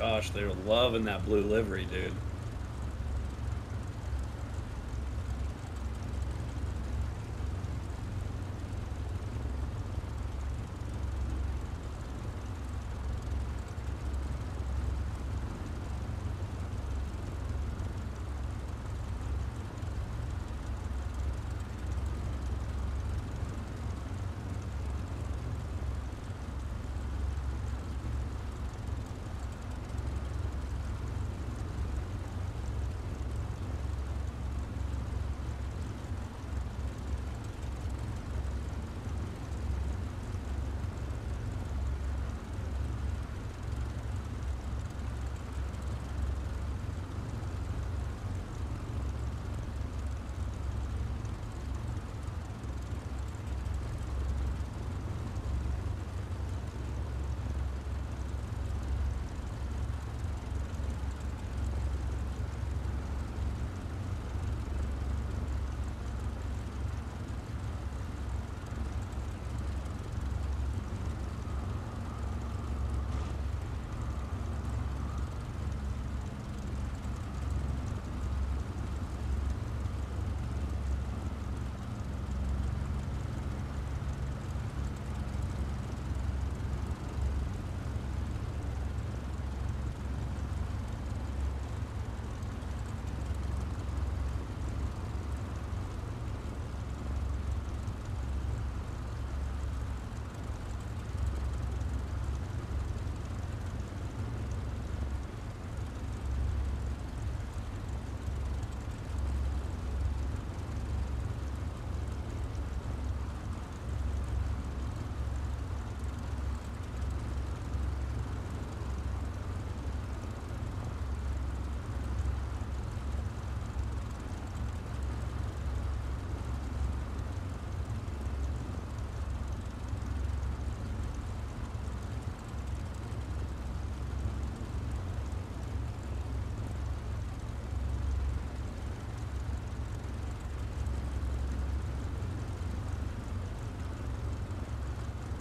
gosh, they're loving that blue livery, dude.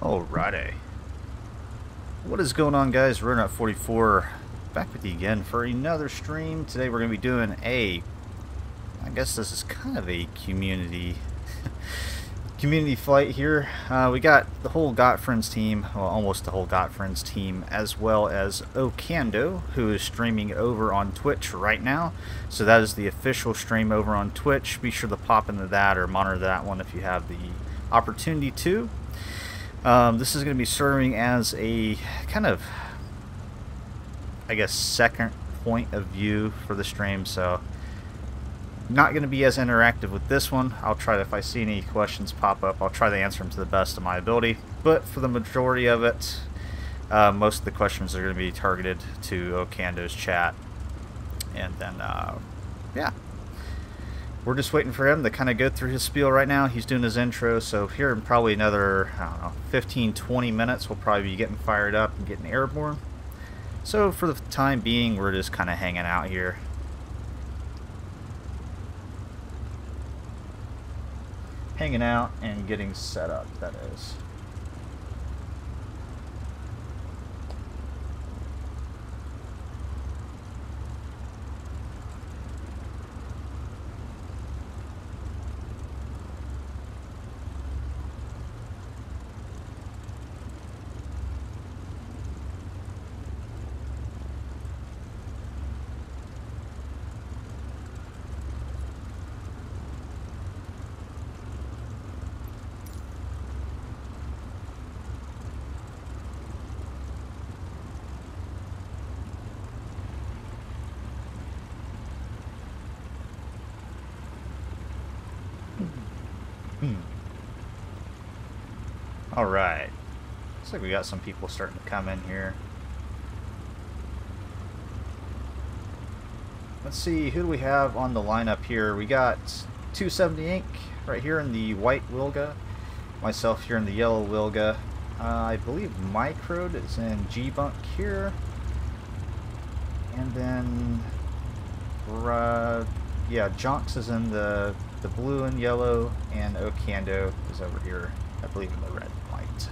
Alrighty. What is going on, guys? Runut44 back with you again for another stream. Today we're going to be doing I guess this is kind of a community flight here. We got the whole Got Friends team, well, almost the whole Got Friends team, as well as oohcando, who is streaming over on Twitch right now. So that is the official stream over on Twitch. Be sure to pop into that or monitor that one if you have the opportunity to. This is going to be serving as a kind of, I guess, second point of view for the stream, so not going to be as interactive with this one. I'll try to, if I see any questions pop up, I'll try to answer them to the best of my ability, but for the majority of it, most of the questions are going to be targeted to oohcando's chat, and then, yeah. We're just waiting for him to kind of go through his spiel right now. He's doing his intro, so here in probably another, I don't know, 15-20 minutes, we'll probably be getting fired up and getting airborne. So for the time being, we're just kind of hanging out here. Hanging out and getting set up, that is. Alright. Looks like we got some people starting to come in here. Let's see, who do we have on the lineup here? We got 270 Inc. right here in the white Wilga. Myself here in the yellow Wilga. I believe Microde is in G-Bunk here. And then, yeah, Jonks is in the blue and yellow, and oohcando is over here, I believe, in the red and white.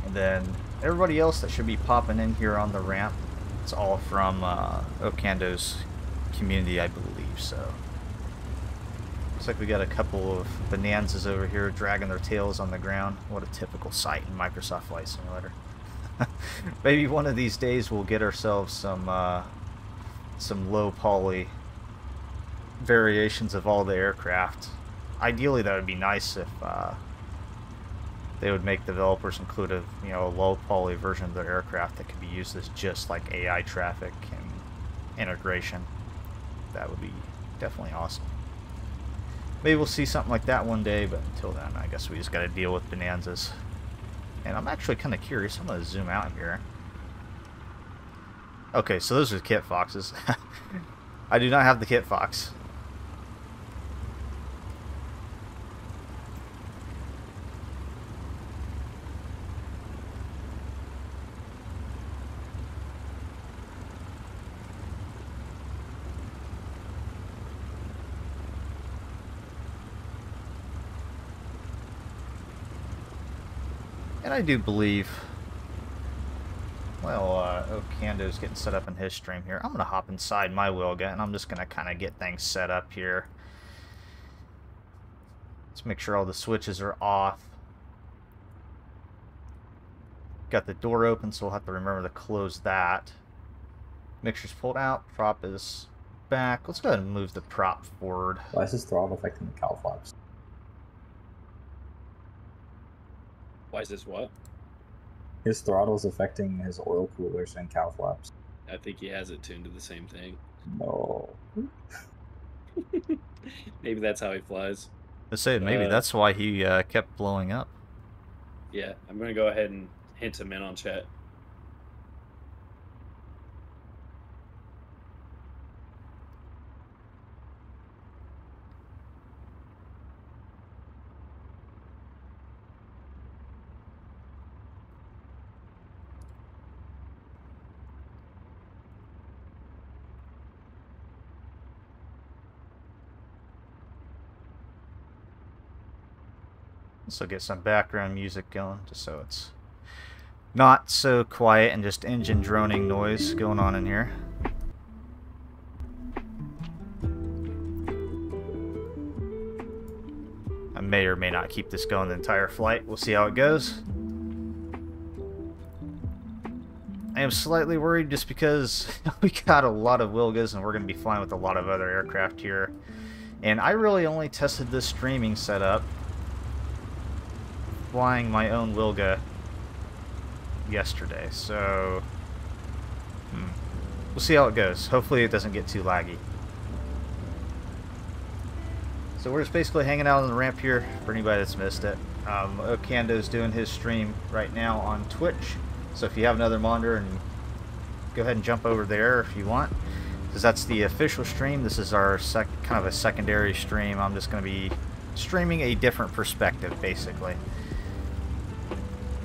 And then everybody else that should be popping in here on the ramp, it's all from oohcando's community, I believe. So looks like we got a couple of bonanzas over here dragging their tails on the ground. What a typical sight in Microsoft Flight Simulator. Maybe one of these days we'll get ourselves some low poly variations of all the aircraft. Ideally, that would be nice if they would make developers include a low poly version of their aircraft that could be used as just like AI traffic and integration. That would be definitely awesome. Maybe we'll see something like that one day, but until then, I guess we just got to deal with bonanzas. And I'm actually kind of curious. I'm going to zoom out here. Okay, so those are the kit foxes. I do not have the kit fox. And I do believe, well, oohcando's getting set up in his stream here. I'm going to hop inside my Wilga, and I'm just going to kind of get things set up here. Let's make sure all the switches are off. Got the door open, so we'll have to remember to close that. Mixture's pulled out. Prop is back. Let's go ahead and move the prop forward. Why is this throttle affecting the cowl flaps? Why is this what? His throttle is affecting his oil coolers and cowl flaps. I think he has it tuned to the same thing. No. Maybe that's how he flies. Let's say maybe that's why he kept blowing up. Yeah, I'm going to go ahead and hint him in on chat. So get some background music going, just so it's not so quiet and just engine droning noise going on in here. I may or may not keep this going the entire flight. We'll see how it goes. I am slightly worried just because we got a lot of Wilgas and we're going to be flying with a lot of other aircraft here. And I really only tested this streaming setup flying my own Wilga yesterday, so we'll see how it goes. Hopefully it doesn't get too laggy. So we're just basically hanging out on the ramp here for anybody that's missed it. oohcando's doing his stream right now on Twitch, so if you have another monitor, and go ahead and jump over there if you want, because that's the official stream. This is our kind of a secondary stream. I'm just going to be streaming a different perspective, basically.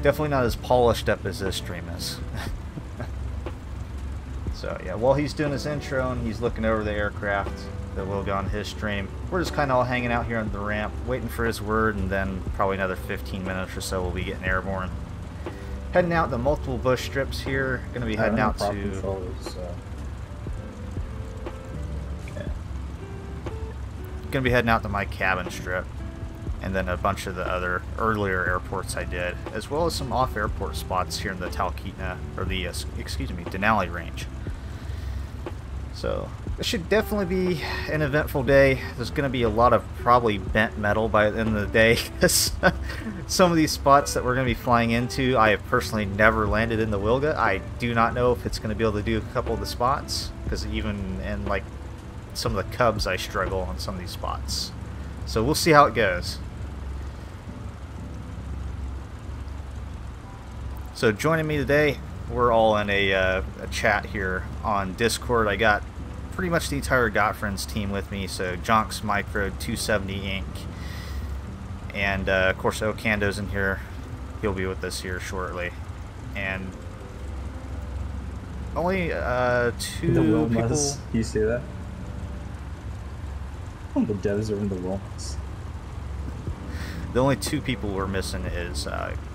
Definitely not as polished up as this stream is. So yeah, while he's doing his intro and he's looking over the aircraft that will go on his stream, we're just kind of all hanging out here on the ramp, waiting for his word, and then probably another 15 minutes or so we'll be getting airborne. Heading out the multiple bush strips here. Going to be heading out to... Going to be heading out to my cabin strip, and then a bunch of the other earlier airports I did, as well as some off-airport spots here in the Talkeetna, or the, excuse me, Denali range. So, this should definitely be an eventful day. There's going to be a lot of probably bent metal by the end of the day, because some of these spots that we're going to be flying into, I have personally never landed in the Wilga. I do not know if it's going to be able to do a couple of the spots, because even in, like, some of the Cubs, I struggle on some of these spots. So, we'll see how it goes. So joining me today, we're all in a chat here on Discord. I got pretty much the entire Got Friends team with me. So Jonks Micro, 270 Inc. And of course oohcando's in here. He'll be with us here shortly. And only two people. You see that? Oh, the devs are in the Wilmas. The only two people we're missing is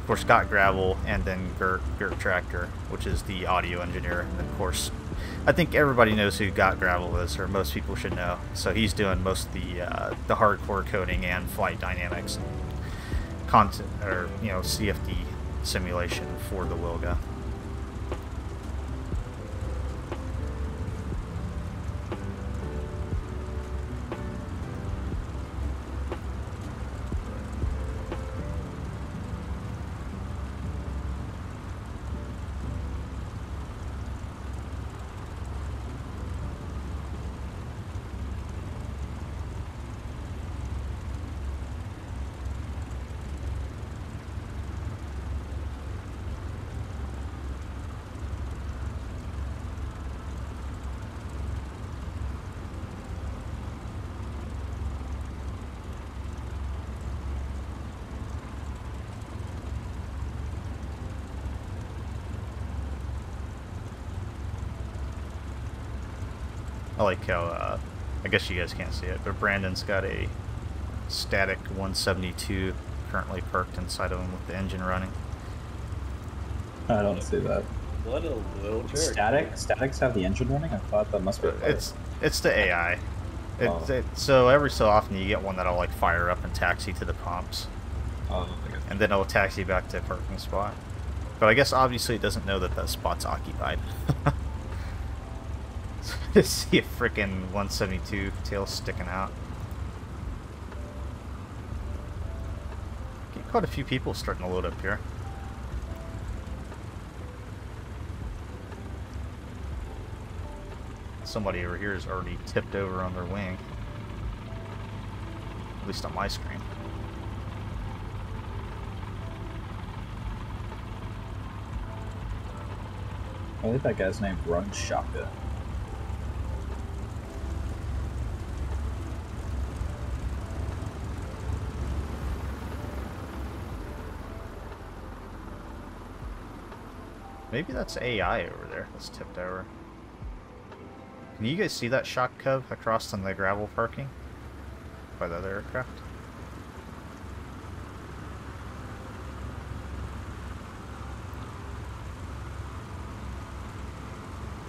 of course, Got Gravel, and then Gert Tractor, which is the audio engineer. And then, of course, I think everybody knows who Got Gravel is, or most people should know. So he's doing most of the hardcore coding and flight dynamics, and content, or CFD simulation for the Wilga. I like how, I guess you guys can't see it, but Brandon's got a static 172 currently perked inside of him with the engine running. I don't see that. What a little jerk. Statics have the engine running? I thought that must be It's the AI. So every so often you get one that'll like fire up and taxi to the pumps. And then it'll taxi back to a parking spot. But I guess obviously it doesn't know that that spot's occupied. To see a freaking 172 tail sticking out. Get quite a few people starting to load up here. Somebody over here is already tipped over on their wing. At least on my screen. I think that guy's name runs shotgun. Maybe that's AI over there that's tipped over. Can you guys see that shock cove across on the gravel parking by the other aircraft?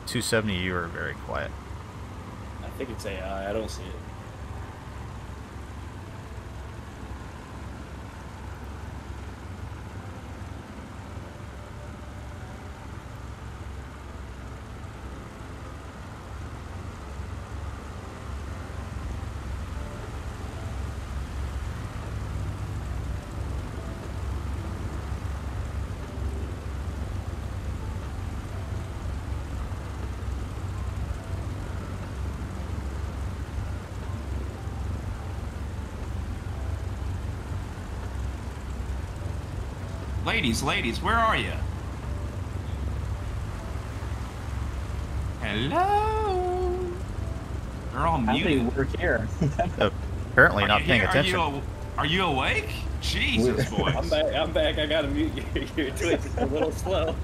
$270, you are very quiet. I think it's AI. I don't see it. Ladies, where are you? Hello? They're all muted. We're here. Apparently not paying attention. Are you awake? Jesus, boys. I'm back. I gotta mute you. Your Twitch is a little slow.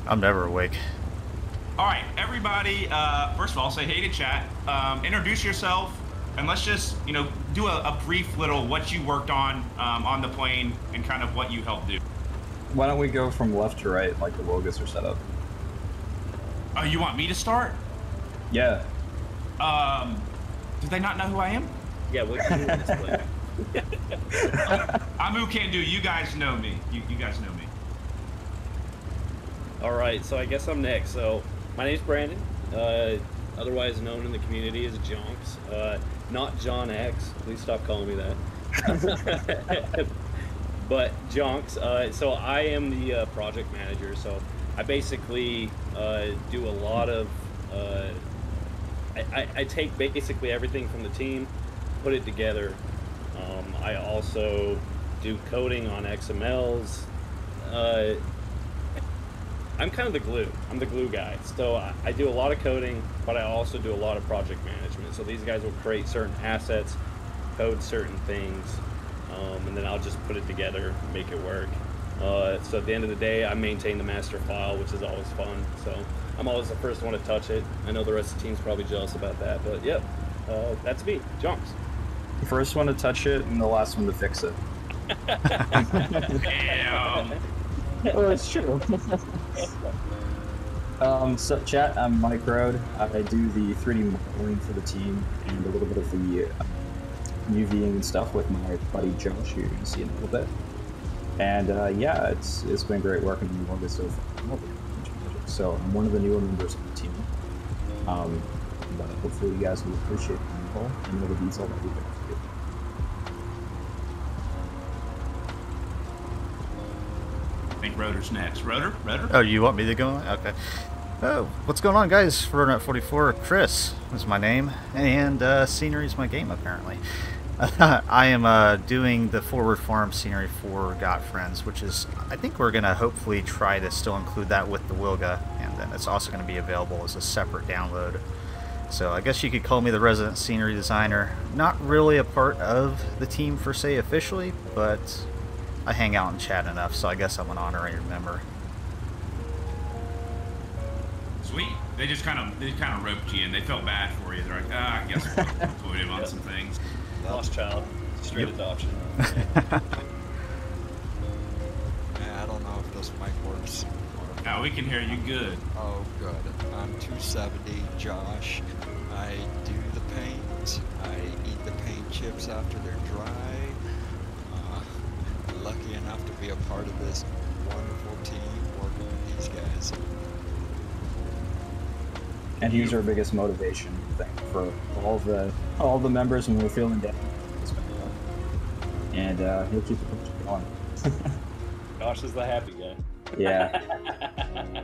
I'm never awake. All right, everybody. First of all, say hey to chat. Introduce yourself, and let's just do a brief little what you worked on the plane and kind of what you helped do. Why don't we go from left to right like the Wilgas are set up? Oh, you want me to start? Yeah. Do they not know who I am? Yeah, what can you display? I'm oohcando. You guys know me. You guys know me. All right, so I guess I'm next. So my name's Brandon, otherwise known in the community as Jonks. Not John X. Please stop calling me that. But Jonks, so I am the project manager, so I basically do a lot of, I take basically everything from the team, put it together. I also do coding on XMLs. I'm kind of the glue. I'm the glue guy. So I do a lot of coding, but I also do a lot of project management. So these guys will create certain assets, code certain things, and then I'll just put it together, make it work. So at the end of the day, I maintain the master file, which is always fun. So I'm always the first one to touch it. I know the rest of the team's probably jealous about that, but yep, that's me, Jonks. The first one to touch it and the last one to fix it. Damn. Oh, it's true. So chat, I'm Mike Rode. I do the 3D modeling for the team and a little bit of the UVing and stuff with my buddy Josh, who you're going to see in a little bit. And yeah, it's been great working in the Wilga so far. So I'm one of the newer members of the team. But hopefully you guys will appreciate the info and know the detail that we do. I think Rotor's next. Rotor? Oh, you want me to go on? Okay. Oh, what's going on, guys? Rodent 44, Chris is my name, and scenery is my game, apparently. I am doing the forward farm scenery for Got Friends, which is, I think we're going to hopefully try to still include that with the Wilga, and then it's also going to be available as a separate download. So I guess you could call me the resident scenery designer. Not really a part of the team per se officially, but I hang out and chat enough, so I guess I'm an honorary member. Sweet. They just kind of roped you in. They felt bad for you. They're like, I guess we'll put him on some things. Lost child, straight adoption. Yeah, I don't know if this mic works. Now we can hear you good. Oh, good. I'm 270, Josh. I do the paint. I eat the paint chips after they're dry. Lucky enough to be a part of this wonderful team working with these guys. And he's our biggest motivation thing for all the members when we're feeling down. And he'll keep it going. Josh is the happy guy. Yeah.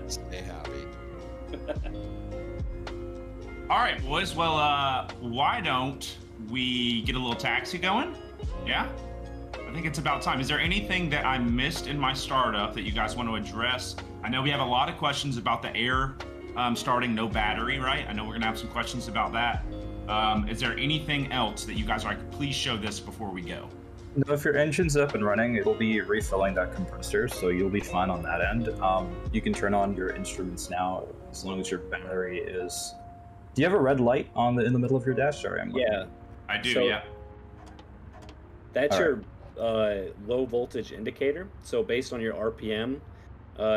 Stay happy. All right, boys. Well, why don't we get a little taxi going? Yeah? I think it's about time. Is there anything that I missed in my startup that you guys want to address? I know we have a lot of questions about the air starting no battery, right? I know we're going to have some questions about that. Is there anything else that you guys are like, please show this before we go? No, if your engine's up and running, it'll be refilling that compressor, so you'll be fine on that end. You can turn on your instruments now as long as your battery is... Do you have a red light in the middle of your dash? Sorry, I'm looking. Yeah. I do, So, yeah. That's All your low voltage indicator. So based on your RPM,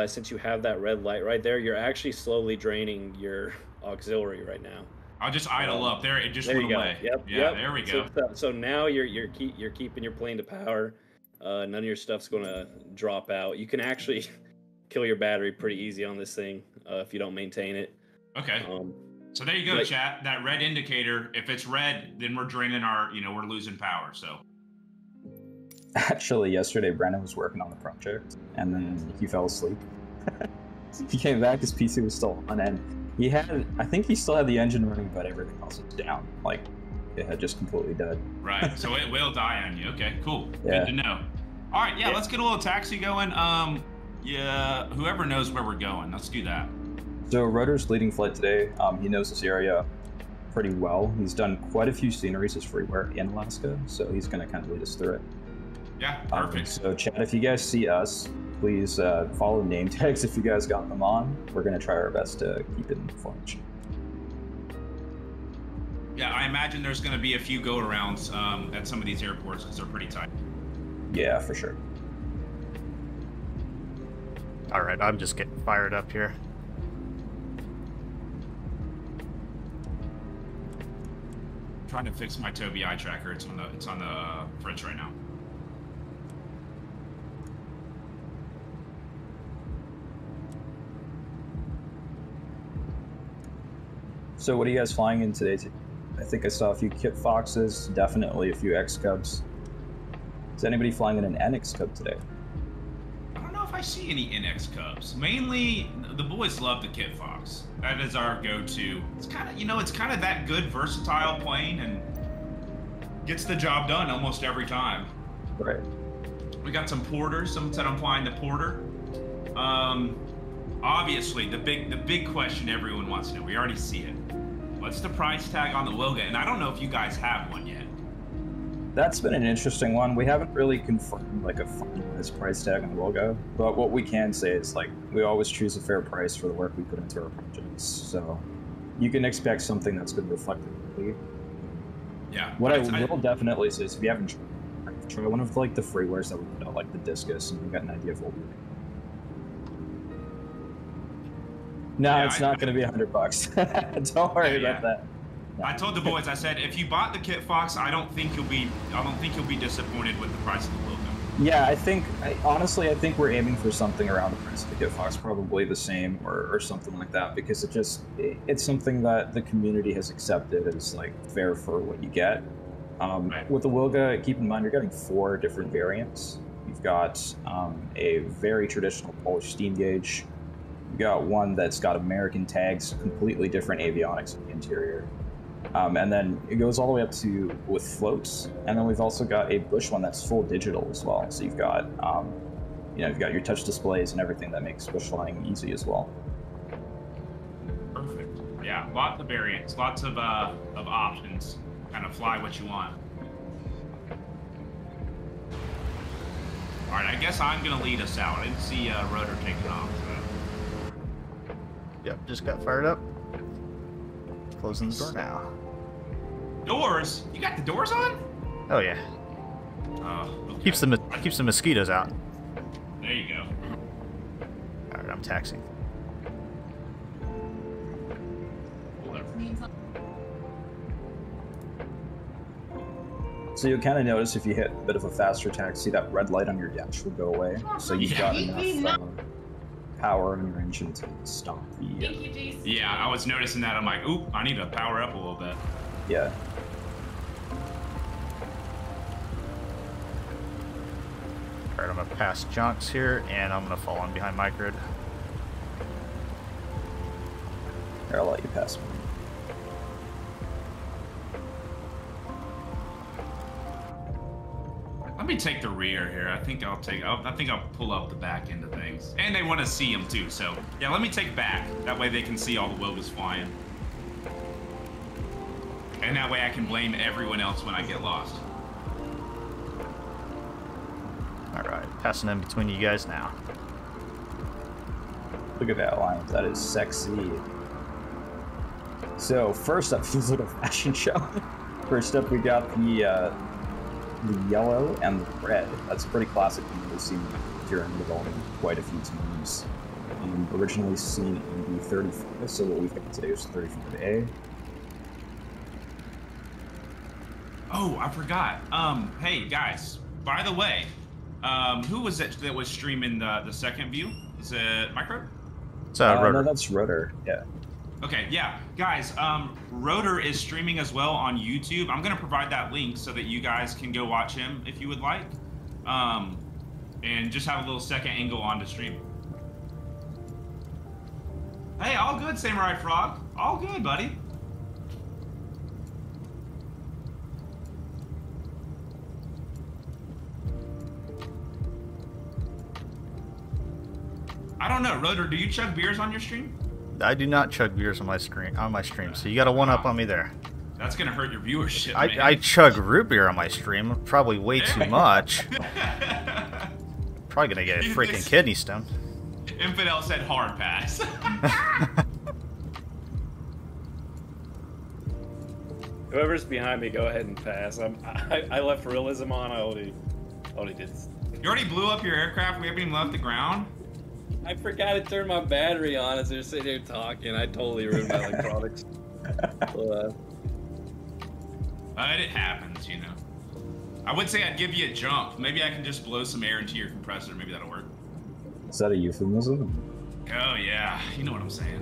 since you have that red light right there, you're actually slowly draining your auxiliary right now. I'll just idle up there. It just There went you go. away. Yep. Yeah, yep. there we go. So now you're keeping your plane to power. None of your stuff's gonna drop out. You can actually kill your battery pretty easy on this thing if you don't maintain it. Okay. So there you go, chat. That red indicator, if it's red, then we're draining our, we're losing power. So. Actually, yesterday, Brandon was working on the project, and then he fell asleep. He came back, his PC was still on, and I think he still had the engine running, but everything else was down. Like, it had just completely died. Right, so it will die on you. Okay, cool. Yeah. Good to know. All right, yeah, let's get a little taxi going. Yeah, whoever knows where we're going, let's do that. So Rotor's leading flight today. He knows this area pretty well. He's done quite a few sceneries as free work in Alaska, so he's going to kind of lead us through it. Yeah, perfect. So chat, if you guys see us, please follow name tags if you guys got them on. We're going to try our best to keep it informed. Yeah, I imagine there's going to be a few go-arounds at some of these airports because they're pretty tight. Yeah, for sure. All right, I'm just getting fired up here. I'm trying to fix my Tobii eye tracker. It's on the fridge right now. So what are you guys flying in today? I think I saw a few Kit Foxes, definitely a few X Cubs. Is anybody flying in an NX Cub today? I don't know if I see any NX Cubs. Mainly, the boys love the Kit Fox. That is our go-to. It's kind of, it's kind of that good versatile plane and gets the job done almost every time. Right. We got some porters. Someone said I'm flying the porter. Obviously, the big question everyone wants to know. We already see it. What's the price tag on the Wilga? And I don't know if you guys have one yet. That's been an interesting one. We haven't really confirmed like a finalized price tag on the Wilga, but what we can say is like we always choose a fair price for the work we put into our projects. So you can expect something that's going to reflect it. Yeah. What I will definitely say is if you haven't tried Try one of like the freewares that we put out, like the discus, and you got an idea of what we. No, Yeah, it's not going to be $100. Don't worry about that. No. I told the boys, I said, if you bought the Kit Fox, I don't think you'll be disappointed with the price of the Wilga. Yeah, honestly, I think we're aiming for something around the price of the Kit Fox, probably the same or something like that, because it's something that the community has accepted as like fair for what you get. Right. With the Wilga, keep in mind you're getting 4 different variants. You've got a very traditional Polish steam gauge. You've got one that's got American tags, completely different avionics in the interior. And then it goes all the way up to with floats, and then we've also got a bush one that's full digital as well. So you've got, you've got your touch displays and everything that makes bush flying easy as well. Perfect. Yeah, lots of variants, lots of options. Kind of fly what you want. All right, I guess I'm gonna lead us out. I didn't see Rotor taking off. So. Yep, just got fired up. Closing the door now. Doors? You got the doors on? Oh yeah. Oh, okay. Keeps the mosquitoes out. There you go. All right, I'm taxiing. So you'll kind of notice if you hit a bit of a faster taxi, that red light on your dash will go away. So you've got enough power in your engine to stop the... Yeah, I was noticing that. I'm like, oop, I need to power up a little bit. Yeah. Alright, I'm gonna pass Jonks here, and I'm gonna fall in behind Microd. Here, I'll let you pass me. Let me take the rear here. I think I'll pull up the back end of things. And they want to see them too, so yeah, let me take back. That way they can see all the Wilgas flying. And that way I can blame everyone else when I get lost. Alright, passing in between you guys now. Look at that line. That is sexy. So first up, this little fashion show. First up, we got the yellow and the red. That's a pretty classic one we've seen during development quite a few times. Originally seen in the 34, so what we've got today is 34A. Oh, I forgot. Hey guys, by the way, who was it that was streaming the second view? Is it Micro? It's Rotor. No, that's Rotor. Yeah. Okay, yeah, guys. Rotor is streaming as well on YouTube. I'm gonna provide that link so that you guys can go watch him if you would like, and just have a little second angle on the stream. Hey, all good, Samurai Frog. All good, buddy. I don't know, Rotor, do you chug beers on your stream? I do not chug beers on my stream, so you got a one-up on me there. That's gonna hurt your viewership, man. I chug root beer on my stream, probably way too much. Probably gonna get a freaking kidney stone. Infidel said hard pass. Whoever's behind me, go ahead and pass. I left realism on. I only did. You already blew up your aircraft. We haven't even left the ground. I forgot to turn my battery on as they're sitting here talking. I totally ruined my electronics. It happens, you know. I would say I'd give you a jump. Maybe I can just blow some air into your compressor. Maybe that'll work. Is that a euphemism? Oh, yeah. You know what I'm saying.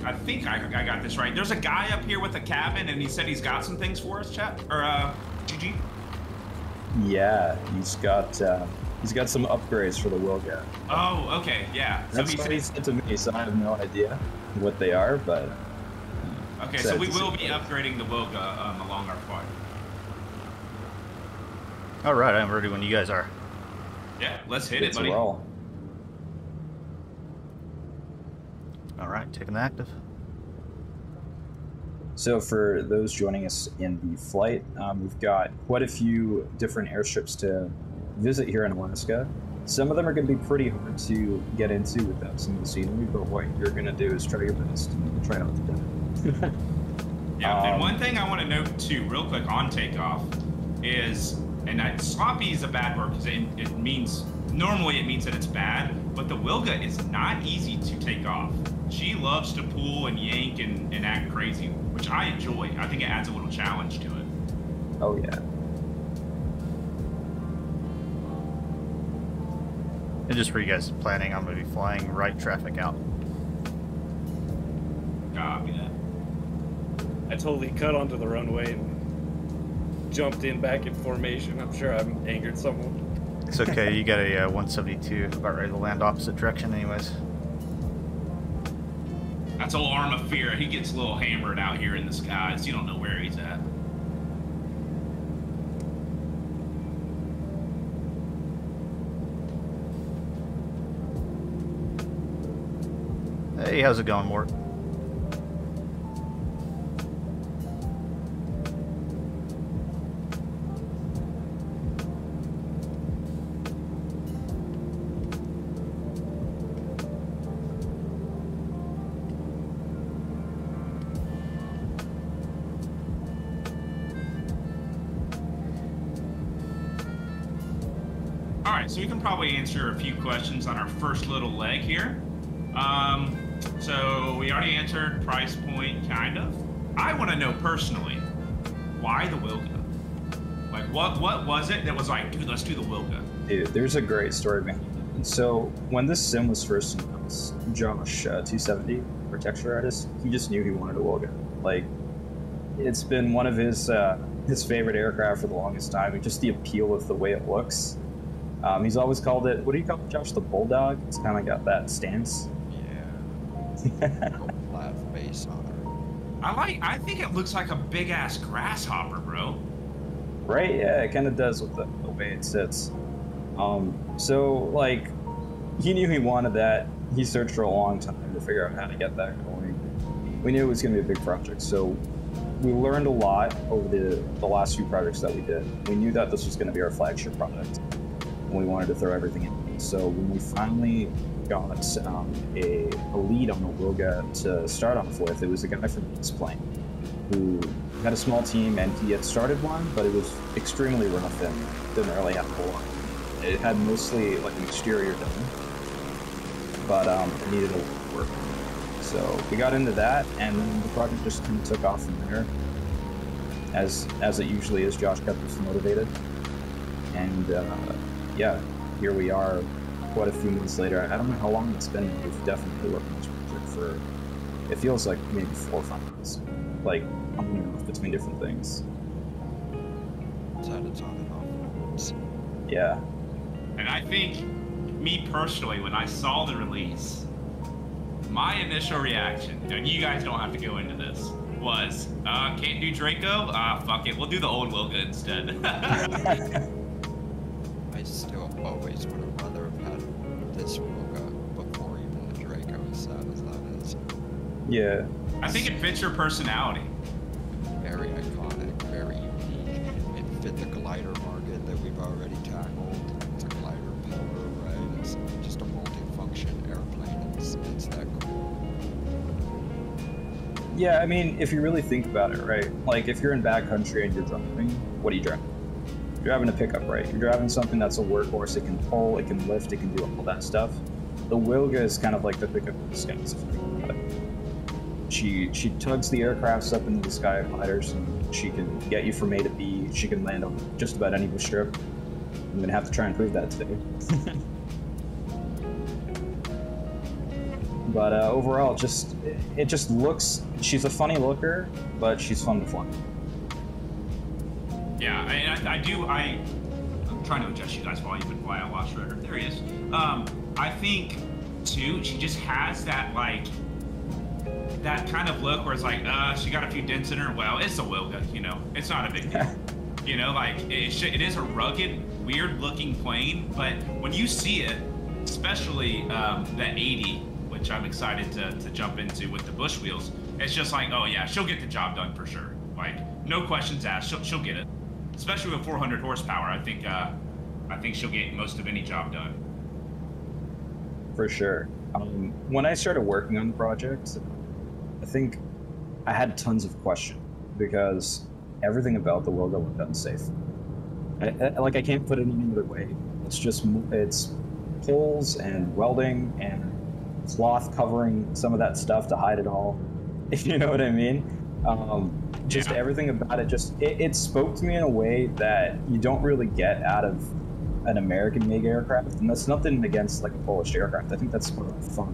I think I got this right. There's a guy up here with a cabin, and he said he's got some things for us, chat or GG. Yeah, he's got some upgrades for the Wilga. Oh, okay, yeah. So That's what he said to me, so I have no idea what they are, but. Okay, so we will be upgrading the Wilga along our flight. All right, I'm ready when you guys are. Yeah, let's hit it, buddy. Roll. All right, taking the active. So for those joining us in the flight, we've got quite a few different airstrips to visit here in Alaska. Some of them are going to be pretty hard to get into without some of the scenery, but what you're going to do is try your best and try not to die. Yeah, and one thing I want to note too, real quick on takeoff, is, and sloppy is a bad word because it means, normally it means that it's bad, but the Wilga is not easy to take off. She loves to pull and yank and act crazy, which I enjoy. I think it adds a little challenge to it. Oh yeah. And just for you guys planning, I'm going to be flying right traffic out. Copy that. I totally cut onto the runway and jumped in back in formation. I'm sure I've angered someone. It's okay, you got a 172 about ready to land opposite direction anyways. That's old Arm of Fear. He gets a little hammered out here in the skies. You don't know where he's at. Hey, how's it going, Mort? All right, so we can probably answer a few questions on our first little leg here. So we already answered price point, kind of. I want to know personally, why the Wilga? Like, what was it that was like, dude, let's do the Wilga? Dude, there's a great story behind it. So when this sim was first announced, Josh, 270, our texture artist, he just knew he wanted a Wilga. Like, it's been one of his favorite aircraft for the longest time. And just the appeal of the way it looks. He's always called it, what do you call it, Josh? The Bulldog? It's kind of got that stance. Flat base on her. I think it looks like a big ass grasshopper, bro. Right? Yeah, it kind of does with the way it sits. So, like, he knew he wanted that. He searched for a long time to figure out how to get that going. We knew it was going to be a big project, so we learned a lot over the last few projects that we did. We knew that this was going to be our flagship product, and we wanted to throw everything in. So when we finally got a lead on the Wilga to start off with, it was a guy from this plane who had a small team, and he had started one, but it was extremely rough and didn't really have a whole lot. It had mostly like an exterior done, but it needed a lot of work. So we got into that, and then the project just kind of took off from there. As it usually is, Josh kept us motivated, and yeah, here we are. Quite a few months later. I don't know how long it's been. We've definitely worked on this project for, it feels like maybe 4 or 5 months. Like, on and off between different things. It's had its on and off moments. Yeah. And I think, me personally, when I saw the release, my initial reaction, and you guys don't have to go into this, was, can't do Draco? Fuck it, we'll do the old Wilga instead. I still always would have rather have had this Wilga before even the Draco, as sad as that is. Yeah. I think it fits your personality. Very iconic, very unique. It fit the glider market that we've already tackled. It's a glider pillar, right? It's just a multi-function airplane. It's that cool. Yeah, I mean, if you really think about it, right? Like, if you're in backcountry and you're driving, what are you driving? You're driving a pickup, right? You're driving something that's a workhorse. It can pull, it can lift, it can do all that stuff. The Wilga is kind of like the pickup in the skies, if you think about it. She tugs the aircrafts up into the sky gliders, and she can get you from A to B. She can land on just about any bush strip. I'm gonna have to try and prove that today. But overall, it just looks. She's a funny looker, but she's fun to fly. Yeah, and I'm trying to adjust you guys volume while I watch Shredder. There he is. I think, too, she just has that, like, that kind of look where it's like, she got a few dents in her. Well, it's a Wilga, you know? It's not a big deal. You know, like, it is a rugged, weird-looking plane, but when you see it, especially the 80, which I'm excited to jump into with the bush wheels, it's just like, oh yeah, she'll get the job done for sure. Like, no questions asked, she'll get it. Especially with 400 horsepower, I think she'll get most of any job done. For sure. When I started working on the project, I think I had tons of questions because everything about the Wilga looked unsafe. I can't put it any other way. It's poles and welding and cloth covering some of that stuff to hide it all. If you know what I mean. Just everything about it, it spoke to me in a way that you don't really get out of an American-made aircraft, and that's nothing against like a Polish aircraft. I think that's part of the fun.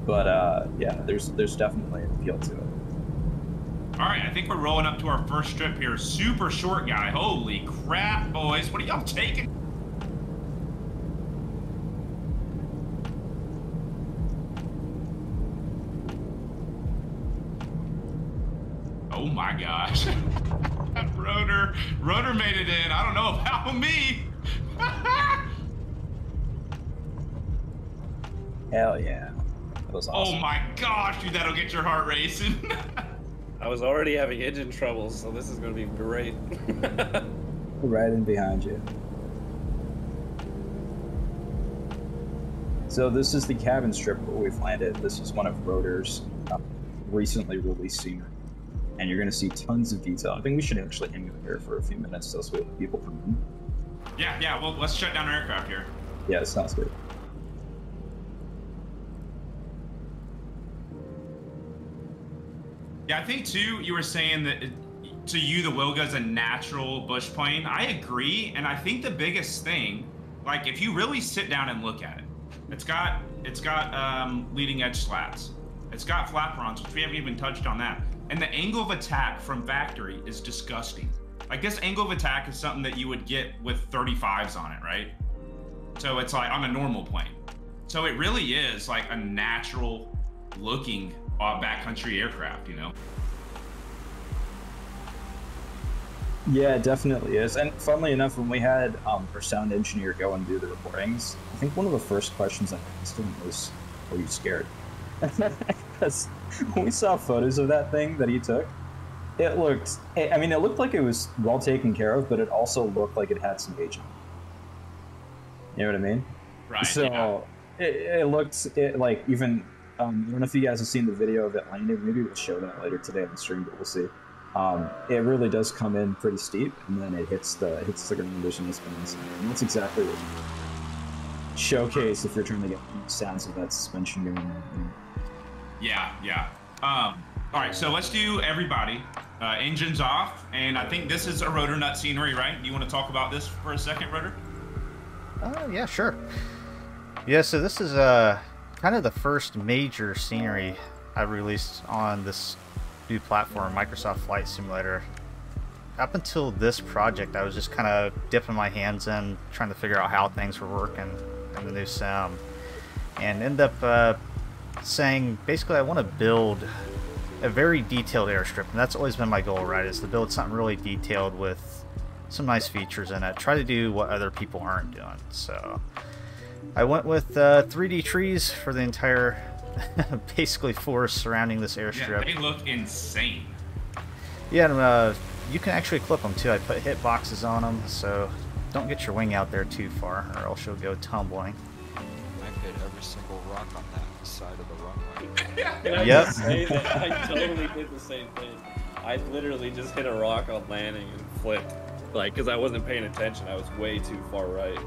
But yeah, there's definitely an appeal to it. All right, I think we're rolling up to our first strip here. Super short guy. Holy crap, boys! What are y'all taking? Oh my gosh. Rotor made it in. I don't know about me. Hell yeah. That was awesome. Oh my gosh, dude, that'll get your heart racing. I was already having engine troubles, so this is going to be great. Right in behind you. So this is the cabin strip where we've landed. This is one of Rotor's recently released scenery. And you're going to see tons of detail. I think we should actually hang out here for a few minutes so we have people come in. Yeah, well, let's shut down our aircraft here. Yeah, it sounds good. Yeah, I think, too, you were saying that to you, the Wilga is a natural bush plane. I agree, and I think the biggest thing, like, if you really sit down and look at it, it's got leading edge slats. It's got flaperons, which we haven't even touched on that. And the angle of attack from factory is disgusting. Like, this angle of attack is something that you would get with 35s on it, right? So it's like on a normal plane. So it really is like a natural looking backcountry aircraft, you know? Yeah, it definitely is. And funnily enough, when we had our sound engineer go and do the recordings, I think one of the first questions I asked him was, "Are you scared?" Because when we saw photos of that thing that he took, it looked like it was well taken care of, but it also looked like it had some age on it. You know what I mean? Right. So yeah. it looked like even, I don't know if you guys have seen the video of it landing. Maybe we'll show that later today on the stream, but we'll see. It really does come in pretty steep, and then it hits the ground. There's a nice balance, and that's exactly what you showcase if you're trying to get sounds of that suspension going on. Yeah. All right, so let's do everybody. Engines off, and I think this is a rotor nut scenery, right? Do you want to talk about this for a second, Rotor? Yeah, sure. Yeah, so this is kind of the first major scenery I released on this new platform, Microsoft Flight Simulator. Up until this project, I was just kind of dipping my hands in, trying to figure out how things were working in the new sim, and end up saying, basically, I want to build a very detailed airstrip, and that's always been my goal, right, is to build something really detailed with some nice features in it. Try to do what other people aren't doing. So I went with 3D trees for the entire basically forest surrounding this airstrip. Yeah, they look insane. Yeah, and you can actually clip them too. I put hit boxes on them, so don't get your wing out there too far or else you'll go tumbling. I've hit every single rock on that side of the runway. Yep. I totally did the same thing. I literally just hit a rock on landing and flipped. Like, because I wasn't paying attention. I was way too far right.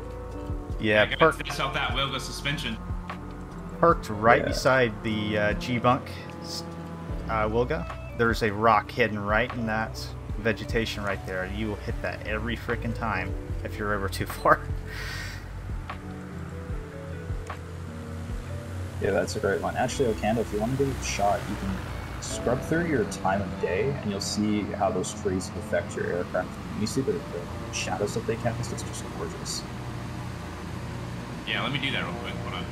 Yeah, I gotta test out that Wilga suspension. Parked right beside the G-Bunk Wilga. There's a rock hidden right in that vegetation right there. You will hit that every freaking time if you're ever too far. Yeah, that's a great one. Actually, oohcando, if you want to do a shot, you can scrub through your time of day, and you'll see how those trees affect your aircraft. When you see the shadows that they cast, it's just gorgeous. Yeah, let me do that real quick. Hold on.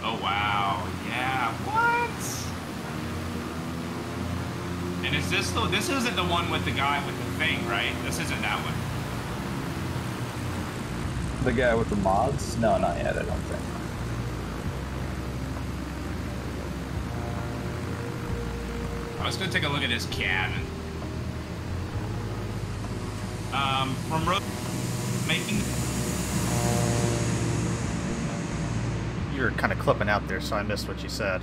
Oh, wow. Yeah, what? And is this isn't the one with the guy with the thing, right? This isn't that one. The guy with the mods? No, not yet, I don't think. I was gonna take a look at this cabin. From making. You were kind of clipping out there, so I missed what you said.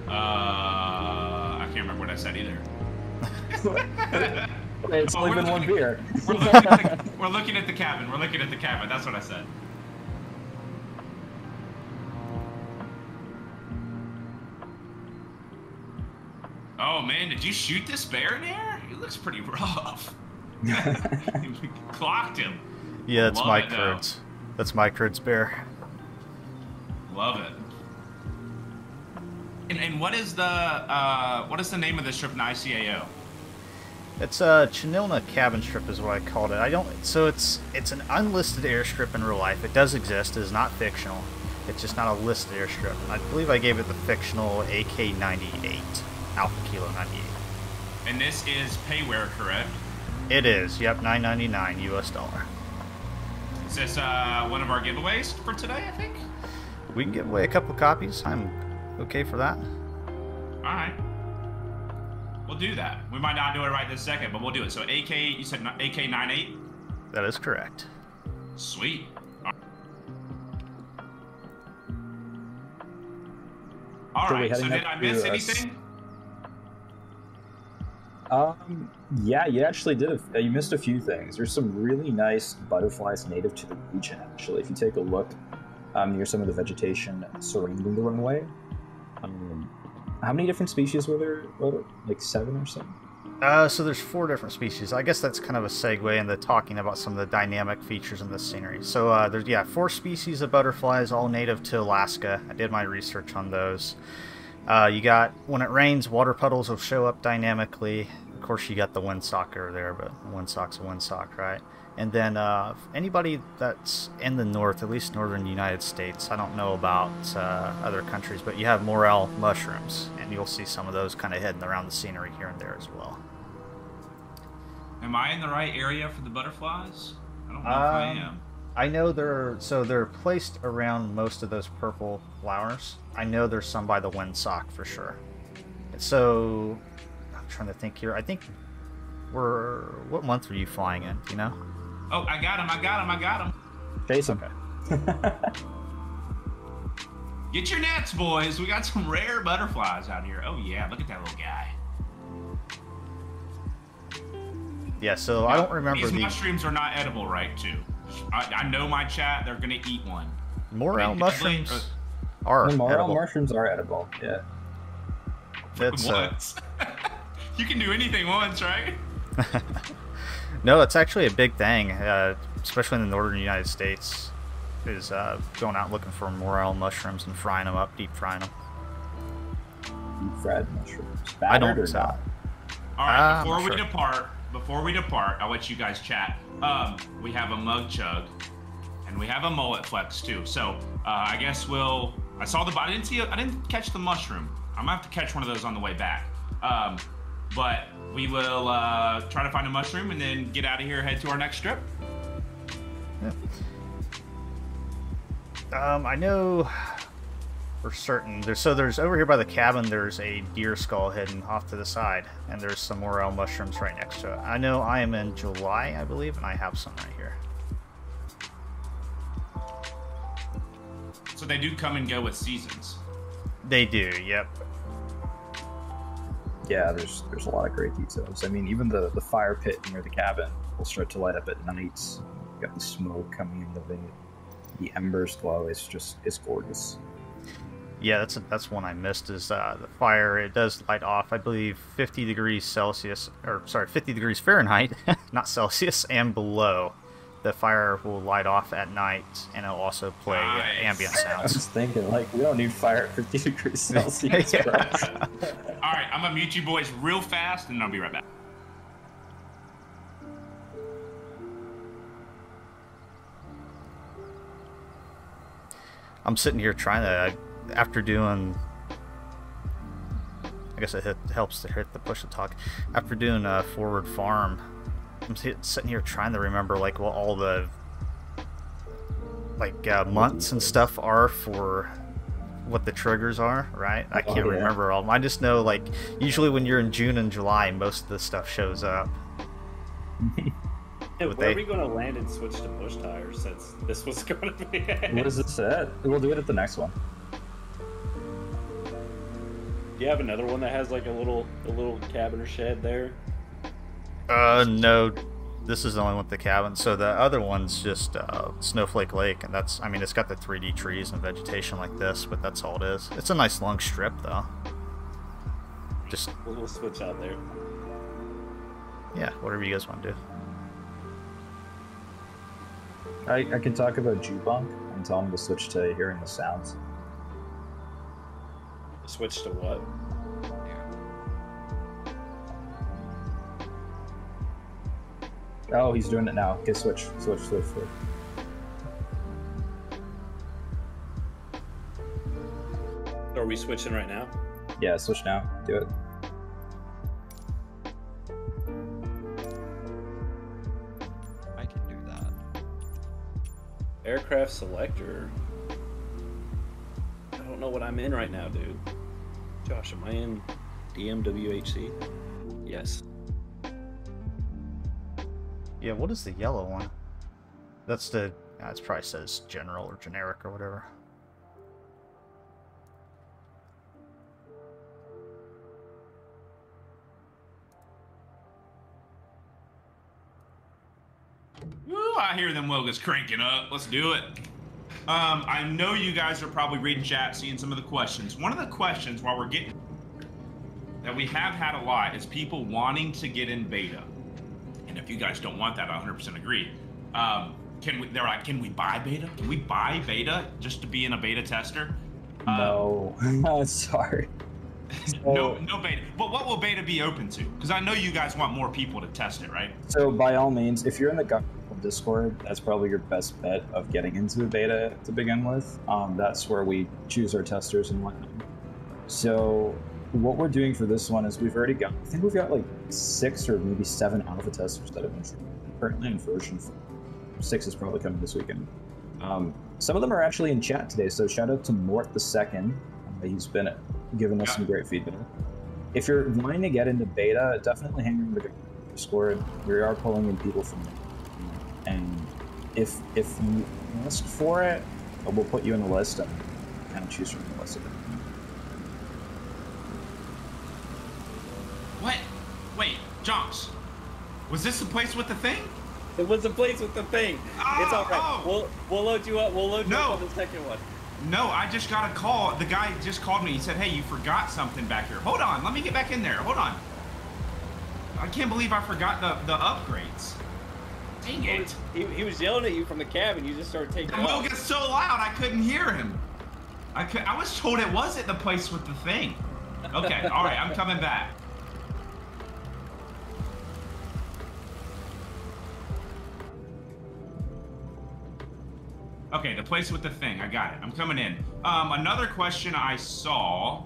I can't remember what I said either. It's only been one beer. We're looking at the cabin. We're looking at the cabin. That's what I said. Oh man, did you shoot this bear in there? He looks pretty rough. Clocked him. Yeah, that's Love Mike it, though. Kurtz. That's Mike Kurtz bear. Love it. And what is the name of this strip in ICAO? It's a Chinilna cabin strip is what I called it. I don't. So it's an unlisted airstrip in real life. It does exist. It is not fictional. It's just not a listed airstrip. I believe I gave it the fictional AK-98, Alpha Kilo 98. And this is payware, correct? It is. Yep, $9.99 US dollar. Is this one of our giveaways for today? I think. We can give away a couple copies. I'm okay for that. All right. We'll do that. We might not do it right this second, but we'll do it. So AK, you said AK-98? That is correct. Sweet. All So right. we're So heading did up I miss to, anything? Yeah, you actually did. You missed a few things. There's some really nice butterflies native to the region, actually. If you take a look near some of the vegetation surrounding the runway. How many different species were there? Like 7 or so? So there's 4 different species. I guess that's kind of a segue into talking about some of the dynamic features in this scenery. So there's 4 species of butterflies, all native to Alaska. I did my research on those. You got, when it rains, water puddles will show up dynamically. Of course, you got the windsock there, but a windsock's a windsock, right? And then anybody that's in the north, at least northern United States, I don't know about other countries, but you have morel mushrooms, and you'll see some of those kind of heading around the scenery here and there as well. Am I in the right area for the butterflies? I don't know if I am. I know they're placed around most of those purple flowers. I know there's some by the windsock for sure. So I'm trying to think here. I think what month are you flying in? Do you know? Oh, I got him. Chase him. Okay. Get your nets, boys. We got some rare butterflies out here. Oh yeah, look at that little guy. Yeah, so I don't remember These mushrooms are not edible, right? Too. I know my chat. They're gonna eat one. morel mushrooms are The morel edible. mushrooms are edible. Yeah. That's once. You can do anything once, right? no, it's actually a big thing, especially in the northern United States. Is going out looking for morel mushrooms and frying them up, deep frying them. Deep fried mushrooms. I don't. Battered or not? All right. I'm not Before we depart, I'll let you guys chat. We have a mug chug, and we have a mullet flex too. So I guess I saw I didn't catch the mushroom. I'm gonna have to catch one of those on the way back. But we will try to find a mushroom and then get out of here, head to our next strip. Yeah. I know for certain. There's over here by the cabin. There's a deer skull hidden off to the side, and there's some morel mushrooms right next to it. I know I am in July, I believe, and I have some right here. So they do come and go with seasons. They do. Yep. Yeah, there's a lot of great details. I mean, even the fire pit near the cabin will start to light up at night. You got the smoke coming into the embers glow. It's gorgeous. Yeah, that's one I missed. Is the fire? It does light off. I believe 50 degrees Celsius, or sorry, 50 degrees Fahrenheit, not Celsius, and below. The fire will light off at night, and it'll also play Nice. ambient I was sounds. thinking, like, we don't need fire at 50 degrees Celsius. Yeah. bro. All right, I'm gonna mute you boys real fast, and I'll be right back. I'm sitting here trying to, after doing I guess it helps to hit the push to talk. After doing a forward farm, I'm sitting here trying to remember like what all the months and stuff are for what the triggers are, right? I can't remember all of them. I just know like usually when you're in June and July, most of the stuff shows up. Where are we going to land and switch to push tires since this was going to be? What is this at? We'll do it at the next one. Do you have another one that has like a little cabin or shed there? No. This is the only one with the cabin. So the other one's just Snowflake Lake, and that's, I mean, it's got the 3D trees and vegetation like this, but that's all it is. It's a nice long strip, though. Just we'll switch out there. Yeah, whatever you guys want to do. I can talk about Jubunk and tell him to switch to hearing the sounds. Switch to what? Oh, he's doing it now. Okay, switch. Are we switching right now? Yeah, switch now. Do it. I can do that. Aircraft selector. I don't know what I'm in right now, dude. Josh, am I in DMWHC? Yes. Yeah, what is the yellow one? That's the... it probably says general or generic or whatever. Ooh, I hear them Wilgas cranking up. Let's do it. I know you guys are probably reading chat, seeing some of the questions. One of the questions while we're getting that we have had a lot is people wanting to get in beta. And if you guys don't want that, I 100% agree. They're like, can we buy beta? Can we buy beta just to be in a beta tester? No, sorry. No beta. But what will beta be open to? Because I know you guys want more people to test it, right? So by all means, if you're in the Got Discord, that's probably your best bet of getting into the beta to begin with. That's where we choose our testers and whatnot. So what we're doing for this one is I think we've got like 6 or maybe 7 alpha testers that have been currently in version 4. 6 is probably coming this weekend. Some of them are actually in chat today, so shout out to Mort the Second. He's been giving us some great feedback. If you're wanting to get into beta, definitely hang around the Discord. We are pulling in people from there. And if you ask for it, we'll put you in the list and kind of choose from the list of it. What? Wait, Jonks, was this the place with the thing? It was the place with the thing. It's all right. Oh. We'll load you up. We'll load you up on the second one. No, I just got a call. The guy just called me. He said, hey, you forgot something back here. Hold on. Let me get back in there. Hold on. I can't believe I forgot the upgrades. Dang it. He was yelling at you from the cabin. You just started taking off. The Wilga's so loud, I couldn't hear him. I was told it wasn't the place with the thing. Okay, all right. I'm coming back. Okay, the place with the thing. I got it. I'm coming in. Another question I saw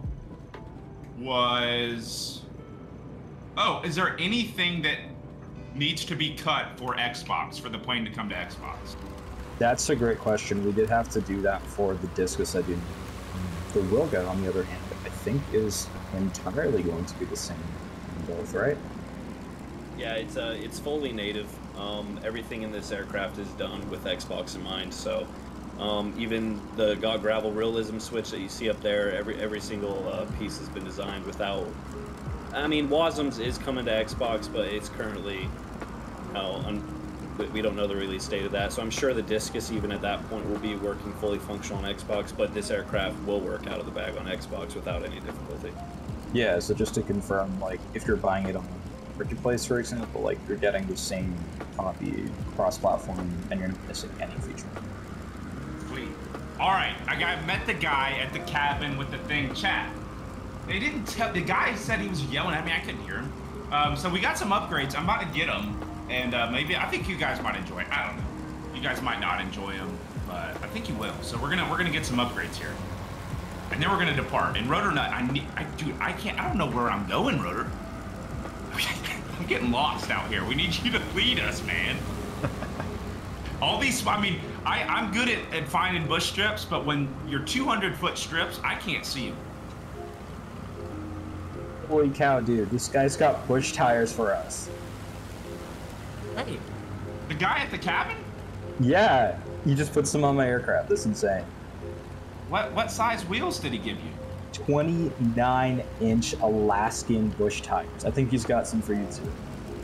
was... Oh, is there anything that needs to be cut for Xbox, for the plane to come to Xbox? That's a great question. We did have to do that for the Discus I do. The Wilga, on the other hand, I think is entirely going to be the same in both, right? Yeah, it's fully native. Everything in this aircraft is done with Xbox in mind. So even the Got Gravel realism switch that you see up there, every single piece has been designed without. I mean, Wasm's is coming to Xbox, but it's currently we don't know the release date of that. So I'm sure the Discus even at that point will be working fully functional on Xbox, but this aircraft will work out of the bag on Xbox without any difficulty. Yeah. So just to confirm, like if you're buying it on Marketplace, for example, like you're getting the same copy cross-platform and you're not missing any feature. Sweet. All right, I met the guy at the cabin with the thing. Chat. They didn't tell. The guy said he was yelling at me. I couldn't hear him. So we got some upgrades. I'm about to get them, and maybe I think you guys might enjoy it. I don't know. You guys might not enjoy them, but I think you will. So we're gonna get some upgrades here. And then we're gonna depart. And Rotor Nut, dude, I don't know where I'm going, Rotor. I'm getting lost out here. We need you to lead us, man. All these, I mean, I'm good at finding bush strips, but when you're 200-foot strips, I can't see them. Holy cow, dude. This guy's got bush tires for us. Hey, the guy at the cabin? Yeah, he just put some on my aircraft. That's insane. What size wheels did he give you? 29-inch Alaskan bush tires. I think he's got some for you too.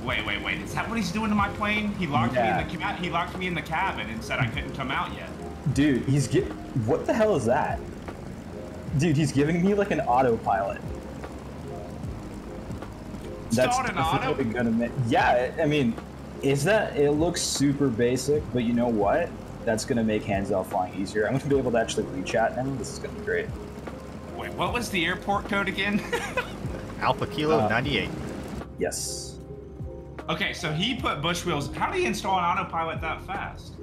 Wait. Is that what he's doing to my plane? He locked me in the cabin and said I couldn't come out yet. Dude, what the hell is that? Dude, he's giving me like an autopilot. Installed an auto? Yeah, I mean, it looks super basic, but you know what? That's gonna make hands-off flying easier. I'm gonna be able to actually reach chat now. This is gonna be great. Wait, what was the airport code again? Alpha Kilo 98. Yes. Okay, so he put bush wheels. How did he install an autopilot that fast?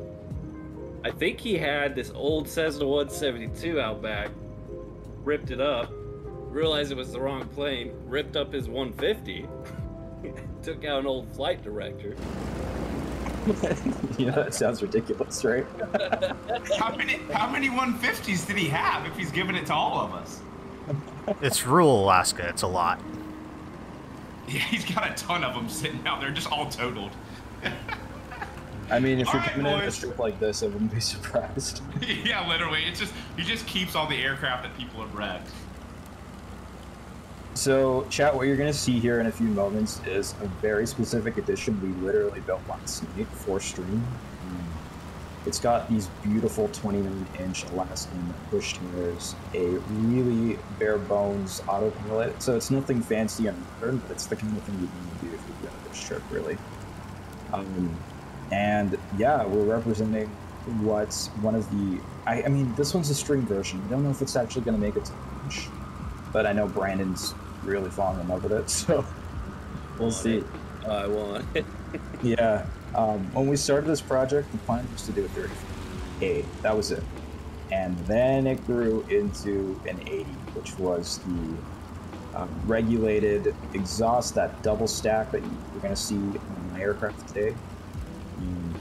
I think he had this old Cessna 172 out back, ripped it up, realized it was the wrong plane, ripped up his 150, took out an old flight director. You know, that sounds ridiculous, right? How many 150s did he have if he's giving it to all of us? It's rural Alaska. It's a lot. Yeah, he's got a ton of them sitting out there, just all totaled. I mean, if you're All right, coming in a boys. strip like this, I wouldn't be surprised. Yeah, literally. He just keeps all the aircraft that people have wrecked. So, chat, what you're going to see here in a few moments is a very specific edition we literally built last night for stream. It's got these beautiful 29-inch Alaskan bush tires, a really bare-bones autopilot. So it's nothing fancy on modern, but it's the kind of thing you want to do if you're doing a bush trip, really. And yeah, we're representing what's one of the... I mean, this one's a string version. I don't know if it's actually going to make it to launch, but I know Brandon's really falling in love with it, so we'll see. I want it. Yeah. When we started this project, the plan was to do a 30. That was it. And then it grew into an 80, which was the regulated exhaust, that double stack that you're going to see on my aircraft today.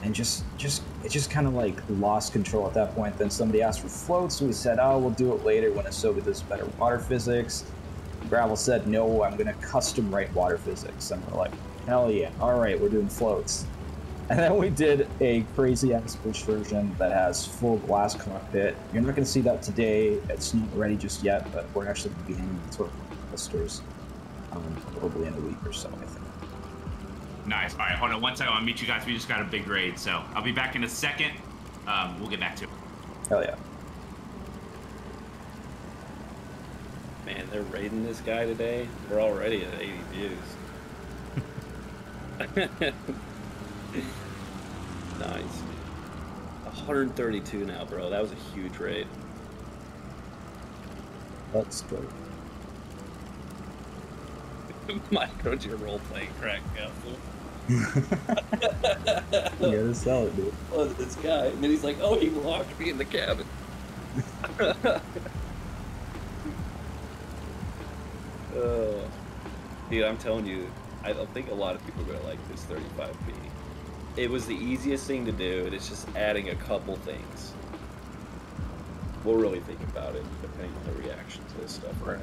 And it just kind of like lost control at that point. Then somebody asked for floats, so we said, oh, we'll do it later when Asobo does better water physics. Gravel said, no, I'm going to custom write water physics. And we're like, hell yeah, all right, we're doing floats. And then we did a crazy-ass bush version that has full glass cockpit. You're not going to see that today. It's not ready just yet, but we're actually going to be handing it to our listers probably in a week or so, I think. Nice. All right, hold on one second. I'll meet you guys. We just got a big raid, so I'll be back in a second. We'll get back to it. Hell yeah. Man, they're raiding this guy today. We're already at 80 views. Nice. 132 now, bro. That was a huge raid. That's good. Micro's your role-playing crack, You gotta sell it, dude. Oh, this guy. And then he's like, oh, he locked me in the cabin. Dude, I'm telling you, I don't think a lot of people are going to like this 35B. It was the easiest thing to do, and it's just adding a couple things. We'll really think about it, depending on the reaction to this stuff. Right?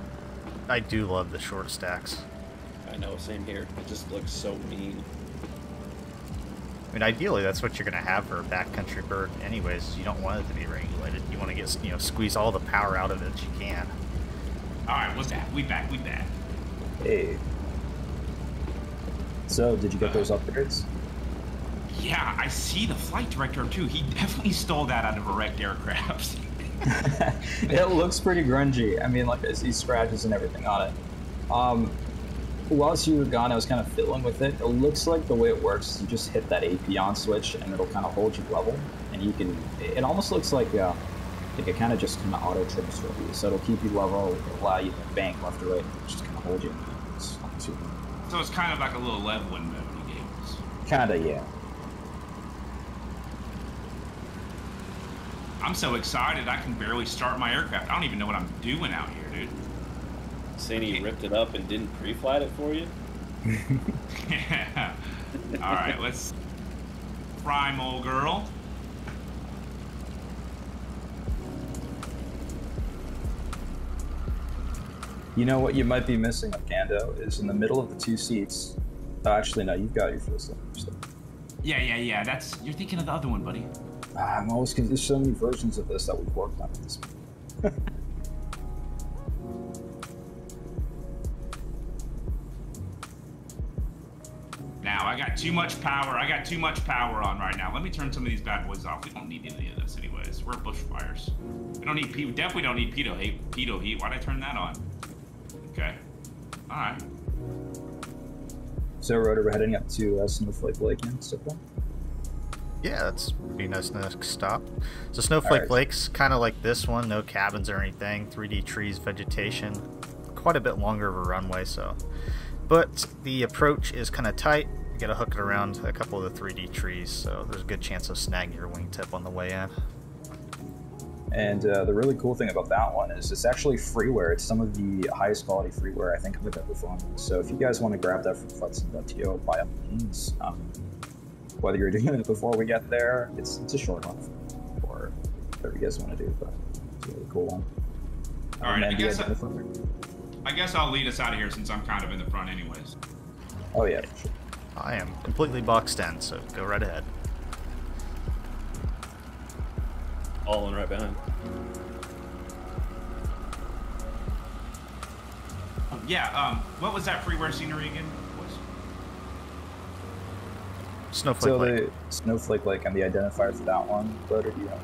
I do love the short stacks. I know, same here. It just looks so mean. I mean, ideally, that's what you're going to have for a backcountry bird anyways. You don't want it to be regulated. You want to get, squeeze all the power out of it that you can. All right, what's that? We back. Hey. So, did you get those upgrades? Yeah, I see the flight director, too. He definitely stole that out of a wrecked aircraft. It looks pretty grungy. I mean, like, I see scratches and everything on it. Whilst you were gone, I was kind of fiddling with it. It looks like the way it works is you just hit that AP on switch and it'll kind of hold you level. And you can, it almost looks like it kind of just kind of auto trims for you. So it'll keep you level, it'll allow you to bank left or right, and just kind of hold you. It's not too bad. So it's kind of like a little leveling mode he gave us. Kinda, yeah. I'm so excited I can barely start my aircraft. I don't even know what I'm doing out here, dude. Sandy ripped it up and didn't pre-flight it for you? Yeah. All right, let's fry mole girl. You know what you might be missing of Cando is in the middle of the two seats. Oh, actually, no, you've got your fuel cylinder. Yeah. That's you're thinking of the other one, buddy. I'm always because there's so many versions of this that we've worked on at this point. Now I got too much power. I got too much power on right now. Let me turn some of these bad boys off. We don't need any of this anyways. We're bushfires. We don't need. We definitely don't need pitot heat. Pitot heat. Why'd I turn that on? Okay. All right. So, Rotor, we're heading up to Snowflake Lake now. So far. Yeah, that's pretty nice next stop. So Snowflake Lake's kind of like this one, no cabins or anything, 3D trees, vegetation, quite a bit longer of a runway, so. But the approach is kind of tight. You gotta hook it around a couple of the 3D trees, so there's a good chance of snagging your wingtip on the way in. And the really cool thing about that one is it's actually freeware. It's some of the highest quality freeware I think I've ever found. So if you guys want to grab that from Flexing.to, by all means, whether you're doing it before we get there, it's a short hunt, or whatever you guys want to do, but it's a really cool one. All right, I guess I'll lead us out of here since I'm kind of in the front anyways. Oh yeah, for sure. I am completely boxed in, so go right ahead. All in right behind. What was that freeware scenery again? Snowflake Lake. The Snowflake Lake and the identifier for that one. Rotor, do you have?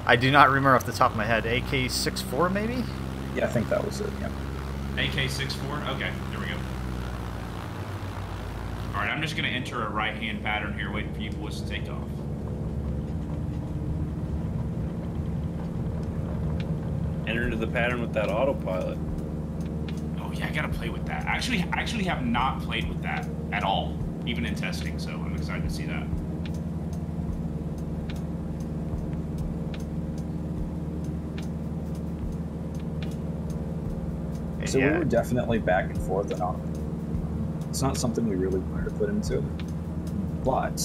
I do not remember off the top of my head. AK-64 maybe? Yeah, I think that was it, yeah. AK-64? Okay, there we go. Alright, I'm just going to enter a right-hand pattern here, waiting for you boys to take off. Enter into the pattern with that autopilot. Oh yeah, I gotta play with that. I actually have not played with that at all, even in testing, so I'm excited to see that. So we were definitely back and forth on autopilot. It's not something we really wanted to put into, but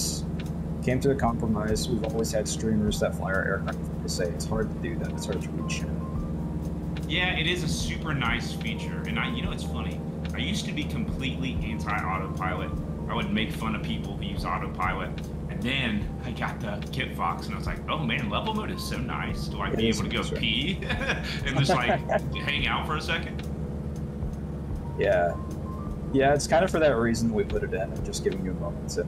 came to a compromise. We've always had streamers that fly our aircraft. They say it's hard to do that. It's hard to reach. Yeah, it is a super nice feature, and you know, it's funny. I used to be completely anti-autopilot. I would make fun of people who use autopilot, and then I got the Kit Fox, and I was like, oh man, level mode is so nice. Do I be able to go pee and just like hang out for a second? Yeah, it's kind of for that reason we put it in, and just giving you a moment to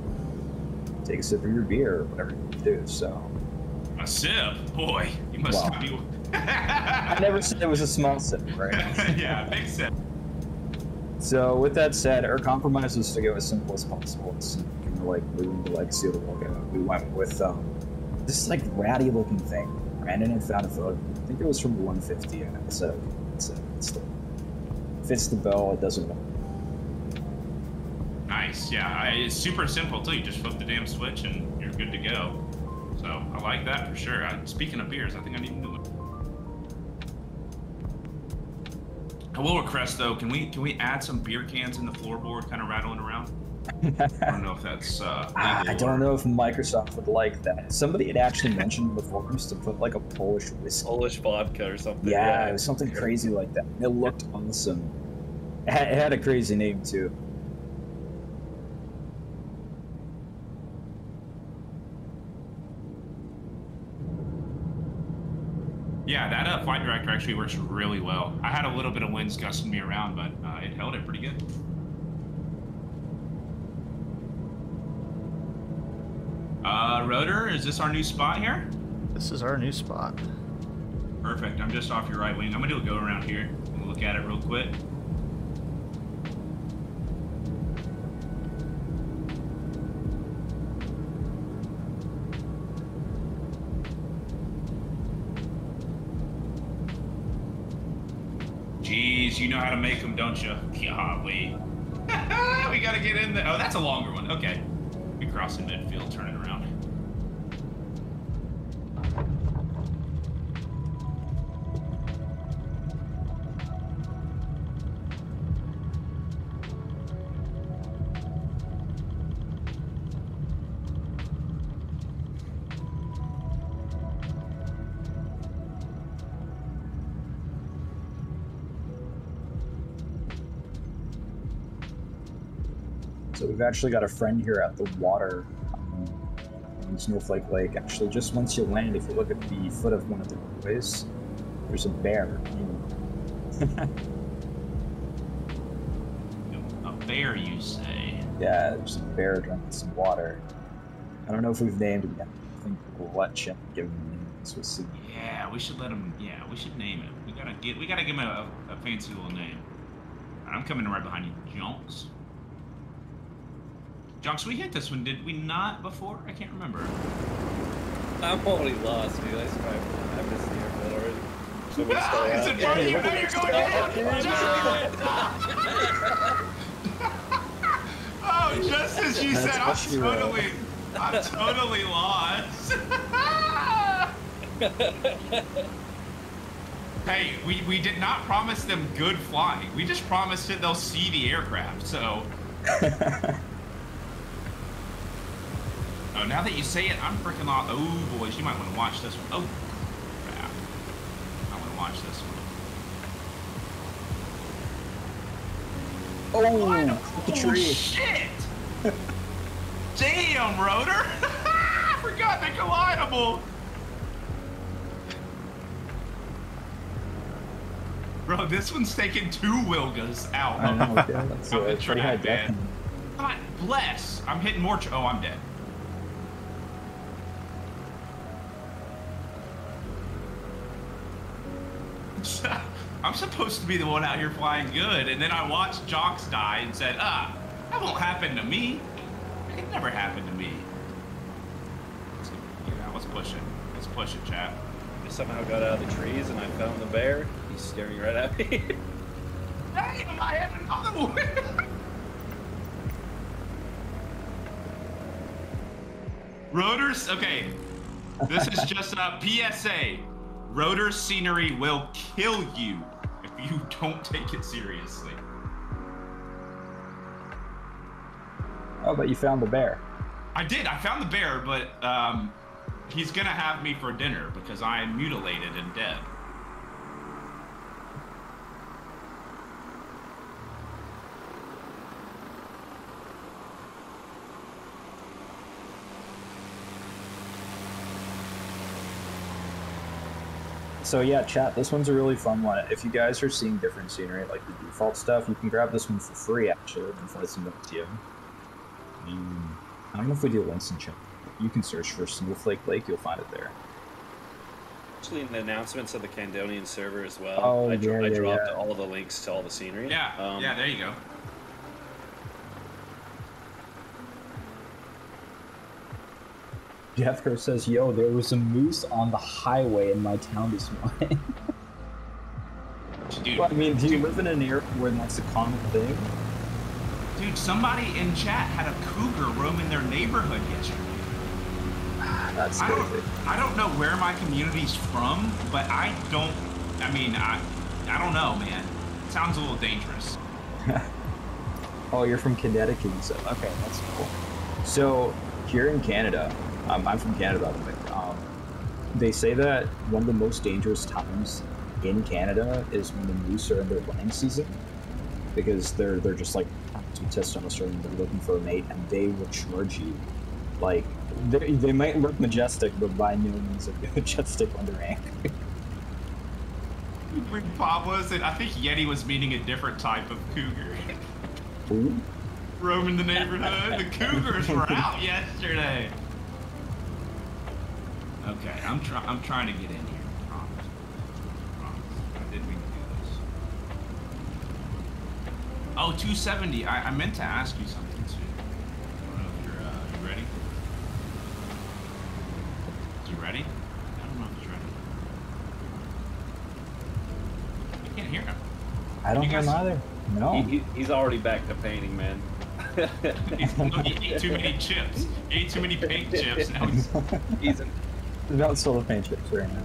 take a sip of your beer or whatever you do. So a sip, boy, you must not be. I never said it was a small sip, right? Yeah, big sip. So with that said, our compromise was to go as simple as possible. It's like moving the legacy of the Wilga. We went with this like ratty looking thing. Brandon had found a photo. I think it was from the 150, and I said, it fits the bill. It doesn't work. Nice, yeah. It's super simple too. You just flip the damn switch and you're good to go. So I like that for sure. Speaking of beers, I think I need to do it. I will request though, can we add some beer cans in the floorboard, kind of rattling around? I don't know if that's legal. I don't know if Microsoft would like that. Somebody had actually mentioned before us to put like a Polish whiskey. Polish vodka or something. Yeah, it was something crazy like that. It looked awesome. It had a crazy name too. Yeah, that flight director actually works really well. I had a little bit of winds gusting me around, but it held it pretty good. Rotor, is this our new spot here? This is our new spot. Perfect. I'm just off your right wing. I'm gonna do a go around here. We'll look at it real quick. Jeez, you know how to make them, don't you? Golly. We gotta get in there. Oh, that's a longer one. Okay. We cross in midfield, turn it around. So we've actually got a friend here at the water in Snowflake Lake. Actually, just once you land, if you look at the foot of one of the doorways, there's a bear. A bear, you say? Yeah, there's a bear drinking some water. I don't know if we've named him yet. I think we'll let Chip give him a name. So we'll see. Yeah, we should let him. Yeah, we should name him. We gotta give him a fancy little name. I'm coming right behind you, Jonks. Jonks, we hit this one, did we not before? I can't remember. I'm already lost, dude. I missed the airport already. So we'll start It's out. in front of you, now you're going down! Oh, just as you said, I'm totally lost. Hey, we did not promise them good flying. We just promised that they'll see the aircraft, so... Oh, now that you say it, I'm freaking lost. Oh, boys, you might want to watch this one. Oh, crap. I want to watch this one. Oh, the tree. Oh, shit! Damn, Rotor! I forgot they're collidable! Bro, this one's taking 2 Wilgas out I know, yeah, that's of the pretty high track, deck. man. God bless! I'm hitting more. Oh, I'm dead. I'm supposed to be the one out here flying good, and then I watched Jocks die and said, that won't happen to me. It never happened to me. Let's push it. Let's push it, chat. I somehow got out of the trees and I found the bear. He's staring right at me. Damn, I had another one. Rotors, okay. This is just a PSA. Rotor scenery will kill you if you don't take it seriously. Oh, but you found the bear. I did. I found the bear, but he's gonna have me for dinner because I am mutilated and dead. So yeah, chat, this one's a really fun one. If you guys are seeing different scenery, like the default stuff, you can grab this one for free, actually, before I send it to you. I don't know if we do links in chat. You can search for Snowflake Lake, you'll find it there. Actually, in the announcements of the Candonian server as well, Oh, I dropped yeah. all the links to all the scenery. Yeah, yeah, there you go. Jeffco says, yo, there was a moose on the highway in my town this morning. Dude, Well, I mean, do you live in an area where that's a common thing? dude, somebody in chat had a cougar roaming their neighborhood yesterday. That's I crazy. don't know where my community's from, but I don't know, man. It sounds a little dangerous. Oh, you're from Connecticut, you said. Okay, that's cool. So, here in Canada, I'm from Canada, by the way. They say that one of the most dangerous times in Canada is when the moose are in their running season, because they're just like to testosterone, they're looking for a mate, and they will charge you. Like, they might look majestic, but by no means are they majestic when they're angry. Pablo said, I think Yeti was meaning a different type of cougar. Ooh. Roaming the neighborhood. The cougars were out yesterday. Okay, I'm trying to get in here. Promise. I didn't mean to do this. Oh, 270. I meant to ask you something too. I don't know if you're you ready? You ready? I don't know if he's ready. I can't hear him. I don't You know guys- either. No. He's already back to painting, man. He ate too many chips. He ate too many paint chips. Now he's About solar paint chips right now.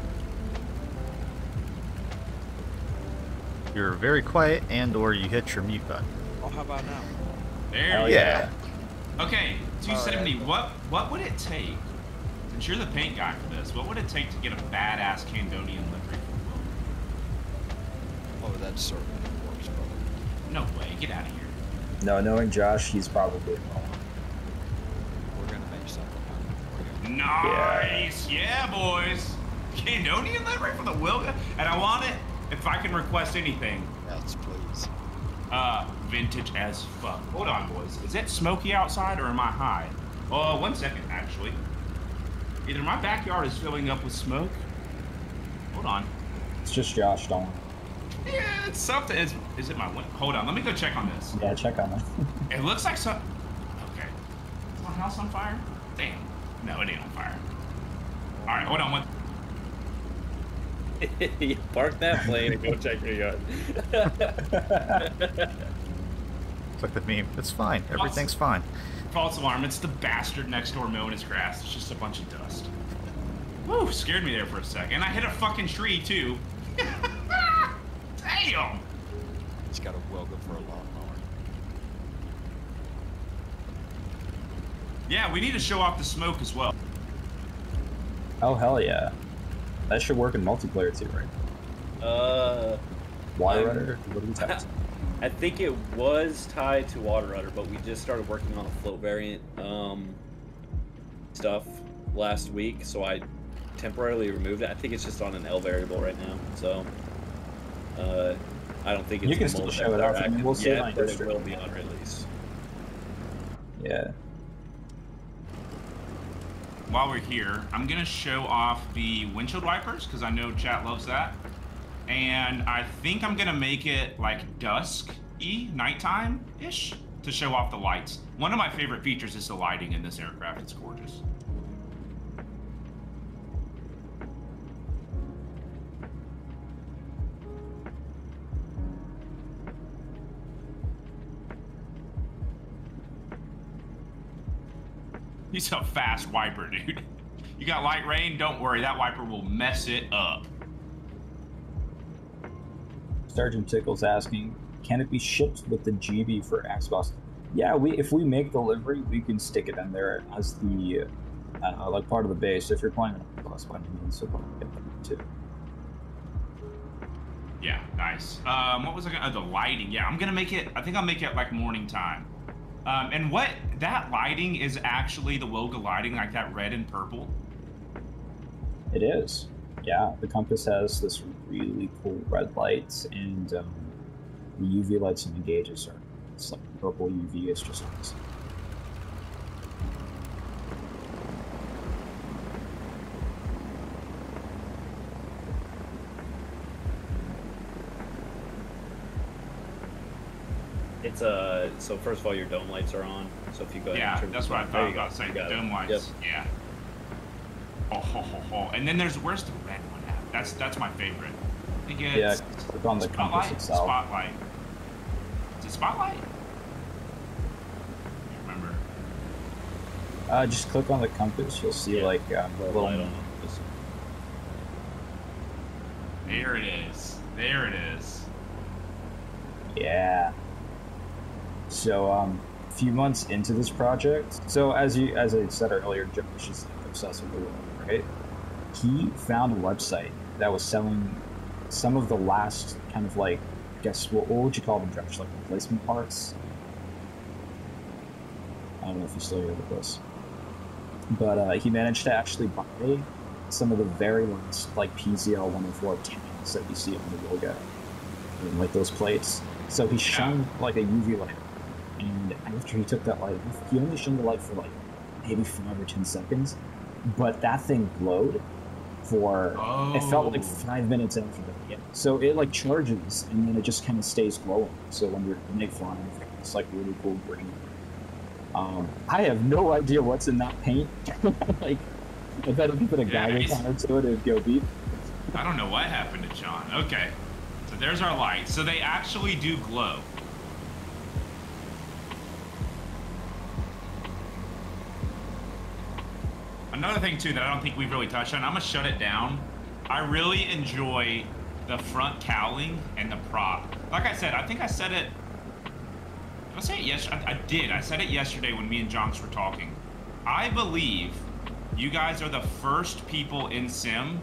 You're very quiet and/or you hit your mute button. Oh, how about now? there. Hell You Yeah. Okay, 270. What would it take? Since you're the paint guy for this, what would it take to get a badass Candonian livery for Will? Oh, that certainly works, brother. No way. Get out of here. No, knowing Josh, he's probably wrong. We're gonna make something happen for you. Nice, yeah, boys. Candonian livery for the Wilga, and I want it. If I can request anything, Yes, please. vintage as fuck. Hold on, boys. Is it smoky outside or am I high? Oh, 1 second, actually. Either my backyard is filling up with smoke. Hold on. It's just Josh, don't worry. Yeah, it's something. Is it my window? Hold on, let me go check on this. Yeah, check on that. It looks like some. Okay. Is my house on fire? Damn. No, it ain't on fire. All right, hold on. One. You park that plane and go check your yard. It's like the meme. It's fine. Everything's fine. False alarm. It's the bastard next door mowing his grass. It's just a bunch of dust. Woo, scared me there for a second. And I hit a fucking tree, too. Damn! He's got a Wilga for a lawnmower. Yeah, we need to show off the smoke as well. Oh, hell yeah. That should work in multiplayer too, right? Water Rudder? What are we testing? I think it was tied to Water Rudder, but we just started working on the float variant stuff last week, so I temporarily removed it. I think it's just on an L variable right now, so I don't think it's. You can still show it off. I mean, we'll see it on but your it will be on release. Yeah. While we're here, I'm gonna show off the windshield wipers because I know chat loves that. And I think I'm gonna make it like dusk-y, nighttime-ish, to show off the lights. One of my favorite features is the lighting in this aircraft. It's gorgeous. He's a fast wiper, dude. You got light rain? Don't worry, that wiper will mess it up. Sergeant Tickle's asking, can it be shipped with the GB for Xbox? Yeah, if we make the livery, we can stick it in there as the like part of the base. If you're playing on Xbox, by any means, so we'll get that too. Yeah, nice. What was I gonna? The lighting. Yeah, I'm gonna make it. I think I'll make it like morning time. And what that lighting is actually the Wilga lighting, like that red and purple. It is. Yeah, the Compass has this really cool red lights, and the UV lights and the gauges are, it's like purple UV. It's just awesome. It's so first of all, your dome lights are on. So if you go, Yeah, that's what I thought about saying. You got it. Dome lights. Yep. Yeah. Oh. And then where's the red one at? That's my favorite. I think it's Yeah, click on the Compass itself. Spotlight. Is it Spotlight? I can't remember. Just click on the Compass. You'll see like a little light on it. There it is. There it is. Yeah. So, a few months into this project, so as I said earlier, Josh is like obsessed with the world, right? He found a website that was selling some of the last kind of like, I guess, what would you call them, Josh? Like replacement parts? I don't know if you're still here with this. But he managed to actually buy some of the very last like PZL 104 tanks that you see on the Wilga, like those plates. So he shone like a UV light, and after he took that light off, he only shone the light for like maybe 5 or 10 seconds, but that thing glowed for, it felt like 5 minutes after that. Yeah. So it like charges, and then it just kind of stays glowing. So when you're flying, it's like really cool green. I have no idea what's in that paint. Like, I bet if you put a Geiger counter to it, it'd go beep. I don't know what happened to John. Okay. So there's our lights. So they actually do glow. Another thing too that I don't think we've really touched on, I'm gonna shut it down. I really enjoy the front cowling and the prop. Like I said, I think I said it. Did I say it yesterday? I did. I said it yesterday when me and Jonks were talking. I believe you guys are the first people in Sim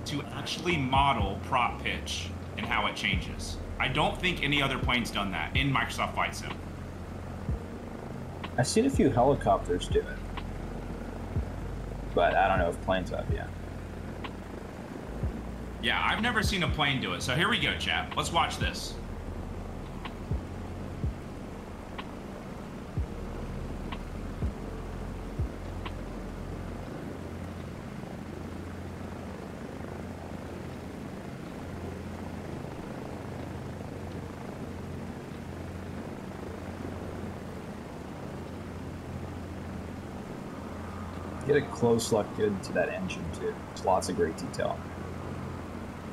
to actually model prop pitch and how it changes. I don't think any other plane's done that in Microsoft Flight Sim. I've seen a few helicopters do it, but I don't know if planes have yet. Yeah, I've never seen a plane do it. So here we go, chat. Let's watch this. Get a close look good to that engine too. There's lots of great detail.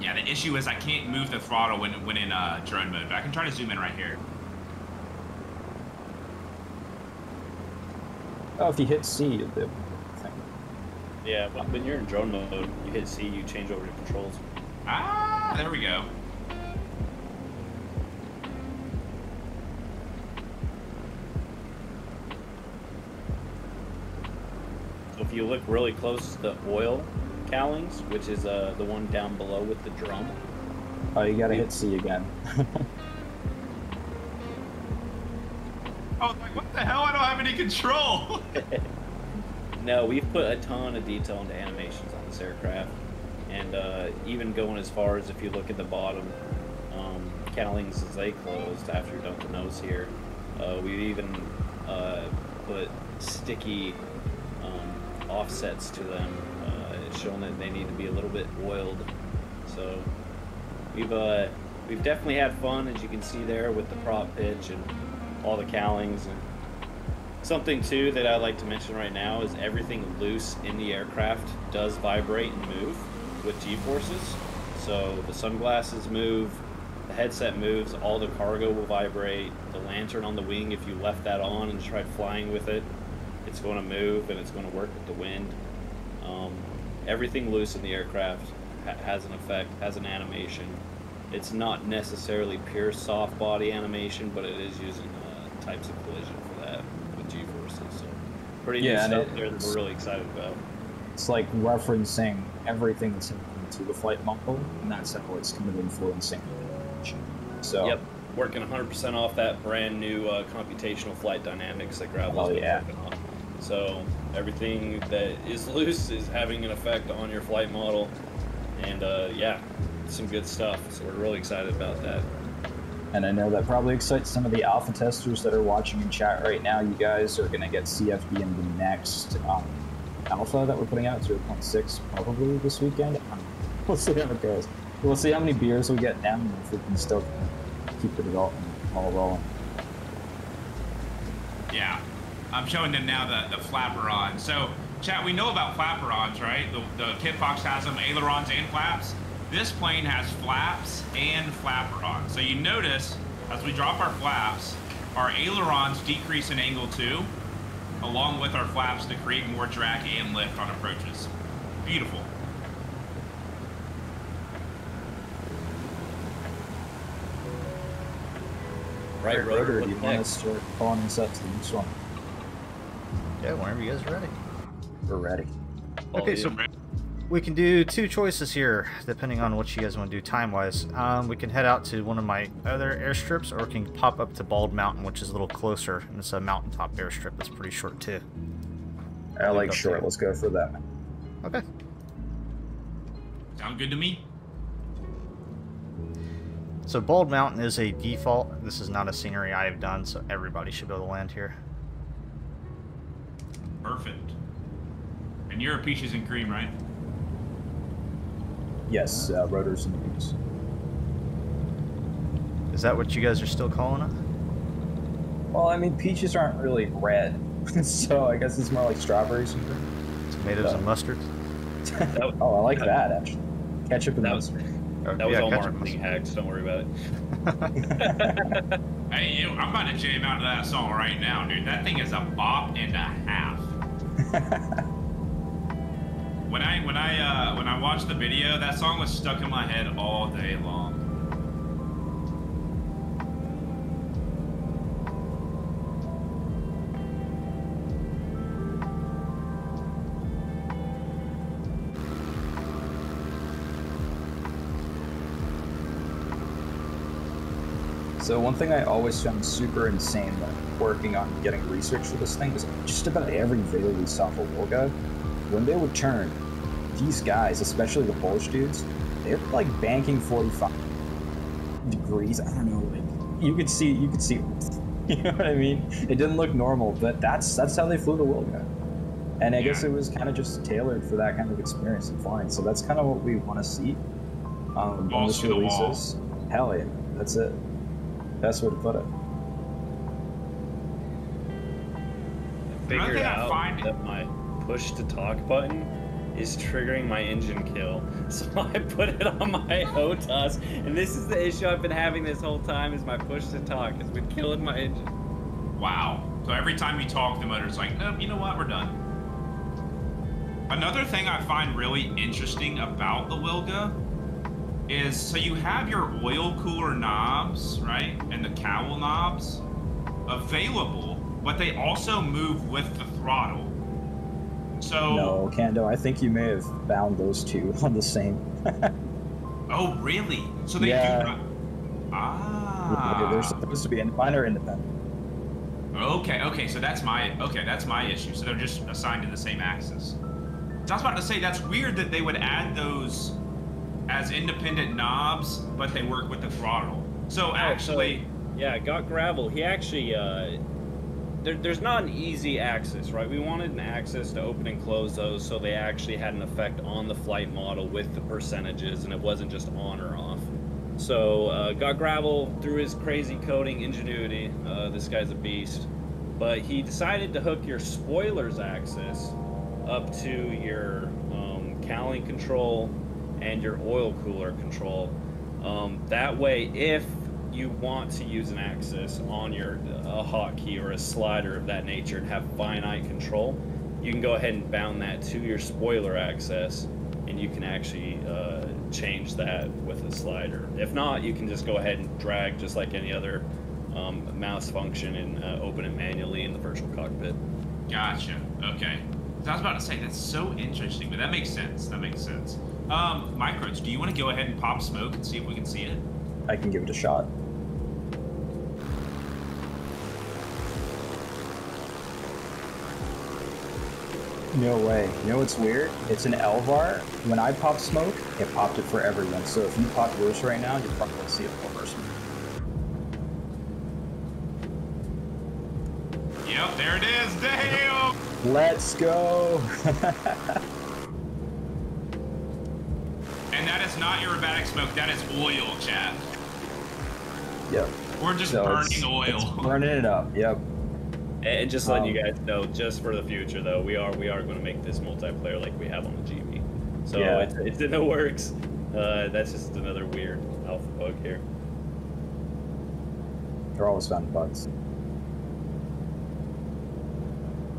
Yeah, the issue is I can't move the throttle when in drone mode, but I can try to zoom in right here. Oh, if you hit C, you'll do it. Yeah, but when you're in drone mode, you hit C, you change over to controls. Ah, there we go. So if you look really close to the oil cowlings, which is the one down below with the drum. Oh, you gotta hit C again. I was like, what the hell? I don't have any control. No, we've put a ton of detail into animations on this aircraft, and even going as far as if you look at the bottom cowlings as they closed after you're done with the nose here, we've even put sticky offsets to them, showing that they need to be a little bit oiled. So we've definitely had fun, as you can see there, with the prop pitch and all the cowlings. And something too that I like to mention right now is everything loose in the aircraft does vibrate and move with G-forces. So the sunglasses move, the headset moves, all the cargo will vibrate. The lantern on the wing, if you left that on and tried flying with it, it's going to move and it's going to work with the wind. Everything loose in the aircraft has an effect, has an animation. It's not necessarily pure soft body animation, but it is using types of collision for that with G-forces. So pretty new stuff there that we're really excited about. It's like referencing everything that's happening to the flight model, and that's how it's kind of influencing it. So yep, working 100% off that brand new computational flight dynamics that Gravel's been working on. So everything that is loose is having an effect on your flight model, and yeah, some good stuff. So we're really excited about that. And I know that probably excites some of the alpha testers that are watching in chat right now. You guys are going to get CFD in the next alpha that we're putting out, 0.6, probably this weekend. We'll see how it goes. We'll see how many beers we get down, and if we can still keep the development all rolling. Yeah. I'm showing them now the flaperons. So, chat, we know about flaperons, right? The kit box has them, ailerons and flaps. This plane has flaps and flaperons. So you notice, as we drop our flaps, our ailerons decrease in angle too, along with our flaps to create more drag and lift on approaches. Beautiful. Right, Rotor, do you want us to call us up to the next one? Yeah, whenever you guys are ready. We're ready. Okay, so we can do two choices here, depending on what you guys want to do time-wise. We can head out to one of my other airstrips, or we can pop up to Bald Mountain, which is a little closer, and it's a mountaintop airstrip that's pretty short too. I like short. Let's go for that. Okay. Sound good to me? So Bald Mountain is a default. This is not a scenery I have done, so everybody should be able to land here. Perfect. And you're a peaches and cream, right? Yes, rotors and wings. Is that what you guys are still calling it? Well, I mean, peaches aren't really red, so I guess it's more like strawberries and cream. Tomatoes and mustard? Oh, I like that, actually. Ketchup and mustard. That was all marketing hacks, don't worry about it. Hey, I'm about to jam out to that song right now, dude. That thing is a bop and a half. When I watched the video, that song was stuck in my head all day long. So one thing I always found super insane when working on getting research for this thing was just about every video we saw for Wilga, when they would turn, these guys, especially the Polish dudes, they were like banking 45 degrees. I don't know, like you could see, you know what I mean? It didn't look normal, but that's how they flew the Wilga. And I guess it was kind of just tailored for that kind of experience in flying. So that's kind of what we want to see on this releases. Hell yeah, that's it. Best way to put it. I figured out that my push to talk button is triggering my engine kill. So I put it on my HOTAS, and this is the issue I've been having this whole time, is my push to talk has been killing my engine. Wow. So every time you talk, the motor's like, oh, you know what, we're done. Another thing I find really interesting about the Wilga is, so you have your oil cooler knobs, right, and the cowl knobs available, but they also move with the throttle. So no, Kando, I think you may have bound those two on the same. Oh, really? So they do not. Ah. They're supposed to be mine are independent. Okay, so that's my issue. So they're just assigned to the same axis. So I was about to say, that's weird that they would add those as independent knobs, but they work with the throttle. So actually, yeah, Got Gravel, he actually, there's not an easy axis, right? We wanted an axis to open and close those, so they actually had an effect on the flight model with the percentages, and it wasn't just on or off. So Got Gravel, through his crazy coding ingenuity, this guy's a beast, but he decided to hook your spoilers axis up to your cowling control and your oil cooler control. That way, if you want to use an axis on your hotkey or a slider of that nature and have finite control, you can go ahead and bound that to your spoiler axis, and you can actually change that with a slider. If not, you can just go ahead and drag just like any other mouse function and open it manually in the virtual cockpit. Gotcha. Okay. So I was about to say, that's so interesting, but that makes sense. That makes sense. Micros, do you want to go ahead and pop smoke and see if we can see it? I can give it a shot. No way. You know what's weird? It's an LVAR. When I pop smoke, it popped it for everyone. So if you pop yours right now, you'll probably see it for person. Yep, there it is. Damn! Let's go! And that is not aerobatic smoke, that is oil, chat. Yep. We're just burning oil. It's burning it up, yep. And just letting you guys know, just for the future though, we are going to make this multiplayer like we have on the GB. So yeah, it's in the works. That's just another weird alpha bug here. They're always found bugs.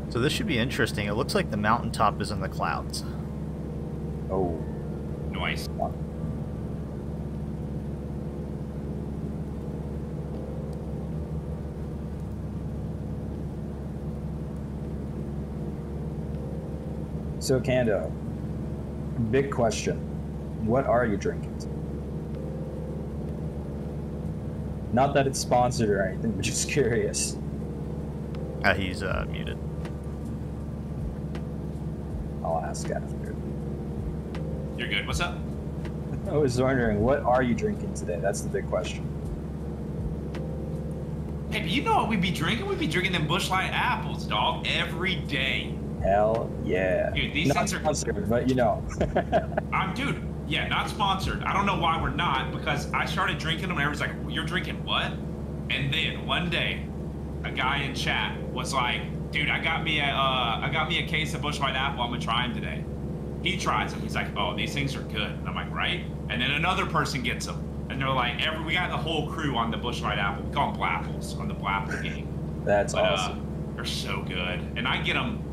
So this should be interesting. It looks like the mountaintop is in the clouds. Oh. Nice. So, Kando, big question. What are you drinking? Not that it's sponsored or anything, but just curious. He's muted. I'll ask after. You're good. What's up? I was wondering, what are you drinking today? That's the big question. Hey, but you know what we'd be drinking? We'd be drinking them Busch Light apples, dog, every day. Hell yeah. Dude, these things are sponsored, but you know. Dude, yeah, not sponsored. I don't know why we're not, because I started drinking them and everyone's like, you're drinking what? And then one day, a guy in chat was like, dude, I got me a case of Busch Light apple. I'm gonna try them today. He tries them. He's like, oh, these things are good. And I'm like, right? And then another person gets them, and they're like, we got the whole crew on the Busch Light apple. We call them Blapples on the Blapple game. That's awesome. They're so good, and I get them.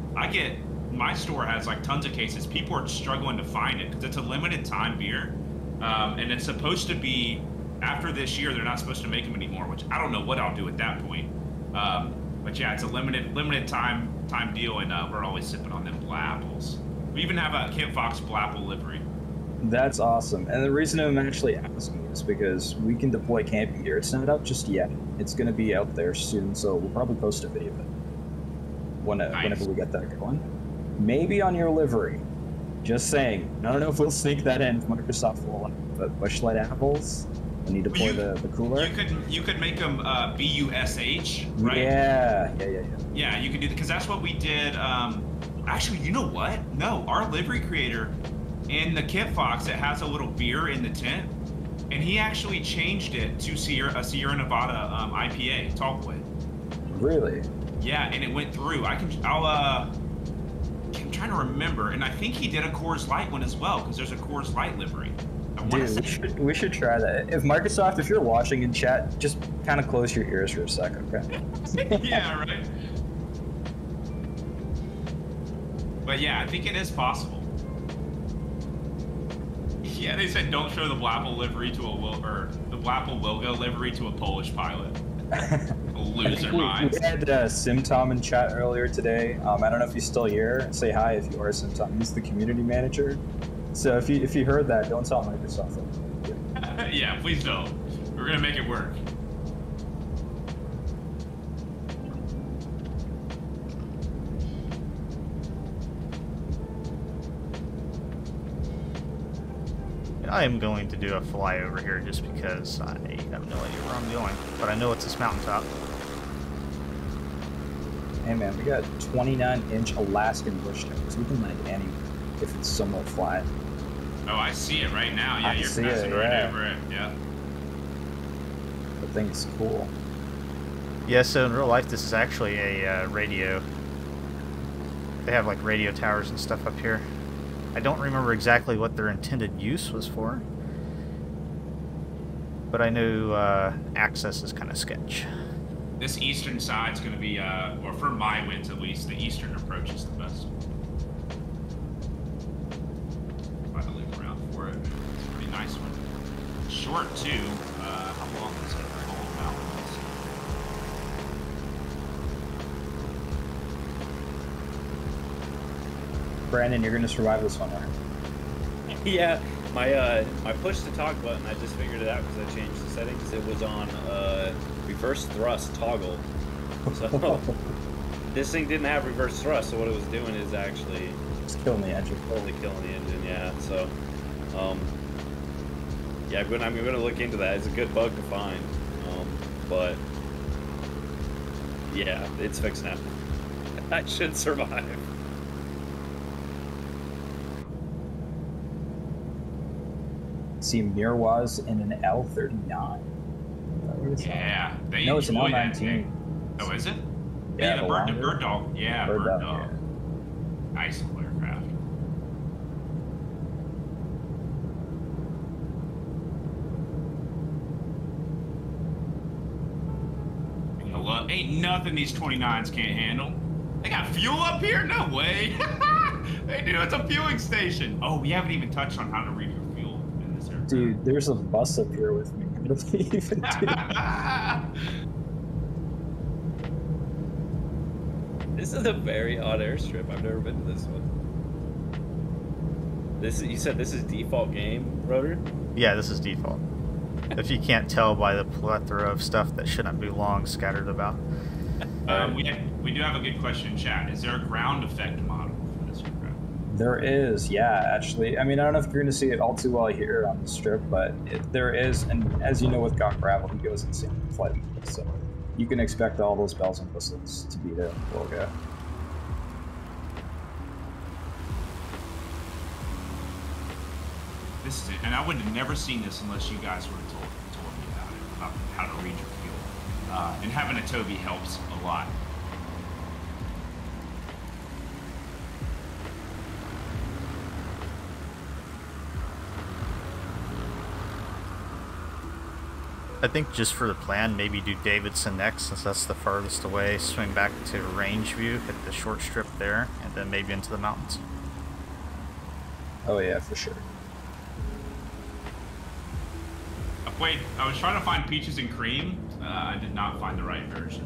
My store has like tons of cases. People are struggling to find it because it's a limited time beer, and it's supposed to be after this year. They're not supposed to make them anymore, which I don't know what I'll do at that point. But yeah, it's a limited time deal, and we're always sipping on them Blapples. We even have a Kent Fox Blapple livery. That's awesome. And the reason I'm actually asking is because we can deploy camping gear. It's not up just yet. It's going to be out there soon, so we'll probably post a video of it whenever we get that going. Maybe on your livery. Just saying. I don't know if we'll sneak that in. Microsoft will, but bushlight apples when you deploy the cooler. You could make them BUSH, right? Yeah. Yeah, you could do that because that's what we did. Actually, you know what? No, our livery creator in the Kit Fox, it has a little beer in the tent, and he actually changed it to a Sierra Nevada IPA, Tallboy. Really? Yeah, and it went through. I'm trying to remember, and I think he did a Coors Light one as well, because there's a Coors Light livery. Dude, we should try that. If Microsoft, if you're watching in chat, just kind of close your ears for a second, okay? Yeah, right. But yeah, I think it is possible. Yeah, they said don't show the Blapple livery to the Blapple Wilga livery to a Polish pilot. Lose their minds. We had SimTom in chat earlier today. I don't know if he's still here. Say hi if you are SimTom. He's the community manager. So if you heard that, don't tell Microsoft. Yeah, please don't. We're gonna make it work. I am going to do a flyover here just because I have no idea where I'm going, but I know it's this mountaintop. Hey man, we got 29-inch Alaskan bush tires. We can land anywhere if it's somewhat flat. Oh, I see it right now. Yeah, you're passing right over it. Yeah. The thing is cool. Yeah, so in real life, this is actually a radio. They have like radio towers and stuff up here. I don't remember exactly what their intended use was for, but I know access is kind of sketch. This eastern side's going to be, or for my winds at least, the eastern approach is the best. Try to loop around for it. It's a pretty nice one. Short too. How long is it? Whole mountain. Brandon, you're going to survive this one, right? Yeah, my push to talk button, I just figured it out because I changed the settings. It was on reverse thrust toggle. So this thing didn't have reverse thrust, so what it was doing is actually just killing the engine. Totally killing the engine, yeah. So yeah, I'm gonna look into that. It's a good bug to find. But yeah, it's fixed now. I should survive. See Mirwaz in an L39. Yeah, they no, it's an enjoy L19. that. Oh, is it? Yeah, the bird dog. Yeah, bird dog. Yeah. Nice little aircraft. You know what? Ain't nothing these 29s can't handle. They got fuel up here? No way. They do. It's a fueling station. Oh, we haven't even touched on how to read your fuel in this aircraft. Dude, there's a bus up here with me. What do they even do? This is a very odd airstrip. I've never been to this one. You said this is default game, Rotor? Yeah, this is default. If you can't tell by the plethora of stuff that shouldn't be long scattered about. We do have a good question in chat. Is there a ground effect model for this aircraft? There is, yeah, actually. I mean, I don't know if you're going to see it all too well here on the strip, but there is, and as you know with Got Gravel, he goes insane in flight. So you can expect all those bells and whistles to be there in Wilga. This is it, and I would have never seen this unless you guys would have told me about how to read your fuel. And having a Toby helps a lot. I think just for the plan, maybe do Davidson next, since that's the farthest away. Swing back to range view, hit the short strip there, and then maybe into the mountains. Oh yeah, for sure. Wait, I was trying to find Peaches and Cream. I did not find the right version.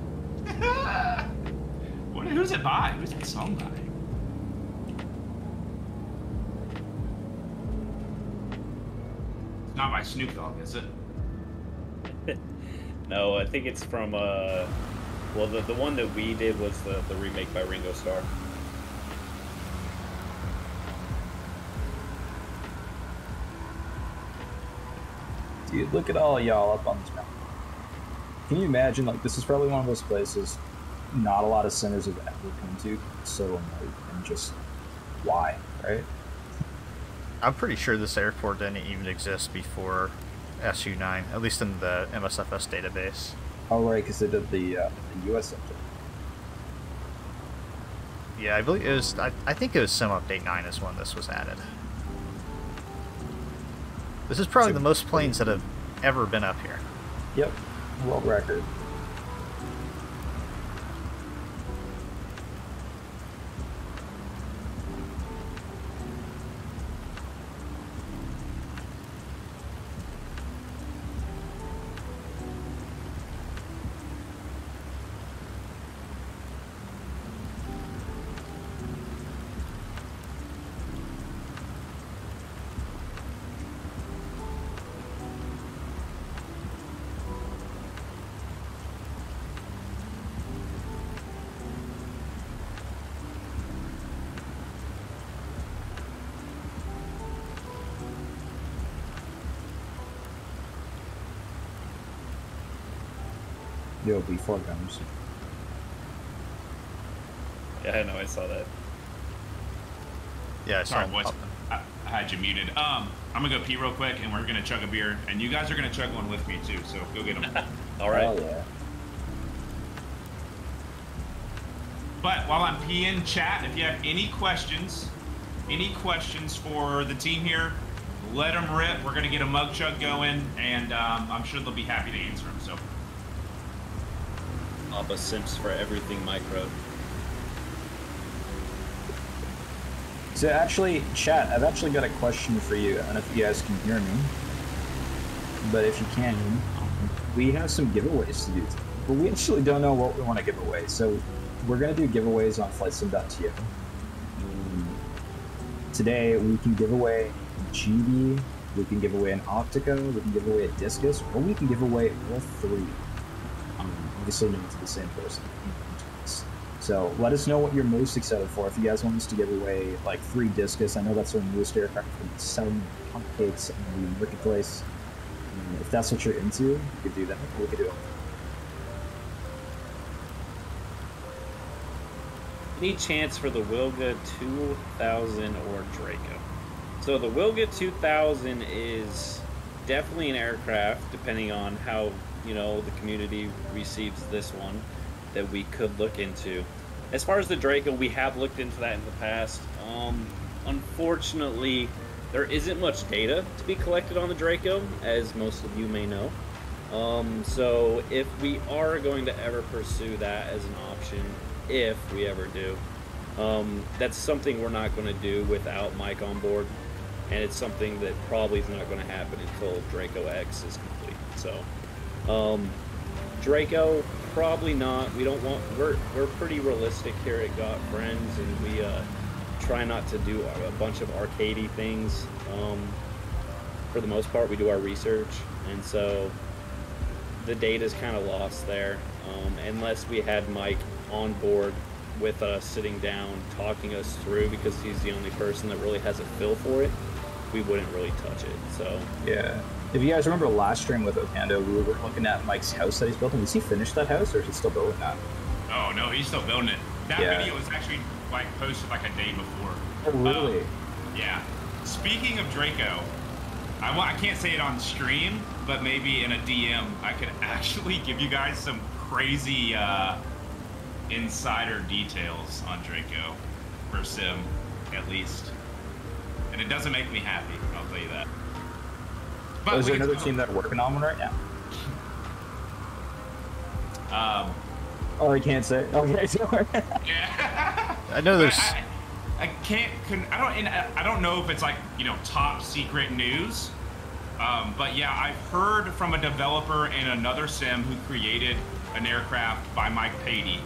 Who's it by? Who's that song by? It's not by Snoop Dogg, is it? No, I think it's from well, the one that we did was the remake by Ringo Starr. Dude, look at all y'all up on this mountain. Can you imagine, like, this is probably one of those places not a lot of sinners have ever come to. It's so remote, and just why, right? I'm pretty sure this airport didn't even exist before SU9, at least in the MSFS database. Oh, right, because they did the U.S. subject. Yeah, I believe it was. I think it was Sim Update 9 is when this was added. This is probably the most planes that have ever been up here. Yep, world record. Yo, before guns. Yeah, I know, I saw that. Yeah, I saw Sorry, him boys. popping. I had you muted. I'm gonna go pee real quick, and we're gonna chug a beer, and you guys are gonna chug one with me too. So go get them. All right. Oh, yeah. But while I'm peeing, chat, if you have any questions for the team here, let them rip. We're gonna get a mug chug going, and I'm sure they'll be happy to answer them. So. Abba Simps for everything micro. So actually, chat, I've actually got a question for you. I don't know if you guys can hear me, but if you can, we have some giveaways to do, but we actually don't know what we want to give away. So we're going to do giveaways on flightsim.to. Today, we can give away a GB, we can give away an Optica, we can give away a Discus, or we can give away all three. Obviously known to the same person. So let us know what you're most excited for. If you guys want us to give away like 3 Discus, I know that's our newest aircraft from selling cupcakes in the marketplace. If that's what you're into, you could do that. We could do it. Any chance for the Wilga 2000 or Draco? So the Wilga 2000 is definitely an aircraft, depending on how the community receives this one, that we could look into. As far as the Draco, we have looked into that in the past. Unfortunately, there isn't much data to be collected on the Draco, as most of you may know. So if we are going to ever pursue that as an option, if we ever do, that's something we're not going to do without Mike on board, and it's something that probably is not going to happen until Draco X is complete. So Draco, probably not. We don't want. We're pretty realistic here at Got Friends, and we try not to do a bunch of arcadey things. For the most part, we do our research, and so the data's kind of lost there. Unless we had Mike on board with us, sitting down, talking us through, because he's the only person that really has a feel for it, we wouldn't really touch it. So yeah. If you guys remember last stream with oohcando, we were looking at Mike's house that he's building. Has he finished that house, or is he still building that? Oh no, he's still building it. That video was actually posted like a day before. Oh really? Yeah. Speaking of Draco, I can't say it on stream, but maybe in a DM, I could actually give you guys some crazy insider details on Draco, for Sim, at least. And it doesn't make me happy, I'll tell you that. But is there another team that are working on one right now? Oh, I can't say. Okay, sorry. Yeah. I know there's. I don't know if it's like top secret news, but yeah, I've heard from a developer in another sim who created an aircraft by Mike Patey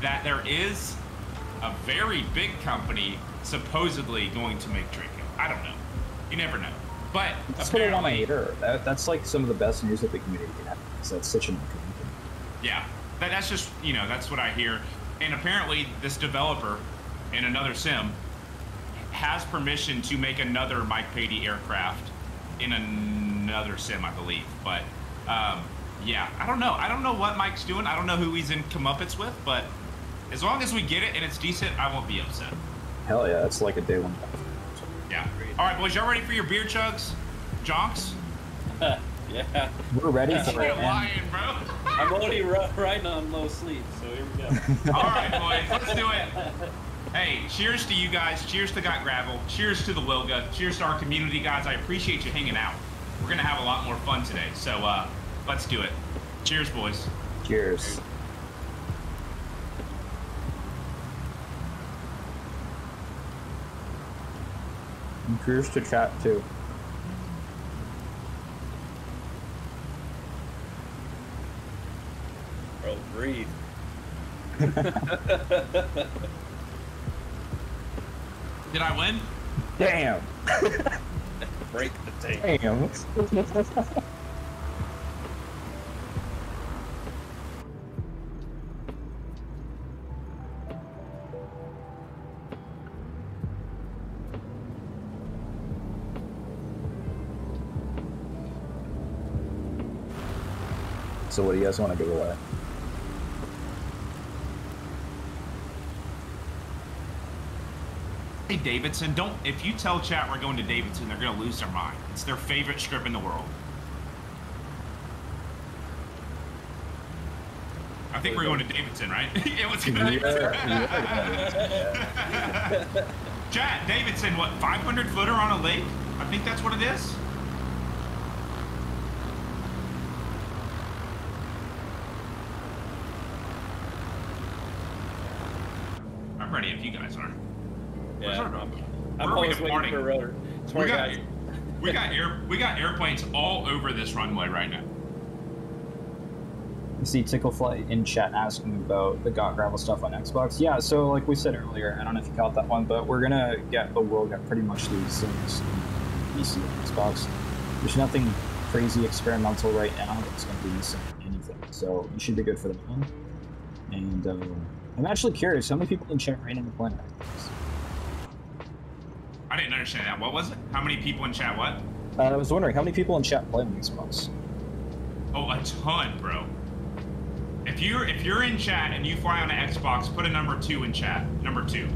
that there is a very big company supposedly going to make Draco. I don't know. You never know. But that's what I want to hear. That's like some of the best news that the community can have. So that's such an community. Yeah, that's just, you know, that's what I hear. And apparently this developer in another sim has permission to make another Mike Patey aircraft in another sim, I believe. But yeah, I don't know. I don't know what Mike's doing. I don't know who he's in comeuppance with, but as long as we get it and it's decent, I won't be upset. Hell yeah, it's like a day one. Yeah. All right, boys, y'all ready for your beer chugs? Jonks? Yeah. We're ready for You're it, man. lying, bro. I'm already riding on low sleep, so here we go. All right, boys, let's do it. Hey, cheers to you guys. Cheers to Got Gravel. Cheers to the Wilga. Cheers to our community, guys. I appreciate you hanging out. We're going to have a lot more fun today, so let's do it. Cheers, boys. Cheers. And cheers to chat, too. Bro, breathe. Did I win? Damn. Break the tape. Damn. So what do you guys want to give away? Hey, Davidson, don't, if you tell chat we're going to Davidson, they're going to lose their mind. It's their favorite strip in the world. I think we're going to Davidson, right? It was going to Chat, Davidson, what, 500 footer on a lake? I think that's what it is. I'm ready if you guys are. Yeah, I'm Where are we always waiting for a rotor. We got airplanes all over this runway right now. You see Tickleflight in chat asking about the Got Gravel stuff on Xbox. Yeah, so like we said earlier, I don't know if you caught that one, but we're gonna get the Wilga pretty much these things on PC and Xbox. There's nothing crazy experimental right now that's gonna be missing anything, so you should be good for that one. And I'm actually curious, how many people in chat right now are playing Xbox? I didn't understand that. What was it? How many people in chat? What? I was wondering, how many people in chat play on Xbox? Oh, a ton, bro. If you're in chat and you fly on an Xbox, put a number 2 in chat. Number 2.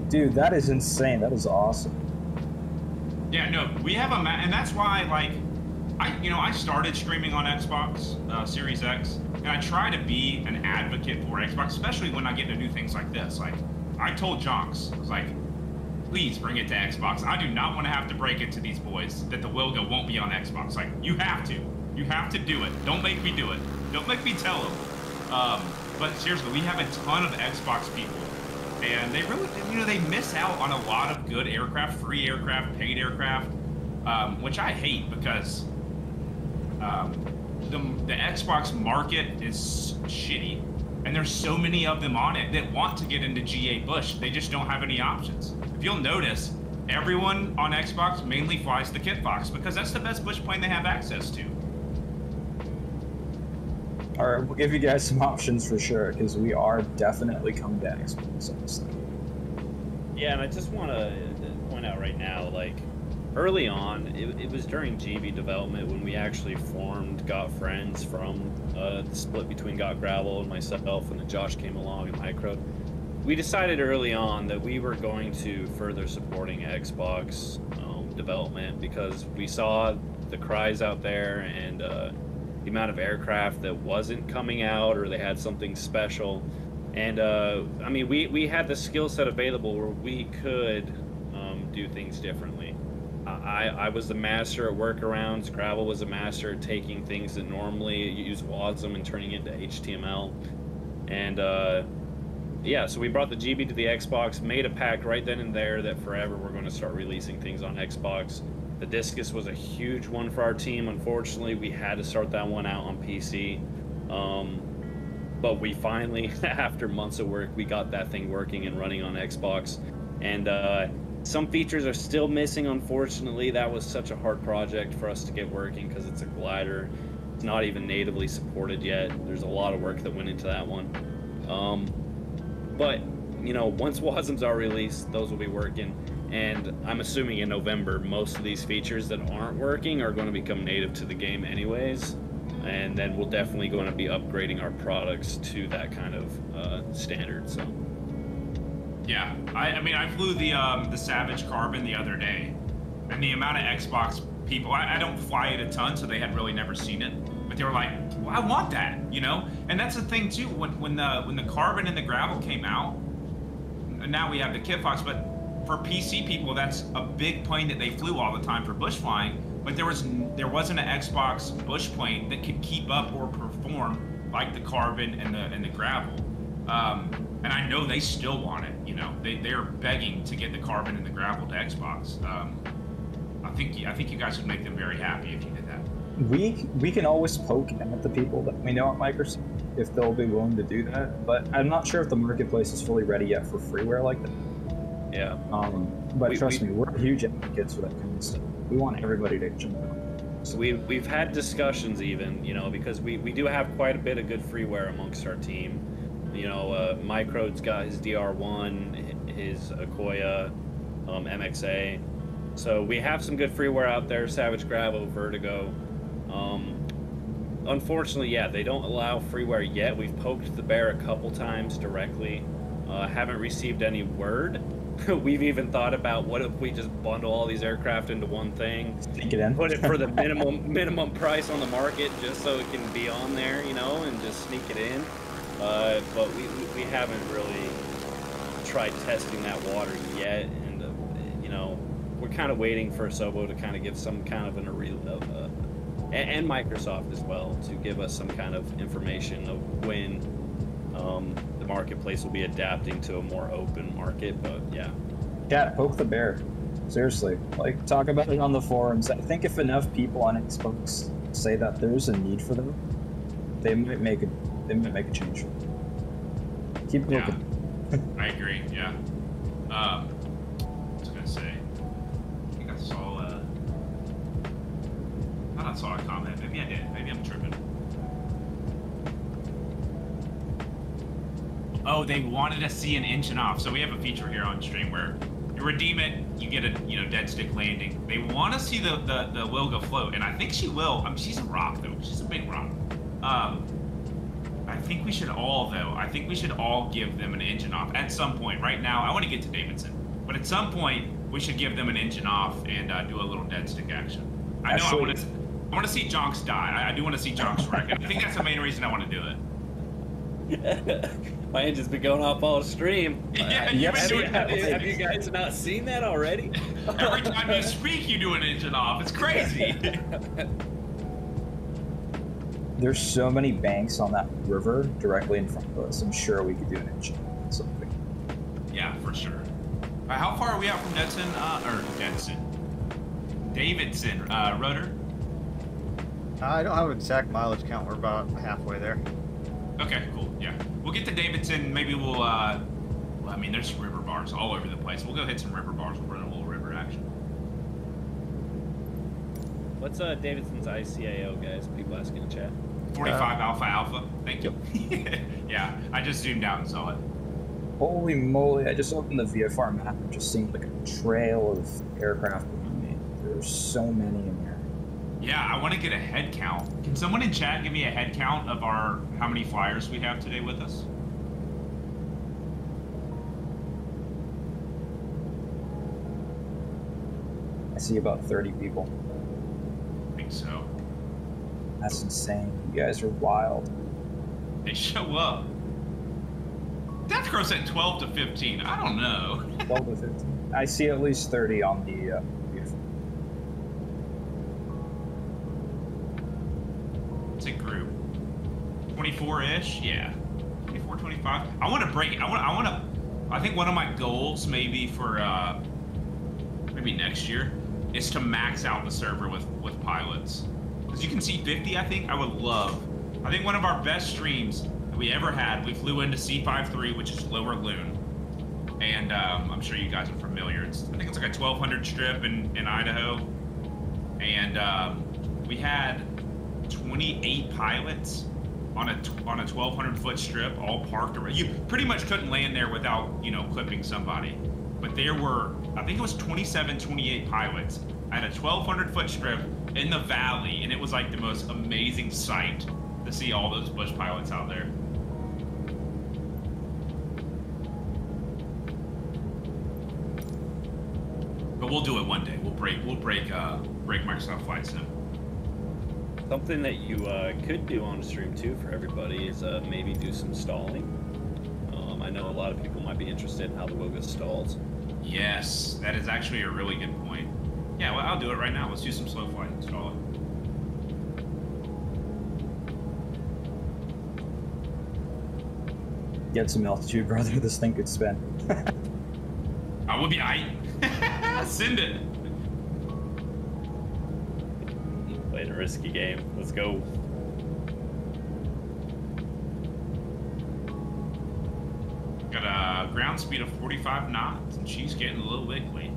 Dude, that is insane. That is awesome. Yeah, no, we have and that's why, like, I started streaming on Xbox Series X, and I try to be an advocate for Xbox, especially when I get into new things like this. Like, I told Jonks, I was like, please bring it to Xbox. I do not want to have to break it to these boys that the Wilga won't be on Xbox. Like, you have to. You have to do it. Don't make me do it. Don't make me tell them. But seriously, we have a ton of Xbox people, and they really, they miss out on a lot of good aircraft, free aircraft, paid aircraft, which I hate because the Xbox market is shitty, and there's so many of them on it that want to get into GA Bush. They just don't have any options. If you'll notice, everyone on Xbox mainly flies the Kit Fox because that's the best bush plane they have access to. All right, we'll give you guys some options for sure, because we are definitely coming to Xbox on this thing. Yeah, and I just want to point out right now, like, early on, it was during GB development when we actually formed Got Friends from the split between Got Gravel and myself, and then Josh came along and Micro. We decided early on that we were going to further supporting Xbox development because we saw the cries out there and the amount of aircraft that wasn't coming out or they had something special. And I mean, we had the skill set available where we could do things differently. I was the master at workarounds. Gravel was a master at taking things that normally you use WASM and turning it into HTML. And yeah, so we brought the GB to the Xbox, made a pact right then and there that forever we're going to start releasing things on Xbox. The Discus was a huge one for our team. Unfortunately, we had to start that one out on PC. but we finally, after months of work, we got that thing working and running on Xbox. And some features are still missing, unfortunately. That was such a hard project for us to get working because it's a glider. It's not even natively supported yet. There's a lot of work that went into that one. But, you know, once WASMs are released, those will be working. And I'm assuming in November, most of these features that aren't working are going to become native to the game anyways. And then we'll definitely going to be upgrading our products to that kind of standard. So, yeah, I mean, I flew the Savage Carbon the other day, and the amount of Xbox people, I don't fly it a ton, so they had really never seen it, but they were like, well, I want that, you know. And that's the thing too. When the Carbon and the Gravel came out, and now we have the Kit Fox, but for PC people, that's a big plane that they flew all the time for bush flying. But there wasn't an Xbox bush plane that could keep up or perform like the Carbon and the Gravel. And I know they still want it. You know, they're begging to get the Carbon and the Gravel to Xbox. I think you guys would make them very happy if you did that. We can always poke at the people that we know at Microsoft if they'll be willing to do that. But I'm not sure if the marketplace is fully ready yet for freeware like that. Yeah. But trust me, we're huge advocates for that kind of stuff. We want everybody to jump on. So we've had discussions even, you know, because we do have quite a bit of good freeware amongst our team. You know, Micro's got his DR1, his Akoya, MXA. So we have some good freeware out there, Savage Gravel, Vertigo. Unfortunately, yeah, they don't allow freeware yet. We've poked the bear a couple times directly. Haven't received any word. We've even thought about what if we just bundle all these aircraft into one thing, Sneak it in. put it for the minimum price on the market, just so it can be on there, you know, and just sneak it in. But we haven't really tried testing that water yet, and you know, we're kind of waiting for Asobo to kind of give some kind of and Microsoft as well to give us some kind of information of when the marketplace will be adapting to a more open market. But yeah, Poke the bear. Seriously, like, talk about it on the forums. I think if enough people on Xbox say that there's a need for them, they might make a change. Keep looking. Yeah, I agree. Yeah. I was gonna say, I think I thought I saw a comment. Maybe I did. Maybe I'm tripping. Oh, they wanted to see an engine off. So we have a feature here on stream where you redeem it, you get a dead stick landing. They want to see the Wilga float, and I think she will. I mean, she's a rock though. She's a big rock. I think we should all give them an engine off at some point. Right now, I want to get to Davidson, but at some point we should give them an engine off and do a little dead stick action. I know I want to see Jonks die. I do want to see Jonks wreck, and I think that's the main reason I want to do it. My engine's been going off all stream. Yeah, have you guys not seen that already? Every time you speak, you do an engine off. It's crazy. There's so many banks on that river directly in front of us. I'm sure we could do an engine something. Yeah, for sure. How far are we out from Davidson, Rotor? I don't have an exact mileage count. We're about halfway there. Okay, cool. Yeah, we'll get to Davidson. Maybe we'll. Well, I mean, there's river bars all over the place. We'll go hit some river bars. We'll run a little river action. What's Davidson's ICAO, guys? People asking in chat. 45 Alpha. Thank you. Yeah, I just zoomed out and saw it. Holy moly! I just opened the VFR map and just seemed like a trail of aircraft behind me. There's so many in there. Yeah, I want to get a head count. Can someone in chat give me a head count of how many flyers we have today with us? I see about 30 people. I think so. That's insane. You guys are wild. They show up. Death Crow said 12 to 15. I don't know. 12 to 15. I see at least 30 on the beautiful. It's a group. 24-ish? Yeah. 24, 25. I want to break it. I think one of my goals maybe for maybe next year is to max out the server with pilots. Because you can see 50, I think. I think one of our best streams that we ever had. We flew into C53, which is Lower Loon. And I'm sure you guys are familiar. I think it's like a 1,200 strip in Idaho. And we had 28 pilots on a 1,200 foot strip, all parked around. You pretty much couldn't land there without, you know, clipping somebody. But there were, I think it was 27, 28 pilots at a 1,200 foot strip in the valley, and it was like the most amazing sight to see all those bush pilots out there. But we'll do it one day. We'll break Microsoft Flight Sim. Something that you could do on stream too for everybody is maybe do some stalling. I know a lot of people might be interested in how the Wilga stalls. Yes, that is actually a really good point. Yeah, well, I'll do it right now. Let's do some slow flight and stall it. Get some altitude, brother. This thing could spin. I will be. Send it. Played a risky game. Let's go. Got a ground speed of 45 knots, and she's getting a little wiggly.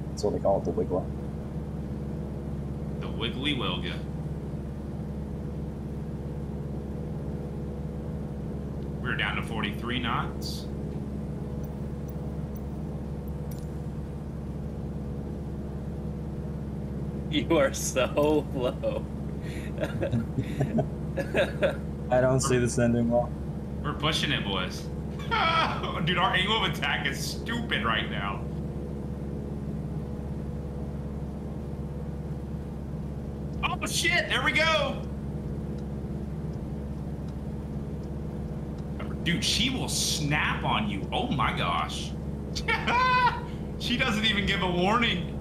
That's what they call it, the Wiggler. The Wiggly Wilga. We're down to 43 knots. You are so low. I don't see this ending well. We're pushing it, boys. Dude, our angle of attack is stupid right now. Oh shit, there we go. Dude, she will snap on you. Oh my gosh. She doesn't even give a warning.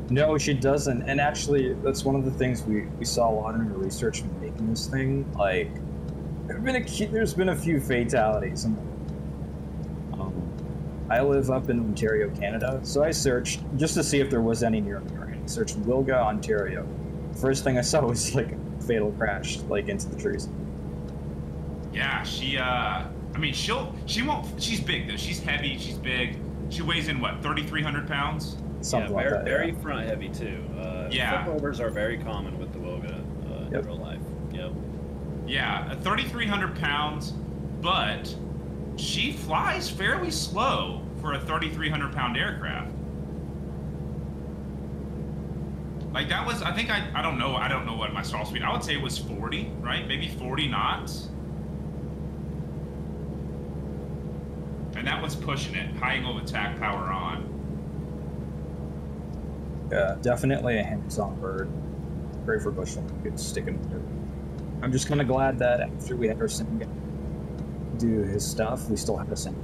No, she doesn't. And actually, that's one of the things we saw a lot in our research when making this thing. Like, there's been a few fatalities. I live up in Ontario, Canada, so I searched just to see if there was any near me. Right? I searched Wilga, Ontario. First thing I saw was like a fatal crash, like into the trees. Yeah, she. I mean, she won't. She's big though. She's heavy. She's big. She weighs in what, 3,300 pounds? Something yeah, like that. Very Yeah. front heavy too. Yeah. Flipovers are very common with the Wilga in real life. Yep. Yeah, 3,300 pounds, but she flies fairly slow for a 3,300 pound aircraft. Like that was, I think I don't know what my stall speed. I would say it was 40, right? Maybe 40 knots. And that was pushing it. High angle of attack, power on. Yeah, definitely a hands-on bird. Great for bushing. Good sticking with it. I'm just kind of glad that after we had our sim guy do his stuff, we still have a sim.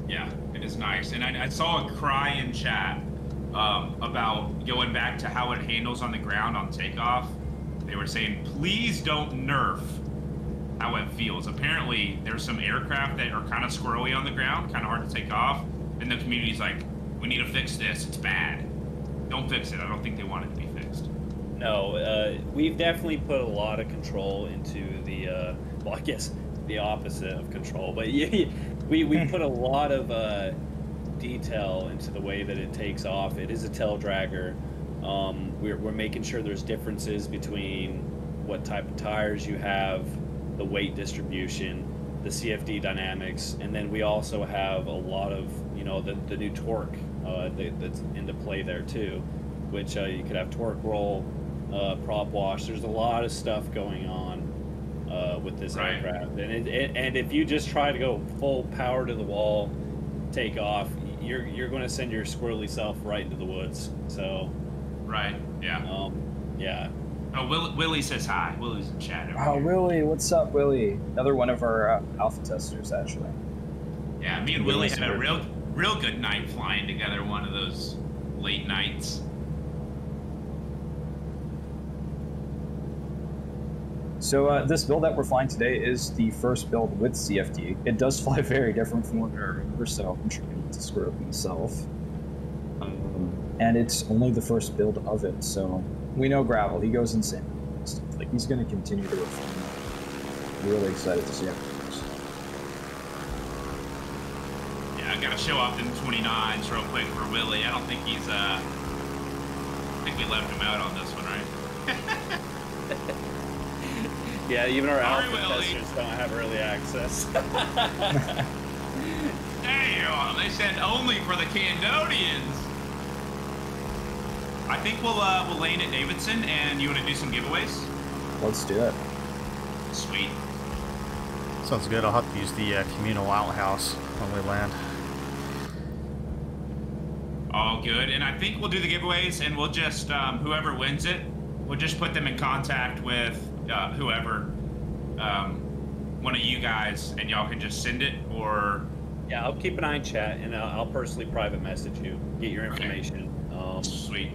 Yeah, it is nice. And I saw a cry in chat about going back to how it handles on the ground on takeoff. They were saying, please don't nerf how it feels. Apparently, there's some aircraft that are kind of squirrely on the ground, kind of hard to take off, and the community's like, we need to fix this, it's bad. Don't fix it. I don't think they want it to be fixed. No, we've definitely put a lot of control into the, well, I guess the opposite of control, but we put a lot of detail into the way that it takes off. It is a tail dragger. We're making sure there's differences between what type of tires you have, the weight distribution, the CFD dynamics, and then we also have a lot of, you know, the new torque that's into play there too, which you could have torque roll, prop wash. There's a lot of stuff going on with this aircraft, and if you just try to go full power to the wall, take off, you're going to send your squirrely self right into the woods. So, yeah. Oh, Willie says hi. Willie's in chat. Oh, Willie, what's up, Willie? Another one of our alpha testers, actually. Yeah, me and Willie had a real good night flying together one of those late nights. So this build that we're flying today is the first build with CFD. It does fly very different from what I remember, so I'm sure I need to screw up myself. And it's only the first build of it, so we know Gravel, he goes insane. stuff. Like, he's going to continue to refine. Really excited to see how it goes. Yeah, I got to show off them 29s real quick for Willie. I don't think he's, I think we left him out on this one, right? Yeah, even our Sorry, alpha Willie. testers don't have early access. Damn, they said only for the Candodians. I think we'll land at Davidson, and you want to do some giveaways? Let's do it. Sweet. Sounds good. I'll have to use the communal outhouse when we land. All good. And I think we'll do the giveaways, and we'll just, whoever wins it, we'll just put them in contact with whoever, one of you guys, and y'all can just send it, or... Yeah, I'll keep an eye in chat, and I'll personally private message you, get your information. Sweet.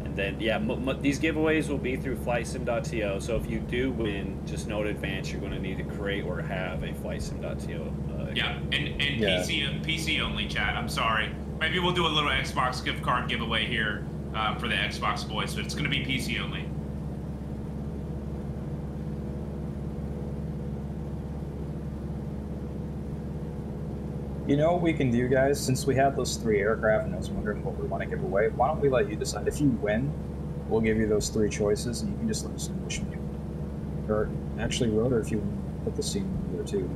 And then, yeah, these giveaways will be through flightsim.to, so if you do win, just know in advance you're going to need to create or have a flightsim.to. Yeah, and Yeah. PC only, chat. I'm sorry. Maybe we'll do a little Xbox gift card giveaway here for the Xbox boys, but it's going to be PC only. You know what we can do, guys? Since we have those 3 aircraft and I was wondering what we want to give away, why don't we let you decide? If you win, we'll give you those 3 choices, and you can just let us know which one you want. Or actually, Rotor, if you want to put the scene in there too.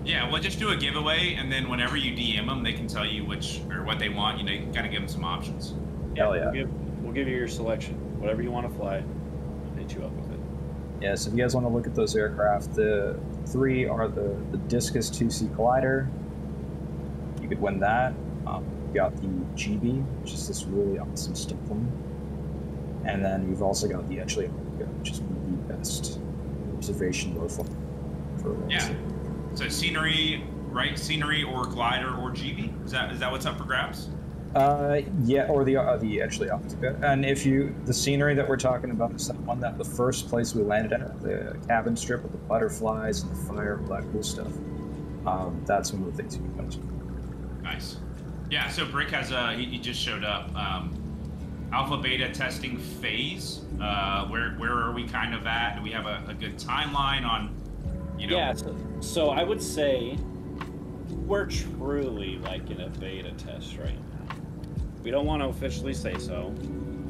Yeah, we'll just do a giveaway, and then whenever you DM them, they can tell you which or what they want. You know, you can kind of give them some options. Hell yeah. We'll give you your selection. Whatever you want to fly, we'll hit you up with it. Yeah, so if you guys want to look at those aircraft, the 3 are the Discus 2C Collider. You could win that. You got the GB, which is this really awesome stuff one. And then you've also got the PZL Wilga, which is one of the best observation low flight for Yeah. So scenery, right? Scenery or glider or GB? Is that what's up for grabs? Yeah, or the actually Optica. And if the scenery that we're talking about is that one that the first place we landed at, the cabin strip with the butterflies and the fire, all that cool stuff. That's one of the things you can mention. Nice. Yeah. So Brick has he just showed up. Alpha beta testing phase. Where are we kind of at? Do we have a good timeline on? You know. Yeah. So I would say we're truly like in a beta test right now. We don't want to officially say so.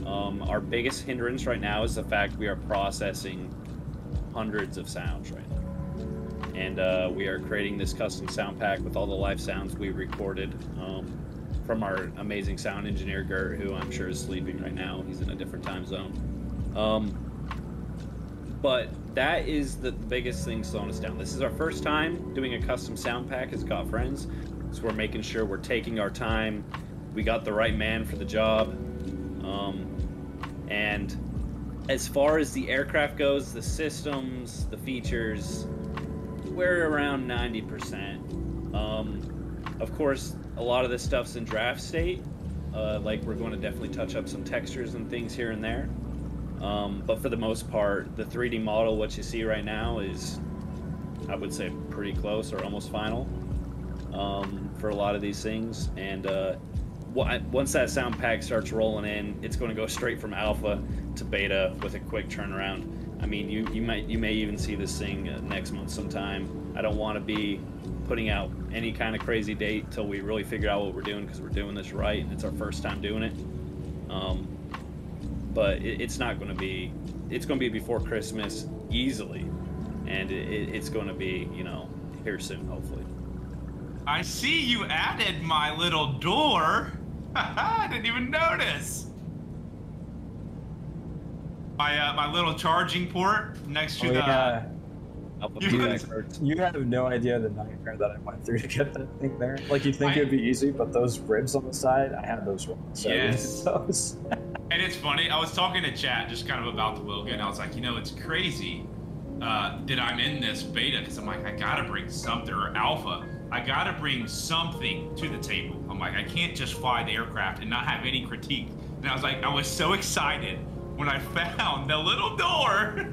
Our biggest hindrance right now is the fact we are processing hundreds of sounds right now. And we are creating this custom sound pack with all the live sounds we recorded from our amazing sound engineer, Gert, who I'm sure is sleeping right now. He's in a different time zone. But that is the biggest thing slowing us down. This is our first time doing a custom sound pack as Got Friends. So we're making sure we're taking our time. We got the right man for the job. And as far as the aircraft goes, the systems, the features, we're around 90%. Of course, a lot of this stuff's in draft state. Like we're going to definitely touch up some textures and things here and there. But for the most part, the 3D model, what you see right now is, I would say, pretty close or almost final for a lot of these things. And once that sound pack starts rolling in, it's going to go straight from alpha to beta with a quick turnaround. I mean, you may even see this thing next month sometime. I don't want to be putting out any kind of crazy date till we really figure out what we're doing, because we're doing this right and it's our first time doing it. But it's not going to be. It's going to be before Christmas easily, and it's going to be, you know, here soon, hopefully. I see you added my little door. I didn't even notice. My little charging port next to the. Yeah. You- You have no idea the nightmare that I went through to get that thing there. Like, you'd think it'd be easy, but those ribs on the side, I had those wrong. So Yes. those. And it's funny, I was talking to chat just kind of about the Wilga, and I was like, you know, it's crazy that I'm in this beta, because I'm like, I gotta bring something, or alpha, I gotta bring something to the table. I'm like, I can't just fly the aircraft and not have any critique. And I was like, I was so excited when I found the little door.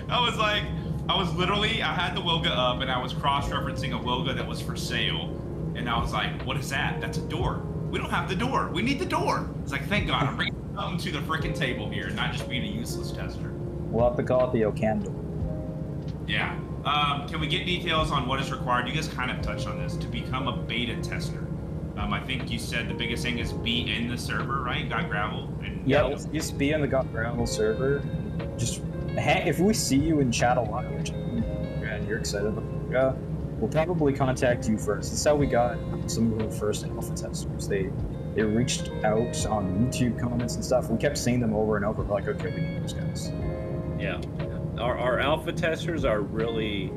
I was like, I had the Wilga up, and I was cross-referencing a Wilga that was for sale, and I was like, what is that? That's a door. We don't have the door. We need the door. It's like, thank God, I'm bringing something to the frickin' table here, not just being a useless tester. We'll have to call it the oohcando. Yeah. Can we get details on what is required? You guys kind of touched on this to become a beta tester. I think you said the biggest thing is be in the server, right? Got gravel. And Yeah, just be on the Got Gravel server. Just if we see you in chat a lot, and you're excited about it, we'll probably contact you first. That's how we got some of our first alpha testers. They reached out on YouTube comments and stuff. We kept seeing them over and over. We're like, okay, we need those guys. Yeah. Our alpha testers are really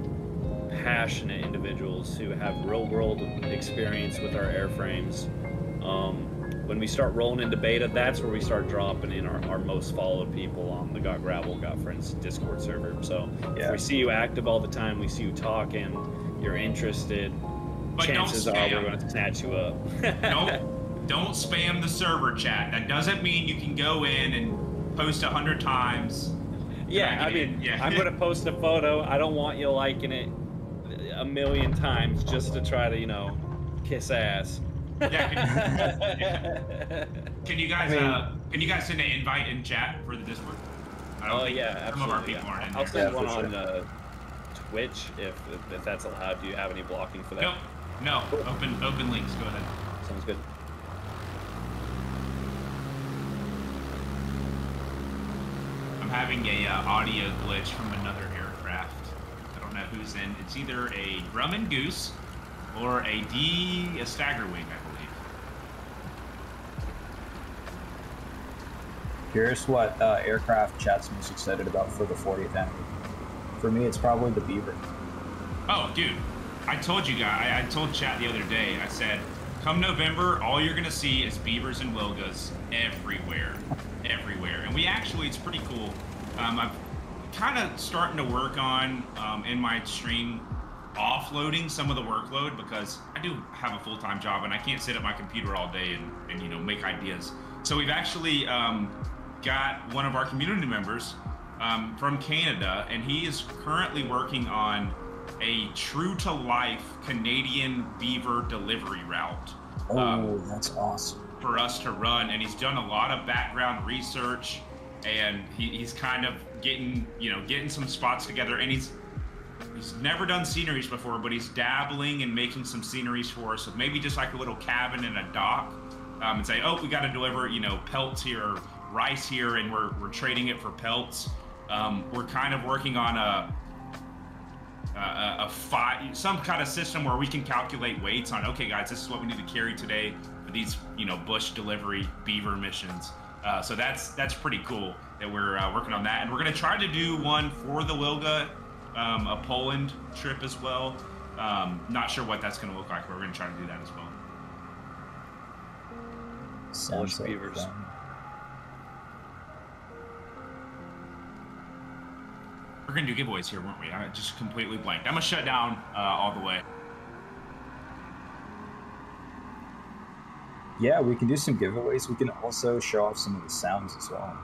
passionate individuals who have real world experience with our airframes. When we start rolling into beta, that's where we start dropping in our most followed people on the Got Gravel, Got Friends Discord server. So if we see you active all the time, we see you talking, you're interested, but chances are we're going to snatch you up. Don't spam the server chat. That doesn't mean you can go in and post 100 times. Yeah, I mean, I'm going to post a photo. I don't want you liking it a million times just to try to, you know, kiss ass. Yeah. Can you guys send an invite in chat for the Discord? Oh yeah, some of our people aren't in there. I'll send one on Twitch if that's allowed. Do you have any blocking for that? Nope. No. Open links. Go ahead. Sounds good. I'm having a audio glitch from another aircraft. I don't know who's in. It's either a drum and goose or a stagger wing, I believe. Curious what aircraft chat's most excited about for the 40th anniversary. For me, it's probably the Beaver. Oh, dude. I told you guys, I told chat the other day, I said, come November, all you're going to see is Beavers and Wilgas everywhere. Everywhere. And it's pretty cool. I'm kind of starting to work on, in my stream, offloading some of the workload because I do have a full-time job and I can't sit at my computer all day and you know, make ideas. So we've actually got one of our community members from Canada, and he is currently working on a true-to-life Canadian beaver delivery route. Oh, that's awesome. For us to run, and he's done a lot of background research, and he's kind of getting some spots together, and he's never done sceneries before, but he's dabbling and making some sceneries for us, with maybe just like a little cabin and a dock, and say, oh, we got to deliver, you know, pelts here, rice here, and we're trading it for pelts. We're kind of working on some kind of system where we can calculate weights on, okay, guys, this is what we need to carry today for these, you know, bush delivery beaver missions. So that's pretty cool that we're working on that, and we're going to try to do one for the Wilga, a Poland trip as well. Not sure what that's going to look like, but we're going to try to do that as well. Sounds like beavers. fun. We're going to do giveaways here, weren't we? I just completely blanked. I'm going to shut down all the way. Yeah, we can do some giveaways. We can also show off some of the sounds as well.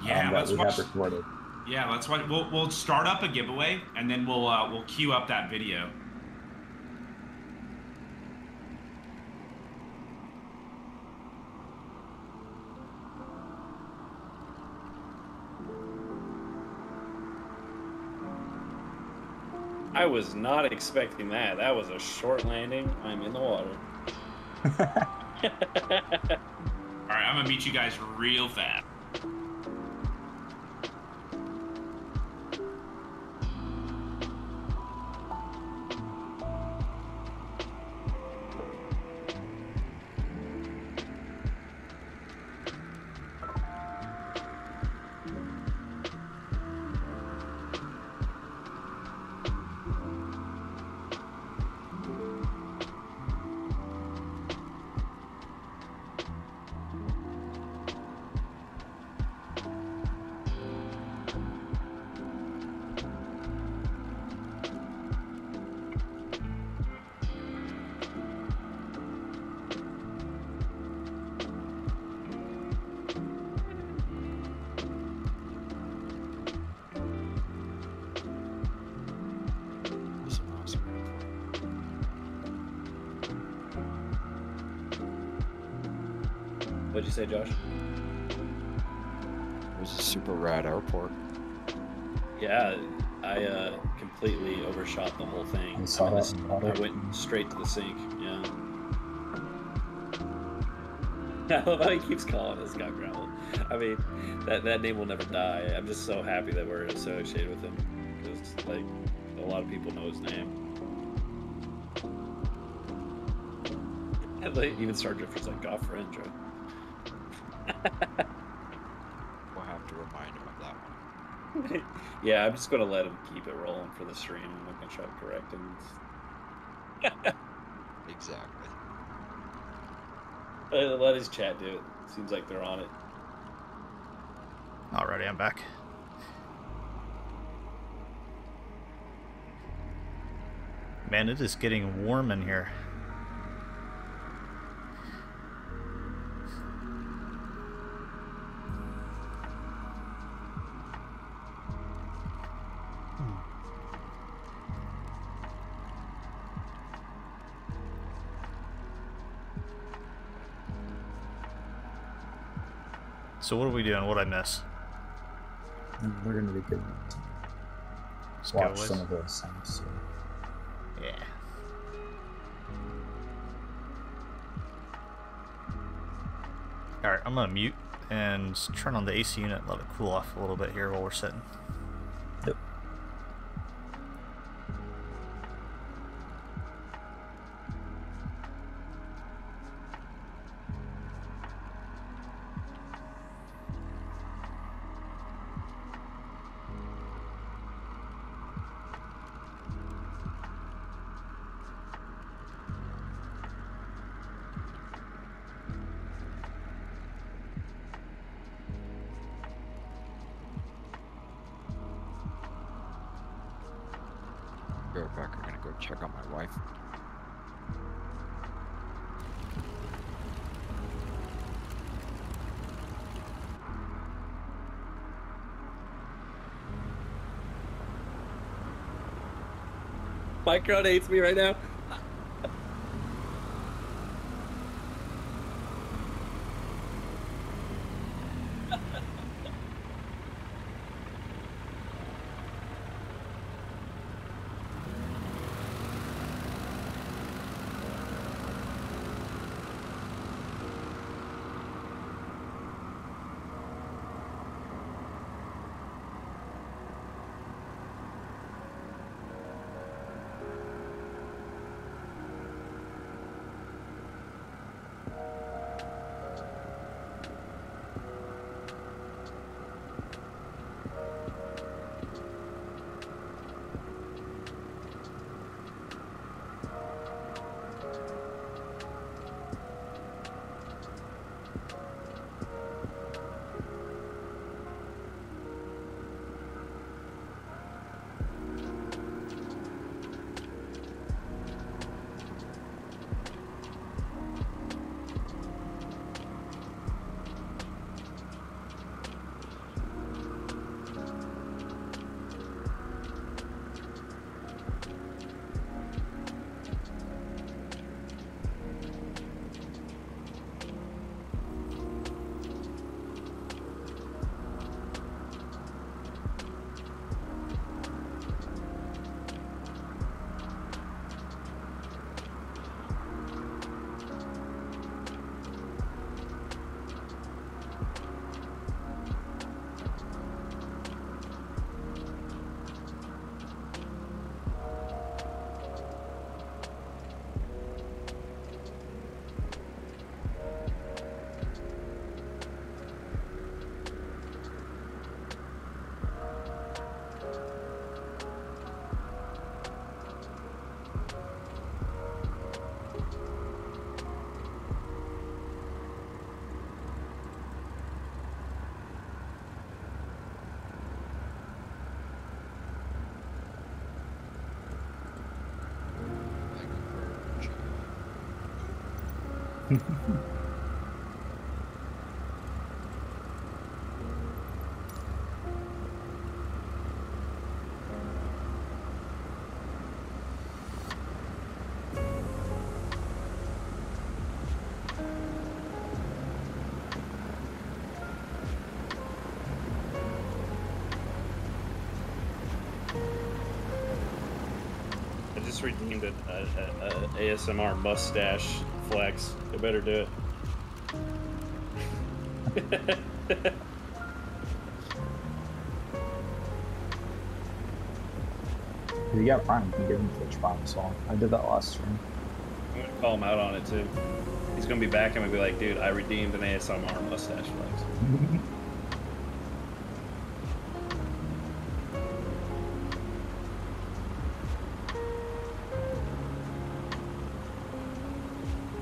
Yeah, that we have recorded. Yeah, let's watch. We'll start up a giveaway, and then we'll queue up that video. I was not expecting that. That was a short landing. I'm in the water. All right, I'm gonna meet you guys real fast. What'd you say, Josh? was a super rad airport. Yeah, I completely overshot the whole thing. I saw that. I went straight to the sink. Yeah. I love how he keeps calling us Scott Gravel. I mean, that name will never die. I'm just so happy that we're associated with him, because like a lot of people know his name. And like, even Star Drifter's like Got Friends, right? We'll have to remind him of that one. Yeah, I'm just gonna let him keep it rolling for the stream. I'm not gonna try to correct him. Exactly. Let his chat do it. Seems like they're on it. Alrighty, I'm back. Man, it is getting warm in here. So what are we doing? What'd I miss? We're gonna be good. Let's Watch go, some of those things. So. Yeah. Alright, I'm gonna mute and turn on the AC unit and let it cool off a little bit here while we're sitting. Yep. Be right back. I'm gonna go check on my wife. Micron hates me right now. just redeemed a ASMR mustache flex. They better do it. If you got Prime, you can give him Twitch Prime as well. I did that last stream. I'm gonna call him out on it too. He's gonna be back and be like, dude, I redeemed an ASMR mustache flex.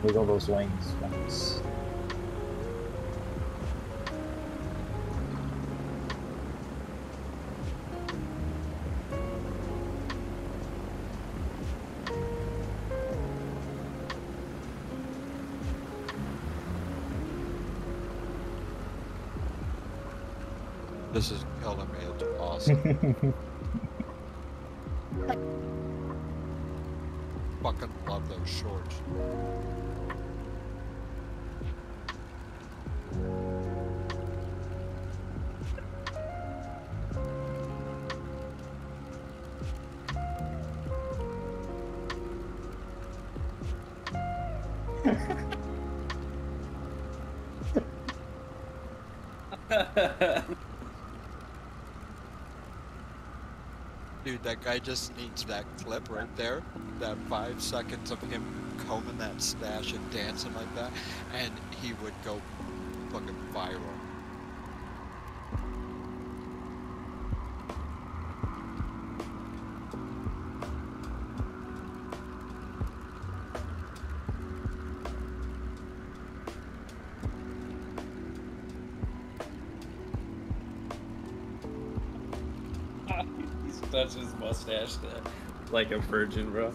Wiggle those wings once. This is killing me. It's awesome. Fucking love those shorts. Dude, that guy just needs that clip right there. That 5 seconds of him combing that stash and dancing like that, and he would go fucking viral. Touch his mustache like a virgin, bro.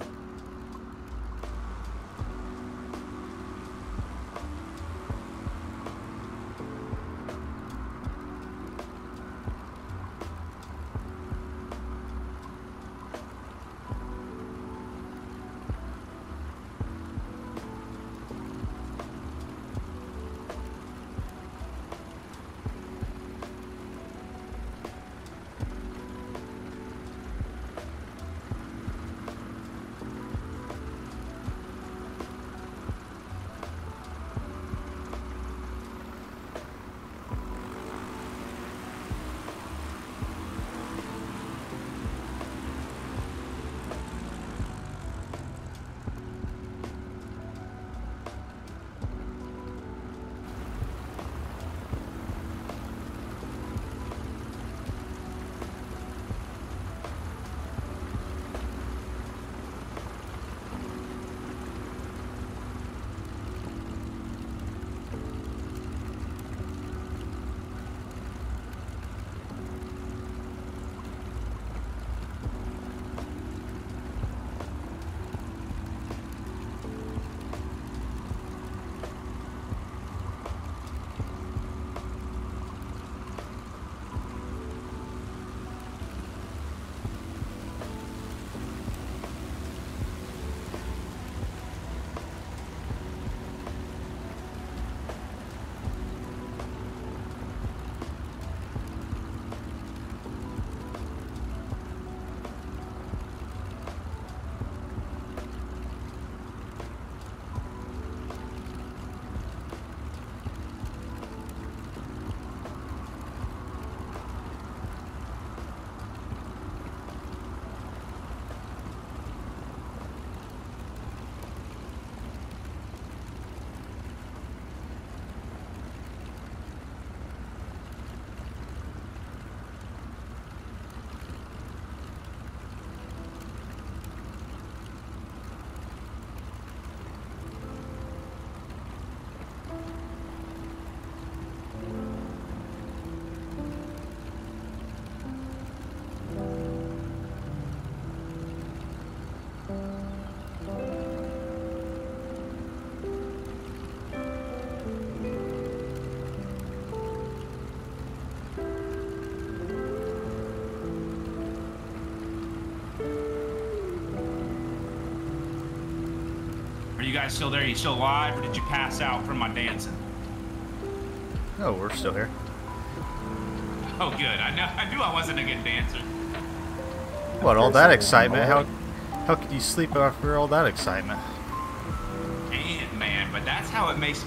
you guys still there? Are you still alive, or did you pass out from my dancing? No, we're still here. Oh, good. I knew I wasn't a good dancer. What, all that excitement? How could you sleep after all that excitement? And man, but that's how it makes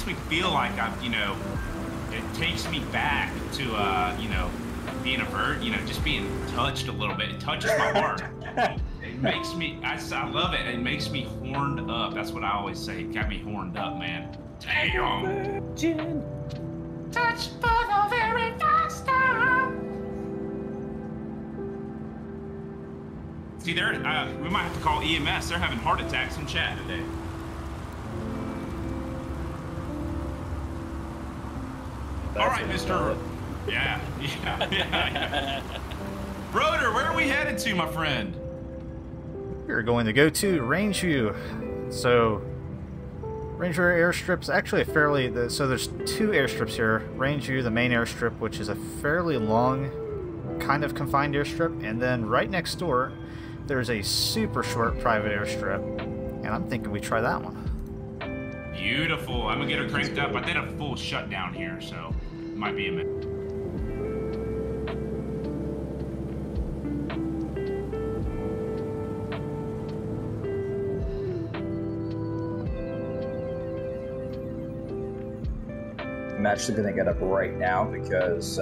me feel like I'm, you know, it takes me back to you know, being a bird, you know, just being touched a little bit. It touches my heart. It makes me, I love it. It makes me horned up. That's what I always say. It got me horned up, man. Damn. Virgin. Touch for the very first time. See, we might have to call EMS. They're having heart attacks in chat today. All right, Mr. Yeah. Broder, where are we headed to, my friend? We're going to go to Rangeview. So, Rangeview airstrip's actually a fairly... So there's two airstrips here. Rangeview, the main airstrip, which is a fairly long, kind of confined airstrip. And then right next door, there's a super short private airstrip. And I'm thinking we try that one. Beautiful. I'm going to get her cranked up. I did a full shutdown here, so it might be a minute. I'm actually going to get up right now because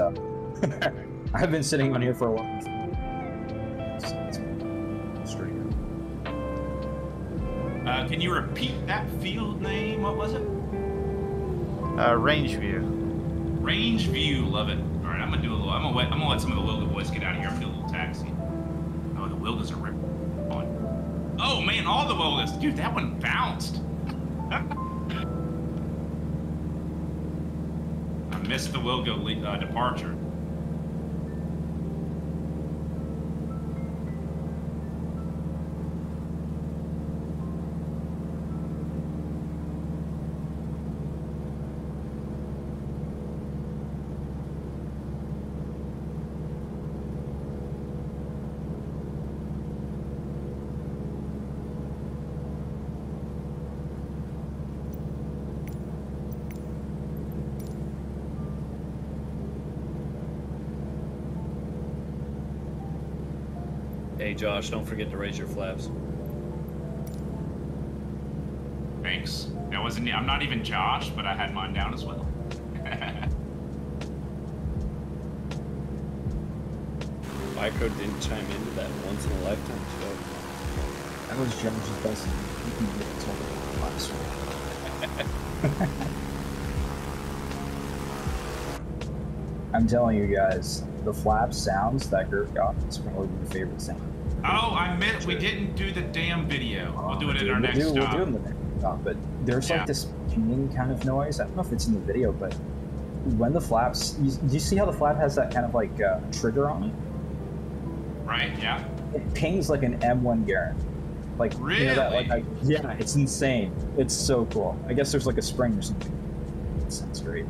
I've been sitting on here for a while. Can you repeat that field name? What was it? Rangeview. Rangeview, love it. All right, I'm gonna do a little. I'm gonna let some of the Wilga boys get out of here. I'm gonna do a little taxi. Oh, the Wilgas are ripping on. Oh man, all the Wilgas, dude. That one bounced. I missed the Wilga departure. Hey Josh, don't forget to raise your flaps. Thanks. That wasn't. I'm not even Josh, but I had mine down as well. Micro didn't chime into that once in a lifetime show. That was Josh's best. You can get told last one. I'm telling you guys, the flap sounds that Gert got is probably my favorite sound. Oh, I meant we didn't do the damn video. We'll do it in our next stop. We'll do it in the next stop, but there's like this pinging kind of noise. I don't know if it's in the video, but when the flaps, do you see how the flap has that kind of like trigger on it? Right, yeah. It pings like an M1 Garand. Like, really? You know that, like, yeah, it's insane. It's so cool. I guess there's like a spring or something. It sounds great.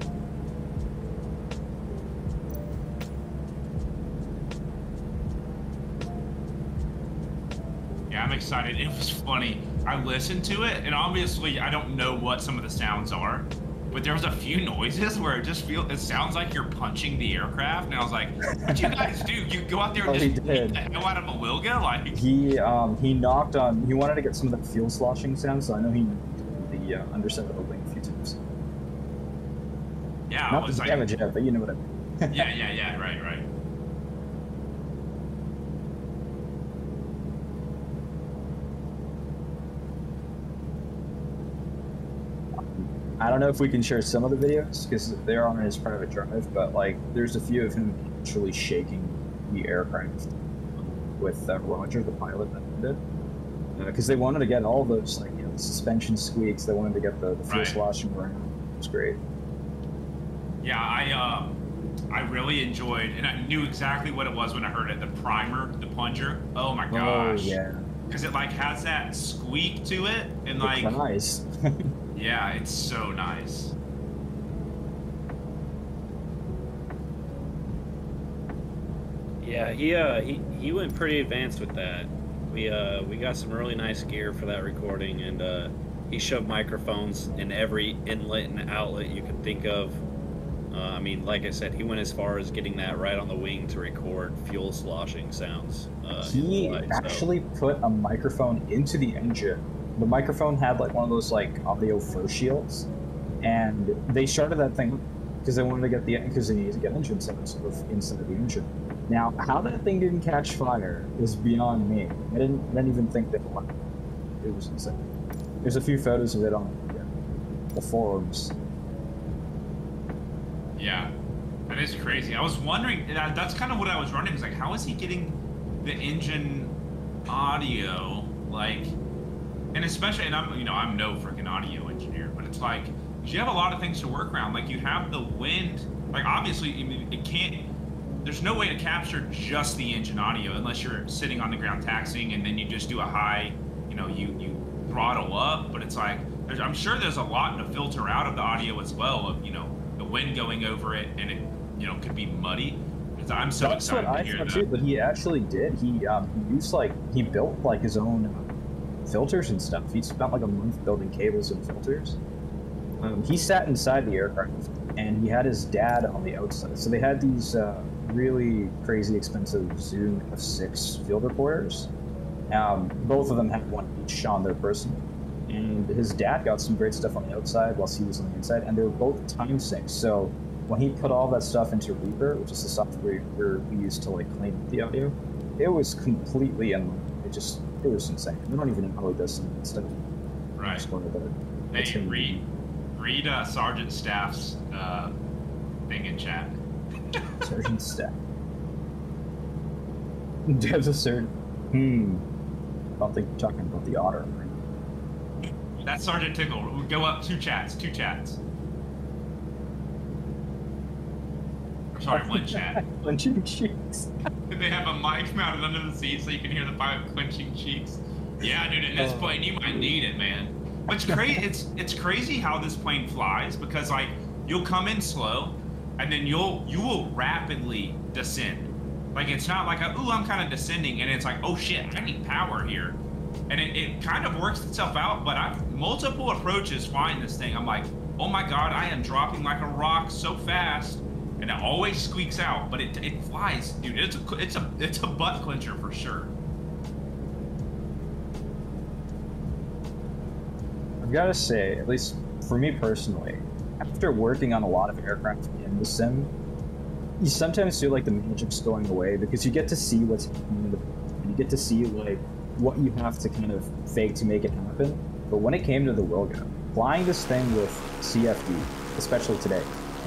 I'm excited. It was funny. I listened to it, and obviously I don't know what some of the sounds are, but there was a few noises where it sounds like you're punching the aircraft, and I was like, "What you guys do? You go out there and just beat the hell out of a Wilga?" Like he knocked on. He wanted to get some of the fuel sloshing sounds, so I know he the underset of the wing a few times. Yeah, not the damage yet, but you know what I mean. yeah, right. I don't know if we can share some of the videos because they're on his private drive, but like there's a few of him actually shaking the aircraft with Roger, the pilot, that did. Because they wanted to get all those like the suspension squeaks. They wanted to get the fuel sloshing around. It was great. Yeah, I really enjoyed, and I knew exactly what it was when I heard it. The primer, the plunger. Oh my gosh. Oh yeah. Because it like has that squeak to it, and like nice. Yeah, it's so nice. Yeah, he went pretty advanced with that. We got some really nice gear for that recording, and he shoved microphones in every inlet and outlet you could think of. I mean, like I said, he went as far as getting that right on the wing to record fuel sloshing sounds. He actually put a microphone into the engine. The microphone had like one of those like audio fur shields, and they started that thing because they wanted to get because they needed to get engine sound sort of inside the engine. Now, how that thing didn't catch fire is beyond me. I didn't even think that it was insane. There's a few photos of it on the forums. Yeah, that is crazy. I was wondering, that's kind of what I was wondering, is like, how is he getting the engine audio, like, and especially, and I'm no freaking audio engineer, but it's like, you have a lot of things to work around. Like, you have the wind, like, obviously, I mean, it can't, there's no way to capture just the engine audio unless you're sitting on the ground taxiing and then you just do a high, you throttle up, but it's like, I'm sure there's a lot to filter out of the audio as well, of, the wind going over it, and it, could be muddy. I'm so excited to hear that. Too, but he actually did. He used he built like his own filters and stuff. He spent like a month building cables and filters. He sat inside the aircraft, and he had his dad on the outside. So they had these really crazy expensive Zoom F6 field recorders. Both of them had one each on their person. And his dad got some great stuff on the outside whilst he was on the inside, and they were both time synced. So when he put all that stuff into Reaper, which is the software we used to like clean up the audio, it was completely in line. It was insane. I don't even know how he does some of that stuff. Right. Hey, read Sergeant Staff's thing in chat. Sergeant Staff. There's a certain. I don't think you're talking about the Otter. That's Sergeant Tickle. We'll go up two chats. Sorry, one chat. Clenching cheeks. They have a mic mounted under the seat so you can hear the pilot clenching cheeks. Yeah, dude, at this plane you might need it, man. But it's crazy. It's crazy how this plane flies, because like you'll come in slow, and then you will rapidly descend. Like it's not like I'm kind of descending, and it's like, oh shit, I need power here. And it kind of works itself out, but I've multiple approaches flying this thing. I'm like, oh my god, I am dropping like a rock so fast, and it always squeaks out, but it flies, dude. It's a butt clencher for sure. I've got to say, at least for me personally, after working on a lot of aircraft in the sim, you sometimes feel like the magic's going away because you get to see what's happening, and you get to see like what you have to kind of fake to make it happen. But when it came to the Wilga, flying this thing with CFD, especially today,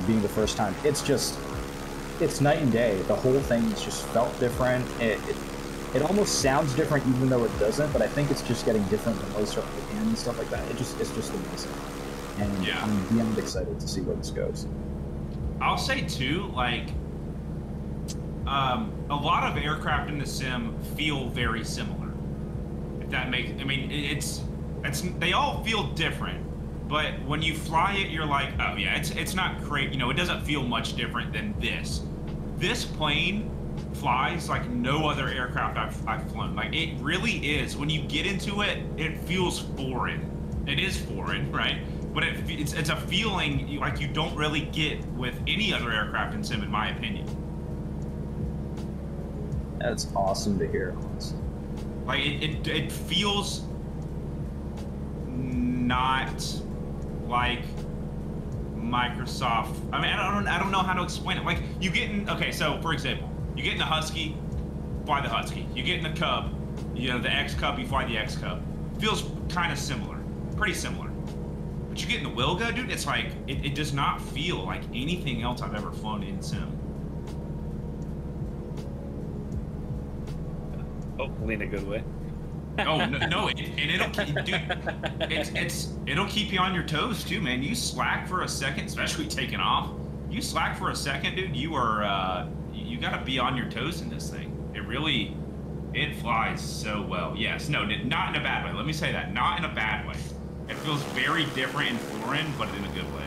being the first time, it's night and day. The whole thing's just felt different. It almost sounds different even though it doesn't, but I think it's just getting different when I start looking and stuff like that. It's just amazing. And yeah. I'm beyond excited to see where this goes. I'll say too, like, a lot of aircraft in the sim feel very similar. If that makes, I mean, they all feel different, but when you fly it, you're like, oh yeah, it's not great. It doesn't feel much different than this. This plane flies like no other aircraft I've flown. Like it really is. When you get into it, it feels foreign. It is foreign, right? But it's a feeling like you don't really get with any other aircraft in sim, in my opinion. That's awesome to hear, honestly. Like it feels not like Microsoft. I mean, I don't know how to explain it. Like you get in, okay, so for example, you get in the Husky, fly the Husky. You get in the Cub, the X Cub, you fly the X Cub. Feels kind of similar, pretty similar. But you get in the Wilga, dude, it's like it does not feel like anything else I've ever flown in sim. Hopefully in a good way. Oh no, and it'll keep, dude. It'll keep you on your toes too, man. You slack for a second, especially taking off. You slack for a second, dude. You are you gotta be on your toes in this thing. It flies so well. Yes, no, not in a bad way. Let me say that, not in a bad way. It feels very different and foreign, but in a good way.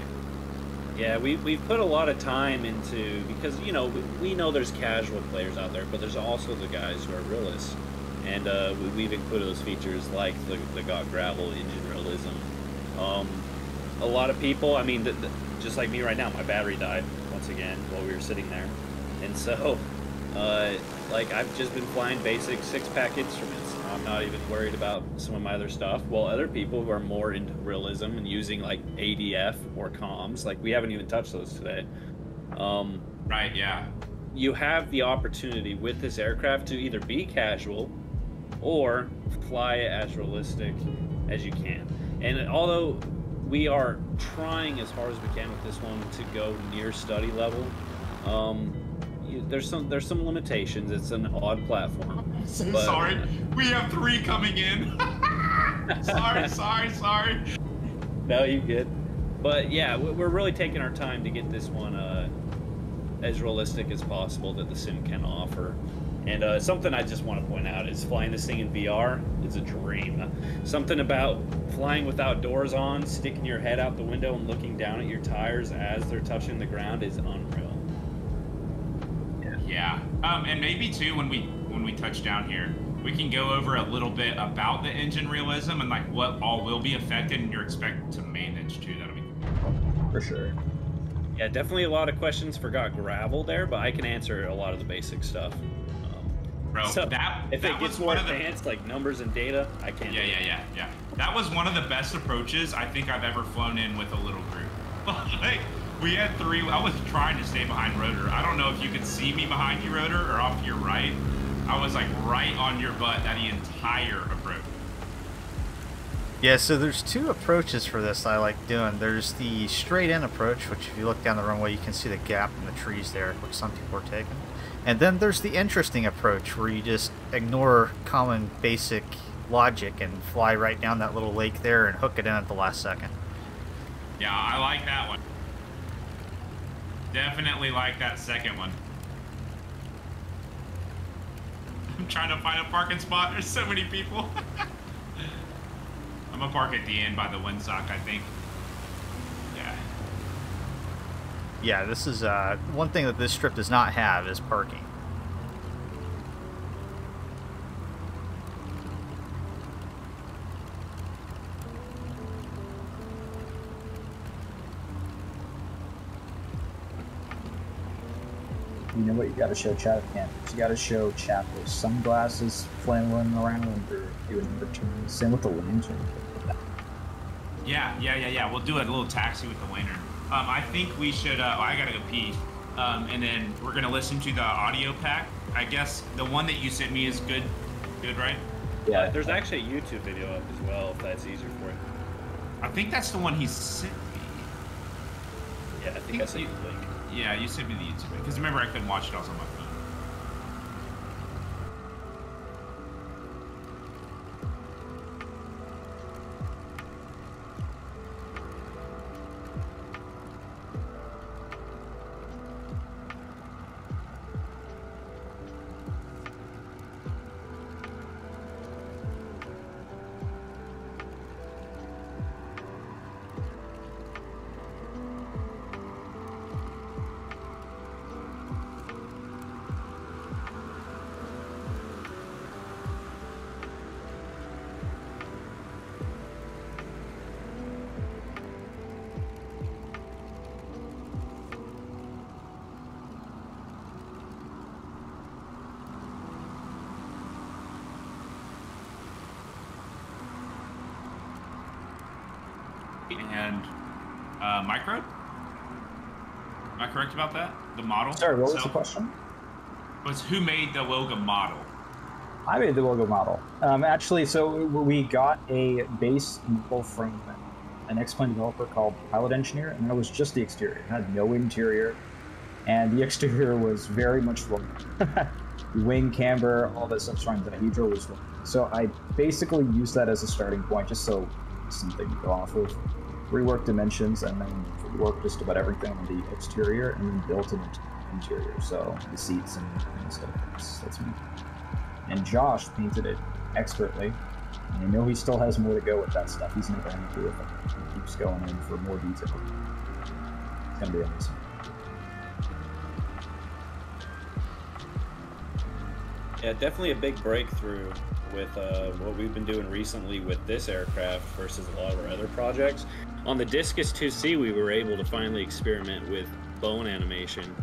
Yeah, we've put a lot of time into, because we know there's casual players out there, but there's also the guys who are realists, and we've included those features like the Got Gravel engine realism. A lot of people, I mean, just like me right now, my battery died. once again while we were sitting there. And so, like, I've just been flying basic 6-pack instruments. I'm not even worried about some of my other stuff. While other people who are more into realism and using like ADF or comms, like we haven't even touched those today. Right, yeah. You have the opportunity with this aircraft to either be casual or fly it as realistic as you can. And although we are trying as hard as we can with this one to go near study level, there's some limitations. It's an odd platform. I'm so sorry. We have 3 coming in. sorry. No, you good. But yeah, we're really taking our time to get this one as realistic as possible that the sim can offer. And something I just want to point out is flying this thing in VR is a dream. Something about flying without doors on, sticking your head out the window and looking down at your tires as they're touching the ground is unreal. Yeah. And maybe too when we touch down here, we can go over a little bit about the engine realism and like what all will be affected and you're expected to manage too. That'll be cool. For sure. Yeah, definitely a lot of questions for Got Gravel there, but I can answer a lot of the basic stuff. Bro, So if it was gets more one of the advanced, like numbers and data, I can't. Yeah. That was one of the best approaches I think I've ever flown in with a little group. Like, we had 3. I was trying to stay behind Rotor. I don't know if you could see me behind you, Rotor, or off to your right. I was like right on your butt that the entire approach. Yeah, so there's 2 approaches for this I like doing. There's the straight-in approach, which if you look down the runway, you can see the gap in the trees there, which some people are taking. And then there's the interesting approach, where you just ignore common basic logic and fly right down that little lake there and hook it in at the last second. Yeah, I like that one. Definitely like that second one. I'm trying to find a parking spot. There's so many people. I'm gonna park at the end by the windsock, I think. Yeah. Yeah, this is one thing that this strip does not have is parking. You know what you gotta show chat again? You gotta show chat those sunglasses flailing around when you're doing the return. Same with the lantern. Yeah. We'll do a little taxi with the lantern. I think we should, I gotta go pee. And then we're gonna listen to the audio pack. I guess the one that you sent me is good, right? Yeah. There's actually a YouTube video up as well, if that's easier for you. I think that's the one he sent me. Yeah, I think I sent you the link. Yeah, you sent me the YouTube because remember I couldn't watch it. I was on my phone. And micro? Am I correct about that? The model? Sorry, what was the question? Was who made the Wilga model? I made the Wilga model. Actually, so we got a base model from an X-Plane developer called Pilot Engineer, and that was just the exterior. It had no interior, and the exterior was very much wrong. Wing, camber, all that stuff's wrong. The hydro was wrong. So I basically used that as a starting point, just so something to go off of. Reworked dimensions, and then reworked just about everything on the exterior, and then built an interior. So the seats and stuff. That's me. And Josh painted it expertly. And I know he still has more to go with that stuff. He's never happy with it. He keeps going in for more detail. It's gonna be awesome. Yeah, definitely a big breakthrough with what we've been doing recently with this aircraft versus a lot of our other projects. On the Discus 2C, we were able to finally experiment with bone animation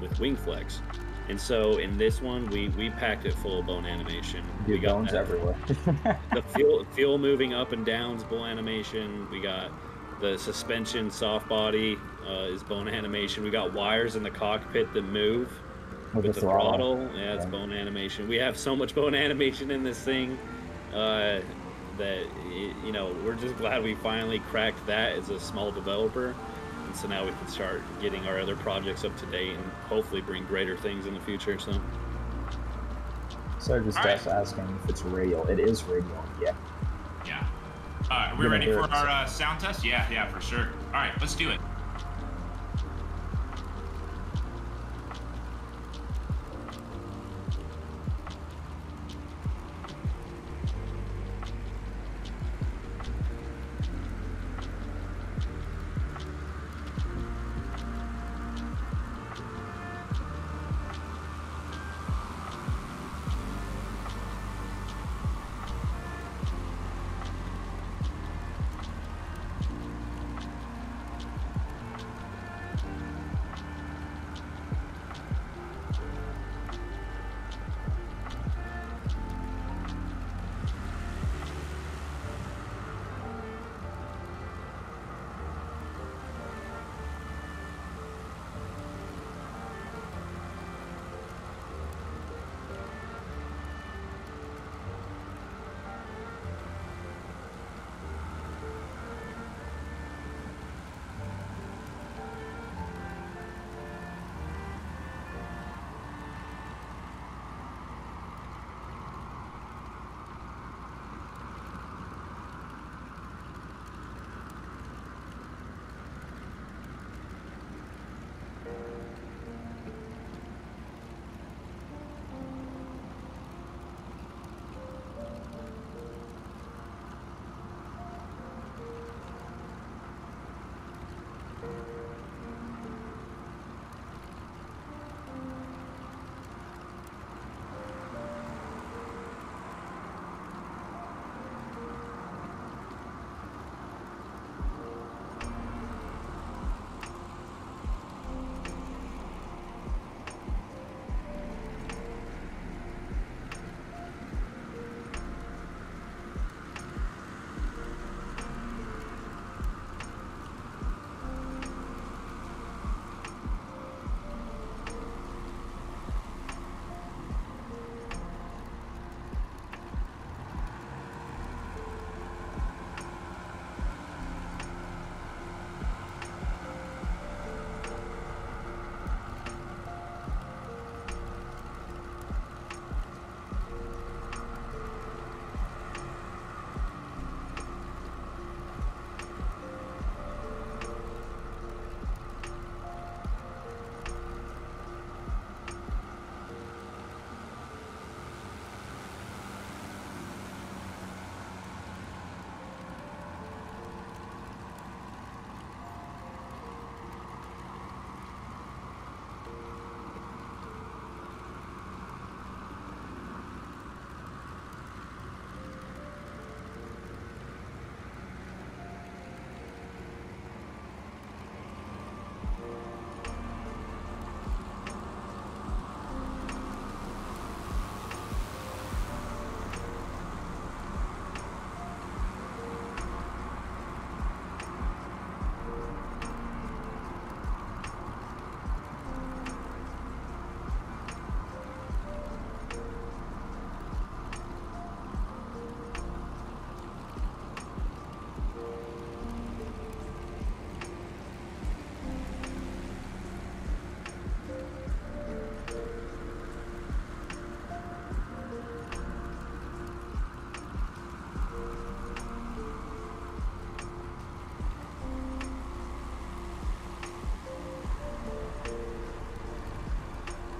with wing flex. And so in this one, we packed it full of bone animation. Dude, we got bones everywhere. the fuel moving up and down is bone animation. We got the suspension soft body is bone animation. We got wires in the cockpit that move with the throttle. Yeah, it's bone animation. We have so much bone animation in this thing that, you know, we're just glad we finally cracked that as a small developer. And so now we can start getting our other projects up to date and hopefully bring greater things in the future. So just asking if it's radial. It is radial, yeah. Yeah. Are we ready for our sound test? Yeah, for sure. All right, let's do it.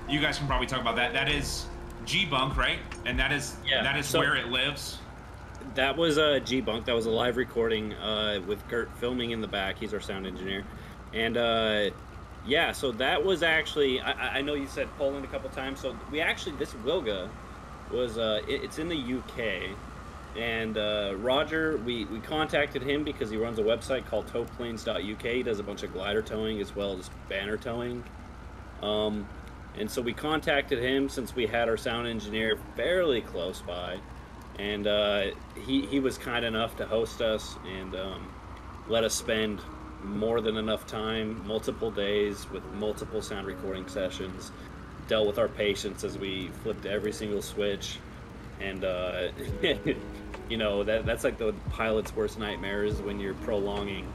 You guys can probably talk about that. That is G-Bunk, right? And that is where it lives. That was a G-Bunk. That was a live recording with Gert filming in the back. He's our sound engineer. And yeah, so that was actually, I know you said Poland a couple times. So we actually, this Wilga was, it's in the UK. And Roger, we contacted him because he runs a website called towplanes.uk. He does a bunch of glider towing as well as banner towing. And so we contacted him since we had our sound engineer fairly close by. And he was kind enough to host us and let us spend more than enough time, multiple days with multiple sound recording sessions, dealt with our patience as we flipped every single switch. And you know, that's like the pilot's worst nightmare is when you're prolonging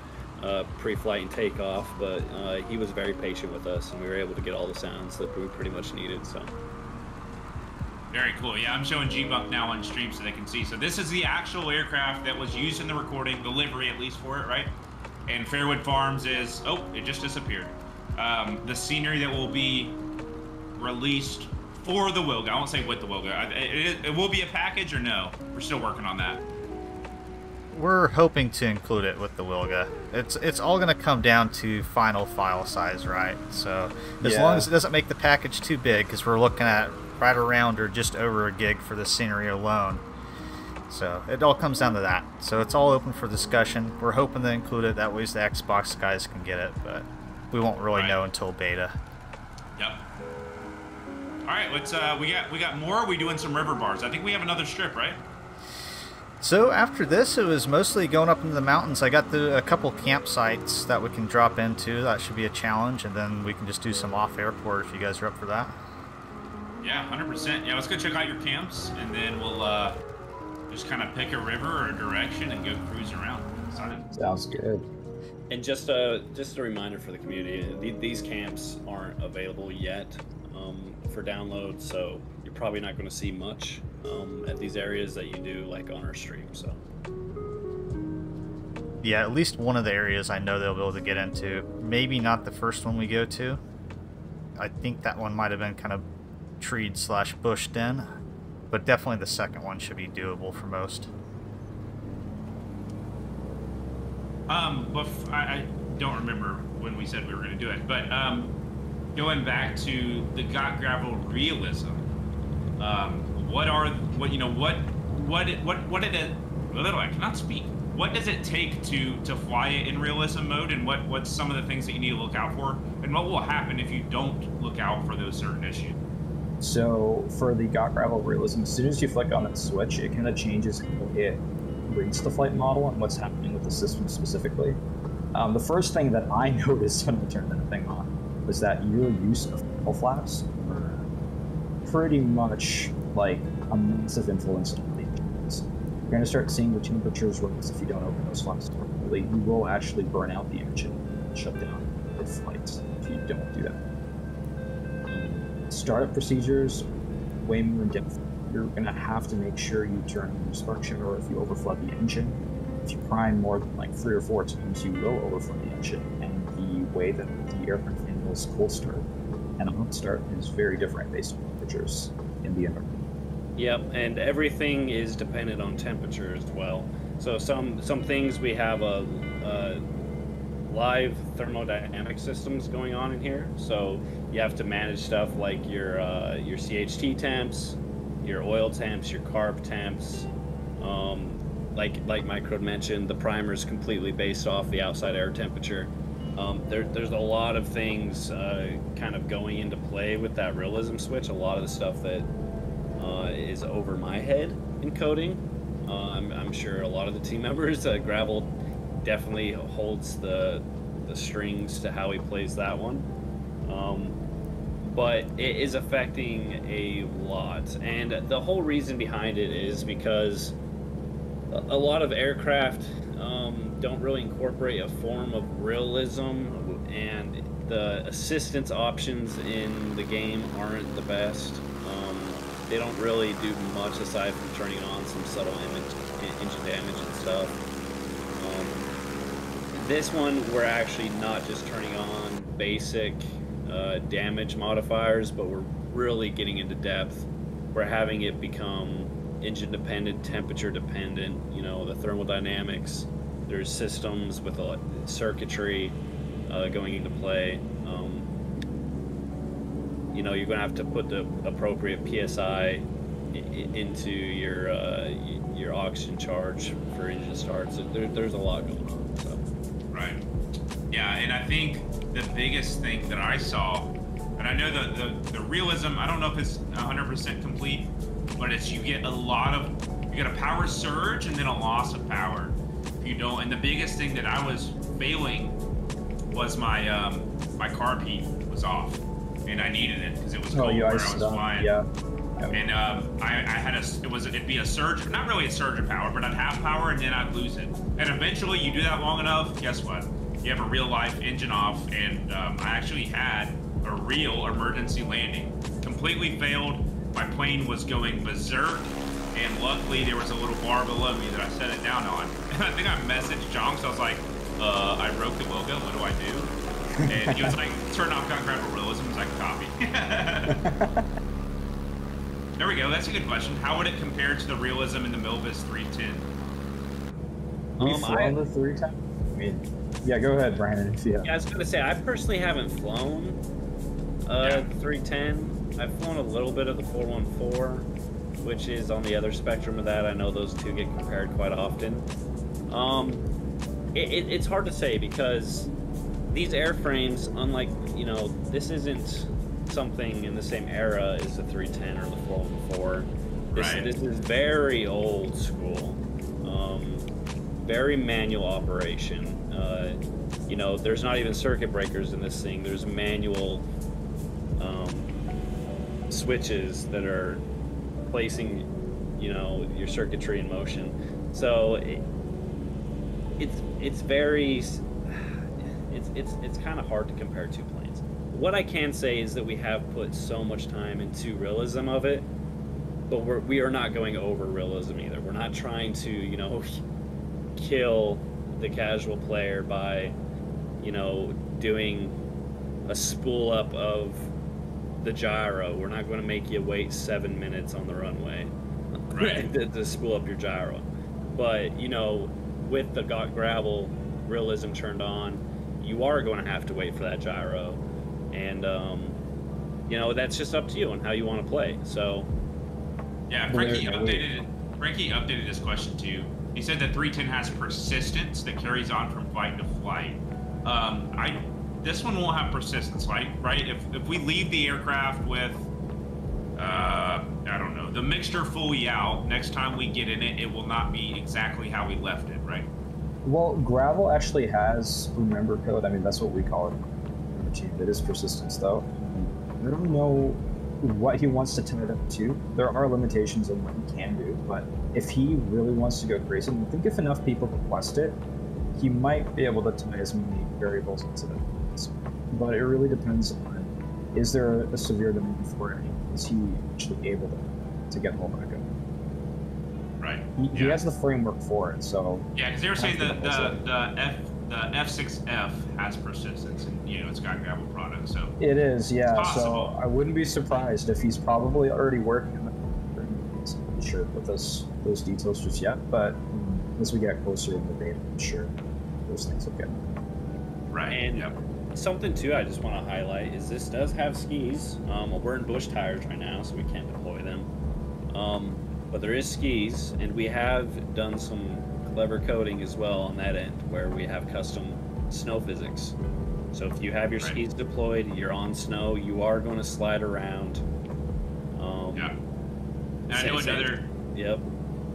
pre-flight and takeoff. But he was very patient with us, and we were able to get all the sounds that we pretty much needed. So very cool. Yeah, I'm showing G-Bump now on stream so they can see. So this is the actual aircraft that was used in the recording, the livery at least for it, right? And Fairwood Farms is, oh, it just disappeared. The scenery that will be released for the Wilga. I won't say with the Wilga. It will be a package or no? We're still working on that. We're hoping to include it with the Wilga. It's all going to come down to final file size, right? So as long as it doesn't make the package too big, because we're looking at right around or just over a gig for the scenery alone. So it all comes down to that. So it's all open for discussion. We're hoping to include it. That way the Xbox guys can get it, but we won't really know until beta. Yep. All right, let's. We got more. Are we doing some river bars? I think we have another strip, right? So after this, it was mostly going up into the mountains. I got a couple campsites that we can drop into. That should be a challenge, and then we can just do some off airport if you guys are up for that. Yeah, 100%. Yeah, let's go check out your camps, and then we'll just kind of pick a river or a direction and go cruise around. Excited. Sounds good. And just a reminder for the community, these camps aren't available yet for download, so you're probably not going to see much at these areas that you do like on our stream. So yeah, at least one of the areas I know they'll be able to get into. Maybe not the first one we go to. I think that one might have been kind of treed / bushed in, but definitely the second one should be doable for most. But I don't remember when we said we were going to do it, but going back to the Got Gravel realism, what did it? I cannot speak. What does it take to fly it in realism mode, and what's some of the things that you need to look out for, and what will happen if you don't look out for those certain issues? So for the Got Gravel realism, as soon as you flick on that switch, it kind of changes how it reads the flight model and what's happening with the system specifically. The first thing that I noticed when I turned that thing on was that your use of fuel flaps were pretty much like a massive influence on the engines. You're going to start seeing your temperatures rise if you don't open those flaps properly. You will actually burn out the engine and shut down your flight if you don't do that. Startup procedures, way more in depth. You're going to have to make sure you turn on your spark shimmer, or if you overflood the engine. If you prime more than like 3 or 4 times, you will overflood the engine, and the way that the airplane handles cold start and hot start is very different based on temperatures in the environment. Yep, and everything is dependent on temperature as well. So some things we have a live thermodynamic systems going on in here. So you have to manage stuff like your CHT temps, your oil temps, your carb temps. Like Mike Rode mentioned, the primer is completely based off the outside air temperature. There's a lot of things kind of going into play with that realism switch. A lot of the stuff that is over my head in coding. I'm sure a lot of the team members, Gravel definitely holds the strings to how he plays that one. But it is affecting a lot. And the whole reason behind it is because a lot of aircraft don't really incorporate a form of realism, and the assistance options in the game aren't the best. They don't really do much aside from turning on some subtle engine damage and stuff. This one, we're actually not just turning on basic damage modifiers, but we're really getting into depth. We're having it become engine dependent, temperature dependent, you know, the thermodynamics. There's systems with circuitry going into play. You know, you're going to have to put the appropriate PSI into your oxygen charge for engine starts. There's a lot going on. So. Right. Yeah, and I think the biggest thing that I saw, and I know the realism, I don't know if it's 100% complete, but it's you get a power surge and then a loss of power. If you don't, and the biggest thing that I was failing was my my carb heat was off, and I needed it because it was cold where I was flying. Yeah. And it'd be a surge, not really a surge of power, but I'd have power and then I'd lose it. And eventually you do that long enough, guess what? You have a real life engine off, and I actually had a real emergency landing. Completely failed. My plane was going berserk, and luckily there was a little bar below me that I set it down on. And I think I messaged John, so I was like, I broke the Wilga, what do I do? And he was like, turn off gun grapple realism, so I can copy. There we go. That's a good question. How would it compare to the realism in the Milvis 310? We've flown the 310. I mean, yeah, go ahead, Brandon. Yeah, I was going to say, I personally haven't flown the 310. I've flown a little bit of the 414, which is on the other spectrum of that. I know those two get compared quite often. It's hard to say because these airframes, unlike, this isn't something in the same era as the 310 or the 414. This is very old school, very manual operation. There's not even circuit breakers in this thing. There's manual switches that are placing, your circuitry in motion. So it's very, it's kind of hard to compare two planes. What I can say is that we have put so much time into realism of it, but we are not going over realism either. We're not trying to, kill the casual player by, doing a spool up of the gyro. We're not going to make you wait 7 minutes on the runway to spool up your gyro. But, with the Got Gravel realism turned on, you are going to have to wait for that gyro. And, that's just up to you and how you want to play. So, yeah, Frankie updated this question too. He said that 310 has persistence that carries on from flight to flight. This one won't have persistence, right? If we leave the aircraft with, I don't know, the mixture fully out, next time we get in it, it will not be exactly how we left it, right? Well, Gravel actually has remember code. I mean, that's what we call it. It is persistence, though. I don't know what he wants to tie it up to. There are limitations on what he can do, but if he really wants to go crazy, I think if enough people request it, he might be able to tie as many variables into it. But it really depends on, is there a severe demand for it? Is he actually able to get all back up? Right. He has the framework for it, so... Yeah, because they were saying the F6F has persistence, and it's got gravel products, so it is, yeah. So I wouldn't be surprised if he's probably already working on it. I'm not sure with those details just yet, but as we get closer in the beta, I'm sure those things will get. Right. And something too, I just want to highlight is this does have skis. We're in bush tires right now, so we can't deploy them. But there is skis, and we have done some clever coding as well on that end, where we have custom snow physics. So if you have your skis deployed, you're on snow, you are going to slide around. Yeah. And I know another. Yep.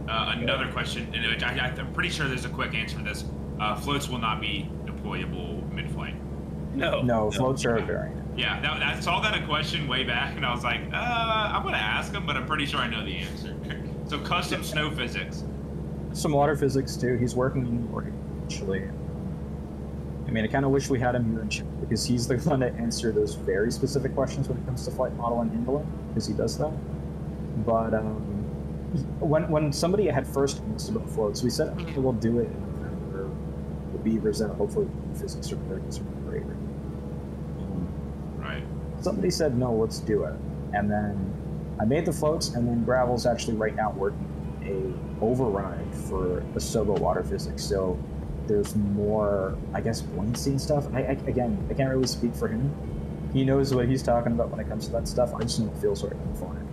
Another question, and I'm pretty sure there's a quick answer to this. Floats will not be deployable mid-flight. No, floats are a variant. Yeah, I saw that a question way back, and I was like, I'm going to ask him, but I'm pretty sure I know the answer. So custom snow physics. Some water physics too. He's working in actually. I mean, I kind of wish we had him here in chat because he's the one to answer those very specific questions when it comes to flight model and handling, because he does that. But when somebody had first asked about floats, we said, okay, we'll do it in November. The beavers and hopefully physics are great. Right. Somebody said, no, let's do it. And then I made the floats, and then Gravel's actually right now working a override for Asobo water physics. So there's more, I guess, buoyancy and stuff. I can't really speak for him. He knows what he's talking about when it comes to that stuff. I just know it feels right on flying.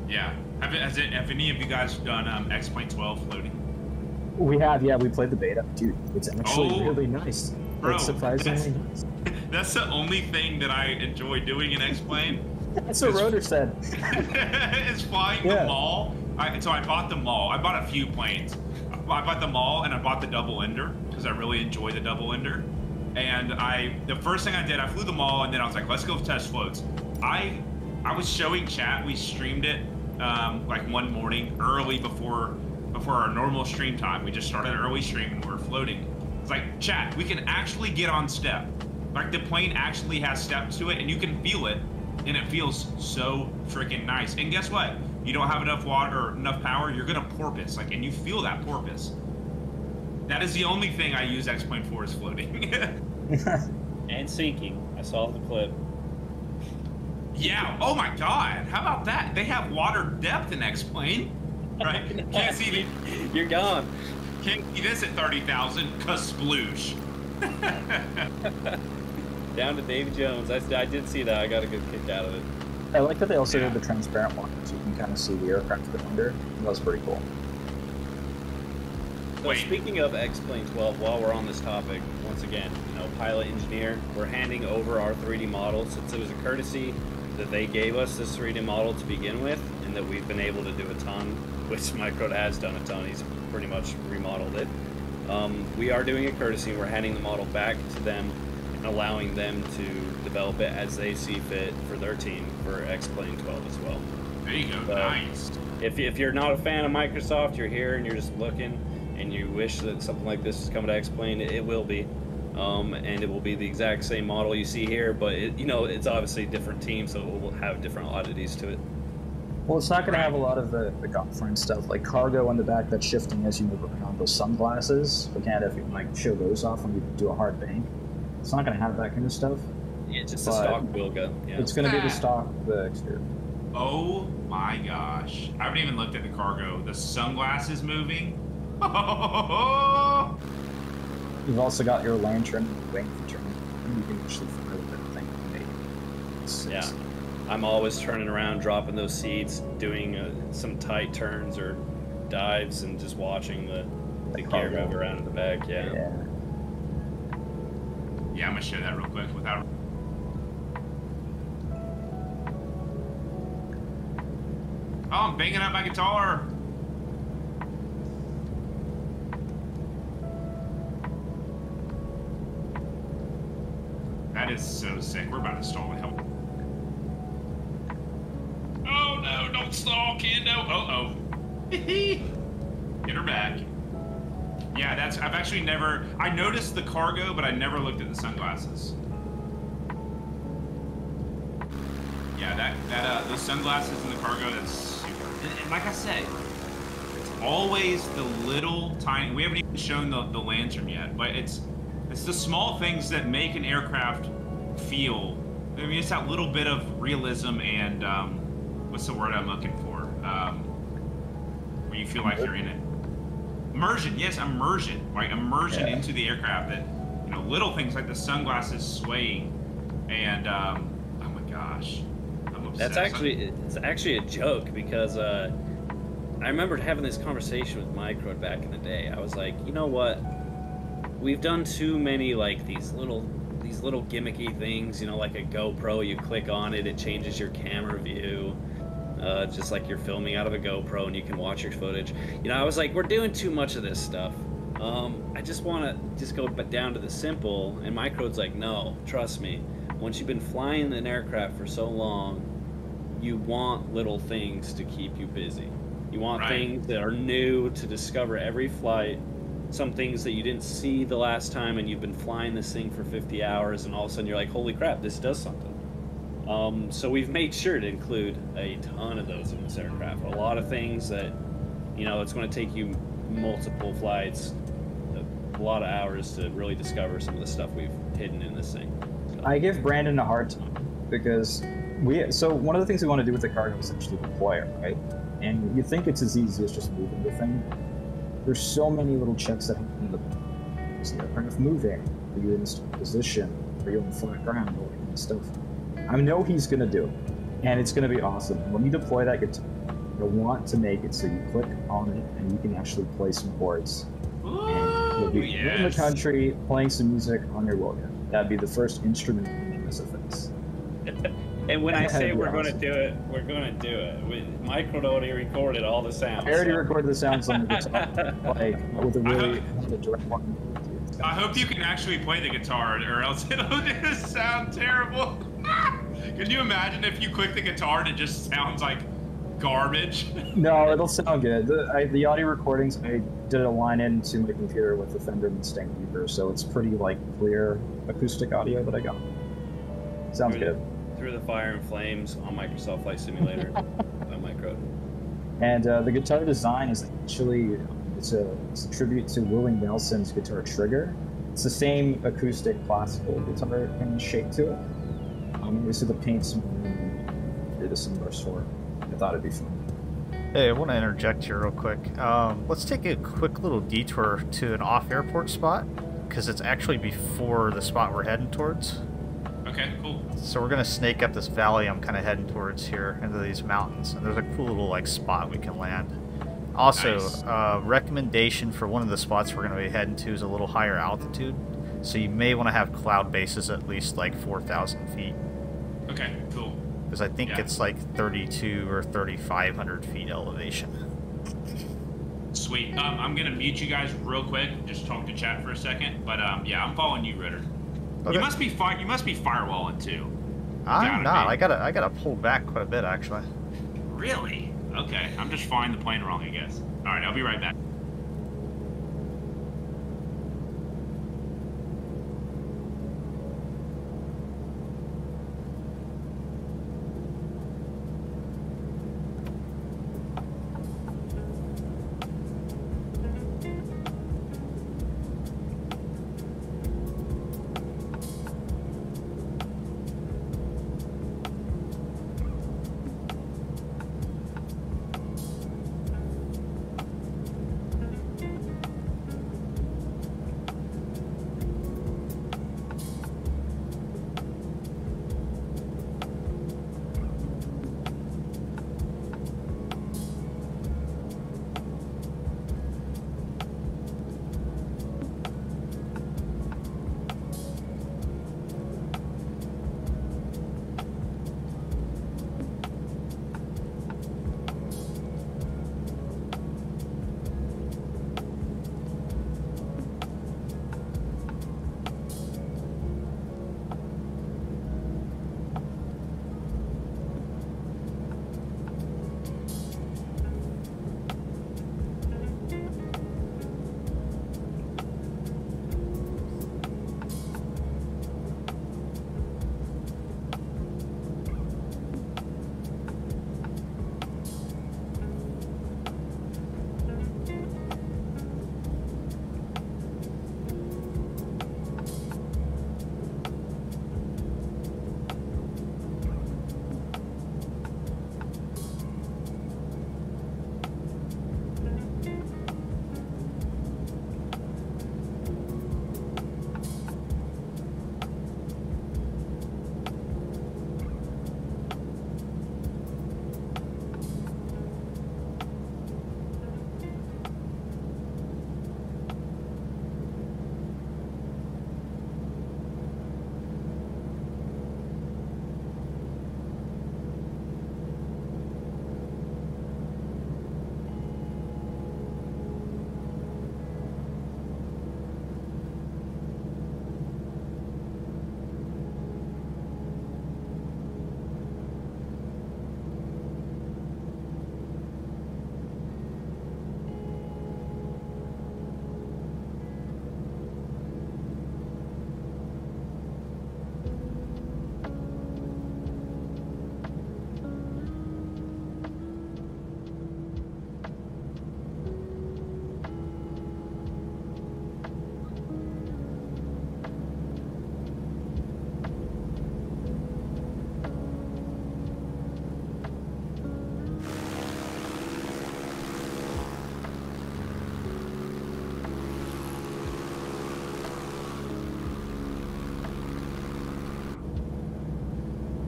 Yeah. Have any of you guys done X-Plane 12 floating? We have, yeah. We played the beta, dude. It's actually Oh, really nice. bro, It's surprisingly nice. That's the only thing that I enjoy doing in X-Plane. That's what Rotor said. It's flying the Maul. So I bought the Maul. I bought a few planes. I bought the Maul and I bought the double ender because I really enjoy the double ender. And the first thing I did, I flew the Maul and then I was like, let's go test floats. I was showing chat. We streamed it like one morning early before our normal stream time. We just started early stream and we were floating. It's like, chat, we can actually get on step. Like the plane actually has steps to it and you can feel it. And it feels so freaking nice. And guess what? You don't have enough water or enough power, you're gonna porpoise. Like, and you feel that porpoise. That is the only thing I use X-Plane for is floating. And sinking. I saw the clip. Yeah. Oh my God. How about that? They have water depth in X-Plane, right? Can't see the. You're gone. Can't see this at 30,000. Cause sploosh. Down to Davy Jones. I did see that. I got a good kick out of it. I like that they also did the transparent one, so you can kind of see the aircraft from under. That was pretty cool. So speaking of X-Plane 12, while we're on this topic, once again, pilot engineer, we're handing over our 3D model since it was a courtesy that they gave us this 3D model to begin with, and that we've been able to do a ton, which Microde has done a ton. He's pretty much remodeled it. We are doing a courtesy. We're handing the model back to them, allowing them to develop it as they see fit for their team for X-Plane 12 as well. There you go, So, nice. If you're not a fan of Microsoft, you're here and you're just looking, and you wish that something like this is coming to X-Plane, it will be. And it will be the exact same model you see here, but it's obviously a different team, so it will have different oddities to it. Well, it's not going to have a lot of the Got Friends stuff, like cargo on the back that's shifting as you move around. Those sunglasses, we can't show those off when we do a hard bank. It's not going to have that kind of stuff. Yeah, just a stock Wilga. Yeah. It's going to be the stock, the exterior. Oh my gosh. I haven't even looked at the cargo. The sunglasses moving. You've also got your lantern wing feature. You can actually fly with it, I think. Yeah. I'm always turning around, dropping those seats, doing some tight turns or dives, and just watching the gear move around in the back. Yeah. Yeah, I'm gonna show that real quick without. Oh, I'm banging up my guitar. That is so sick. We're about to stall the hell. Oh no, don't stall, Kando. Uh-oh. Get her back. Yeah, I've actually never, I noticed the cargo, but I never looked at the sunglasses. Yeah, the sunglasses and the cargo, that's super. And like I said, it's always the little tiny, we haven't even shown the lantern yet, but it's the small things that make an aircraft feel, I mean, it's that little bit of realism and, what's the word I'm looking for? Where you feel like you're in it. Immersion, yes, immersion, right? Immersion into the aircraft. That little things like the sunglasses swaying, and oh my gosh, I'm obsessed. It's actually a joke because I remembered having this conversation with Microde back in the day. I was like, you know what? We've done too many these little gimmicky things. Like a GoPro, you click on it, it changes your camera view. Just like you're filming out of a GoPro and you can watch your footage. I was like, we're doing too much of this stuff. I just want to just go down to the simple. And Microde's like, no, trust me. Once you've been flying an aircraft for so long, you want little things to keep you busy. You want things that are new to discover every flight. Some things that you didn't see the last time and you've been flying this thing for 50 hours and all of a sudden you're like, holy crap, this does something. So we've made sure to include a ton of those in this aircraft. A lot of things that, it's going to take you multiple flights, a lot of hours to really discover some of the stuff we've hidden in this thing. So. I give Brandon a hard time because so one of the things we want to do with the cargo is actually deploy it, right? And you think it's as easy as just moving the thing. There's so many little checks that happen in the is the aircraft moving? Are you in a position? Are you on flat ground? All that kind of stuff. I know he's going to do it, and it's going to be awesome. When you deploy that guitar, you'll want to make it so you click on it and you can actually play some chords. And you'll be in the country playing some music on your Wilga. That'd be the first instrument in MSFS. And when I say we're awesome. going to do it, we're going to do it. Mike already recorded all the sounds. I already recorded the sounds on the guitar, like with a really direct one. I hope you can actually play the guitar, or else it'll just sound terrible. Can you imagine if you click the guitar and it just sounds like garbage? No, it'll sound good. The audio recordings, I did a line into my computer with the Fender Mustang Reaper, so it's pretty like clear acoustic audio that I got. Sounds good. Through the Fire and Flames on Microsoft Flight Simulator by Micro. And the guitar design is actually it's a tribute to Willie Nelson's guitar Trigger. It's the same acoustic classical guitar kind of shape to it. Obviously the paint's did a similar sort. I thought it'd be fun. Hey, I want to interject here real quick. Let's take a quick little detour to an off-airport spot, because it's actually before the spot we're heading towards. Okay, cool. So we're going to snake up this valley I'm kind of heading towards here, into these mountains, and there's a cool little like spot we can land. Also, Nice. Recommendation for one of the spots we're going to be heading to is a little higher altitude, so you may want to have cloud bases at least like 4,000 feet. Okay, cool. Because I think Yeah. it's like 32 or 3,500 feet elevation. Sweet. I'm gonna mute you guys real quick. Just talk to chat for a second. But yeah, I'm following you, Ritter. Okay. You must be firewalling too. I'm not. be. I gotta pull back quite a bit actually. Really? Okay. I'm just flying the plane wrong, I guess. All right. I'll be right back.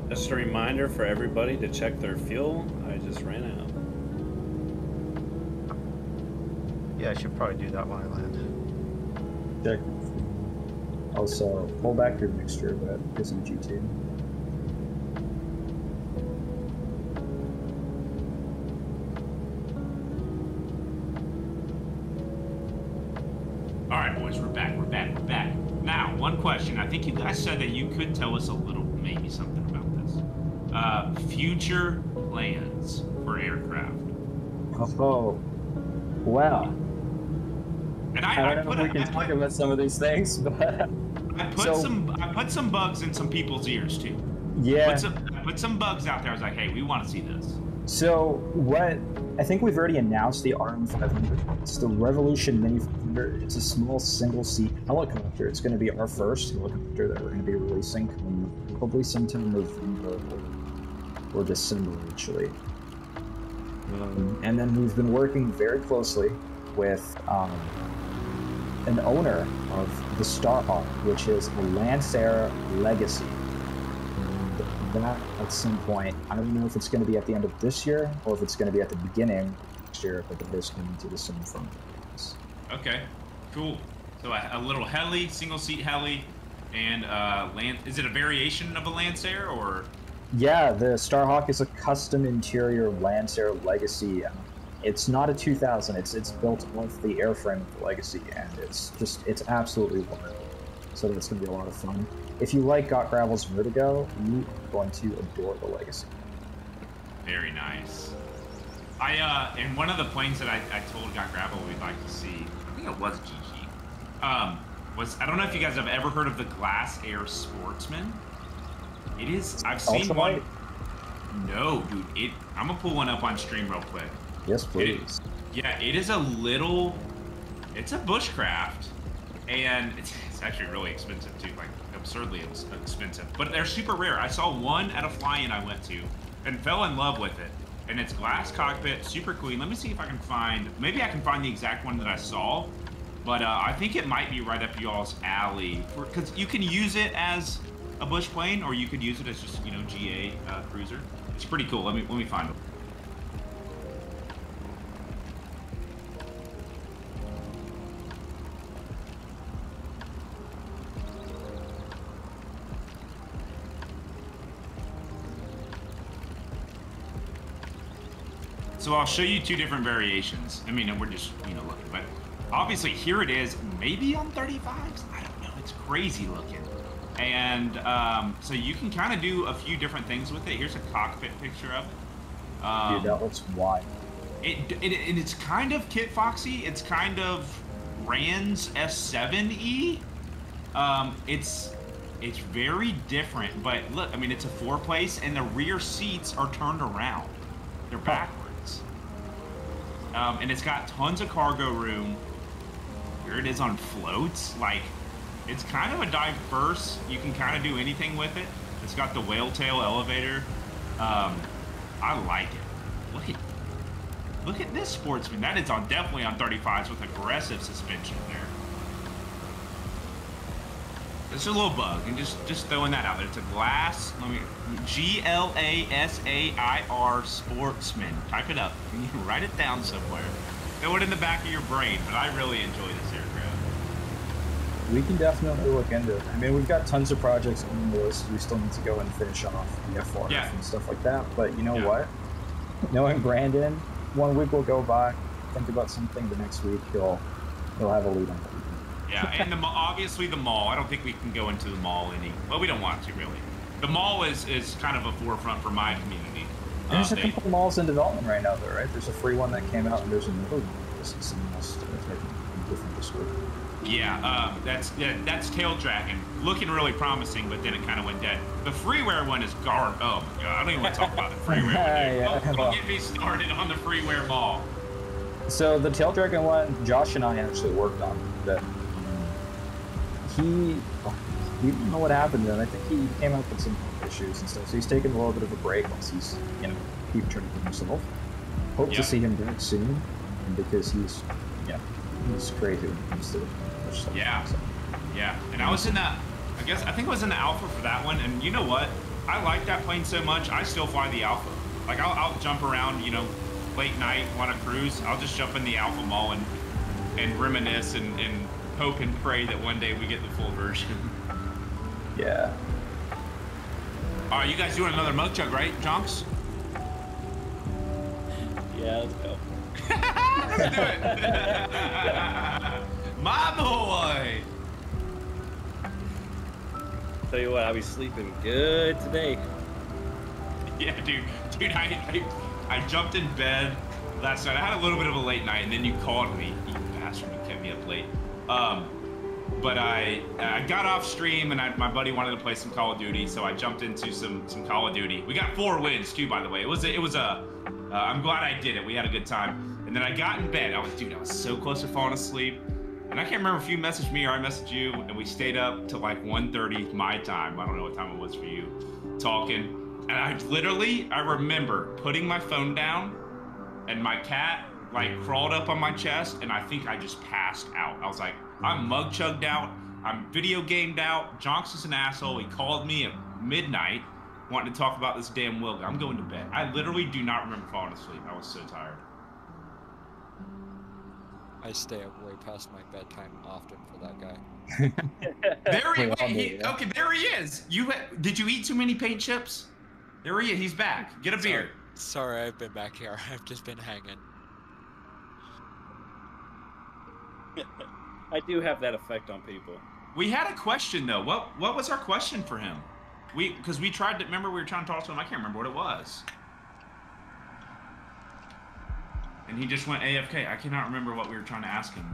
Just a reminder for everybody to check their fuel. I just ran out. Yeah, I should probably do that when I land. Check. Also, pull back your mixture, but it's in G2. All right, boys, we're back. Now, one question. I think you guys said that you could tell us a little, maybe something about this. Future plans for aircraft. Oh, well. And I don't know if we can talk about some of these things, but I put some bugs in some people's ears too. Yeah. I put some bugs out there. I was like, hey, we want to see this. So what? I think we've already announced the RM500. It's the Revolution Mini 500. It's a small single-seat helicopter. It's going to be our first helicopter that we're going to be releasing probably sometime in November or December, actually. And then we've been working very closely with an owner of the Starhawk, which is a Lancer Legacy. And that, at some point, I don't know if it's going to be at the end of this year or if it's going to be at the beginning of next year, but that is coming to the same front. Okay, cool. So a little heli, single-seat heli, and is it a variation of a Lancer, or? Yeah, the Starhawk is a custom interior Lancer Legacy. It's not a 2000. It's built off the airframe of the Legacy, and it's absolutely wild. So that's going to be a lot of fun. If you like Got Gravel's Vertigo, you are going to adore the Legacy. Very nice. And one of the planes that I told Got Gravel we'd like to see, I think it was GG, I don't know if you guys have ever heard of the Glass Air Sportsman. It is, I've seen Ultralight? one. No, dude, I'm going to pull one up on stream real quick. Yes, please. It is it's a bushcraft, and it's actually really expensive too, like absurdly expensive. But they're super rare. I saw one at a fly-in I went to, and fell in love with it. And it's glass cockpit, super clean. Let me see if I can maybe I can find the exact one that I saw. But I think it might be right up y'all's alley, because you can use it as a bush plane, or you could use it as just GA cruiser. It's pretty cool. Let me find it. So I'll show you two different variations. I mean, we're just, looking, but obviously here it is, maybe on 35s. I don't know, it's crazy looking. And so you can kind of do a few different things with it. Here's a cockpit picture of it. Dude, that looks wild. It's kind of Kit Foxy. It's kind of Rand's S7E. It's very different, but look, I mean, it's a 4-place, and the rear seats are turned around. They're backwards. And it's got tons of cargo room. Here it is on floats. Like, it's kind of a diverse, you can kind of do anything with it. It's got the whale tail elevator. I like it. Look at this Sportsman. That is definitely on 35s with aggressive suspension there. It's a little bug, and just throwing that out there. It's a glass, Glasair Sportsman. Type it up. You can write it down somewhere. Throw it in the back of your brain, but I really enjoy this aircraft. We can definitely look into it. I mean, we've got tons of projects on the list. We still need to go and finish off the F4 and stuff like that. But you know what? Knowing Brandon, 1 week will go by, think about something, the next week he'll have a lead on it. Yeah, and obviously the mall. I don't think we can go into the mall well, we don't want to really. The mall is kind of a forefront for my community. There's a couple of malls in development right now, though, right? There's a free one that came out, and there's another one. This is something else different this week. Yeah, that's Tail Dragon, looking really promising, but then it kind of went dead. The freeware one is guard. Oh my god, I don't even want to talk about the freeware. Don't get me started on the freeware mall. So the Tail Dragon one, Josh and I actually worked on that. We don't know what happened then. I think he came up with some issues and stuff, so he's taking a little bit of a break once he's, keep training himself. Hope to see him back soon, because he's crazy when it comes to stuff. Yeah, yeah. And I was in that, I think I was in the Alpha for that one, and you know what? I like that plane so much, I still fly the Alpha. Like, I'll jump around, late night, want to cruise, I'll just jump in the Alpha mall and and reminisce and hope and pray that one day we get the full version. Yeah. All right, you guys doing another mug chug, right, Jonks? Yeah, let's go. Let's do it. My boy. Tell you what, I'll be sleeping good today. Yeah, dude, I jumped in bed last night. I had a little bit of a late night, and then you called me. You bastard, you kept me up late. But I got off stream, and my buddy wanted to play some Call of Duty, so I jumped into some Call of Duty. We got 4 wins too, by the way. I'm glad I did it. We had a good time. And then I got in bed. I was so close to falling asleep. And I can't remember if you messaged me or I messaged you, and we stayed up till like 1:30 my time. I don't know what time it was for you, talking. And I remember putting my phone down, and my cat like crawled up on my chest, and I think I just passed out. I was like, I'm mug chugged out. I'm video gamed out. Jonks is an asshole. He called me at midnight wanting to talk about this damn Wilga. I'm going to bed. I literally do not remember falling asleep. I was so tired. I stay up way past my bedtime often for that guy. There he is. Did you eat too many paint chips? There he is. He's back. Get a beer. Sorry, I've been back here. I've just been hanging. I do have that effect on people. We had a question though. What was our question for him? Because we tried to remember, we were trying to talk to him. I can't remember what it was. And he just went AFK. I cannot remember what we were trying to ask him.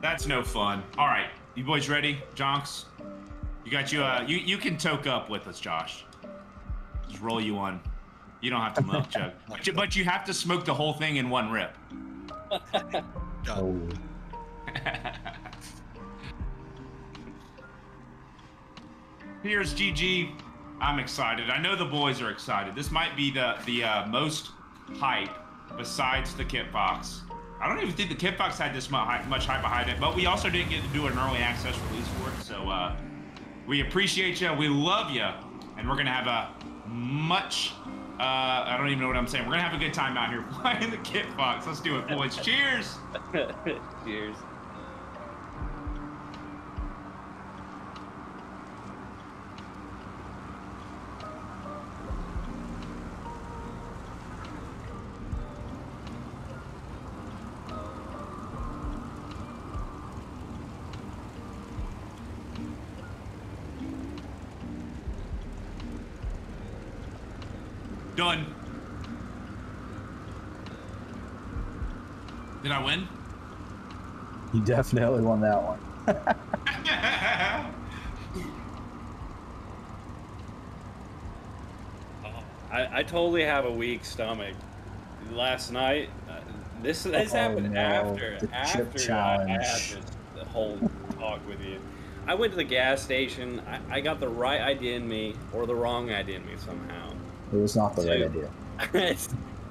That's no fun. All right, you boys ready? Jonks, you got you can toke up with us, Josh. Just roll you one. You don't have to mug chug, but you have to smoke the whole thing in one rip. Oh. Here's GG. I'm excited. I know the boys are excited. This might be the most hype besides the kit box. I don't even think the kit box had this much hype behind it, but we also didn't get to do an early access release for it. So we appreciate you. We love you, and we're gonna have a much. I don't even know what I'm saying. We're gonna have a good time out here playing the kit box. Let's do it, boys. Cheers. Cheers. Done. Did I win? You definitely won that one. I totally have a weak stomach. Last night, this happened after I had this whole talk with you. I went to the gas station. I got the right idea in me or the wrong idea in me somehow. It was not the right idea.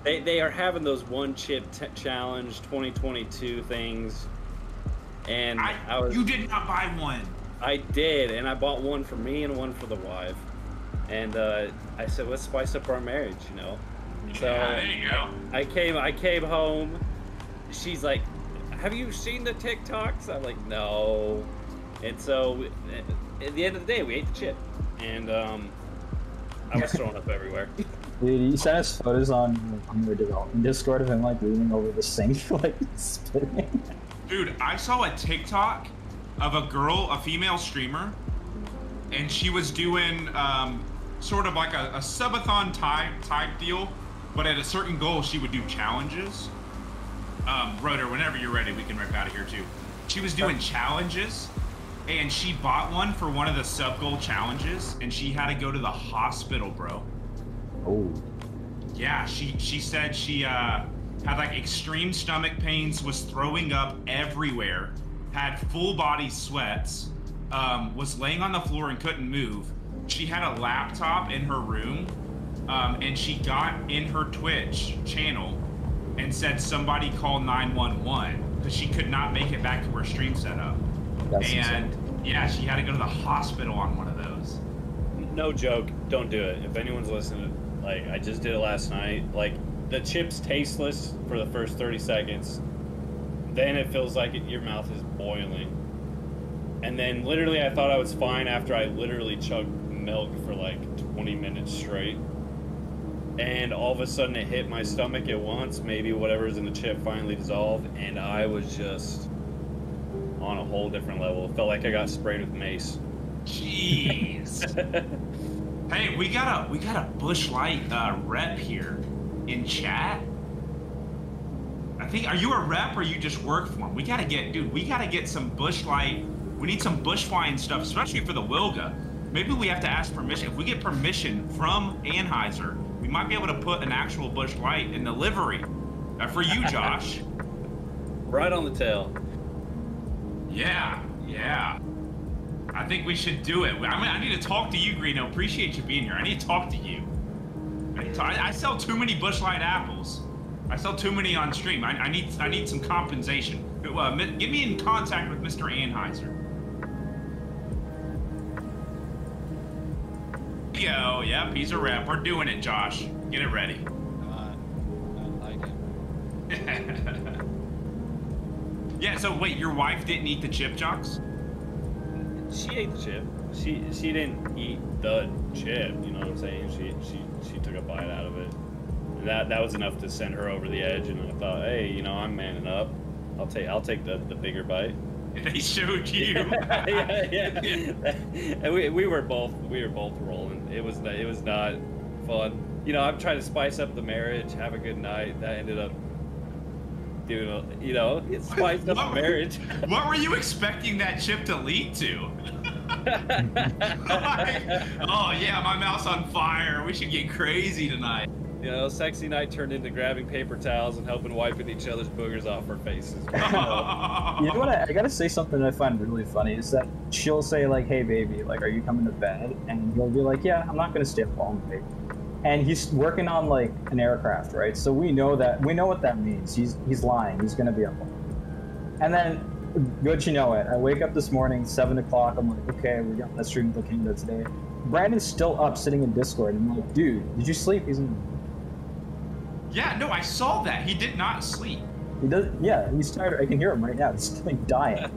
They are having those one chip challenge 2022 things, and you did not buy one. I did, and I bought one for me and one for the wife, and I said, let's spice up our marriage, you know. So yeah, there you go. I came home. She's like, have you seen the TikToks? I'm like, no. And so at the end of the day, we ate the chip, and I was throwing up everywhere. Dude, you sent us photos on your development Discord of him like leaning over the sink, like spitting. Dude, I saw a TikTok of a female streamer, and she was doing sort of like a subathon type deal, but at a certain goal she would do challenges. Rotor, whenever you're ready, we can rip out of here too. She was doing challenges, and she bought one for one of the sub-goal challenges, and she had to go to the hospital, bro. Oh. Yeah, she said she had like extreme stomach pains, was throwing up everywhere, had full body sweats, was laying on the floor and couldn't move. She had a laptop in her room, and she got in her Twitch channel and said somebody call 911 because she could not make it back to her stream setup. That's and insane. yeah, she had to go to the hospital on one of those. No joke, don't do it. If anyone's listening, like, I just did it last night. Like, the chip's tasteless for the first 30 seconds. Then it feels like your mouth is boiling. And then literally I thought I was fine after I literally chugged milk for like 20 minutes straight. And all of a sudden it hit my stomach at once. Maybe whatever's in the chip finally dissolved. And I was just on a whole different level. It felt like I got sprayed with mace. Jeez. Hey, we got a Busch Light rep here in chat. I think, are you a rep or you just work for him? We gotta get some Busch Light. We need some bush flying stuff, especially for the Wilga. Maybe we have to ask permission. If we get permission from Anheuser, we might be able to put an actual Busch Light in the livery. For you, Josh. Right on the tail. Yeah. I think we should do it. I need to talk to you, Greeno. Appreciate you being here. I need to talk to you. I sell too many Busch Light apples. I sell too many on stream. I need some compensation. Get me in contact with Mr. Anheuser. Yo, yep, he's a rep. We're doing it, Josh. Get it ready. I like it. Yeah, so wait, your wife didn't eat the chip, Jocks? She ate the chip. She didn't eat the chip, you know what I'm saying? She took a bite out of it. And that was enough to send her over the edge, and I thought, hey, you know, I'm manning up. I'll take the bigger bite. They showed you. yeah. And we were both rolling. It was not fun. You know, I'm trying to spice up the marriage, have a good night. That ended up doing, it spiced up the marriage. What were you expecting that chip to lead to? Like, oh yeah, my mouth's on fire. We should get crazy tonight. You know, sexy night turned into grabbing paper towels and helping wiping each other's boogers off our faces. You know what? I gotta say something I find really funny is that she'll say like, "Hey baby, like, are you coming to bed?" And he'll be like, "Yeah, I'm not gonna stay up all night." And he's working on like an aircraft, right? So we know what that means. He's lying. He's gonna be up all night. And then, good you know it. I wake up this morning, 7 o'clock. I'm like, okay, we got that stream with Kinda today. Brandon's still up, sitting in Discord, and I'm like, dude, did you sleep? He's in. Yeah, no, I saw that. He did not sleep. He does. Yeah, he's tired. I can hear him right now. He's like dying.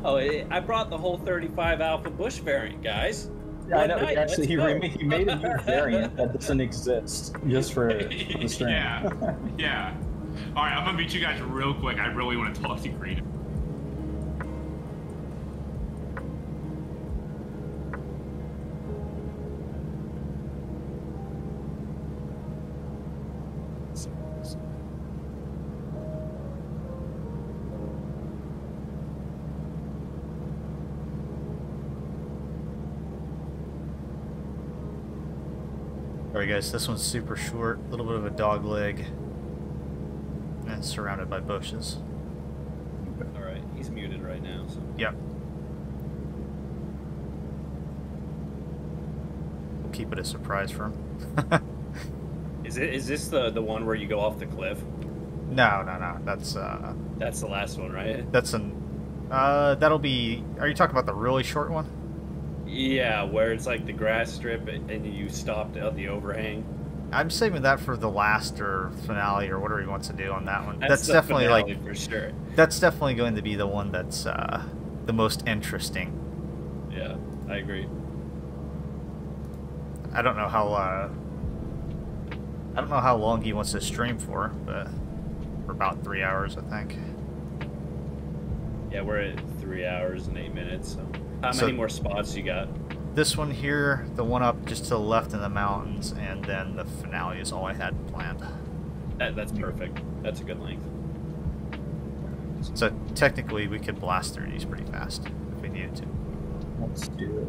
Oh, I brought the whole 35 Alpha Bush variant, guys. Yeah, I know. Actually, he made a new variant that doesn't exist just for the stream. Yeah. All right, I'm gonna meet you guys real quick. I really want to talk to Green. Alright guys, this one's super short, a little bit of a dog leg, and surrounded by bushes. Alright, he's muted right now. So. Yep. We'll keep it a surprise for him. Is this the one where you go off the cliff? No. That's the last one, right? That's that'll be, are you talking about the really short one? Yeah, where it's like the grass strip and you stopped at the overhang. I'm saving that for the last or finale or whatever he wants to do on that one. That's definitely finale, like for sure. That's definitely going to be the one that's the most interesting. Yeah, I agree. I don't know how long he wants to stream for, but for about 3 hours, I think. Yeah, we're at 3 hours and 8 minutes. So. How many more spots you got? This one here, the one up just to the left in the mountains, and then the finale is all I had planned. That's perfect. That's a good length. So technically, we could blast through these pretty fast if we needed to. Let's do it.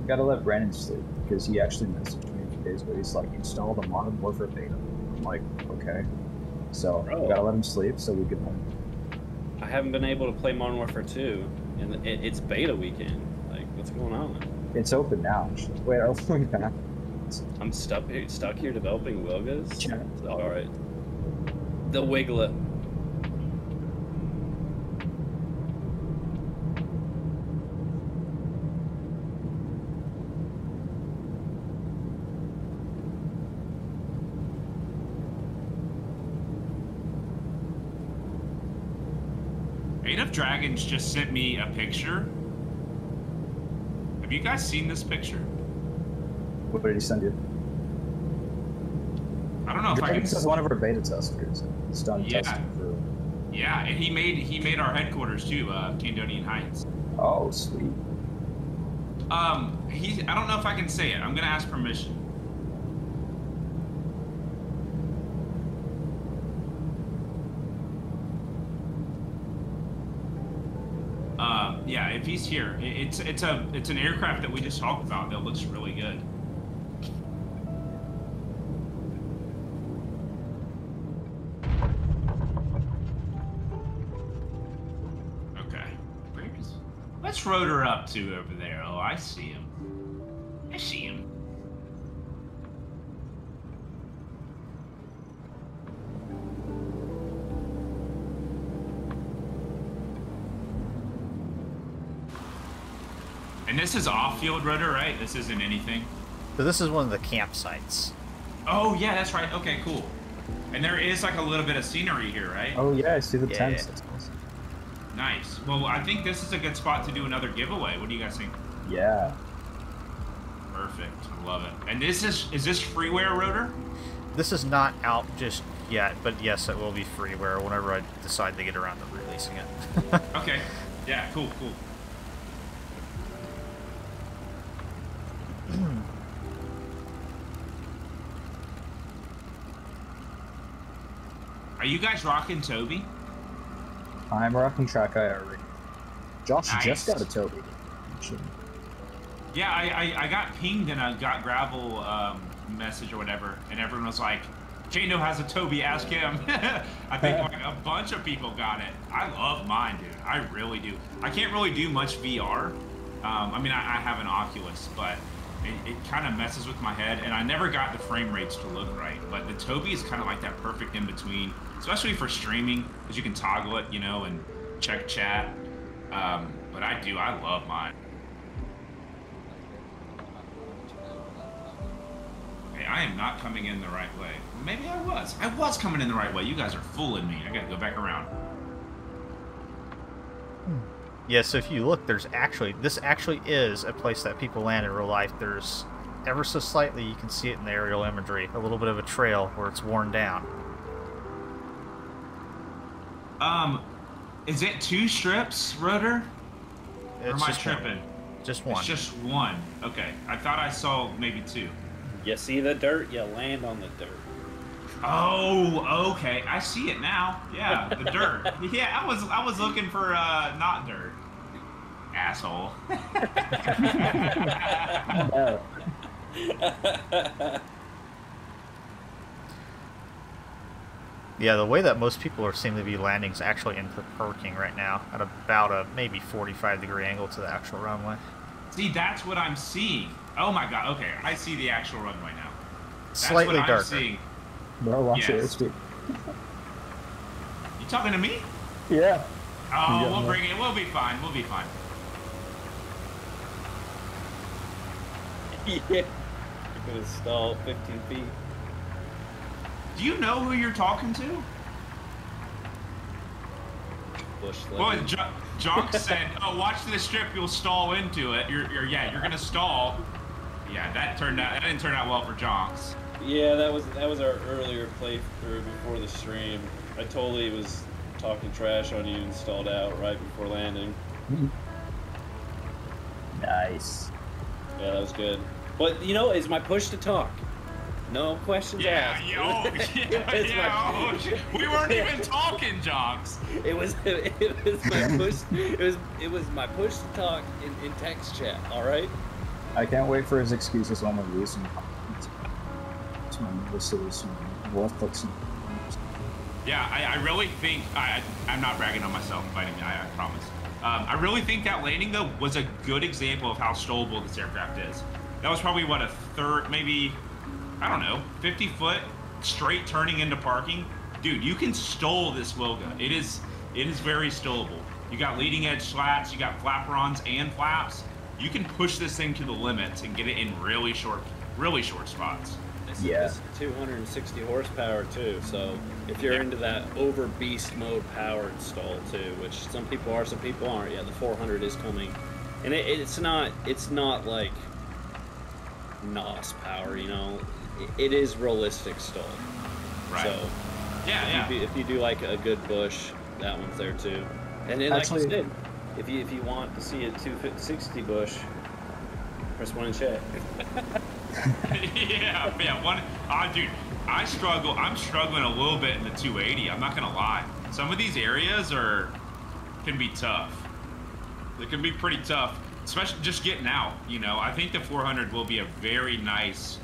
We gotta let Brandon sleep because he actually messaged me a few days ago. He's like, install the Modern Warfare beta. I'm like, okay. So we gotta let him sleep so we can. I haven't been able to play Modern Warfare 2, and it's beta weekend. Like, what's going on? It's open now. Wait, are we back? I'm stuck here developing Wilgas. Yeah. All right. The Wiggler. Fate of Dragons just sent me a picture. Have you guys seen this picture? What did he send you? I don't know if I can. Dragons is one of our beta testers. He's done Yeah. testing for. Yeah, and he made our headquarters too, Candonian Heights. Oh, sweet. I don't know if I can say it. I'm gonna ask permission. Yeah, if he's here, it's an aircraft that we just talked about that looks really good. Okay, what's Rotor up to over there? Oh, I see him. I see him. And this is off-field Rotor, right? This isn't anything. So this is one of the campsites. Oh yeah, that's right. Okay, cool. And there is like a little bit of scenery here, right? Oh yeah, I see the Yeah. tents. That's awesome. Nice. Well, I think this is a good spot to do another giveaway. What do you guys think? Yeah. Perfect. I love it. And is this freeware Rotor? This is not out just yet, but yes, it will be freeware whenever I decide to get around to releasing it. Okay. Yeah, cool. Are you guys rocking Toby? I'm rocking track IR. Josh Nice. just got a Toby. Yeah, I got pinged in a Got Gravel message or whatever, and everyone was like, Jano has a Toby, ask him. I think like a bunch of people got it. I love mine, dude. I really do. I can't really do much VR. I mean, I have an Oculus, but it kind of messes with my head, and I never got the frame rates to look right. But the Toby is kind of like that perfect in between, especially for streaming, because you can toggle it, you know, and check chat. But I love mine. Okay, I am not coming in the right way. Maybe I was. I was coming in the right way. You guys are fooling me. I gotta go back around. Yeah, so if you look, this actually is a place that people land in real life. There's ever so slightly, you can see it in the aerial imagery, a little bit of a trail where it's worn down. Is it 2 strips, Rotor? Or am I just one. tripping? Just one. It's just one. Okay. I thought I saw maybe 2. You see the dirt, you land on the dirt. Oh, okay. I see it now. Yeah, the dirt. Yeah, I was looking for not dirt. Asshole. Yeah, the way that most people seem to be landing is actually into parking right now at about a maybe 45-degree angle to the actual runway. See, that's what I'm seeing. Oh my god. Okay, I see the actual runway now. That's Slightly what darker. I'm seeing. Bro, watch Yes. it. You talking to me? Yeah. Oh, Yeah, we'll man. bring it. We'll be fine. We'll be fine. Yeah. You're gonna stall 15 feet. Do you know who you're talking to? Bush Well, legged. Jonk said, "Oh, watch this strip. You'll stall into it. You're gonna stall." Yeah, that didn't turn out well for Jonks. Yeah, that was our earlier playthrough before the stream. I totally was talking trash on you and stalled out right before landing. Nice. Yeah, that was good. But you know, it's my push to talk. No questions asked. It's my- We weren't even talking, Jonks. It was my push. It was my push to talk in text chat. All right. I can't wait for his excuses when we lose him. Yeah, I really think I'm not bragging on myself by any means. I promise. I really think that landing though was a good example of how stollable this aircraft is. That was probably what, a third, maybe, I don't know, 50-foot straight turning into parking. Dude, you can stall this Wilga. It is very stollable. You got leading edge slats, you got flaperons and flaps. You can push this thing to the limits and get it in really short spots. This is 260 horsepower too, so if you're into that over beast mode powered stall too, which some people are, some people aren't. Yeah, the 400 is coming, and it's not like NOS power, you know. It is realistic stall. Right. So if you do like a good bush, that one's there too. And then Actually, like you said, if you want to see a 260 bush, press 1 in chat. Dude, I'm struggling a little bit in the 280. I'm not gonna lie. Some of these areas can be tough. They can be pretty tough, especially just getting out. You know, I think the 400 will be a very nice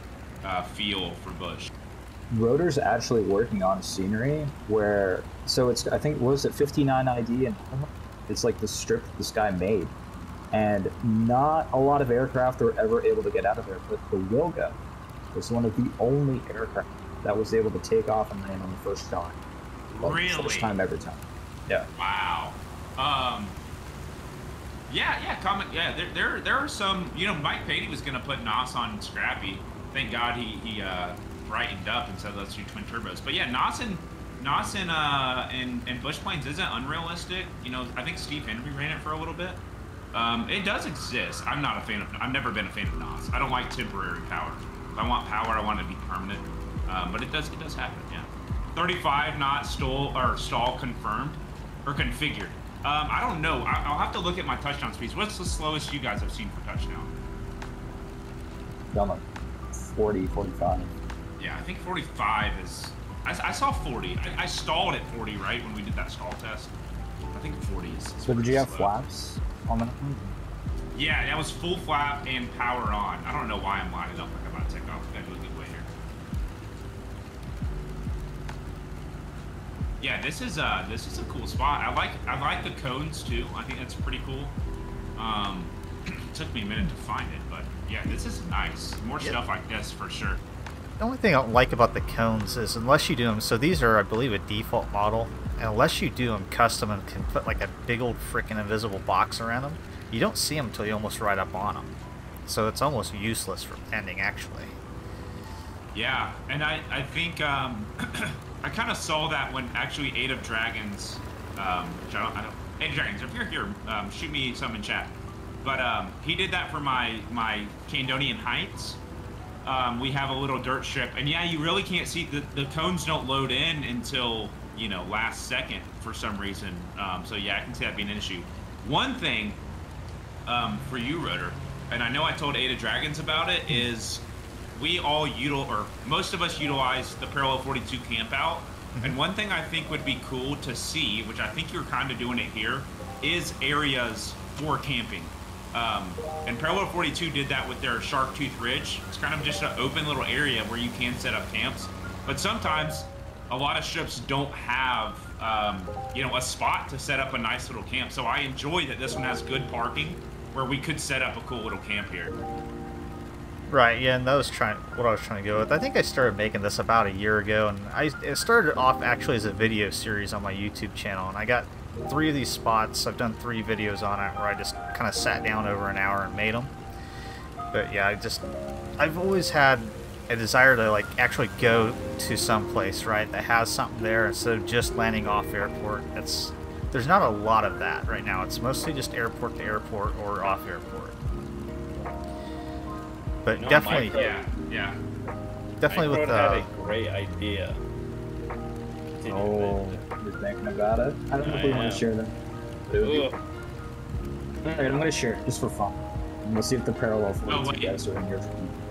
feel for bush. Rotor's actually working on scenery where, so it's, I think, what was it, 59 ID, and it's like the strip that this guy made. And not a lot of aircraft were ever able to get out of there, but the Wilga was one of the only aircraft that was able to take off and land on the first shot. Like, Really? First time, every time. Yeah. Wow. There are some, you know, Mike Patey was gonna put NOS on Scrappy. Thank God he brightened up and said let's do twin turbos. But yeah, NOS in bush planes isn't unrealistic. You know, I think Steve Henry ran it for a little bit. It does exist. I've never been a fan of NOS. I don't like temporary power. If I want power, I want it to be permanent. But it does happen, yeah. 35 knot stall confirmed or configured. I don't know. I'll have to look at my touchdown speeds. What's the slowest you guys have seen for touchdown? Done like 40, 45. Yeah, I think 45 is... I saw 40. I stalled at 40, right, when we did that stall test. I think 40 is So did you have slow. flaps on that one? Yeah, that was full flap and power on. I don't know why I'm lining up like I'm about to take off. We gotta do a good way here. Yeah, this is a cool spot. I like the cones too. I think that's pretty cool. It took me a minute to find it, but yeah, this is nice. More stuff like this for sure. The only thing I don't like about the cones is unless you do them, so these are, I believe, a default model, and unless you do them custom and can put like a big old freaking invisible box around them, you don't see them until you almost ride up on them. So it's almost useless for pending, actually. Yeah, and I think I kind of saw that when actually Eight of Dragons, Eight of Dragons, if you're here, shoot me some in chat. But he did that for my Candonian Heights. We have a little dirt strip, and yeah, you really can't see, the cones don't load in until, you know, last second for some reason. So yeah, I can see that being an issue. One thing for you, Rotor, and I know I told Eight of Dragons about it, is we all most of us utilize the Parallel 42 camp out. And one thing I think would be cool to see, which I think you're kind of doing it here, is areas for camping. And Parallel 42 did that with their Shark Tooth Ridge. It's kind of just an open little area where you can set up camps. But sometimes a lot of ships don't have, you know, a spot to set up a nice little camp. So I enjoy that this one has good parking where we could set up a cool little camp here. Right, yeah, and that was what I was trying to go with. I think I started making this about a year ago, and it started off actually as a video series on my YouTube channel, and I got 3 of these spots. I've done 3 videos on it where I just kind of sat down over an hour and made them. But yeah, I've always had a desire to like actually go to some place, right, that has something there instead of just landing off airport. There's not a lot of that right now. It's mostly just airport to airport or off airport. But No, definitely, definitely with had a great idea. Oh, you're thinking about it? I don't know if we want to share that. Ugh. Alright, I'm going to share it just for fun. And we'll see if the Parallel 42 guys are in your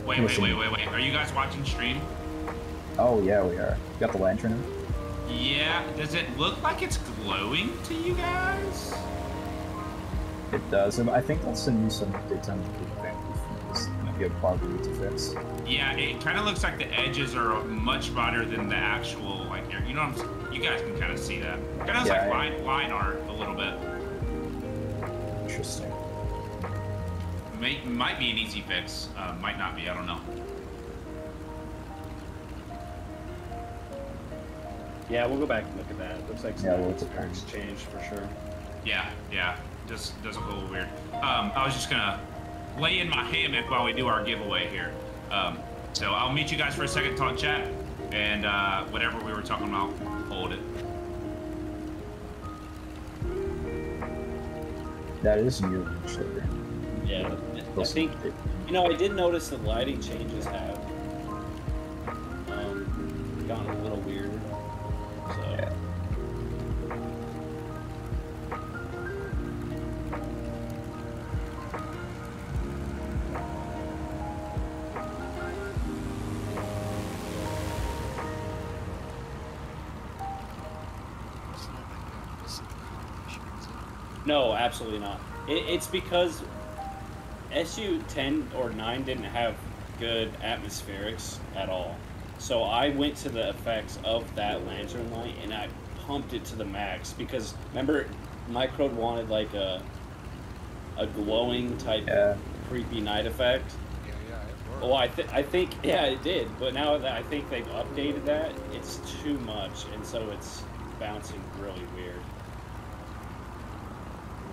Wait. Are you guys watching stream? Oh, yeah, we are. Got the lantern in? Yeah. Does it look like it's glowing to you guys? It does. I think they'll send you some daytime thing. It's going to be a part we need to fix. Yeah, it kind of looks like the edges are much brighter than the actual, like, you know what I'm saying? You guys can kind of see that. Kind of looks like line art a little bit. Interesting. Might be an easy fix. Might not be. I don't know. Yeah, we'll go back and look at that. Looks like some tracks changed for sure. Yeah. Just does look a little weird. I was just gonna lay in my hammock while we do our giveaway here. So I'll meet you guys for a second to talk chat, and whatever we were talking about, hold it. That is new, actually. Yeah, I think, you know, I did notice that lighting changes have gotten a little weird. So. Yeah. It's not like physical competition, is it? No, absolutely not. It's because SU-10 or 9 didn't have good atmospherics at all. So I went to the effects of that lantern light and I pumped it to the max because remember Microde wanted like a glowing type creepy night effect. Yeah, it worked. Oh, I think yeah it did, but now that I think they've updated that, it's too much and so it's bouncing really weird.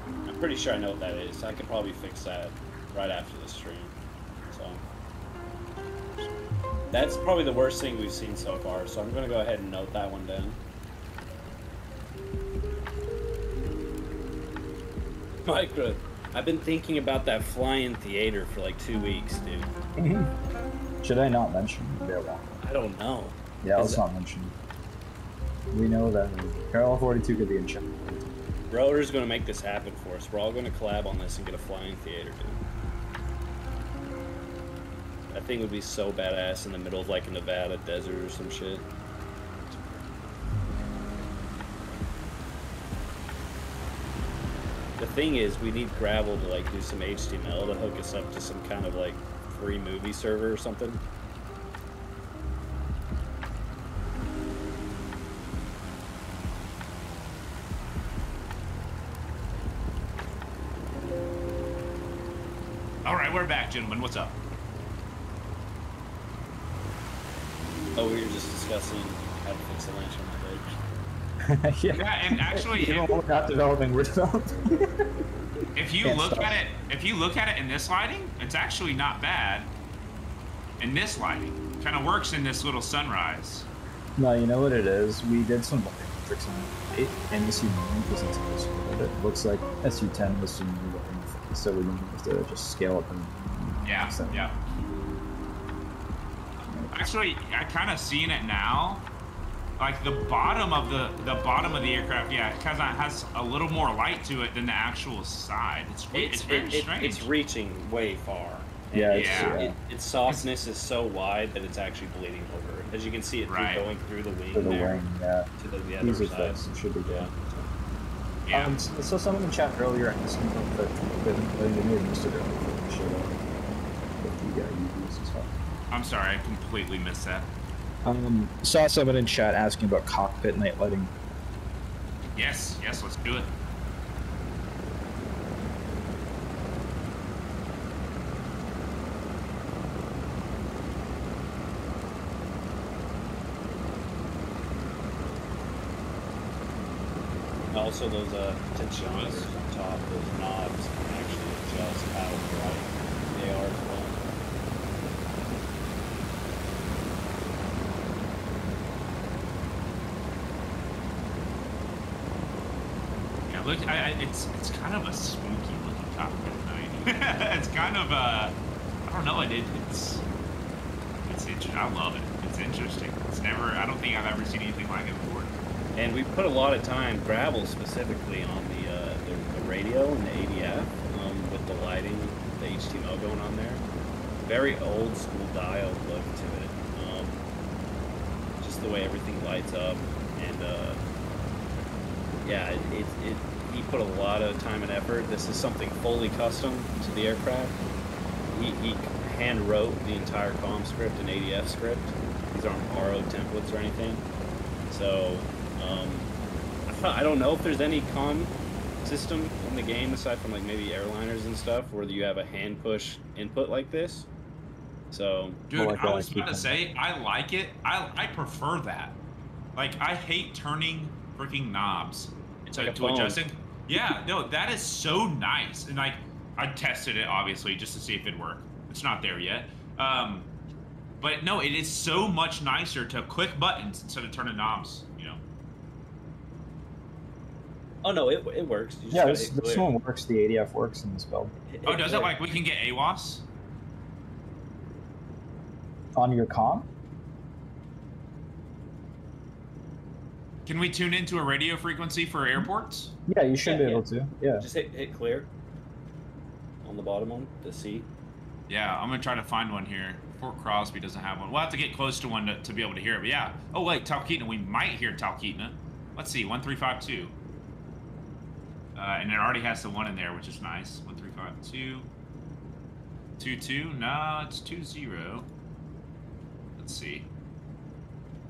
I'm pretty sure I know what that is. I could probably fix that right after the stream. So that's probably the worst thing we've seen so far. So I'm going to go ahead and note that one down. Micro, I've been thinking about that flying theater for like 2 weeks, dude. Should I not mention it? I don't know. Yeah, let's not mention it. We know that Parallel 42 could be in chat. Rotor's going to make this happen for us. We're all going to collab on this and get a flying theater, dude. That thing would be so badass in the middle of like a Nevada desert or some shit. The thing is, we need Gravel to like do some HTML to hook us up to some kind of like free movie server or something. All right, we're back, gentlemen. What's up? Oh, we were just discussing how to fix the lantern on the bridge. Yeah, and actually, Even when we're not developing, we're developing. if you look at it in this lighting, it's actually not bad. In this lighting, kind of works in this little sunrise. No, you know what it is? We did some tricks on it, and SU9 wasn't supposed to do it. It looks like SU10 was some new looking, so we didn't have to just scale up and Yeah. Actually, I kind of seen it now. Like the bottom of the aircraft, yeah, it kind of has a little more light to it than the actual side. It's very strange. It's reaching way far. Yeah, Its softness is so wide that it's actually bleeding over. As you can see it going through the wing to the there. wing, yeah. To the Easy other side. fix, it should be good. Yeah. So someone in chat earlier asking about the new Instagram show with the UVs and stuff. I'm sorry, I completely missed that. Saw someone in chat asking about cockpit night lighting. Yes, let's do it. Also, those tensiometers on top, those knobs can actually adjust how bright they are as well. Yeah, look, it's kind of a spooky looking cockpit. I mean, it's kind of I don't know, it's interesting. I love it. It's interesting. I don't think I've ever seen anything like it before. And we put a lot of time, Gravel specifically, on the radio and the ADF with the lighting, the HTML going on there. Very old school diode look to it. Just the way everything lights up, and yeah, he put a lot of time and effort. This is something fully custom to the aircraft. He hand wrote the entire comm script and ADF script. These aren't borrowed templates or anything. So. I don't know if there's any comm system in the game aside from like maybe airliners and stuff where you have a hand push input like this. So, dude, I was about to say I like it. I prefer that. Like I hate turning freaking knobs to adjust it. Yeah, no, that is so nice. And like I tested it obviously just to see if it worked. It's not there yet. But no, it is so much nicer to click buttons instead of turning knobs, you know. Oh no, it works. You just Yeah, gotta this hit clear. one works. The ADF works in this build. Oh, does it? Like we can get AWAS? On your comm? Can we tune into a radio frequency for airports? Yeah, you should Yeah, be able to. Yeah. Just hit clear on the bottom one to see. Yeah, I'm gonna try to find one here. Fort Crosby doesn't have one. We'll have to get close to one to be able to hear it. But yeah. Oh wait, Talkeetna. We might hear Talkeetna. Let's see, 1352. And it already has the one in there, which is nice. 1352. 22. No, it's 20. Let's see.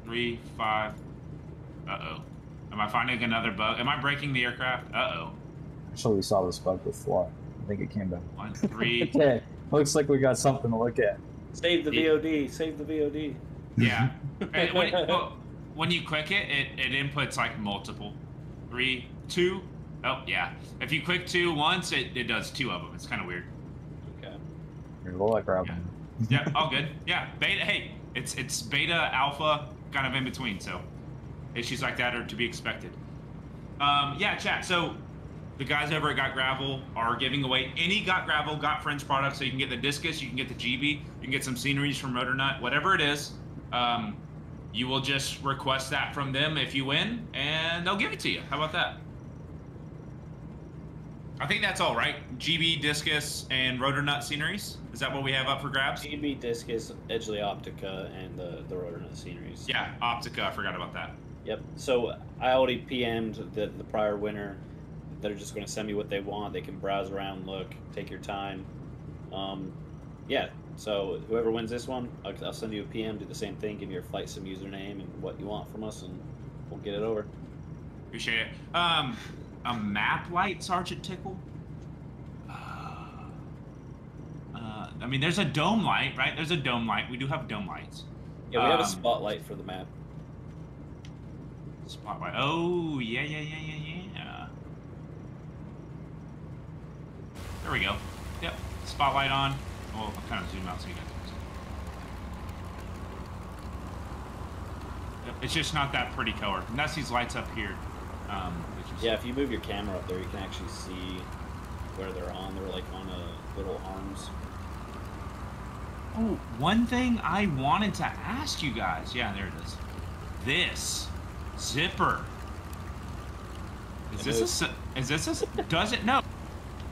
35. Uh-oh. Am I finding another bug? Am I breaking the aircraft? Uh-oh. Actually, we saw this bug before. I think it came back. 1, 3. Okay, looks like we got something to look at. Save the VOD. Save the VOD. Yeah. When you click it, it inputs like multiple. 3, 2. Oh, yeah. If you click 2 once, it does 2 of them. It's kind of weird. Okay. Here, we'll let grab Yeah. them. Yeah, all good. Yeah, beta. Hey, it's beta, alpha, kind of in between. So issues like that are to be expected. Yeah, chat. So the guys over at Got Gravel are giving away any Got Gravel, Got Friends products. So you can get the Discus, you can get the GB, you can get some sceneries from Roternut, whatever it is. You will just request that from them if you win, and they'll give it to you. How about that? I think that's all, right? GB, Discus, and Roternut sceneries? Is that what we have up for grabs? GB, Discus, Edgeley Optica, and the Roternut sceneries. Yeah, Optica. I forgot about that. Yep. So I already PM'd the prior winner. They're just going to send me what they want. They can browse around, look, take your time. Yeah. So whoever wins this one, I'll send you a PM. Do the same thing. Give your flight sim username and what you want from us, and we'll get it over. Appreciate it. A map light, Sergeant Tickle? I mean, there's a dome light, right? There's a dome light. We do have dome lights. Yeah, we have a spotlight for the map. Spotlight. Oh, yeah. There we go. Yep. Spotlight on. Well, I'll kind of zoom out so you guys can see. Yep. It's just not that pretty color. And that's these lights up here. Yeah, if you move your camera up there, you can actually see where they're on. They're like on little arms. Oh, one thing I wanted to ask you guys. Yeah, there it is. This zipper. Is this a? Does it? No.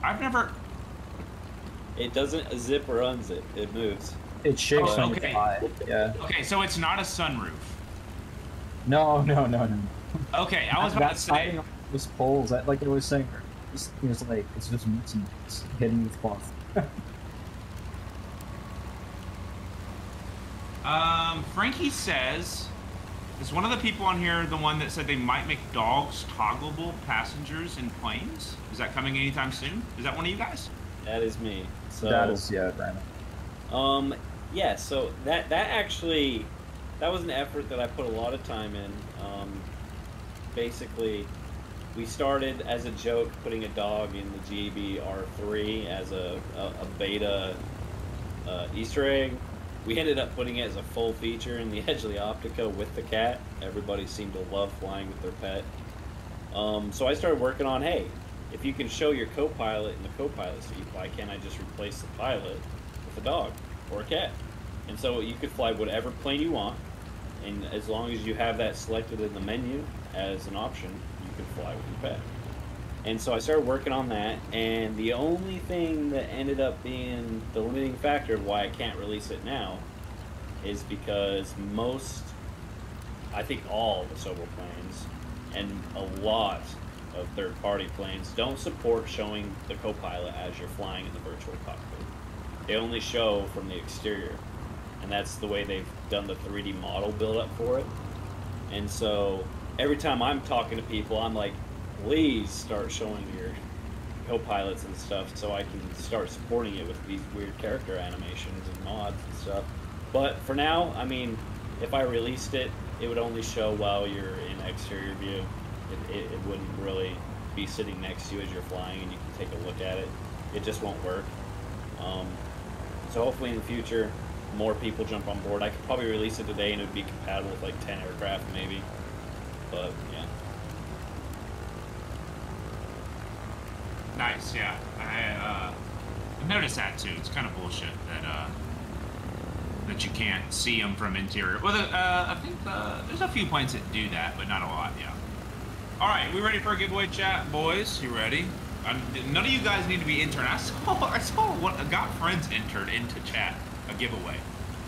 I've never. It doesn't zip or unzip. It moves. It shakes Oh, when you okay. fly. Yeah. Okay, so it's not a sunroof. No. Okay, I was about to say. Those poles, like I was saying, it's like it's just it's hitting with cloth. Frankie says, is one of the people on here the one that said they might make dogs toggleable passengers in planes? Is that coming anytime soon? Is that one of you guys? That is me. So That is, yeah, Brandon. yeah. So that was an effort that I put a lot of time in. Basically, we started as a joke putting a dog in the GB R3 as a beta Easter egg. We ended up putting it as a full feature in the Edgeley Optica with the cat. Everybody seemed to love flying with their pet. So I started working on, hey, if you can show your co-pilot in the co-pilot seat, why can't I just replace the pilot with a dog or a cat? And so you could fly whatever plane you want, and as long as you have that selected in the menu as an option, you can fly with your pet. And so I started working on that, and the only thing that ended up being the limiting factor of why I can't release it now is because I think all the Asobo planes and a lot of third-party planes don't support showing the co-pilot as you're flying in the virtual cockpit. They only show from the exterior, and that's the way they've done the 3D model build-up for it. And so every time I'm talking to people, I'm like, please start showing your co-pilots and stuff so I can start supporting it with these weird character animations and mods and stuff. But for now, I mean, if I released it, it would only show while you're in exterior view. It wouldn't really be sitting next to you as you're flying and you can take a look at it. It just won't work. So hopefully in the future, more people jump on board. I could probably release it today and it would be compatible with like 10 aircraft maybe. But yeah. Nice, yeah. I noticed that too. It's kind of bullshit that that you can't see them from interior. Well, I think there's a few planes that do that, but not a lot. Yeah. All right, we ready for a giveaway, chat, boys? You ready? None of you guys need to be intern. I saw what Got Friends entered into chat a giveaway.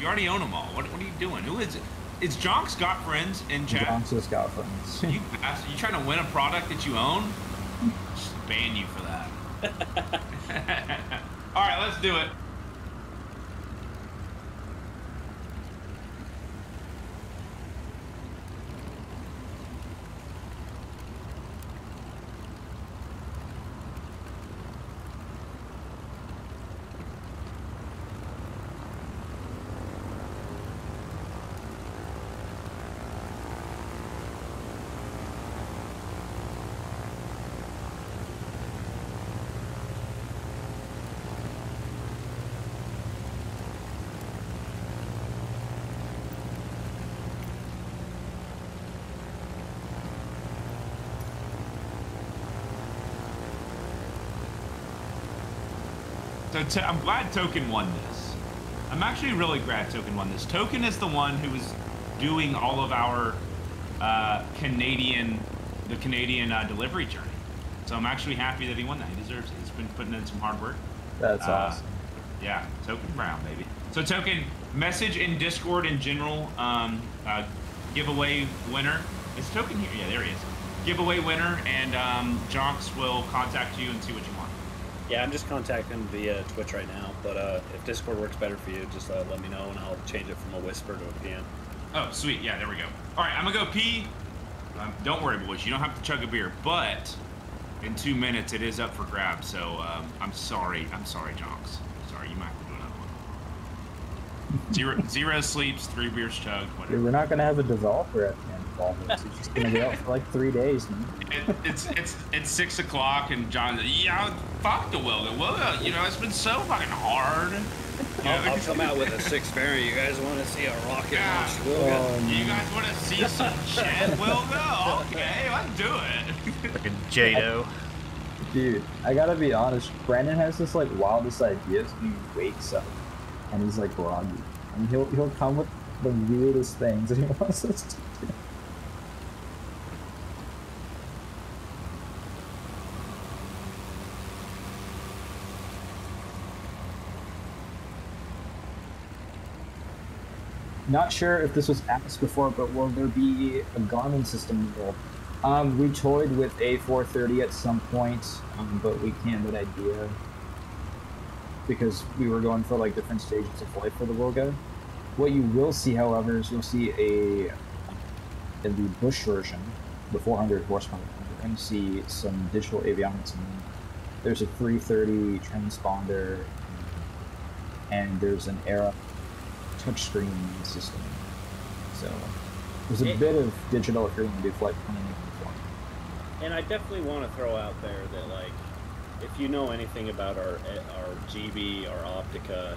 You already own them all. What are you doing? Who is it? Is Jonks Got Friends in chat? Jonks has Got Friends. You trying to win a product that you own? Just ban you for that. All right, let's do it. So I'm glad Token won this. I'm actually really glad Token won this. Token is the one who was doing all of our Canadian delivery journey. So I'm actually happy that he won that. He deserves it. He's been putting in some hard work. That's awesome. Yeah, Token Brown, baby. So Token, message in Discord in general, giveaway winner. Is Token here? Yeah, there he is. Giveaway winner, and Jonks will contact you and see what you want. Yeah, I'm just contacting via Twitch right now, but if Discord works better for you, just let me know and I'll change it from a whisper to a PM. Oh, sweet. Yeah, there we go. All right, I'm going to go pee. Don't worry, boys. You don't have to chug a beer, but in 2 minutes, it is up for grabs, so I'm sorry. I'm sorry, Jonks. Sorry, you might have to do another one. Zero sleeps, 3 beers chugged, whatever. Dude, we're not going to have a developer at the end of all this. It's just going to be out for like 3 days, man. It's 6 o'clock, and John's like, yeah, fuck the Wilga. Wilga, you know, it's been so fucking hard. I'll come out with a 6 variant. You guys want to see a rocket launch Wilga? You guys want to see some shit, Wilga? Okay, let's do it. Fucking Jado. Dude, I gotta be honest. Brandon has this like wildest ideas when he wakes up, and he's like groggy. And he'll come with the weirdest things that he wants us to do. Not sure if this was asked before, but will there be a Garmin system involved? We toyed with a 430 at some point, but we canned that idea because we were going for like different stages of flight for the Wilga. What you will see, however, is you'll see in the Bush version, the 400 horsepower, you're going to see some digital avionics. There's a 330 transponder, and there's an Era touchscreen system. So there's a bit of digital if you're going to do flight planning. And I definitely want to throw out there that, like, if you know anything about our GB, our Optica,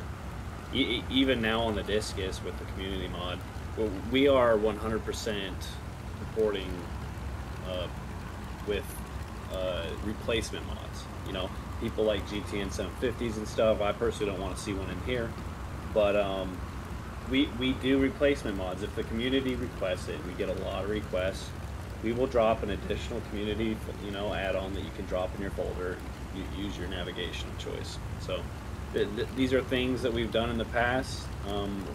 even now on the Discus with the community mod, we are 100% supporting with replacement mods. You know, people like GTN 750s and stuff. I personally don't want to see one in here, but we do replacement mods. If the community requests it, we get a lot of requests. We will drop an additional community, you know, add-on that you can drop in your folder. You use your navigation of choice. So these are things that we've done in the past.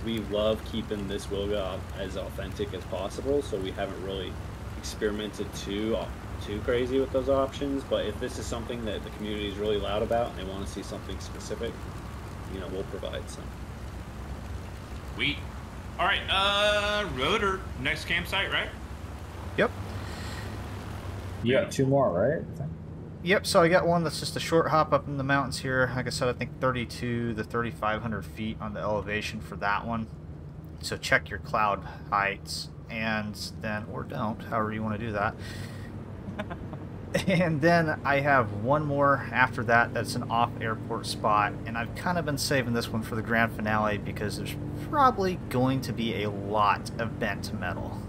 We love keeping this Wilga as authentic as possible, so we haven't really experimented too crazy with those options. But if this is something that the community is really loud about and they want to see something specific, you know, we'll provide some. Sweet. All right, Rotor, next campsite, right? Yep. You got 2 more, right? Yep, so I got one that's just a short hop up in the mountains here. Like I said, I think 32 to 3,500 feet on the elevation for that one. So check your cloud heights, and then, or don't, however you want to do that. And then I have one more after that that's an off-airport spot, and I've kind of been saving this one for the grand finale because there's probably going to be a lot of bent metal.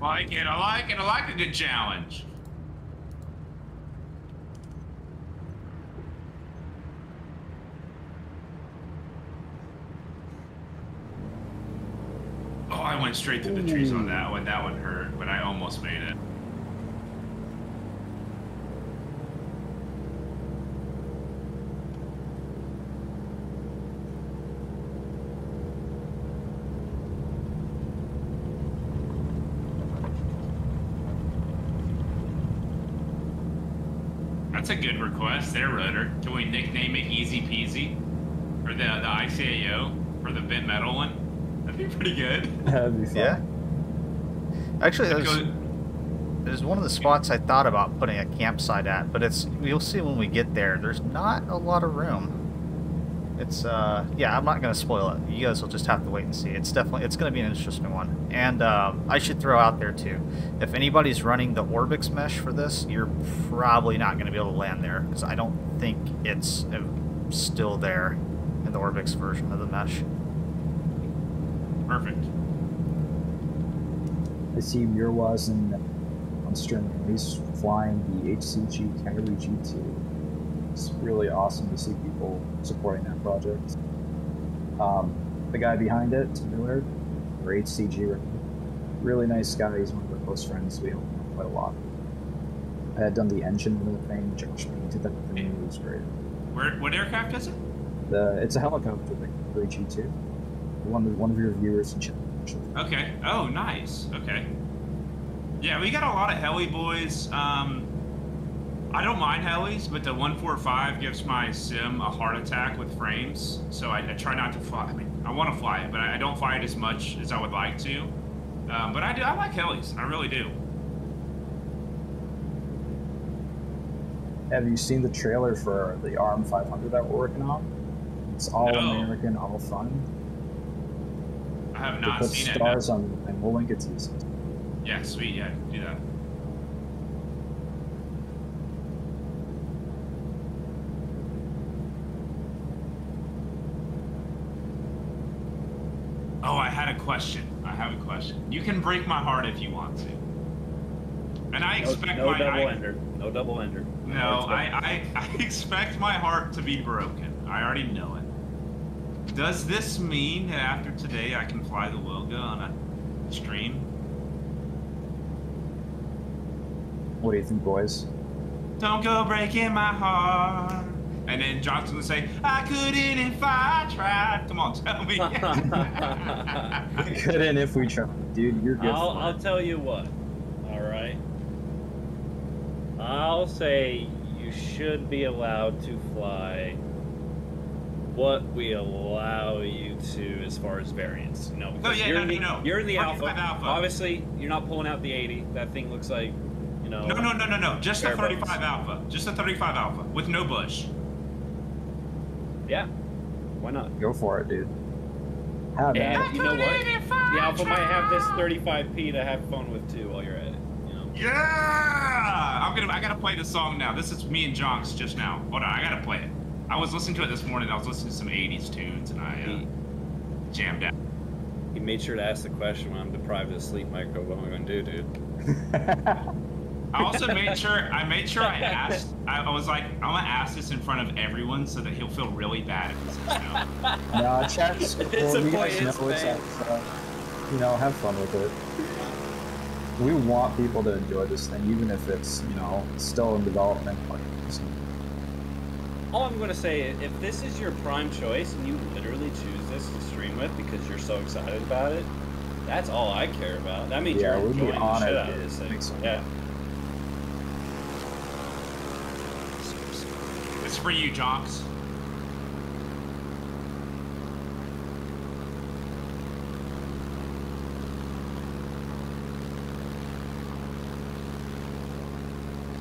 I like it. I like a good challenge. Oh, I went straight through the trees on that one. That one hurt, but I almost made it. That's a good request there, Rudder. Can we nickname it Easy Peasy? Or the ICAO? Or the bent metal one? That'd be pretty good. That'd be fun. Yeah. Actually, there's one of the spots I thought about putting a campsite at, but you'll see when we get there, there's not a lot of room. It's, yeah, I'm not going to spoil it. You guys will just have to wait and see. It's going to be an interesting one. And I should throw out there, too, if anybody's running the Orbix mesh for this, you're probably not going to be able to land there, because I don't think it's still there in the Orbix version of the mesh. Perfect. I see Wwise on stream. He's flying the HCG Carry G2. It's really awesome to see people supporting that project. The guy behind it, Miller, or HCG, really nice guy. He's one of our close friends. We help him quite a lot. I had done the engine of the thing. Josh painted that for me. It was great. What aircraft is it? It's a helicopter, the Carry G2. One of your viewers in chat. Okay. Oh, nice. Okay. Yeah, we got a lot of heli boys. I don't mind helis, but the 145 gives my sim a heart attack with frames, so I try not to fly. I mean, I want to fly it, but I don't fly it as much as I would like to. But I like helis. I really do. Have you seen the trailer for the ARM 500 that we're working on? It's all American, all fun. I have not seen it. Put stars on it, and we'll link it to you. Yeah, sweet. Yeah, do that. Oh, I had a question. I have a question. You can break my heart if you want to. And I expect no double ender. No double ender. No, I expect my heart to be broken. I already know it. Does this mean that after today I can fly the Wilga on a stream? What do you think, boys? Don't go breaking my heart. And then Johnson would say, I couldn't if I tried. Come on, tell me. Couldn't if we tried. Dude, you're good. I'll tell you what. All right. I'll say you should be allowed to fly what we allow you to as far as variants. You know, Oh, yeah, you're in the alpha. Alpha. Obviously, you're not pulling out the 80. That thing looks like, you know. No. Just the bare 35 bones. Alpha. Just the 35 Alpha with no bush. Yeah. Why not? Go for it, dude. Have at And it. you know what? The Alpha might have this 35p to have fun with too while you're at it. You know. Yeah! I gotta play this song now. This is me and Jonks just now. Hold on, I gotta play it. I was listening to it this morning. I was listening to some 80s tunes and I jammed out. He made sure to ask the question when I'm deprived of sleep, Michael. What am I going to do, dude? I also made sure I asked. I was like, I'm gonna ask this in front of everyone so that he'll feel really bad if he says no. Nah, chat's cool. You guys know it's you know, have fun with it. We want people to enjoy this thing, even if it's, you know, still in development. All I'm going to say is, if this is your prime choice and you literally choose this to stream with because you're so excited about it, that's all I care about. That means you're we'll be enjoying the on shit it, out of this thing. so. Yeah. It's for you, Jonks.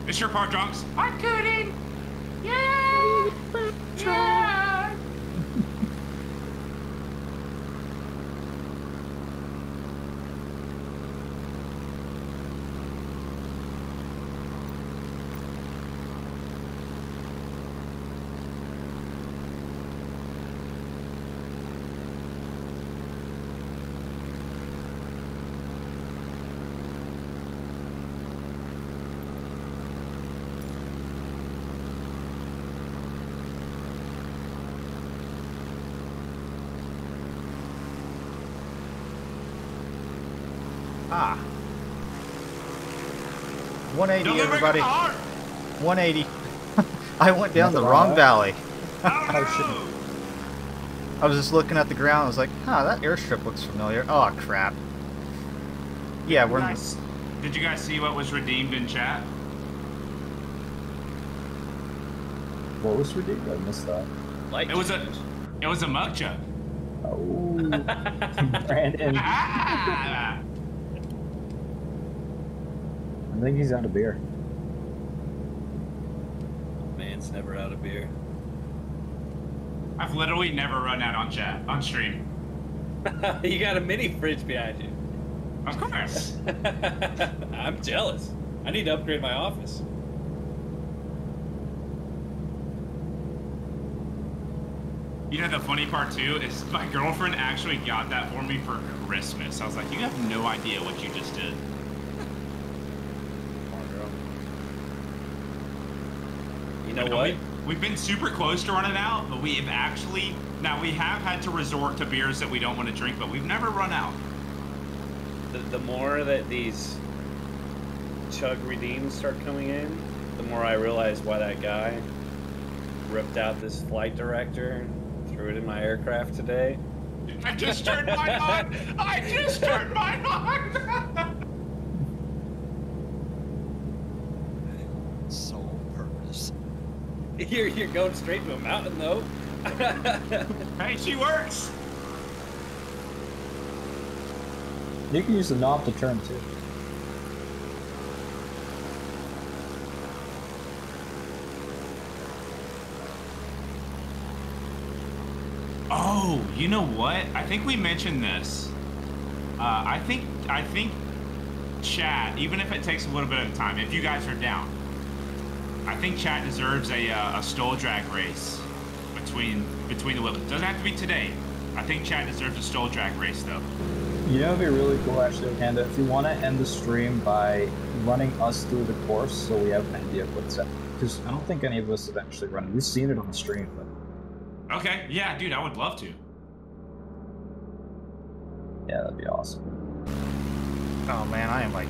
It's your part, Jonks. I couldn't. Yeah. Yeah. Ah. 180, Don't everybody. 180. 180. I went down the wrong valley. Oh, I was just looking at the ground. I was like, huh, that airstrip looks familiar. Oh, crap. Yeah, we're... Did you guys see what was redeemed in chat? What was redeemed? I missed that. It was a mug jug. Oh, Brandon. Ah! I think he's out of beer. Man's never out of beer. I've literally never run out on stream. You got a mini fridge behind you. Of course. I'm jealous. I need to upgrade my office. You know, the funny part too is my girlfriend actually got that for me for Christmas. I was like, you have no idea what you just did. You know what? We've been super close to running out, but we have actually, now we have had to resort to beers that we don't want to drink, but we've never run out. The more that these chug redeems start coming in, the more I realize why that guy ripped out this flight director, threw it in my aircraft today. I just turned mine on! I just turned mine on! Sole purpose. You're going straight to a mountain though. Hey, she works! You can use the knob to turn too. Oh, you know what? I think we mentioned this. I think chat, even if it takes a little bit of time, if you guys are down, I think chat deserves a stole drag race between the Wilgas. Doesn't have to be today. I think chat deserves a stole drag race though. You know, it'd be really cool actually, Panda, if you want to end the stream by running us through the course so we have an idea of what's up. Because I don't think any of us have actually run it. We've seen it on the stream, but... Okay, yeah, dude, I would love to. Yeah, that'd be awesome. Oh, man, I am like...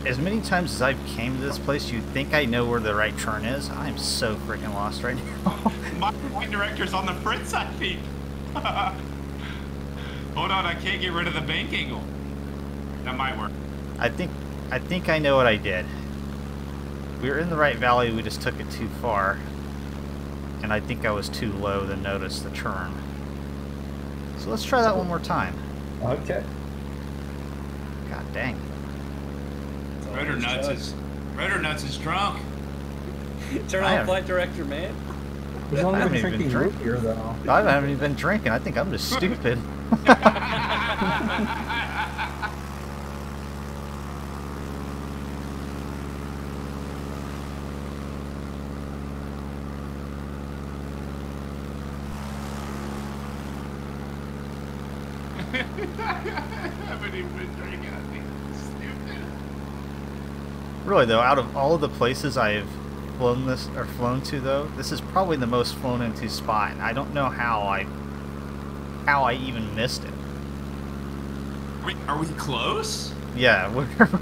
As many times as I've came to this place, you'd think I know where the right turn is. I am so freaking lost right now. My point director's on the front side, Pete. Hold on, I can't get rid of the bank angle. That might work. I think I know what I did. We were in the right valley, we just took it too far. And I think I was too low to notice the turn. So let's try that one more time. Okay. God dang. Rotor Nuts is drunk. Turn on flight director, man. He's only I haven't been even drinking root beer though. I haven't even been drinking. I think I'm just stupid. I haven't even been drinking. I think it's stupid. Really though, out of all of the places I've flown to though, this is probably the most flown into spot, and I don't know how I even missed it. Wait, are we close? Yeah,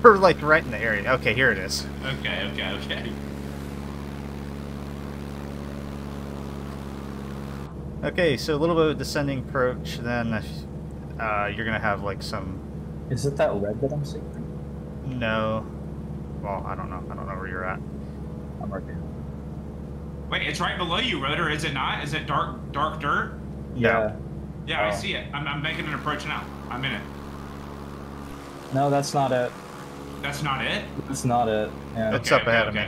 we're like right in the area. Okay, here it is. Okay. Okay, so a little bit of descending approach, then you're gonna have like some... Is it that red that I'm seeing? No. Well, I don't know where you're at. I'm right there. Wait, it's right below you, Rotor, is it not? Is it dark dirt? Yeah. Yeah, I see it. I'm making an approach now. I'm in it. No, that's not it. That's not it? That's not it. Yeah. It's up ahead of me.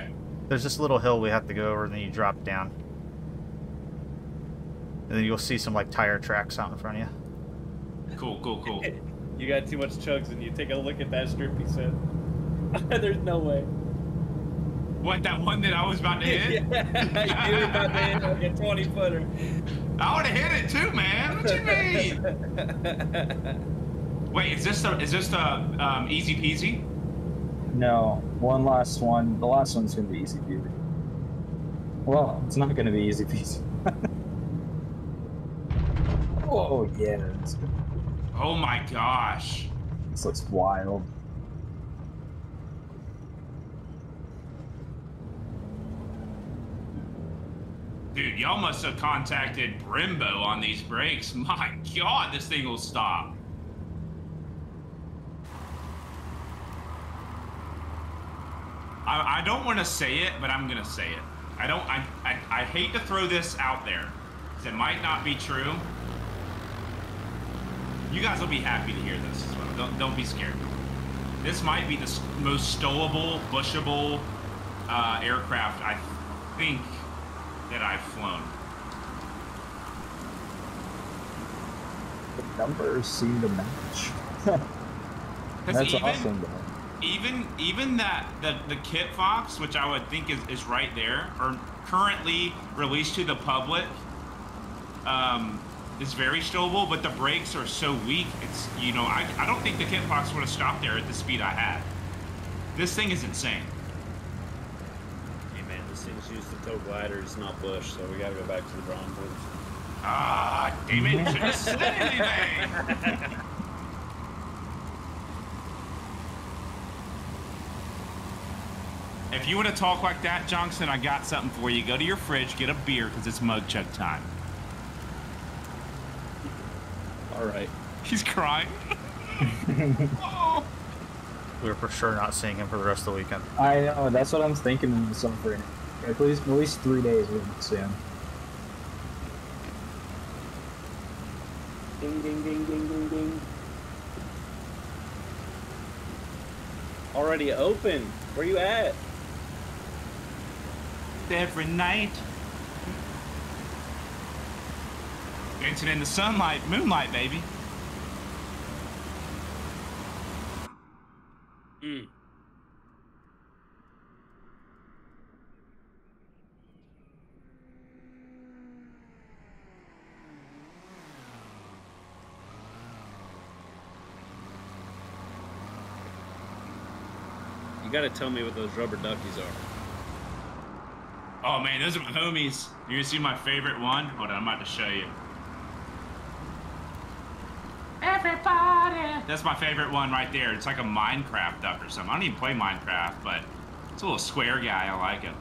There's this little hill we have to go over, and then you drop down. And then you'll see some like tire tracks out in front of you. Cool. You got too much chugs and you take a look at that strip, he said. There's no way. What, that one that I was about to hit? Yeah, you were about to hit like a 20-footer. I would have hit it too, man. What you mean? Wait, is this the easy peasy? No, one last one. The last one's gonna be easy peasy. Well, it's not gonna be easy peasy. Oh yeah, that's good. Oh my gosh. This looks wild. Dude, y'all must have contacted Brembo on these brakes. My God, this thing will stop. I don't want to say it, but I'm gonna say it. I hate to throw this out there, because it might not be true. You guys will be happy to hear this as well. Don't be scared. This might be the most stowable, bushable aircraft I think that I've flown. The numbers seem to match. That's awesome, though. Even that the Kit Fox, which I would think is right there, or currently released to the public, is very stowable, but the brakes are so weak. It's, you know, I don't think the Kit Fox would have stopped there at the speed I had. This thing is insane. Hey man, this thing's used to tow gliders, not bush, so we gotta go back to the drawing board. Ah, damn it! You shouldn't have said anything. If you want to talk like that, Johnson, I got something for you. Go to your fridge, get a beer, because it's mug chug time. All right. He's crying. Oh. We're for sure not seeing him for the rest of the weekend. I know, that's what I'm thinking in the summer. At least 3 days we won't see him. Ding, ding, ding, ding, ding, ding. Already open. Where you at? Every night. Dancing in the sunlight, moonlight, baby. Mm. You gotta tell me what those rubber duckies are. Oh man, those are my homies. You gonna see my favorite one? Hold on, I'm about to show you. Everybody! That's my favorite one right there. It's like a Minecraft duck or something. I don't even play Minecraft, but it's a little square guy. I like it.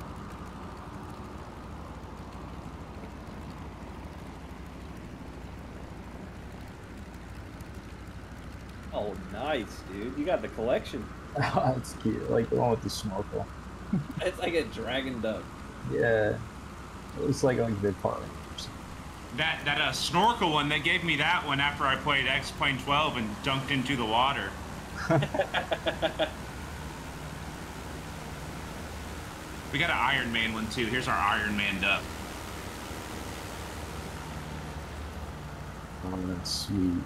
Oh, nice, dude. You got the collection. That's cute. Like the one with the snorkel. It's like a dragon duck. Yeah. It looks like a big part. That snorkel one, they gave me that one after I played X-Plane 12 and dunked into the water. We got an Iron Man one too. Here's our Iron Man duck. Oh, that's sweet.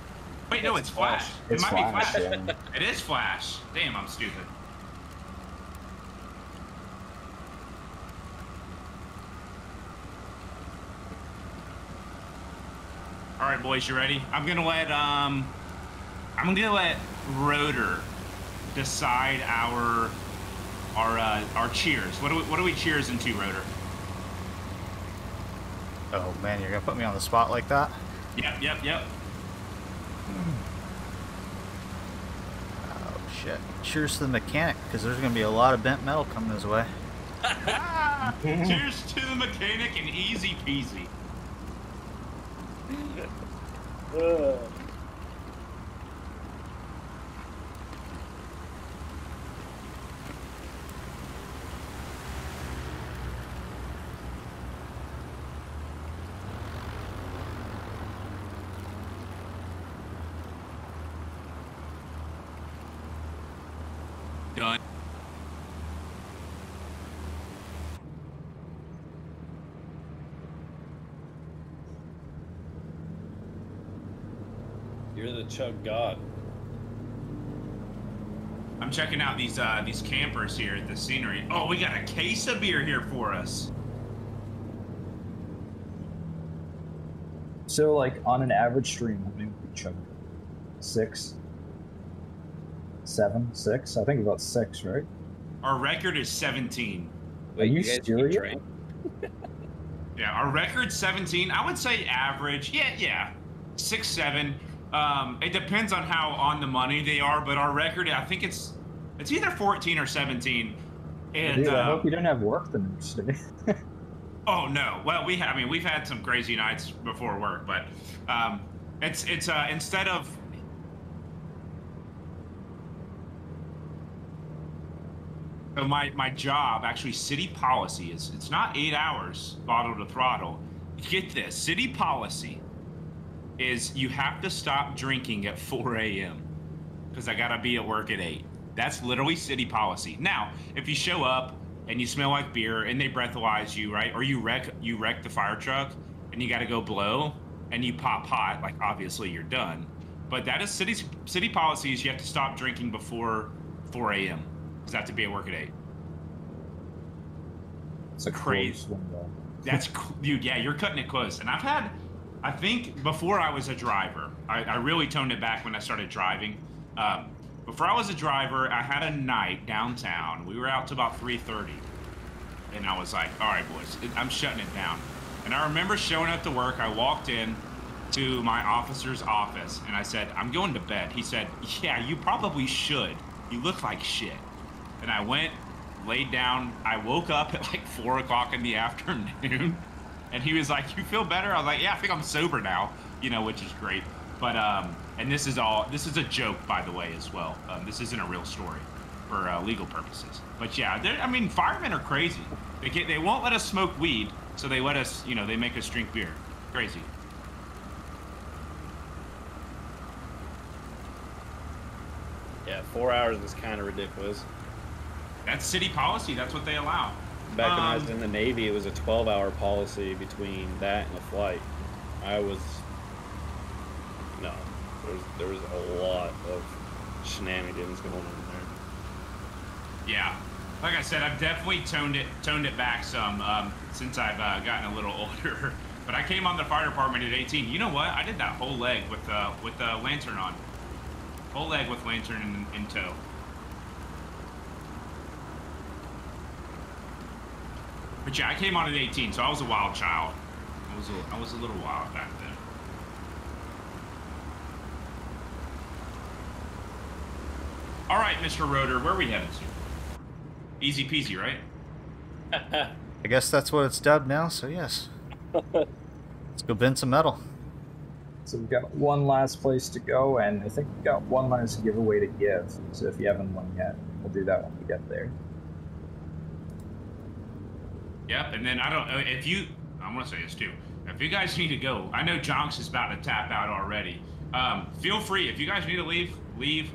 Wait, no, it's Flash. It's it might Flash, be Flash. yeah. It is Flash. Damn, I'm stupid. All right, boys, you ready? I'm gonna let Rotor decide our cheers. What do we cheers into, Rotor? Oh man, you're gonna put me on the spot like that? Yep. Oh shit. Cheers to the mechanic, because there's gonna be a lot of bent metal coming his way. Cheers to the mechanic and easy peasy. Done. You're the chug god. I'm checking out these campers here at the scenery. Oh, we got a case of beer here for us. So, like, on an average stream, how many would we chug? 6? 7? 6? I think about 6, right? Our record is 17. Are you guys keep serious? track? Yeah, our record's 17. I would say average. Yeah. 6, 7. It depends on how on the money they are, but our record, I think it's either 14 or 17. And Dude, I hope you didn't have work the next day. oh no, well we've had some crazy nights before work, but it's instead of so my job, actually city policy is it's not 8 hours bottle to throttle. Get this, city policy is you have to stop drinking at 4 a.m. because I gotta be at work at 8. That's literally city policy. Now, if you show up and you smell like beer and they breathalyze you, right, or you wreck the fire truck and you gotta go blow and you pop hot, like obviously you're done. But that is city policy is you have to stop drinking before 4 a.m. because I have to be at work at 8. It's a crazy. That's dude. Yeah, you're cutting it close. And I think before I was a driver, I really toned it back when I started driving. Before I was a driver, I had a night downtown. We were out to about 3:30, and I was like, "All right, boys, I'm shutting it down." And I remember showing up to work. I walked in to my officer's office, and I said, "I'm going to bed." He said, "Yeah, you probably should. You look like shit." And I went, laid down. I woke up at like 4 o'clock in the afternoon, and he was like, "You feel better?" I was like, "Yeah, I think I'm sober now," which is great. But and this is a joke, by the way, as well. This isn't a real story for legal purposes. But yeah, I mean, firemen are crazy. They won't let us smoke weed, so they let us, they make us drink beer. Crazy. Yeah, 4 hours is kind of ridiculous. That's city policy. That's what they allow. Back when I was in the Navy, it was a 12-hour policy between that and a flight. There was a lot of shenanigans going on there. Yeah, like I said, I've definitely toned it back some since I've gotten a little older. But I came on the fire department at 18. You know what? I did that whole leg with the lantern on. Whole leg with lantern in tow. But yeah, I came on at 18, so I was a wild child. I was a little wild back then. All right, Mr. Rotor, where are we headed to? Easy peasy, right? I guess that's what it's dubbed now, so yes. Let's go bend some metal. So we've got one last place to go, and I think we've got one last giveaway to give. So if you haven't won yet, we'll do that when we get there. Yep, and then I don't know if I want to say this too. If you guys need to go, I know Jonks is about to tap out already. Feel free. If you guys need to leave.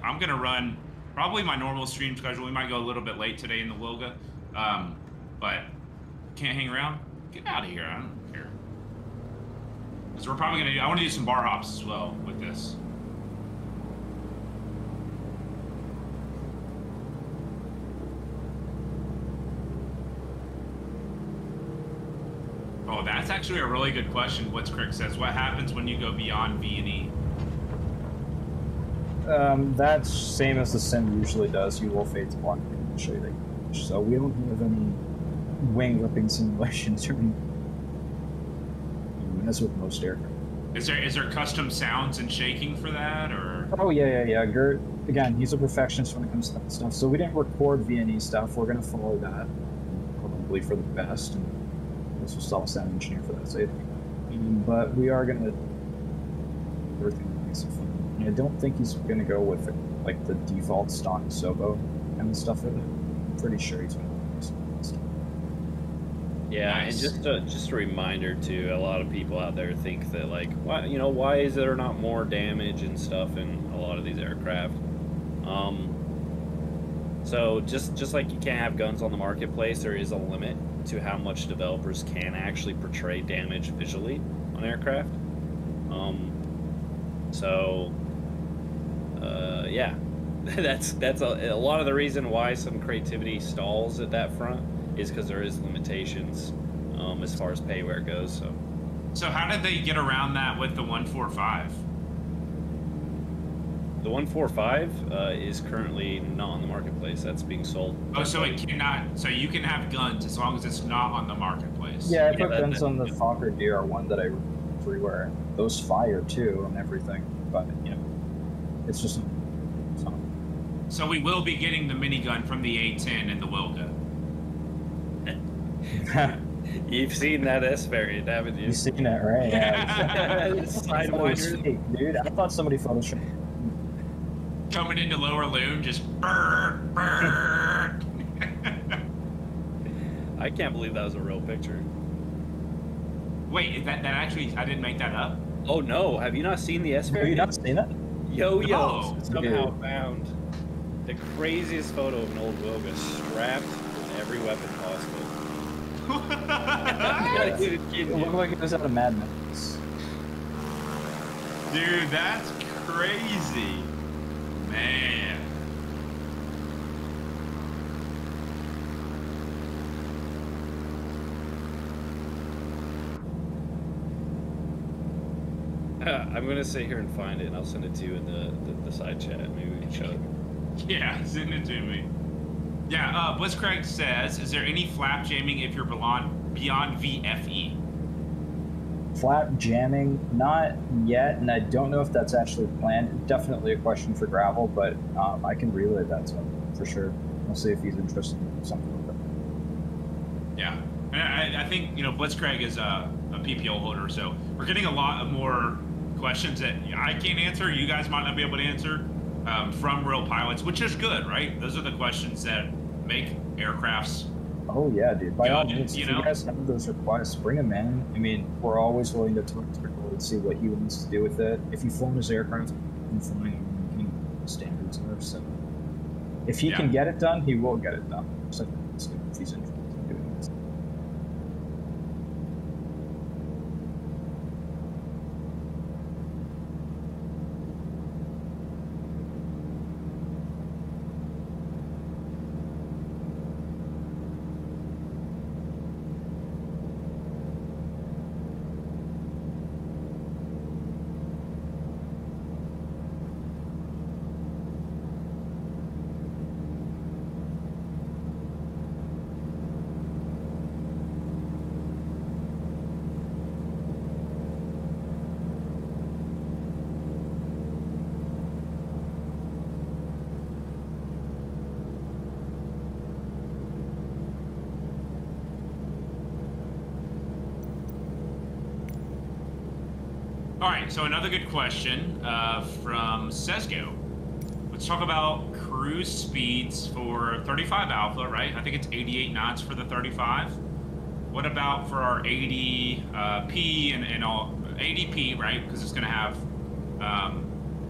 I'm going to run probably my normal stream schedule. We might go a little bit late today in the Wilga. But can't hang around? Get out of here. I don't care. Because we're probably going to I want to do some bar hops as well with this. Oh, that's actually a really good question. What's Crick says? What happens when you go beyond V&E? That's same as the sim usually does. You will fade to black and show you that you finish. So we don't have any wing whipping simulations or anything, as with most aircraft. Is there custom sounds and shaking for that, or? Oh yeah. Gert, again, he's a perfectionist when it comes to that stuff. So we didn't record V&E stuff. We're gonna follow that, probably for the best. And this was still a sound engineer for that, so but we are gonna everything that makes it fun. And I don't think he's gonna go with like the default stock Asobo kind of stuff with it. I'm pretty sure he's gonna do some stuff. Yeah, Nice. And just a reminder too, a lot of people out there think that like, why is there not more damage and stuff in a lot of these aircraft? So just like you can't have guns on the marketplace, there is a limit to how much developers can actually portray damage visually on aircraft. Yeah, that's a lot of the reason why some creativity stalls at that front is because there is limitations as far as payware goes. So how did they get around that with the 145? The 145 is currently not on the marketplace. That's being sold. Oh, so it cannot. So you can have guns as long as it's not on the marketplace. Yeah, I put guns on the Fokker DR1 that I everywhere. Those fire too and everything. but you know, it's just so. So we will be getting the minigun from the A10 and the Wilga. You've seen that S variant, haven't you? You've seen it, right? Yeah. Sidewinders. Dude, I thought somebody photoshopped. Coming into lower loom, just brr, brr. I can't believe that was a real picture. Wait, is that actually, I didn't make that up? Oh no, have you not seen the S Have you variant? not seen it? Yo-Yo No. somehow found the craziest photo of an old Wilga strapped with every weapon possible. I'm not even It kidding looked you. like it was out of Mad Max. Dude, that's crazy. Man. I'm gonna sit here and find it, and I'll send it to you in the side chat. Maybe we can show it. Yeah, send it to me. Yeah, Blitzcrank says, is there any flap jamming if you're beyond VFE? Flat jamming, not yet, and I don't know if that's actually planned. Definitely a question for Gravel, but I can relay that to him for sure. We'll see if he's interested in something like that. Yeah, and I think, you know, Blitzcrank is a PPO holder, so we're getting a lot of more questions that I can't answer, you guys might not be able to answer, from real pilots, which is good, right? Those are the questions that make aircrafts. Oh yeah, dude. By all Good, means, you if know? you guys have those requests, bring them in. I mean, we're always willing to talk to people and see what he wants to do with it. If he flown his aircraft, I'm flying standards are. So if he can get it done, he will get it done. So if he's interested in doing this. All right, so another good question from Sesgo. Let's talk about cruise speeds for 35 Alpha, right? I think it's 88 knots for the 35. What about for our 80P and all 80P, right? Because it's going to have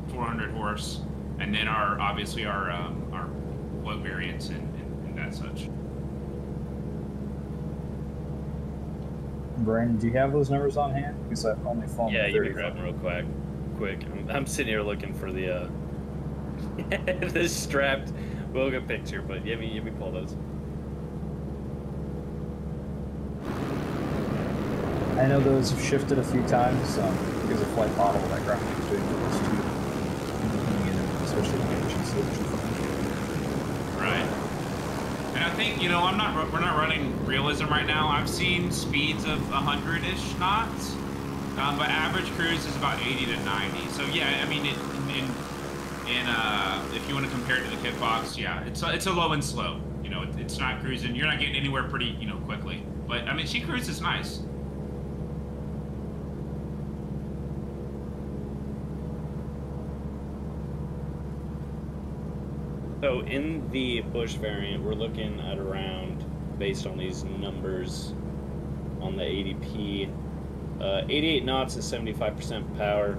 400 horse, and then obviously our float variants and that such. Brandon, do you have those numbers on hand? Because I've only flown. Yeah, you can 35. grab them real quick. I'm sitting here looking for the this strapped Wilga picture, but let me pull those. I know those have shifted a few times because of flight model that graphic is doing those too. Especially when you see it. Right. And I think, you know, we're not running realism right now. I've seen speeds of 100-ish knots, but average cruise is about 80 to 90. So yeah, I mean, if you want to compare it to the kit box, yeah, it's a low and slow. You know, it's not cruising. You're not getting anywhere pretty, you know, quickly. But I mean, she cruises nice. So in the Bush variant, we're looking at around, based on these numbers on the 80P, 88 knots is 75% power,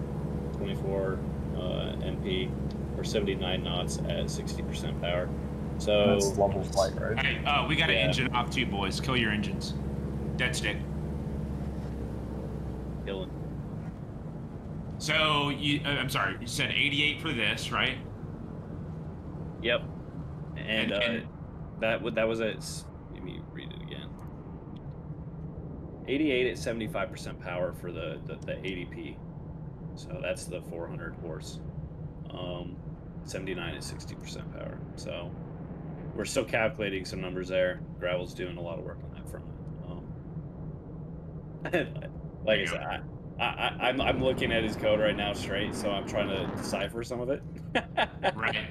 24 NP, or 79 knots at 60% power. So That's level flight, right? Hey, we got an engine off too, boys. Kill your engines. Dead stick. killing. So I'm sorry, you said 88 for this, right? Yep. And And- that was at, let me read it again. 88 at 75% power for the 80P. So that's the 400 horse. 79 at 60% power. So we're still calculating some numbers there. Gravel's doing a lot of work on that front. Like I said, I'm looking at his code right now straight, so I'm trying to decipher some of it. Right.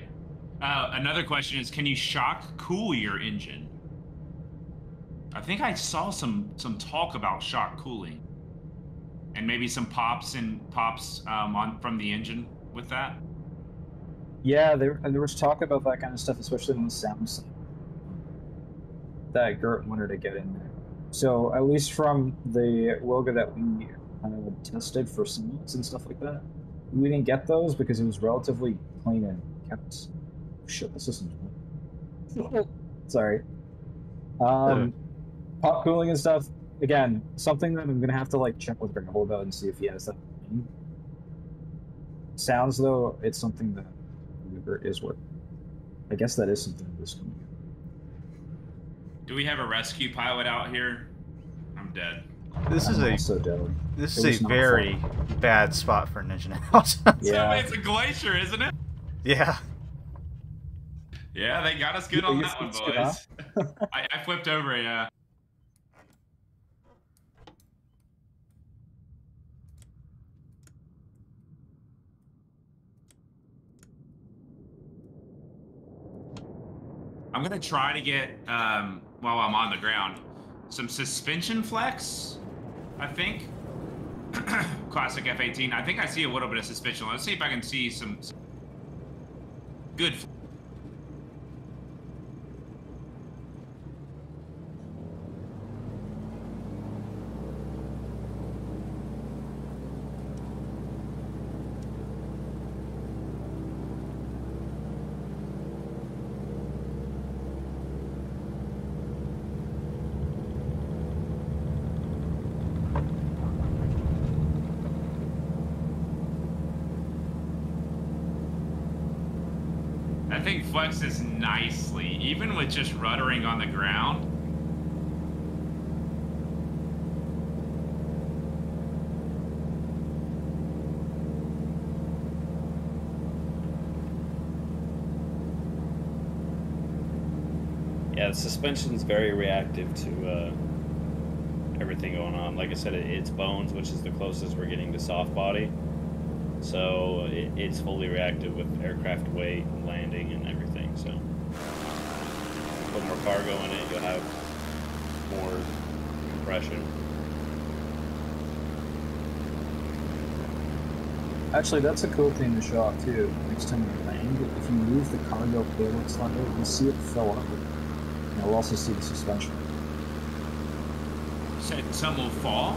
Another question is, can you shock cool your engine? I think I saw some talk about shock cooling, and maybe some pops on from the engine with that. Yeah, there was talk about that kind of stuff, especially on the sound side, that Gert wanted to get in there. So at least from the Wilga that we tested for sounds and stuff like that, we didn't get those because it was relatively clean and kept. Shit, the system's sorry. Pop cooling and stuff. Again, something that I'm gonna have to like check with Gravel about and see if he has that. Sounds though, it's something that is what. I guess that is something that is coming. Do we have a rescue pilot out here? I'm dead. This is a very bad spot for an engine house. Yeah, it's a glacier, isn't it? Yeah. Yeah, they got us good on that one, boys. I flipped over, yeah. I'm gonna try to get, while I'm on the ground, some suspension flex, I think. Classic F-18. I think I see a little bit of suspension. Let's see if I can see some good. I think flexes nicely, even with just ruddering on the ground. Yeah, the suspension's very reactive to everything going on. Like I said, it's bones, which is the closest we're getting to soft body. So it's fully reactive with aircraft weight, landing, and everything. So put more cargo in it, you'll have more compression. Actually, that's a cool thing to show off too. Next time you land, if you move the cargo payload slider, you'll see it fill up. And you'll also see the suspension. You said some will fall?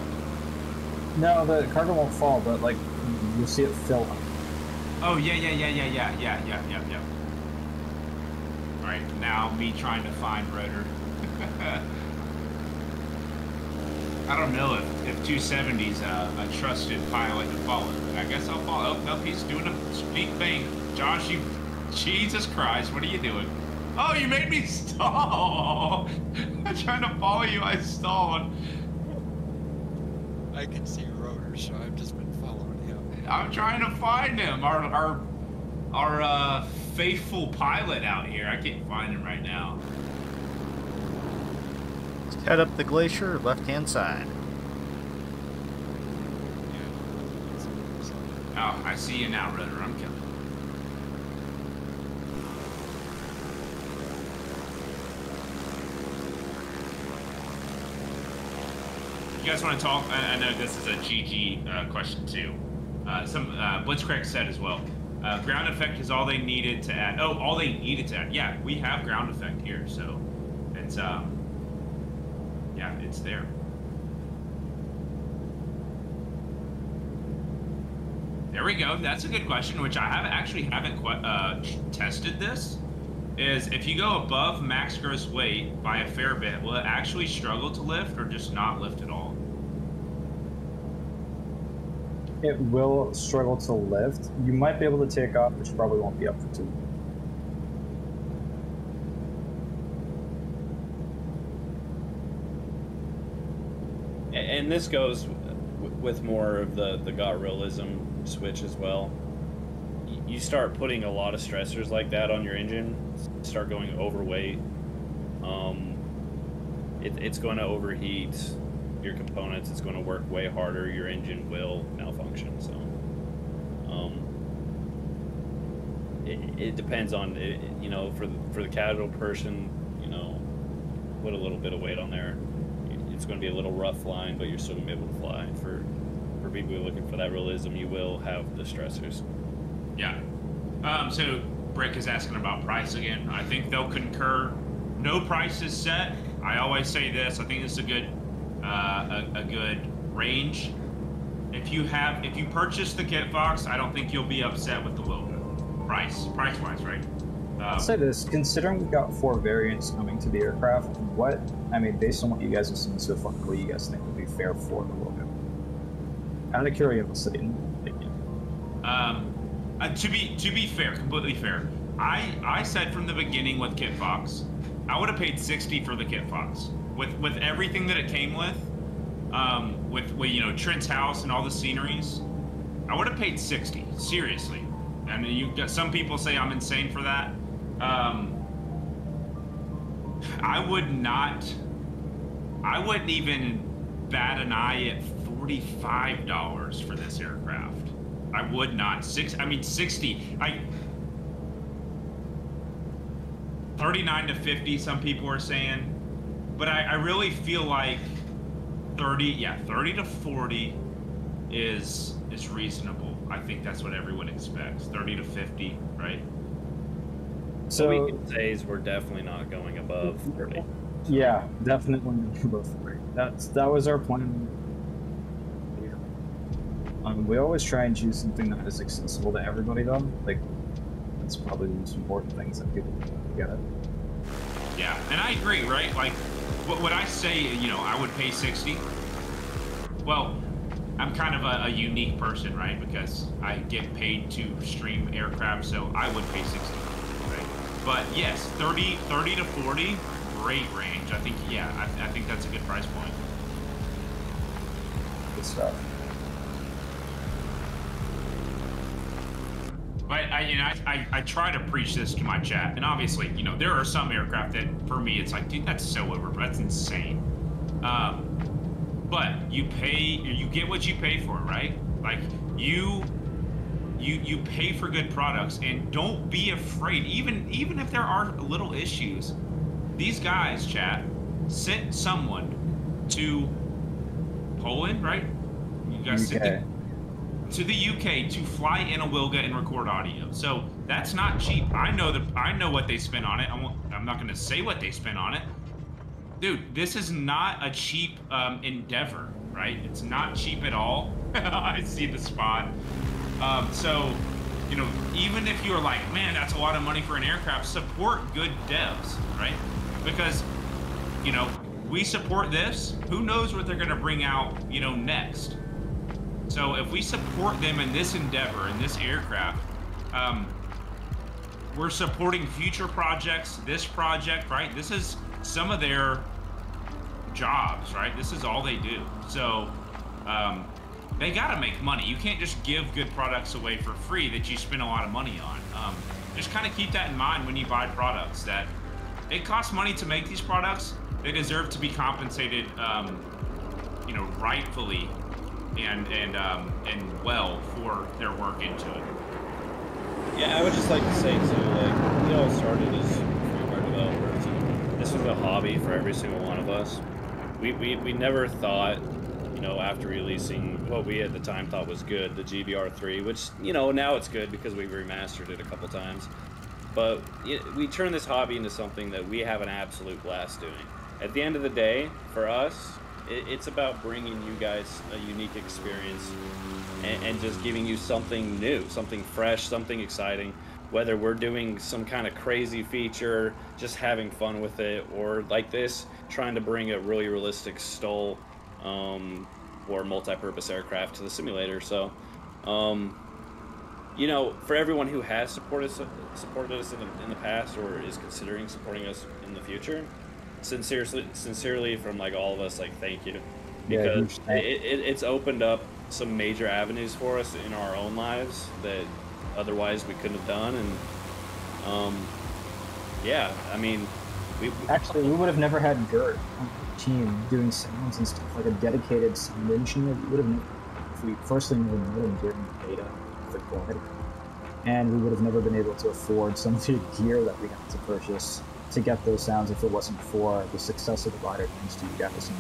No, the cargo won't fall, but like you'll see it fill up. Oh yeah. All right, now me trying to find rotor. I don't know if 270's a trusted pilot to follow, but I guess I'll follow. Oh, nope, he's doing a speak thing. Josh, you, Jesus Christ, what are you doing? Oh, you made me stall. I'm trying to follow you, I stalled. I can see rotors, so I've just been following him. I'm trying to find him, our faithful pilot out here. I can't find him right now. Just head up the glacier, left-hand side. Oh, I see you now, Rudder. I'm coming. You guys want to talk? I know this is a GG question too. Blitzcrank said as well. Ground effect is all they needed to add. Oh, all they needed to add. Yeah, we have ground effect here, so it's yeah, it's there. There we go. That's a good question, which I haven't quite tested this. Is if you go above max gross weight by a fair bit, will it actually struggle to lift or just not lift at all? It will struggle to lift. You might be able to take off, but you probably won't be up for 2. And this goes with more of the Got Realism switch as well. You start putting a lot of stressors like that on your engine, start going overweight, it's going to overheat your components, it's going to work way harder. Your engine will malfunction. So it depends on it, you know, for the casual person, you know, put a little bit of weight on there. It's going to be a little rough flying, but you're still going to be able to fly. For people who are looking for that realism, you will have the stressors. Yeah. So Brick is asking about price again. I think they'll concur. No price is set. I always say this. I think this is a good range. If you purchase the Kit Fox, I don't think you'll be upset with the Wilga. Price wise, right? I'll say this, considering we've got 4 variants coming to the aircraft, based on what you guys have seen so far, what do you guys think would be fair for the Wilga? Out of curiosity, in my opinion. To be fair, completely fair, I said from the beginning with Kit Fox, I would have paid $60 for the Kit Fox with everything that it came with you know, Trent's house and all the sceneries. I would have paid $60, seriously. And you got some people say I'm insane for that. I wouldn't even bat an eye at $45 for this aircraft. I would not. 60. 39 to 50, some people are saying, but I really feel like 30 to 40 is reasonable. I think that's what everyone expects. 30 to 50, right? So we can say is we're definitely not going above 30. Yeah, definitely above 30. That was our plan. We always try and choose something that is accessible to everybody, though. Like, that's probably the most important things that people get it. Yeah, and I agree, right? Like, what I say, you know, I would pay 60. Well, I'm kind of a unique person, right? Because I get paid to stream aircraft, so I would pay 60, right? But yes, 30 to 40, great range. I think, yeah, I think that's a good price point. Good stuff. But I try to preach this to my chat, and obviously, you know, there are some aircraft that, for me, it's like, dude, that's so that's insane. But you get what you pay for, right? Like you pay for good products, and don't be afraid. Even if there are little issues, these guys, chat, sent someone to Poland, right? You guys sent to the UK to fly in a Wilga and record audio. So that's not cheap. I know what they spent on it. I'm not going to say what they spent on it. Dude, this is not a cheap endeavor, right? It's not cheap at all. I see the spot. So, you know, even if you're like, man, that's a lot of money for an aircraft, support good devs, right? Because, you know, we support this. Who knows what they're going to bring out, you know, next? So if we support them in this endeavor, in this aircraft, we're supporting future projects, this project, right? This is some of their jobs, right? This is all they do. So they gotta make money. You can't just give good products away for free that you spend a lot of money on. Just kind of keep that in mind when you buy products, that it costs money to make these products. They deserve to be compensated, you know, rightfully and well for their work into it. Yeah, I would just like to say too, like, we all started as firmware developers, and this was a hobby for every single one of us. We never thought, you know, after releasing what we at the time thought was good, the GBR3, which, you know, now it's good because we remastered it a couple times. But we turned this hobby into something that we have an absolute blast doing. At the end of the day, for us, it's about bringing you guys a unique experience and just giving you something new, something fresh, something exciting. Whether we're doing some kind of crazy feature, just having fun with it, or like this, trying to bring a really realistic STOL or multi-purpose aircraft to the simulator. So, you know, for everyone who has supported us in the past or is considering supporting us in the future, sincerely from like all of us, like, thank you, because it's opened up some major avenues for us in our own lives that otherwise we couldn't have done. And yeah, I mean, Actually, we would have never had Gert on the team doing sounds and stuff, like a dedicated sound engineer. We would have never, if we firstly never met him during the beta of the quad, and we would have never been able to afford some of the gear that we had to purchase to get those sounds if it wasn't for the success of the Divider thanks to you guys. And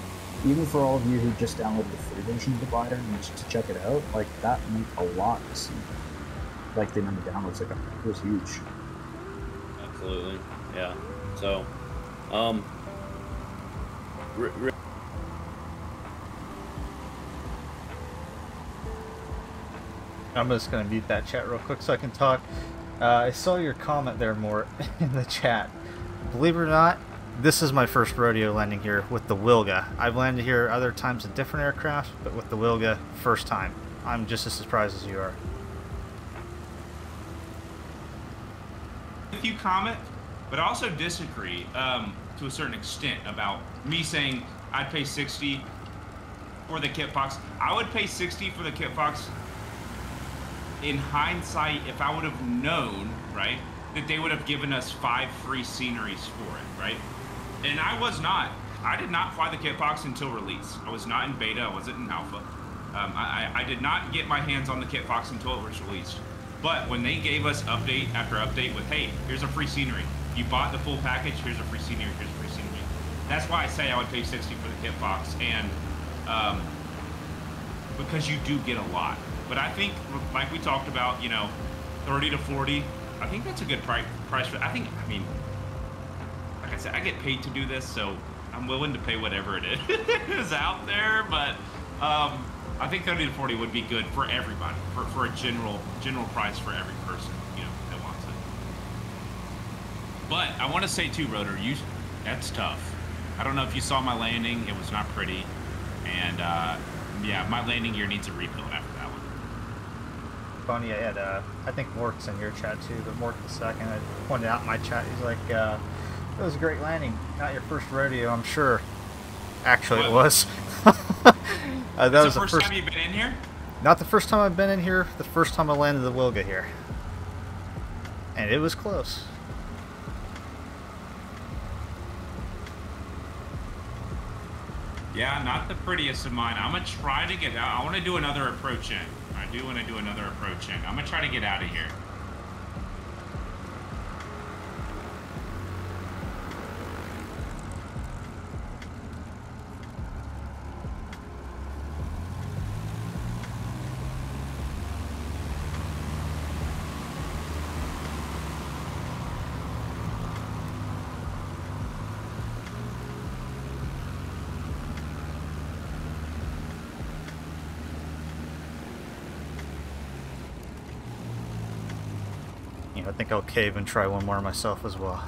even for all of you who just downloaded the free version of the Divider and just to check it out, like that meant a lot to see. Like the number of downloads, like it was huge. Absolutely, yeah. So, I'm just going to mute that chat real quick so I can talk. I saw your comment there, Mort, in the chat. Believe it or not, this is my first rodeo landing here with the Wilga. I've landed here other times in different aircraft, but with the Wilga, first time. I'm just as surprised as you are. If you comment, but I also disagree to a certain extent about me saying I'd pay 60 for the kit box. I would pay 60 for the kit box in hindsight if I would have known, right, that they would have given us 5 free sceneries for it, right? And I did not fly the kit box until release. I was not in beta, I wasn't in alpha. I did not get my hands on the kit box until it was released. But when they gave us update after update with, hey, here's a free scenery. You bought the full package, here's a free scenery, here's a free scenery. That's why I say I would pay 60 for the kit box, and because you do get a lot. But I think, like we talked about, you know, 30 to 40, I think that's a good price for, I mean, like I said, I get paid to do this, so I'm willing to pay whatever it is out there, but I think 30 to 40 would be good for everybody, for a general price for every person, you know, that wants it. But I want to say too, Rotor, that's tough. I don't know if you saw my landing; it was not pretty, and yeah, my landing gear needs a rebuild after that one. Funny, I had I think Mort's in your chat too, but Mort the second, I pointed out in my chat. He's like, "It was a great landing. Not your first rodeo, I'm sure." Actually, it was. That was the first time you've been in here? Not the first time I've been in here. The first time I landed the Wilga here, and it was close. Yeah, not the prettiest of mine. I'm gonna try to get out. I want to do another approach in. I do want to do another approach in. I'm gonna try to get out of here. I think I'll cave and try one more myself as well.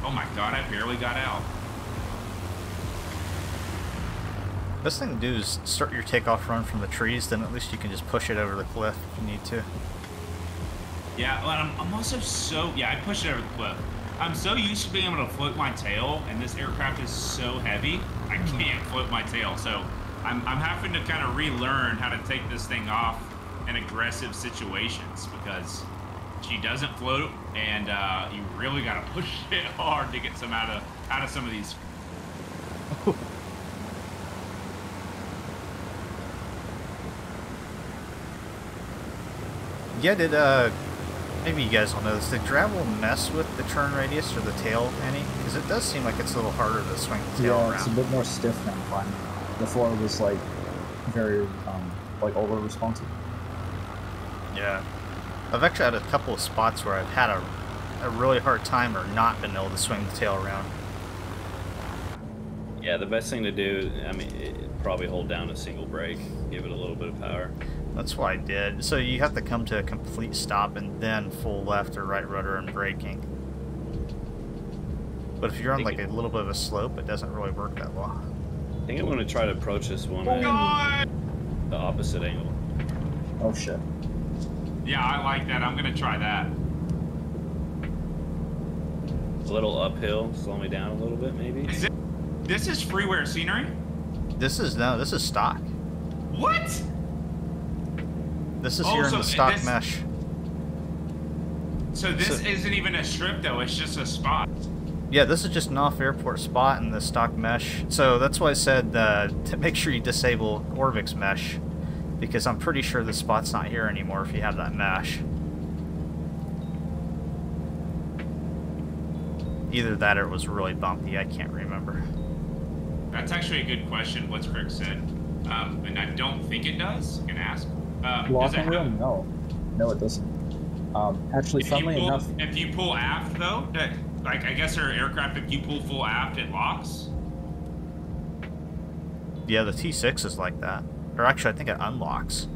Oh my god, I barely got out. Best thing to do is start your takeoff run from the trees, then at least you can just push it over the cliff if you need to. Yeah, well, I'm also so... Yeah, I pushed it over the cliff. I'm so used to being able to float my tail, and this aircraft is so heavy, I can't float my tail. So I'm having to kind of relearn how to take this thing off in aggressive situations, because she doesn't float, and you really got to push it hard to get some out of some of these. Yeah, did maybe you guys will know this. Did gravel mess with the turn radius or the tail any? Because it does seem like it's a little harder to swing the tail around. Yeah, it's a bit more stiff now. Before it was like very like over responsive. Yeah, I've actually had a couple of spots where I've had a really hard time or not been able to swing the tail around. Yeah, the best thing to do, I mean, probably hold down a single brake, give it a little bit of power. That's what I did. So you have to come to a complete stop and then full left or right rudder and braking. But if you're on like a little bit of a slope, it doesn't really work that well. I think I'm going to try to approach this one at the opposite angle. Oh shit. Yeah, I like that. I'm going to try that. A little uphill, slow me down a little bit maybe. This is freeware scenery? This is stock. What? This is here in the stock this, mesh. So this isn't even a strip though, it's just a spot. Yeah, this is just an off-airport spot in the stock mesh. So that's why I said to make sure you disable Orvix mesh, because I'm pretty sure the spot's not here anymore if you have that mesh. Either that or it was really bumpy, I can't remember. That's actually a good question, what's Crick said. And I don't think it does. You can ask. Locking room? No. No, it doesn't. Actually, funnily enough... If you pull aft, though, like, I guess our aircraft, if you pull full aft, it locks? Yeah, the T6 is like that. Or actually, I think it unlocks.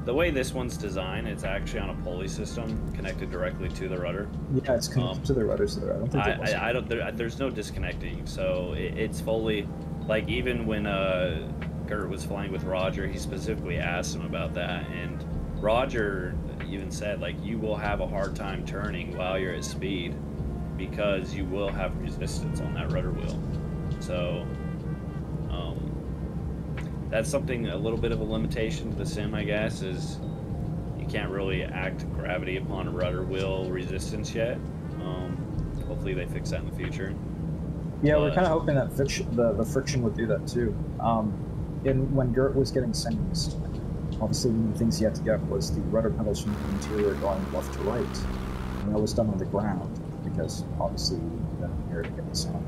The way this one's designed, it's actually on a pulley system connected directly to the rudder. Yeah, it's connected to the rudder, so I don't think there's no disconnecting, so it's fully, like, even when Gert was flying with Roger, he specifically asked him about that, and Roger even said, like, you will have a hard time turning while you're at speed because you will have resistance on that rudder wheel. So that's something, a little bit of a limitation to the sim, I guess, is you can't really act gravity upon a rudder wheel resistance yet. Hopefully they fix that in the future. Yeah, we're kind of hoping that the friction would do that too. When Gert was getting semis, obviously one of the things he had to get was the rudder pedals from the interior going left to right. And that was done on the ground, because obviously we needed that here to get the sound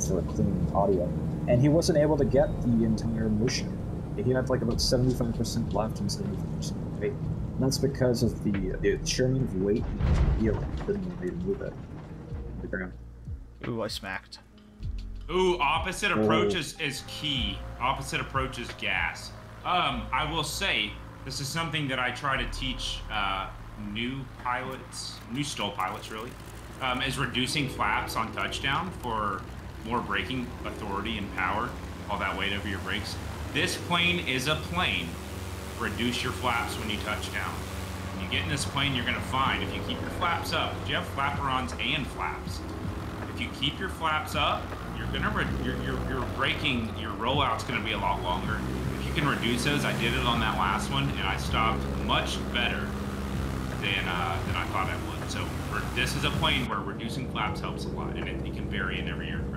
for clean audio. And he wasn't able to get the entire motion. He had like about 75% left and 75% right. And that's because of the sheer amount of weight in the wheel didn't allow you to move it on the ground. Ooh, I smacked. Ooh, opposite approach is key. Opposite approach is gas. I will say, this is something that I try to teach new pilots, new STOL pilots really, is reducing flaps on touchdown for more braking authority and power, all that weight over your brakes. This plane is a plane. Reduce your flaps when you touch down. When you get in this plane, you're gonna find if you keep your flaps up, if you have flaperons and flaps, if you keep your flaps up, you're gonna your braking, your rollout's gonna be a lot longer. If you can reduce those, I did it on that last one, and I stopped much better than I thought I would. So this is a plane where reducing flaps helps a lot, and it can vary in every aircraft.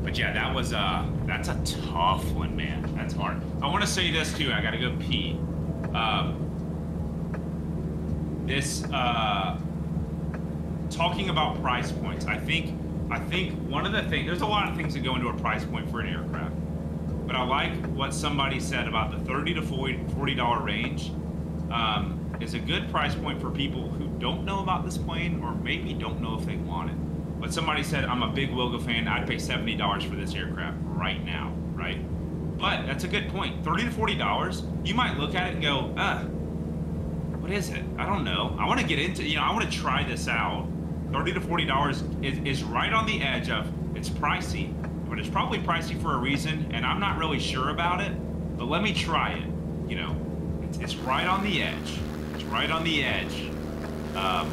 But yeah, that's a tough one, man. That's hard. I want to say this too. I gotta go pee. Talking about price points, I think one of the things, there's a lot of things that go into a price point for an aircraft, but I like what somebody said about the $30 to $40 range is a good price point for people who don't know about this plane or maybe don't know if they want it. But somebody said, I'm a big Wilga fan, I'd pay $70 for this aircraft right now, right? But that's a good point. $30 to $40, you might look at it and go, what is it? I don't know. I want to get into, I want to try this out. $30 to $40 is right on the edge of, it's pricey, but it's probably pricey for a reason, and I'm not really sure about it, but let me try it. It's right on the edge. It's right on the edge of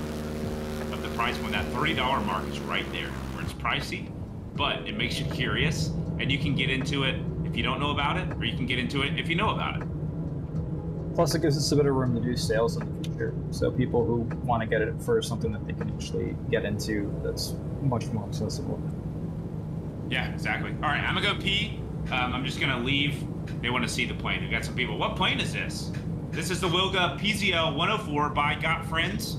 the price when that $30 mark is right there, where it's pricey, but it makes you curious, and you can get into it if you don't know about it, or you can get into it if you know about it. Plus, it gives us a bit of room to do sales in the future. So people who want to get it for something that they can actually get into that's much more accessible. Yeah, exactly. All right, I'm gonna go pee. I'm just gonna leave. They want to see the plane. We got some people. What plane is this? This is the Wilga PZL 104 by Got Friends.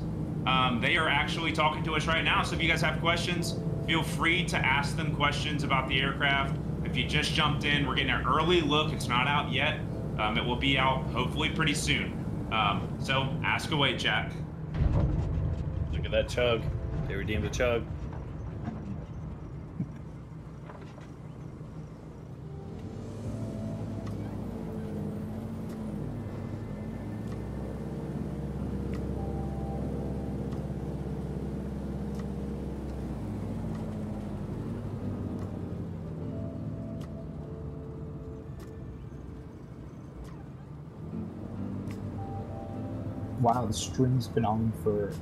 They are actually talking to us right now. So if you guys have questions, feel free to ask them questions about the aircraft. If you just jumped in, we're getting an early look. It's not out yet. It will be out hopefully pretty soon. So ask away, chat. Look at that chug. They redeemed the chug. Wow, the stream's been on for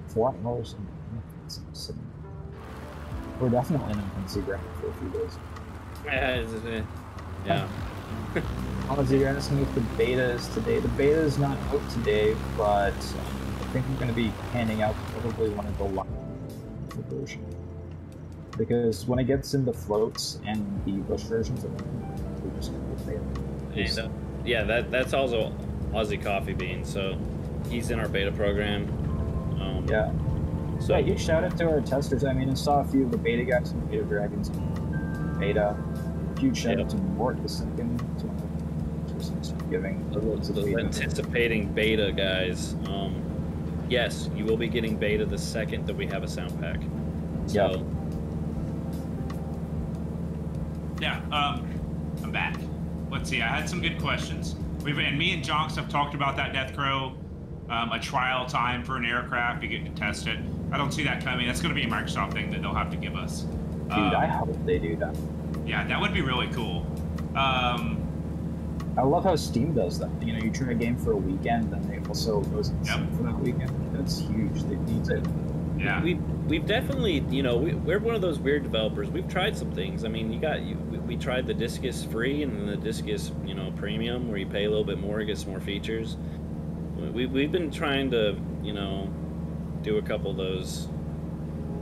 4 hours. We're definitely in Instagram for a few days. Yeah. Honestly, you're asking if the beta is today. The beta is not out today, but I think we're going to be handing out probably one of the live version. Because when it gets into floats and the bush versions, we're just going to beta. Yeah, that's also Aussie Coffee Bean, so he's in our beta program. Yeah. So yeah, huge shout out to our testers. I mean, I saw a few of the beta guys from Beta Dragons beta. Huge shout out to Mort the second. Giving those anticipating beta guys. Yes, you will be getting beta the second that we have a sound pack. So, yeah, I'm back. Let's see. I had some good questions. And me and Jonks have talked about that Death Crow, a trial time for an aircraft. You get to test it. I don't see that coming. That's going to be a Microsoft thing that they'll have to give us. Dude, I hope they do that. Yeah, that would be really cool. I love how Steam does that. You know, you try a game for a weekend, then they also goes in Steam for that weekend. That's huge. They need it. Yeah. We've definitely, you know, we're one of those weird developers. We've tried some things. I mean, we tried the Discus free and then the Discus, you know, premium, where you pay a little bit more, it gets more features. We've been trying to, you know, do a couple of those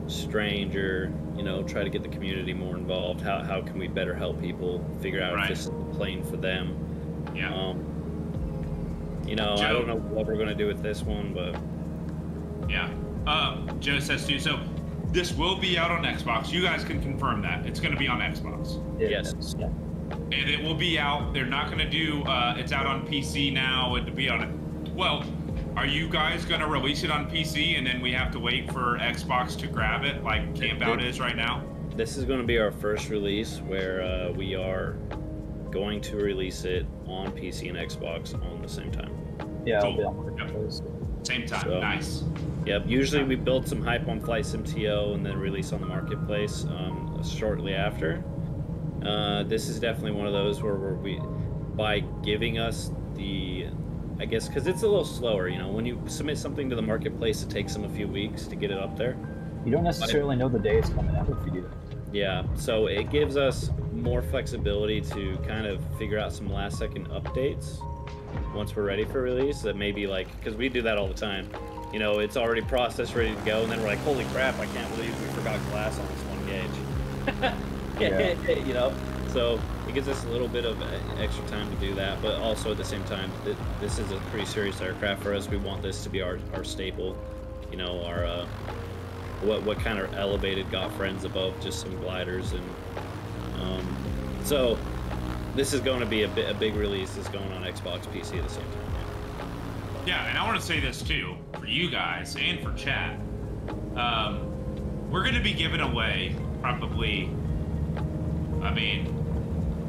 strange, or, you know, try to get the community more involved. How can we better help people figure out if this is the plane for them? Yeah. You know, Joe, I don't know what we're going to do with this one, but... Yeah. Joe says too, so this will be out on Xbox. You guys can confirm that. It's going to be on Xbox. Yes. Yeah. And it will be out. They're not going to do, it's out on PC now. It'll be on, well, are you guys going to release it on PC and then we have to wait for Xbox to grab it like Campout is right now? This is going to be our first release where we are going to release it on PC and Xbox on the same time. Yeah, Cool. I'll be on Marketplace. Same time. So, nice. Yep. Usually we build some hype on Flight Sim TO and then release on the Marketplace shortly after. This is definitely one of those where we, by giving us the, I guess, because it's a little slower, you know, when you submit something to the Marketplace, it takes them a few weeks to get it up there. You don't necessarily know the day it's coming out if you do that. Yeah, so it gives us more flexibility to kind of figure out some last second updates once we're ready for release. That maybe like, because we do that all the time. You know, it's already processed, ready to go, and then we're like, holy crap, I can't believe we forgot glass on this one gauge. Yeah. You know, so it gives us a little bit of extra time to do that, but also at the same time, this is a pretty serious aircraft for us. We want this to be our staple, you know, our what kind of elevated Got Friends above just some gliders. And so this is going to be a big release. It's going on Xbox, PC at the same time. Yeah, and I want to say this too, for you guys and for chat. We're going to be giving away probably, I mean,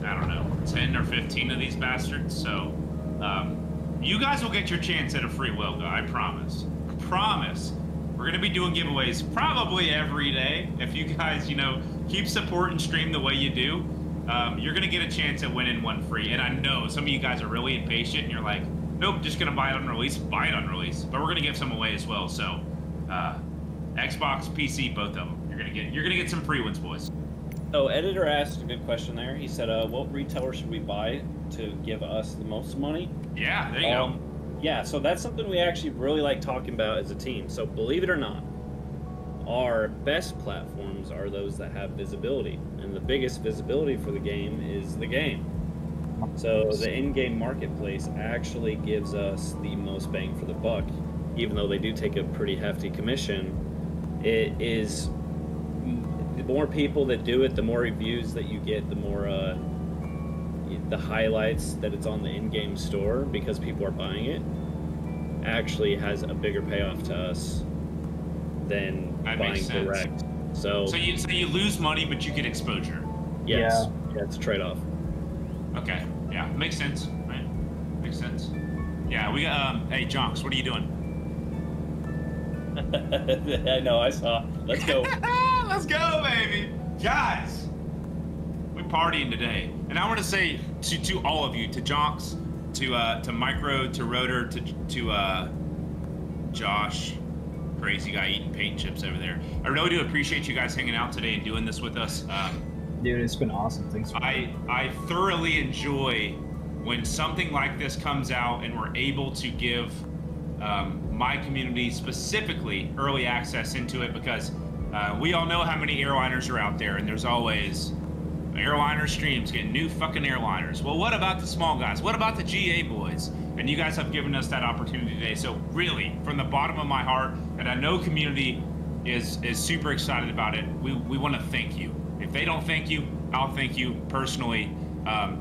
I don't know, 10 or 15 of these bastards. So you guys will get your chance at a free Wilga, I promise. Promise. We're going to be doing giveaways probably every day. If you guys, you know, keep supporting stream the way you do, you're going to get a chance at winning one free. And I know some of you guys are really impatient and you're like, nope, just going to buy it on release. Buy it on release. But we're going to give some away as well. So Xbox, PC, both of them. You're going to get some free ones, boys. So editor asked a good question there. He said, what retailer should we buy to give us the most money? Yeah, there you go. Yeah, so that's something we actually really like talking about as a team. So believe it or not, our best platforms are those that have visibility. And the biggest visibility for the game is the game. So the in-game marketplace actually gives us the most bang for the buck. Even though they do take a pretty hefty commission, it is, the more people that do it, the more reviews that you get, the more the highlights that it's on the in-game store because people are buying it actually has a bigger payoff to us than buying direct. So you lose money, but you get exposure. Yes. Yeah, it's a trade-off. Okay. Yeah, makes sense. Right. Makes sense. Yeah, we got. Hey, Jonks, what are you doing? I know. I saw. Let's go. Let's go, baby, guys. We're partying today, and I want to say to all of you, to Jonks, to Micro, to Rotor, to Josh, crazy guy eating paint chips over there. I really do appreciate you guys hanging out today and doing this with us. Dude, it's been awesome. Thanks. I thoroughly enjoy when something like this comes out and we're able to give my community specifically early access into it, because we all know how many airliners are out there, and there's always airliner streams getting new fucking airliners. Well, what about the small guys? What about the GA boys? And you guys have given us that opportunity today. So really, from the bottom of my heart, and I know community is super excited about it, we want to thank you. If they don't thank you, I'll thank you personally.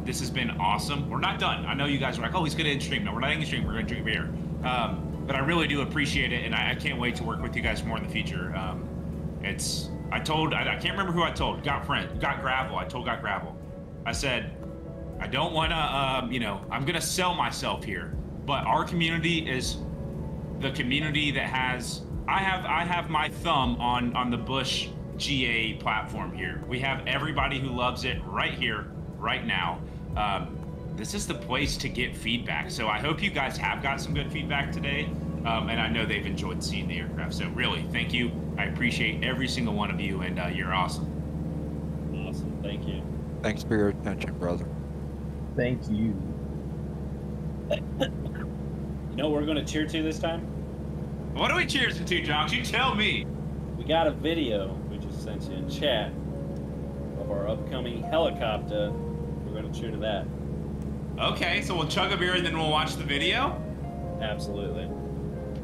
This has been awesome. We're not done. I know you guys are like, oh, he's going to end stream. No, we're not ending stream. We're going to drink beer. But I really do appreciate it, and I can't wait to work with you guys more in the future. I can't remember who I told. Got Gravel. I told Got Gravel. I said, I don't want to, I'm going to sell myself here, but our community is the community that has, I have my thumb on the Bush GA platform here. We have everybody who loves it right here, right now. This is the place to get feedback. So I hope you guys have got some good feedback today. And I know they've enjoyed seeing the aircraft. So really, thank you. I appreciate every single one of you, and you're awesome. Awesome, thank you. Thanks for your attention, brother. Thank you. You know what we're going to cheer to this time? What are we cheers to, Josh? You tell me. We got a video we just sent you in chat of our upcoming helicopter. We're going to cheer to that. Okay, so we'll chug a beer and then we'll watch the video? Absolutely.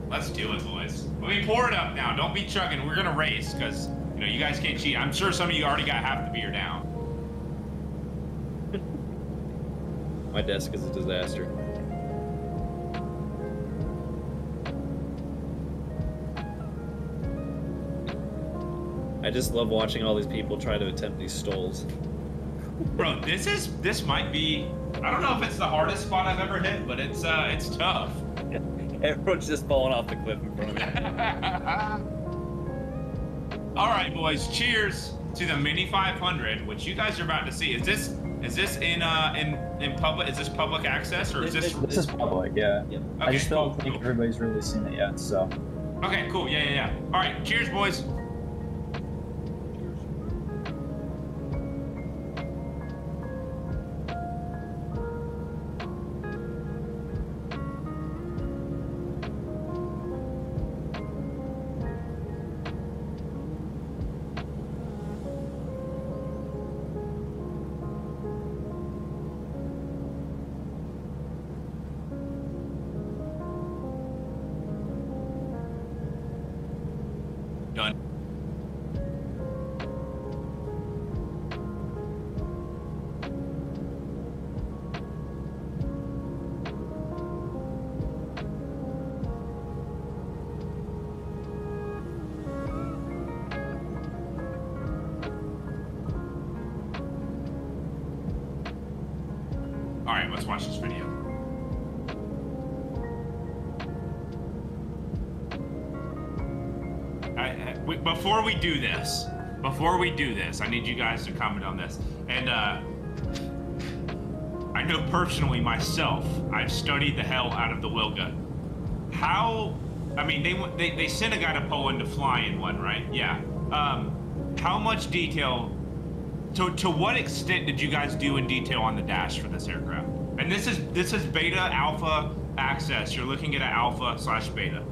Let's do it, boys. Let me pour it up now. Don't be chugging. We're going to race because, you guys can't cheat. I'm sure some of you already got half the beer down. My desk is a disaster. I just love watching all these people try to attempt these stalls. Bro, this might be, I don't know if it's the hardest spot I've ever hit, but it's tough. Everyone's just falling off the cliff in front of me. All right, boys, cheers to the Mini 500, which you guys are about to see. Is this in public? Is this public access, or is this? This is public, yeah. Yep. Okay, I just don't think cool. everybody's really seen it yet, so. Okay, cool. Yeah. All right, cheers, boys. Done. All right, let's watch this video. Before we do this, I need you guys to comment on this. And I know personally myself, I've studied the hell out of the Wilga. They sent a guy to Poland to fly in one, right? Yeah. How much detail, to what extent did you guys do in detail on the dash for this aircraft? And this is beta, alpha access. You're looking at an alpha/beta.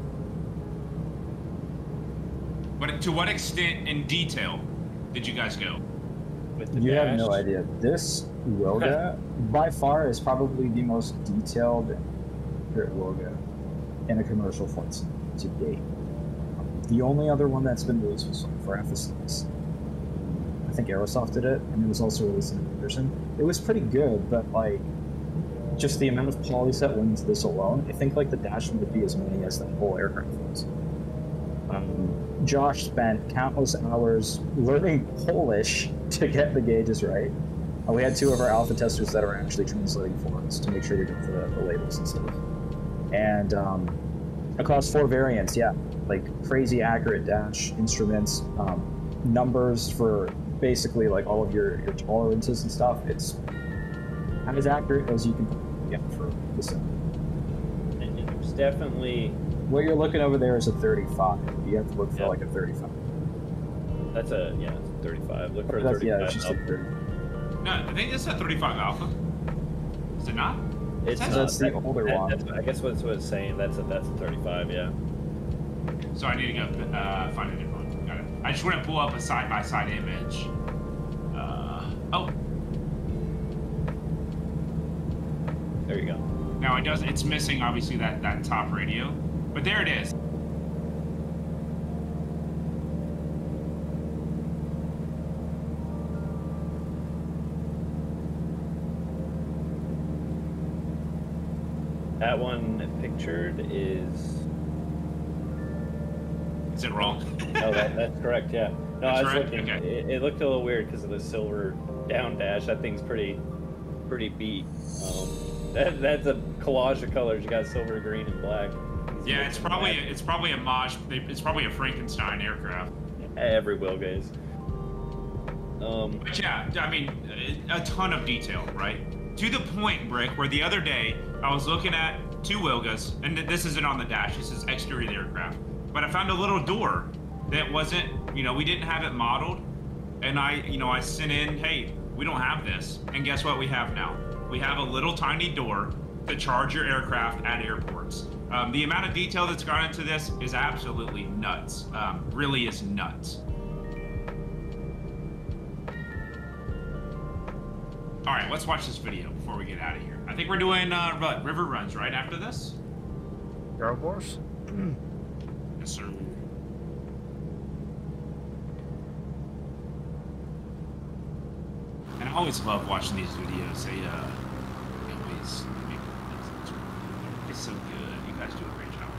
But to what extent in detail did you guys go? With the You dash. have no idea. This Wilga, by far, is probably the most detailed Wilga in a commercial flight sim to date. The only other one that's been released was for FS6. I think Aerosoft did it, and it was also released in a version. It was pretty good, but like, just the amount of poly set went into this alone, I think like the dash would be as many as that whole aircraft was. Josh spent countless hours learning Polish to get the gauges right. We had two of our alpha testers that are actually translating for us to make sure we get the labels and stuff. And across 4 variants, yeah, like crazy accurate dash instruments, numbers for basically like all of your tolerances and stuff. It's as accurate as you can. get for the set. And it's definitely... What you're looking over there is a 35. You have to look for like a 35. That's a, yeah, it's a 35. Look for a That's, 35. yeah, it's just a Alpha. 30. No, I think it's a 35 Alpha. Is it not? It's That's the older one. That's, I guess that's what it's saying. That's a 35, yeah. So I need to go find a different one. Got it. I just want to pull up a side-by-side image. Oh. There you go. Now it does. It's missing obviously that top radio, but there it is. That one pictured is... Is it wrong? No, that's correct, yeah. No, That's I was right? looking. Okay. It looked a little weird because of the silver down dash. That thing's pretty beat. That's a collage of colors. You got silver, green, and black. Yeah, it's probably a Maj. It's probably a Frankenstein aircraft. Every Wilga is. But yeah, I mean, a ton of detail, right? To the point, Brick, where the other day I was looking at two Wilgas, and this isn't on the dash. This is exterior of the aircraft. But I found a little door that wasn't, we didn't have it modeled. And I sent in, hey, we don't have this. And guess what we have now? We have a little tiny door to charge your aircraft at airports. The amount of detail that's gone into this is absolutely nuts. Really is nuts. All right, let's watch this video before we get out of here. I think we're doing river runs right after this. Girl Wars? Yes, sir. And I always love watching these videos. They always make it's so good. You guys do a great job.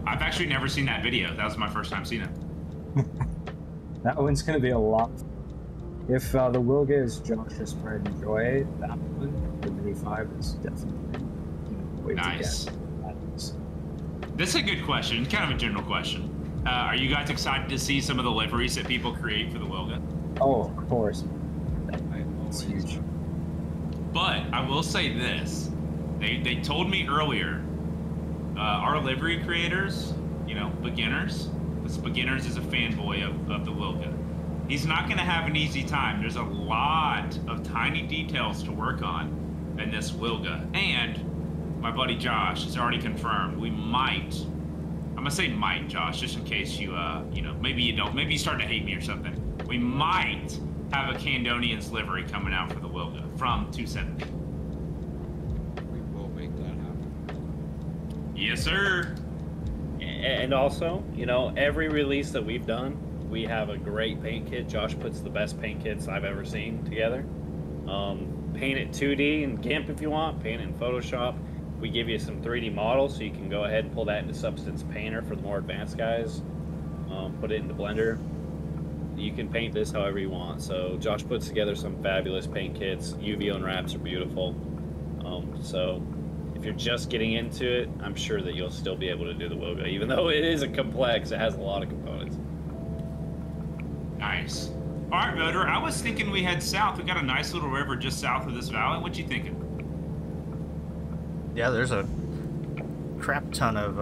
I've actually never seen that video. That was my first time seeing it. That one's going to be a lot. If the Wilga is Josh's pride and joy, that one, the Mini 5, is definitely way Nice. to get. This is a good question, kind of a general question. Are you guys excited to see some of the liveries that people create for the Wilga? Oh, of course. It's huge. But I will say this. They told me earlier, our livery creators, beginners, this beginners is a fanboy of the Wilga. He's not going to have an easy time. There's a lot of tiny details to work on in this Wilga. And my buddy Josh has already confirmed we might, I'm going to say might, Josh, just in case you, maybe you don't, maybe you start to hate me or something. We might have a Candonian's livery coming out for the Wilga from 270. We will make that happen. Yes, sir. And also, every release that we've done, we have a great paint kit. Josh puts the best paint kits I've ever seen together. Paint it 2D in GIMP if you want, paint it in Photoshop. We give you some 3D models so you can go ahead and pull that into Substance Painter for the more advanced guys. Put it into Blender. You can paint this however you want. So Josh puts together some fabulous paint kits. UV on wraps are beautiful. So if you're just getting into it, I'm sure that you'll still be able to do the Wilga, even though it is a complex, it has a lot of components. Nice. All right, Motor, I was thinking we head south. We got a nice little river just south of this valley. What you thinking? Yeah, there's a crap ton of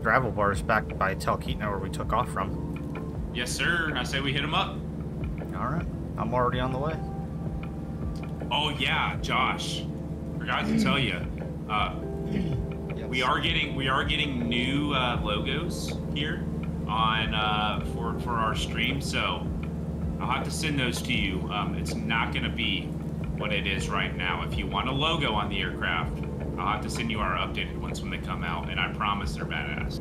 gravel bars back by Talkeetna where we took off from. Yes, sir. I say we hit them up. All right, I'm already on the way. Oh, yeah, Josh. Forgot to tell you. Yes. We are getting new logos here on for our stream, so I'll have to send those to you. It's not going to be what it is right now. If you want a logo on the aircraft, I'll have to send you our updated ones when they come out, and I promise they're badass.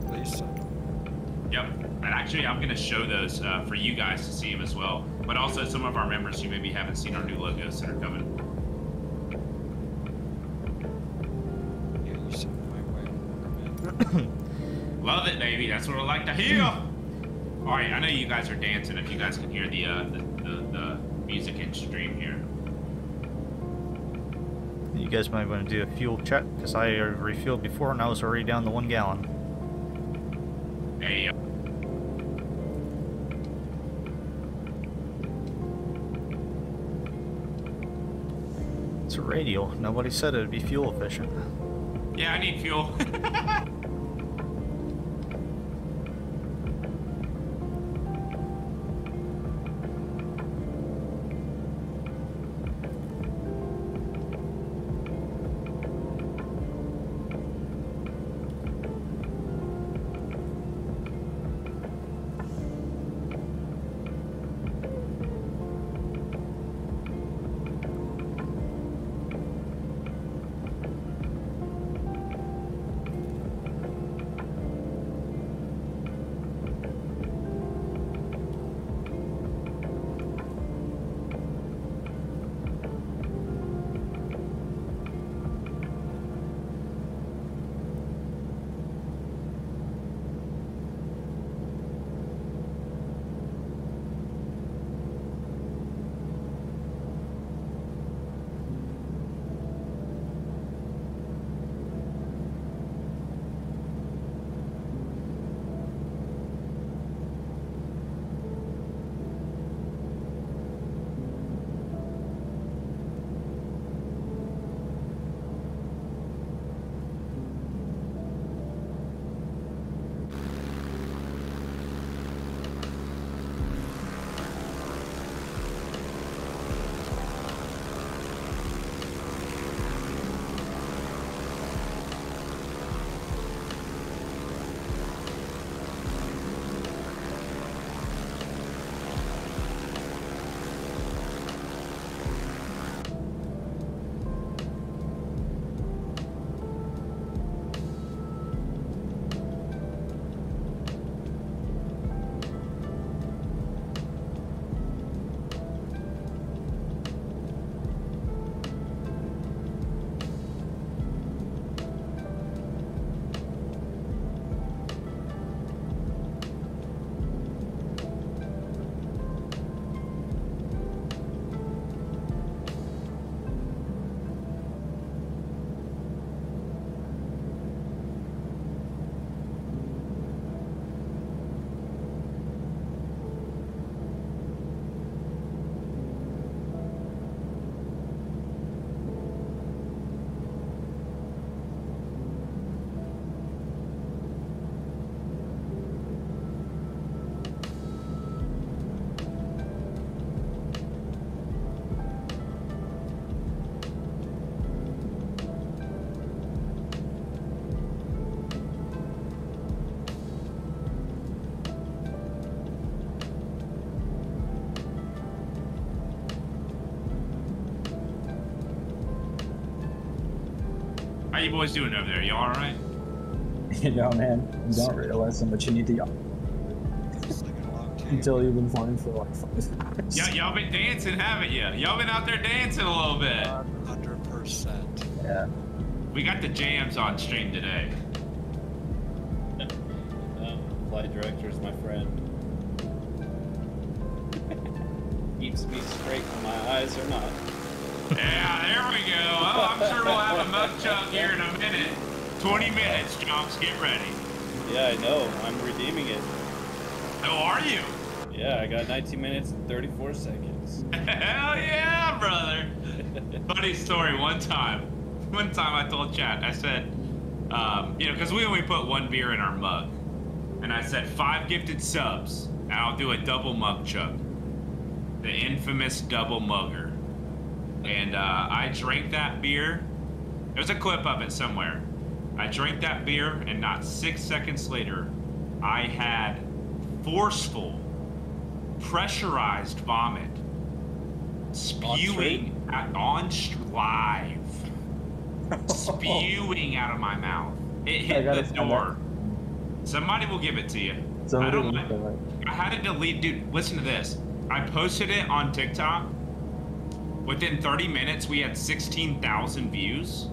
Please send them. Yep. And actually, I'm going to show those for you guys to see them as well, but also some of our members who maybe haven't seen our new logos that are coming. Yeah, you send them my way. Love it, baby. That's what I like to hear. All right, I know you guys are dancing. If you guys can hear the music in stream here. You guys might want to do a fuel check, because I refueled before and I was already down to 1 gallon. Hey. It's a radial. Nobody said it'd be fuel efficient. Yeah, I need fuel. How you boys doing over there? You all right? You know, man, you don't realize how much you need to yawn Singing along to you. until you've been flying for like 5 hours. Yeah, y'all been dancing, haven't you? Y'all been out there dancing a little bit. 100%. Yeah. We got the jams on stream today. Flight director is my friend. Keeps me straight when my eyes are not. Yeah, there we go. Oh, I'm sure we'll have a mug chug here in a minute. 20 minutes, Jumps. Get ready. Yeah, I know. I'm redeeming it. How are you? Yeah, I got 19 minutes and 34 seconds. Hell yeah, brother. Funny story. One time I told chat, I said, you know, because we only put 1 beer in our mug. And I said, 5 gifted subs, and I'll do a double mug chug. The infamous double mugger. And I drank that beer. There's a clip of it somewhere. I drank that beer, and not 6 seconds later, I had forceful, pressurized vomit spewing live. spewing out of my mouth. It hit the door. Somebody will give it to you. I don't mind. I had to delete, dude, listen to this. I posted it on TikTok. Within 30 minutes, we had 16,000 views.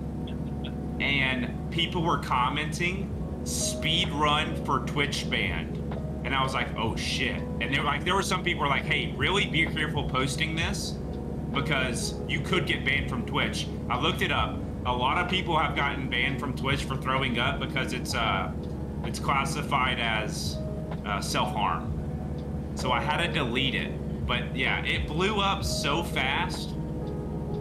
And people were commenting, speed run for Twitch banned. And I was like, oh shit. And they were like, there were some people were like, hey, really be careful posting this because you could get banned from Twitch. I looked it up. A lot of people have gotten banned from Twitch for throwing up because it's classified as self-harm. So I had to delete it. But yeah, it blew up so fast.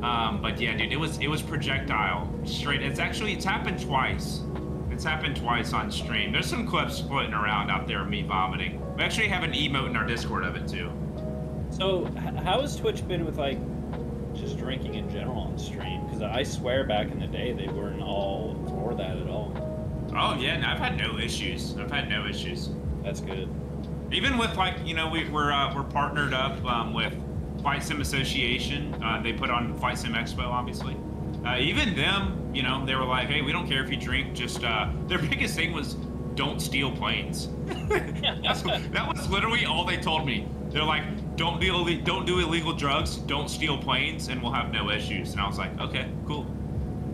But yeah, dude, it was projectile straight. It's happened twice. It's happened twice on stream. There's some clips floating around out there of me vomiting. We actually have an emote in our Discord of it too. So how has Twitch been with like just drinking in general on stream? Because I swear back in the day they weren't all for that at all. Oh yeah, no, I've had no issues. That's good. Even with like, you know, we're partnered up with Flight Sim Association. They put on Flight Sim Expo, obviously. Even them, you know, they were like, hey, we don't care if you drink, just, their biggest thing was don't steal planes. That was literally all they told me. They're like, don't do illegal drugs, don't steal planes, and we'll have no issues. And I was like, okay, cool.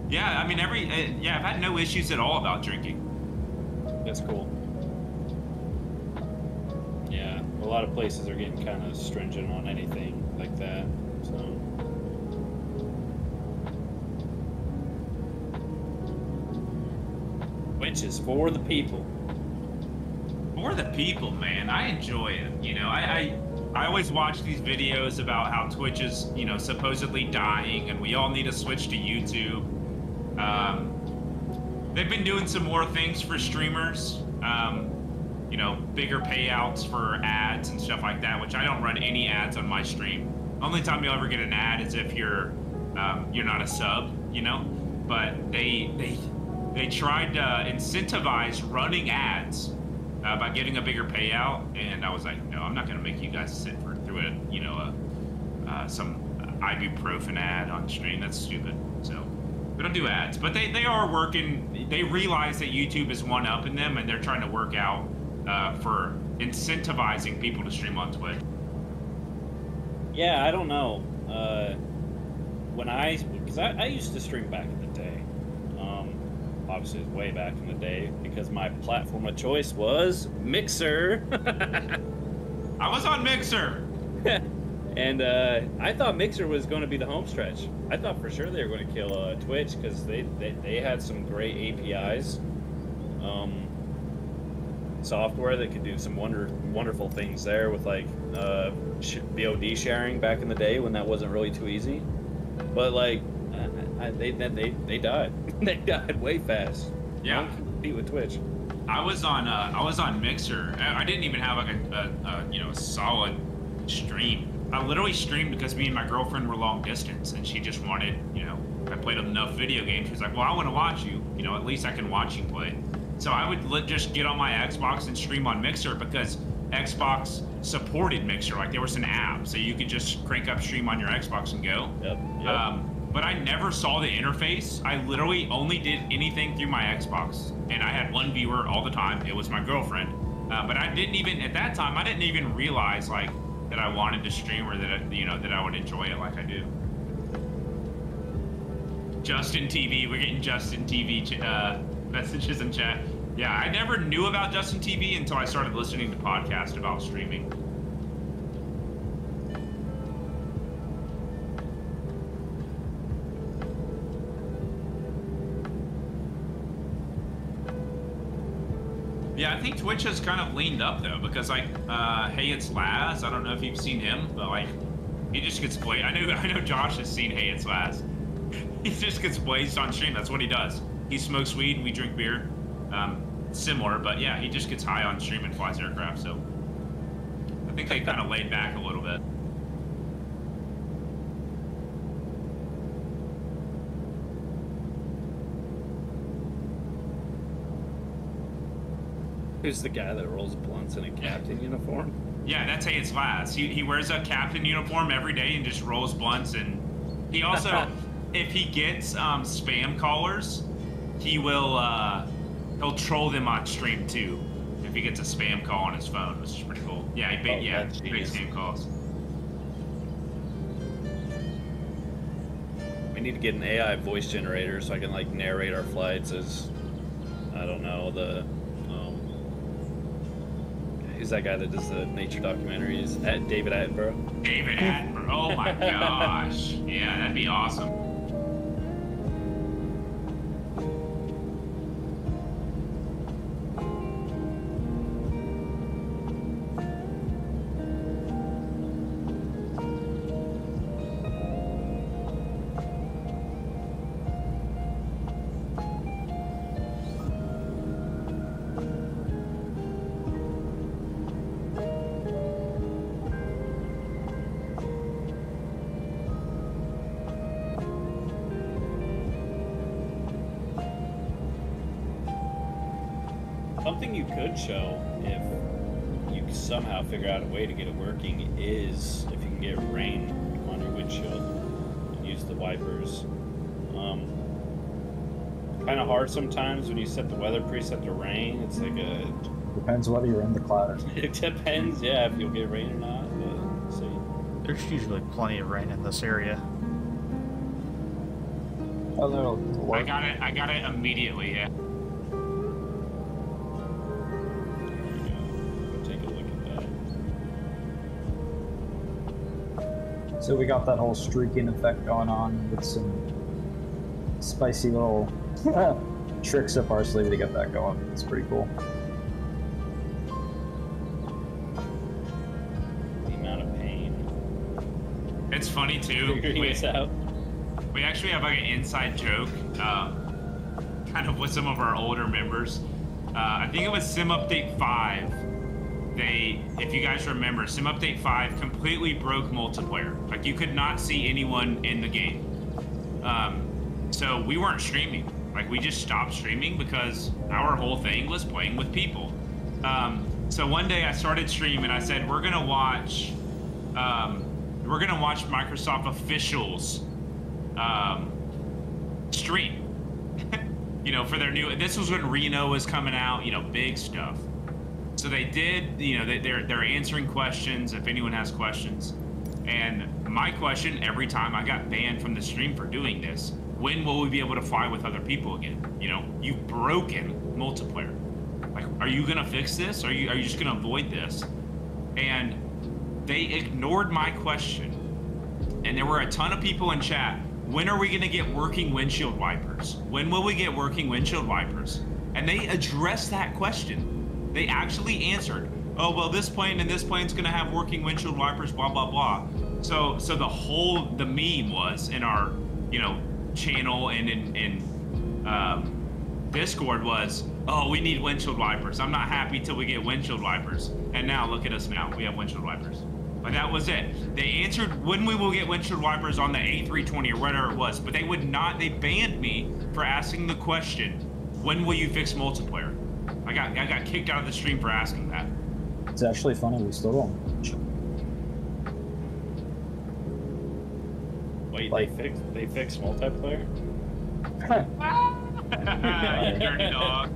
Yeah, I mean, I've had no issues at all about drinking. That's cool. Yeah, a lot of places are getting kind of stringent on anything like that, so. Which is for the people. For the people, man. I enjoy it. You know, I always watch these videos about how Twitch is, you know, supposedly dying and we all need to switch to YouTube. They've been doing some more things for streamers. You know, bigger payouts for ads and stuff like that, which I don't run any ads on my stream. Only time you'll ever get an ad is if you're not a sub, you know? But they tried to incentivize running ads by getting a bigger payout, and I was like, no, I'm not going to make you guys sit through it, you know, some ibuprofen ad on stream. That's stupid. So we don't do ads, but they are working. They realize that YouTube is one up in them, and they're trying to work out for incentivizing people to stream on Twitch. Yeah, I don't know. Because I used to stream back in the day. Obviously, it was way back in the day because my platform of choice was Mixer. I was on Mixer. And I thought Mixer was going to be the home stretch. I thought for sure they were going to kill Twitch because they had some great APIs. Software that could do some wonderful things there with like VOD sharing back in the day when that wasn't really too easy. But like they died. They died way fast. Yeah, no one can compete with Twitch. I was on Mixer. I didn't even have like a solid stream. I literally streamed because me and my girlfriend were long distance, and she just wanted, you know, I played enough video games. She's like, well, I want to watch you. You know, at least I can watch you play. So I would just get on my Xbox and stream on Mixer because Xbox supported Mixer. Like there was an app, so you could just crank up stream on your Xbox and go. Yep. But I never saw the interface. I literally only did anything through my Xbox, and I had one viewer all the time. It was my girlfriend. But I didn't even at that time. I didn't even realize like that I wanted to stream or that I would enjoy it like I do. Justin TV, we're getting Justin TV messages in chat. Yeah, I never knew about Justin TV until I started listening to podcasts about streaming. Yeah, I think Twitch has kind of leaned up though, because like, Hey It's Laz, I don't know if you've seen him, but like, he just gets blazed. I know Josh has seen Hey It's Laz. He just gets blazed on stream. That's what he does. He smokes weed and we drink beer. Similar, but yeah, he just gets high on stream and flies aircraft. So I think they kind of laid back a little bit. Who's the guy that rolls blunts in a captain uniform? Yeah, that's Hey It's Laz. He wears a captain uniform every day and just rolls blunts, and he also if he gets spam callers, he'll troll them on stream too. If he gets a spam call on his phone, which is pretty cool. Yeah, he makes spam calls. We need to get an AI voice generator so I can like narrate our flights as, I don't know, who's that guy that does the nature documentaries? David Attenborough. David Attenborough. Oh my gosh. Yeah, that'd be awesome. Something you could show if you somehow figure out a way to get it working is if you can get rain on your windshield and use the wipers. Kind of hard sometimes when you set the weather preset to rain. It's like a... Depends whether you're in the cloud. It depends, yeah, if you'll get rain or not. But let's see. There's usually plenty of rain in this area. Oh, that'll work. I got it immediately, yeah. So we got that whole streaking effect going on with some spicy little tricks up our sleeve to get that going. It's pretty cool. The amount of pain. It's funny too. We actually have like an inside joke, kind of with some of our older members. I think it was Sim Update 5. If you guys remember, Sim Update 5 completely broke multiplayer. Like, you could not see anyone in the game. So we weren't streaming. Like, we just stopped streaming because our whole thing was playing with people. So one day I started streaming and I said, we're gonna watch Microsoft officials stream. You know, for their new, this was when Reno was coming out, you know, big stuff. So they did, you know, they're answering questions if anyone has questions. And my question every time, I got banned from the stream for doing this, when will we be able to fly with other people again? You know, you've broken multiplayer. Like, are you gonna fix this? Are you just gonna avoid this? And they ignored my question. And there were a ton of people in chat, when are we gonna get working windshield wipers? When will we get working windshield wipers? And they addressed that question. They actually answered, oh, well, this plane and this plane's gonna have working windshield wipers, blah, blah, blah. So the meme was in our, you know, channel and in Discord was, oh, we need windshield wipers. I'm not happy till we get windshield wipers. And now, look at us now, we have windshield wipers. But that was it. They answered when we will get windshield wipers on the A320 or whatever it was, but they would not, they banned me for asking the question, when will you fix multiplayer? I got kicked out of the stream for asking that. It's actually funny, we still don't. Wait, they fixed multiplayer? You dirty dog.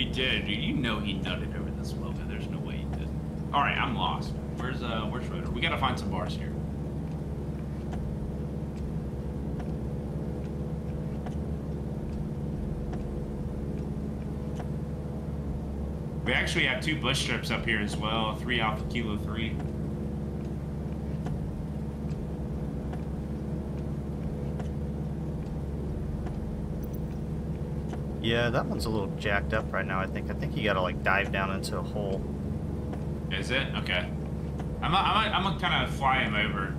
He did. You know he nutted over this Wilga. There's no way he did. All right, I'm lost. Where's Rotor? We gotta find some bars here. We actually have 2 bush strips up here as well. 3 Alpha Kilo 3. Yeah, that one's a little jacked up right now, I think. I think you gotta, like, dive down into a hole. Is it? Okay. I'm gonna kind of fly him over.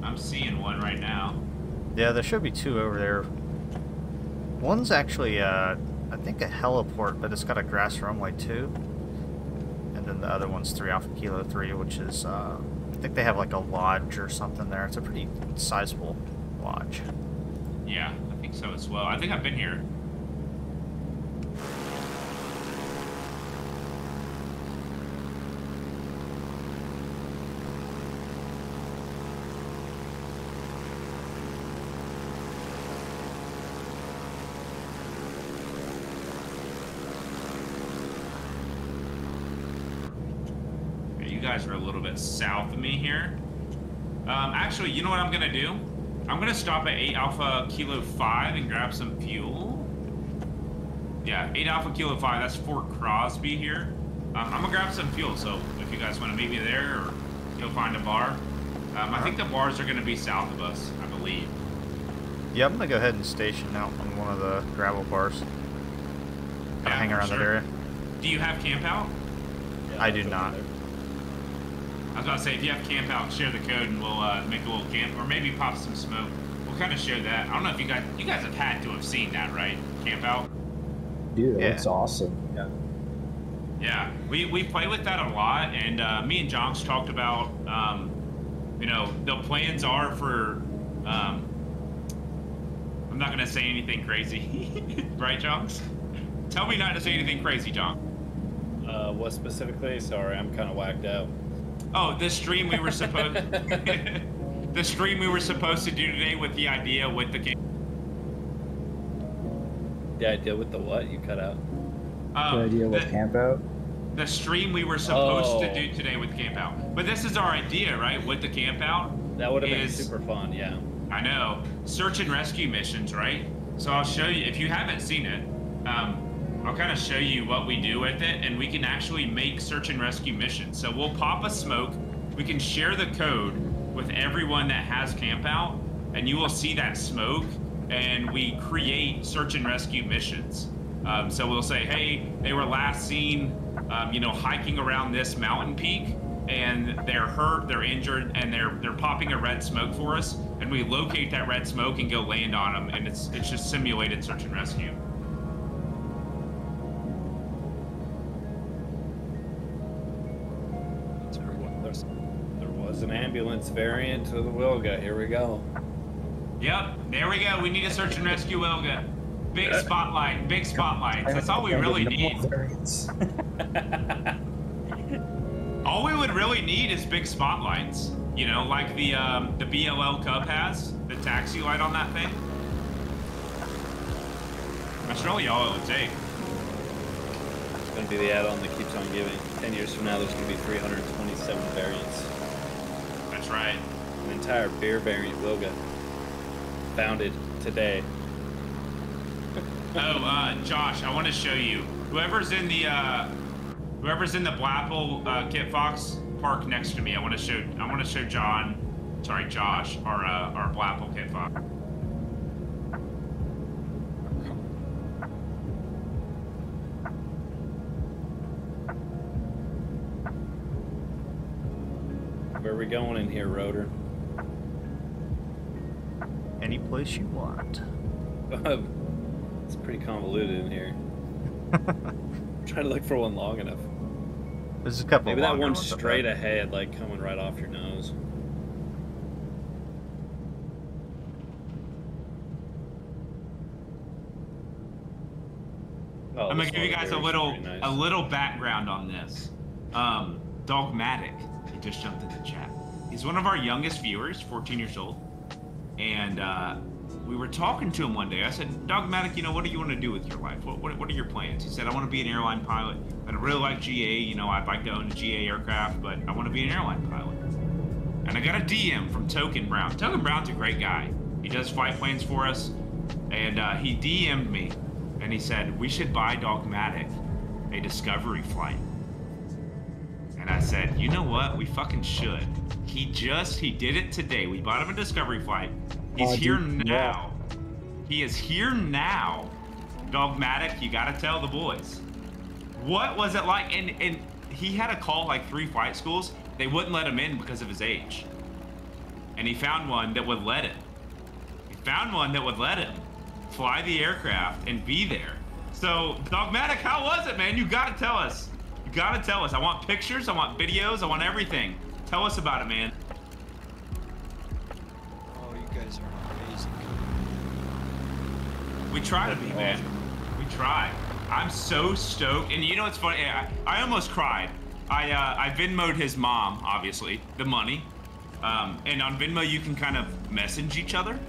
I'm seeing one right now. Yeah, there should be 2 over there. One's actually, I think a heliport, but it's got a grass runway too. And then the other one's 3 Alpha Kilo 3, which is, I think they have like a lodge or something there. It's a pretty sizable lodge. Yeah, I think so as well. I think I've been here. You guys are a little bit south of me here. Actually, you know what I'm gonna do? I'm gonna stop at 8 Alpha Kilo 5 and grab some fuel. Yeah, 8 Alpha Kilo 5, that's Fort Crosby here. I'm gonna grab some fuel, so if you guys wanna meet me there or you'll find a bar. I think the bars are gonna be south of us, I believe. Yeah, I'm gonna go ahead and station out on one of the gravel bars. Kinda hang around that area. Do you have camp out? Yeah, I do not. I was about to say, if you have camp out, share the code and we'll make a little camp, or maybe pop some smoke. We'll kind of share that. I don't know if you guys have had to have seen that, right? Camp out? Dude, it's awesome. Yeah. Yeah, we play with that a lot, and me and Jonks talked about, you know, the plans are for, I'm not gonna say anything crazy, right, Jonks? Tell me not to say anything crazy, Jonk. What specifically? Sorry, I'm kind of whacked out. Oh, the stream we were supposed the stream we were supposed to do today with the idea with the game. The idea with the what? You cut out. The idea with camp out? The stream we were supposed to do today with camp out. But this is our idea, right? With the camp out. That would have been super fun, yeah. I know. Search and rescue missions, right? So I'll show you, if you haven't seen it, I'll kind of show you what we do with it, and we can actually make search and rescue missions. So we'll pop a smoke, we can share the code with everyone that has camp out, and you will see that smoke, and we create search and rescue missions. So we'll say, hey, they were last seen, you know, hiking around this mountain peak, and they're hurt, they're injured, and they're popping a red smoke for us, and we locate that red smoke and go land on them, and it's just simulated search and rescue. There was an ambulance variant to the Wilga. Here we go. Yep, there we go. We need a search and rescue Wilga. Big spotlight, big spotlights. That's all we really need. All we would really need is big spotlights. You know, like the BLL Cub has, the taxi light on that thing. That's really all it would take. It's going to be the add-on that keeps on giving. 10 years from now, there's going to be 327 variants. That's right. An entire beer variant Wilga. Founded today. Oh, Josh, I want to show you. Whoever's in the Blapple Kit Fox park next to me, I want to show Josh, our Blapple Kit Fox. Where are we going in here, Rotor? Any place you want. It's pretty convoluted in here. I'm trying to look for one long enough. There's a couple. Maybe that one straight ahead, like coming right off your nose. Oh, I'm gonna give you guys a little background on this. Dogmatic, he just jumped in the chat. He's one of our youngest viewers, 14 years old, and we were talking to him one day. I said, Dogmatic, you know, what do you want to do with your life? What are your plans? He said, I want to be an airline pilot. I really like GA. You know, I'd like to own a GA aircraft, but I want to be an airline pilot. And I got a DM from Token Brown. Token Brown's a great guy. He does flight plans for us. And he DM'd me, and he said, we should buy Dogmatic a discovery flight. And I said, you know what? We fucking should. He did it today. We bought him a discovery flight. He's here now. He is here now. Dogmatic, you gotta tell the boys. What was it like? And he had to call like 3 flight schools. They wouldn't let him in because of his age. And he found one that would let him. He found one that would let him fly the aircraft and be there. So, Dogmatic, how was it, man? You gotta tell us. You gotta tell us. I want pictures, I want videos, I want everything. Tell us about it, man. Oh, you guys are amazing. We try to be, man. We try. I'm so stoked. And you know what's funny? I almost cried. I Venmo'd his mom, obviously, the money. And on Venmo, you can kind of message each other.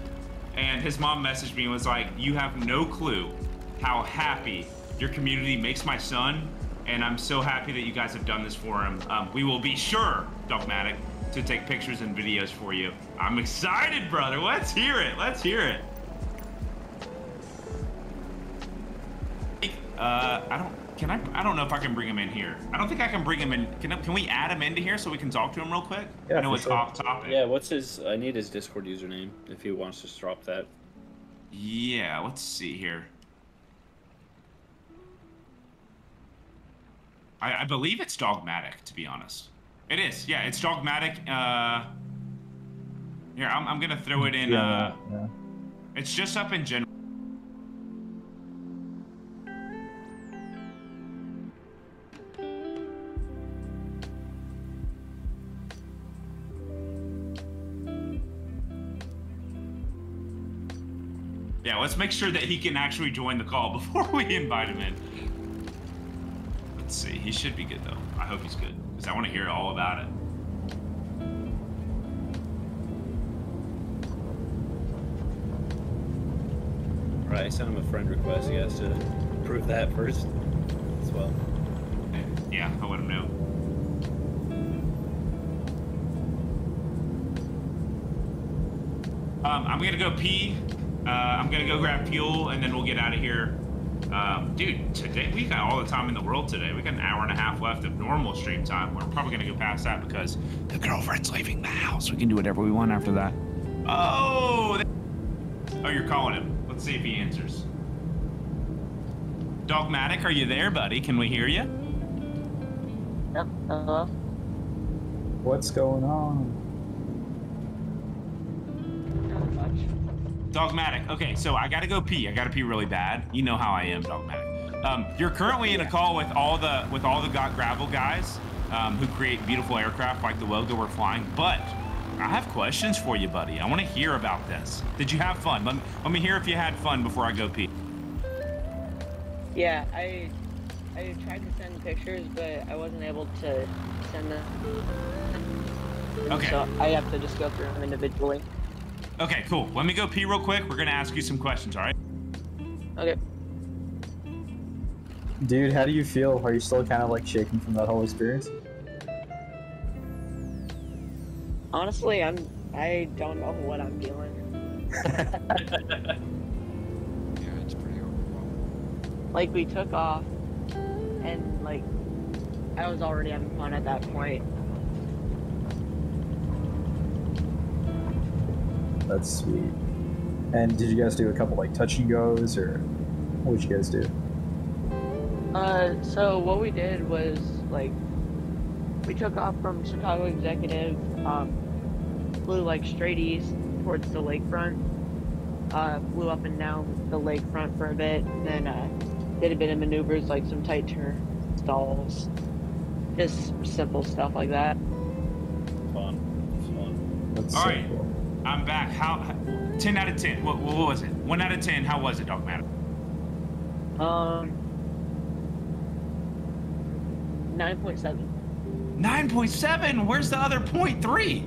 And his mom messaged me and was like, you have no clue how happy your community makes my son. And I'm so happy that you guys have done this for him. We will be sure, Dogmatic, to take pictures and videos for you. I'm excited, brother. Let's hear it. Let's hear it. I don't know if I can bring him in here. I don't think I can bring him in. Can we add him into here so we can talk to him real quick? Yeah, I know it's sure. off topic. Yeah, what's his? I need his Discord username if he wants to drop that. Yeah, let's see here. I believe it's Dogmatic, to be honest. It is, yeah, it's Dogmatic. Here, I'm gonna throw it in. Yeah. It's just up in general. Yeah, let's make sure that he can actually join the call before we invite him in. Let's see, he should be good though. I hope he's good, because I want to hear all about it. Right, I sent him a friend request. He has to approve that first as well. Yeah, I'll let him know. I'm gonna go pee. I'm gonna go grab fuel, and then we'll get out of here. Dude, today we got all the time in the world today. We got an hour and a half left of normal stream time. We're probably gonna go past that because the girlfriend's leaving the house. We can do whatever we want after that. Oh, you're calling him. Let's see if he answers. Dogmatic, are you there, buddy? Can we hear you? Yep, hello? What's going on? Not much. Dogmatic. Okay, so I gotta go pee. I gotta pee really bad. You know how I am, Dogmatic. You're currently in a call with all the Got Gravel guys who create beautiful aircraft like the Wilga we're flying. But I have questions for you, buddy. I want to hear about this. Did you have fun? Let me hear if you had fun before I go pee. Yeah, I tried to send pictures, but I wasn't able to send them. Okay. So I have to just go through them individually. Okay, cool. Let me go pee real quick. We're gonna ask you some questions, all right? Okay. Dude, how do you feel? Are you still kind of like shaking from that whole experience? Honestly, I don't know what I'm feeling. Yeah, it's pretty overwhelming. Like, we took off, and like, I was already having fun at that point. That's sweet. And did you guys do a couple like touch and goes, or what did you guys do? So what we did was, like, we took off from Chicago Executive, flew like straight east towards the lakefront, flew up and down the lakefront for a bit, and then did a bit of maneuvers like some tight turn stalls, just simple stuff like that. Fun. It's fun. That's All so right. cool. I'm back. How 10 out of 10. What was it? 1 out of 10. How was it, Dogmatic? 9.7. 9.7. Where's the other 0.3?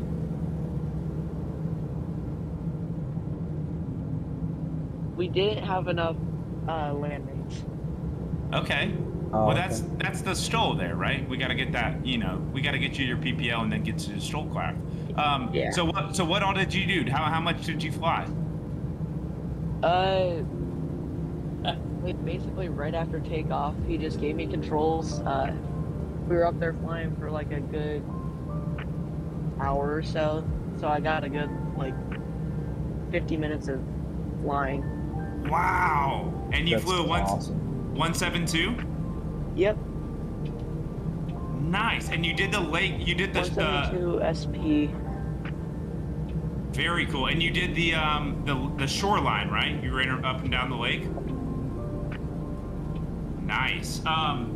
We didn't have enough land mates. Okay. Oh, Well, okay. that's the STOL there, right? We got to get that. You know, we got to get you your PPL and then get to the STOL craft. Yeah. So what all did you do? How much did you fly? Like basically right after takeoff, he just gave me controls. We were up there flying for like a good hour or so, so I got a good like 50 minutes of flying. Wow! And you That's flew a awesome. 172? Yep. Nice. And you did the lake. You did the 172 SP. Very cool. And you did the shoreline, right? You ran up and down the lake. Nice.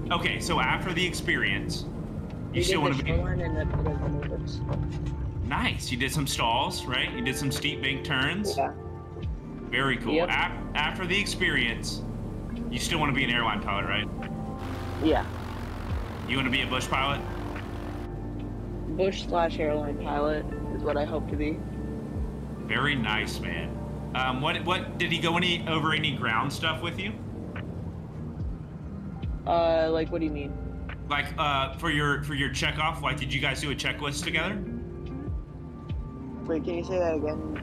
Okay, so after the experience, you still want to be. Nice. You did some stalls, right? You did some steep bank turns. Yeah. Very cool. Yep. After the experience, you still want to be an airline pilot, right? Yeah. You want to be a bush pilot? Bush/airline pilot is what I hope to be. Very nice, man. What did he go over any ground stuff with you? Like what do you mean? Like for your checkoff, like did you guys do a checklist together? Wait, can you say that again?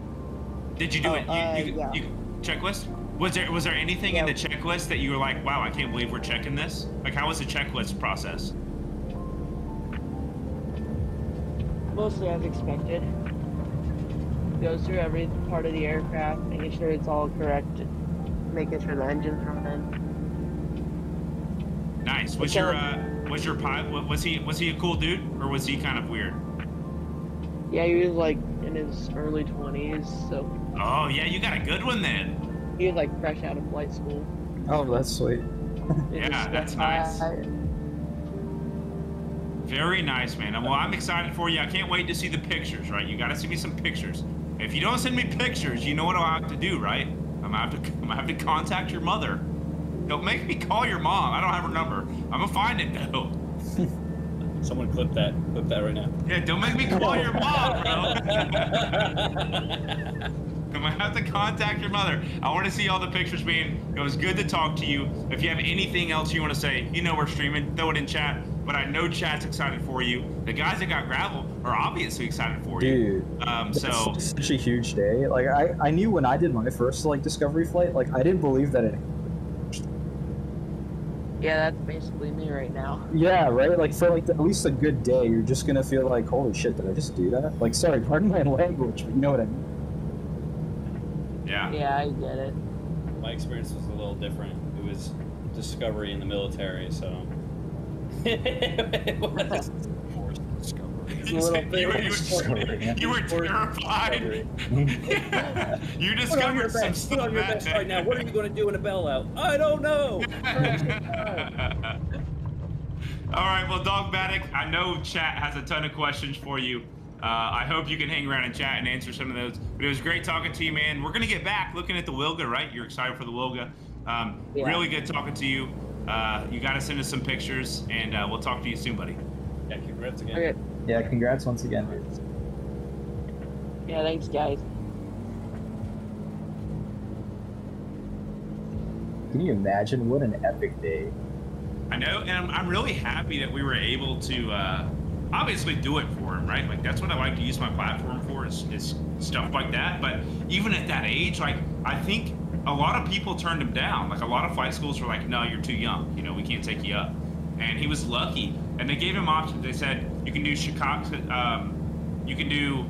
Did you do it? Yeah. You checklist? Was there anything in the checklist that you were like, wow, I can't believe we're checking this? Like, how was the checklist process? Mostly as expected. Goes through every part of the aircraft, making sure it's all correct, making sure the engine's running. Nice. Was your pilot? Was he a cool dude, or was he kind of weird? Yeah, he was like in his early 20s, so. Oh yeah, you got a good one then. He was like fresh out of flight school. Oh, that's sweet. Yeah, that's nice. Very nice, man. Well, I'm excited for you. I can't wait to see the pictures, right? You got to send me some pictures. If you don't send me pictures, you know what I'll have to do, right? I'm gonna have to contact your mother. Don't make me call your mom. I don't have her number. I'm gonna find it though. Someone clip that right now. Yeah, don't make me call your mom, bro. I'm gonna have to contact your mother. I want to see all the pictures, man. It was good to talk to you. If you have anything else you want to say, you know we're streaming. Throw it in chat. But I know chat's excited for you. The guys that got gravel are obviously excited for you. Dude, so that's such a huge day. Like I knew when I did my first like discovery flight, like I didn't believe that it. Yeah, that's basically me right now. Yeah, right. Like for like at least a good day, you're just gonna feel like, holy shit, did I just do that? Like, sorry, pardon my language, but you know what I mean. yeah. Yeah, I get it. My experience was a little different. It was discovery in the military, so. It was You were terrified. You discovered some stuff on your that best day. right now. What are you going to do in a bailout? I don't know. All right, well, Dogmatic, I know chat has a ton of questions for you. I hope you can hang around and chat and answer some of those. But it was great talking to you, man. We're going to get back looking at the Wilga, right? You're excited for the Wilga. Yeah. Really good talking to you. You got to send us some pictures, and we'll talk to you soon, buddy. Yeah, congrats again. Okay. Yeah, congrats once again. Yeah, thanks, guys. Can you imagine what an epic day? I know, and I'm really happy that we were able to obviously do it for him, right? Like, that's what I like to use my platform for is stuff like that. But even at that age, like, I think a lot of people turned him down. Like, a lot of flight schools were like, no, you're too young. You know, we can't take you up. And he was lucky. And they gave him options. They said, you can do Chicago, you can do,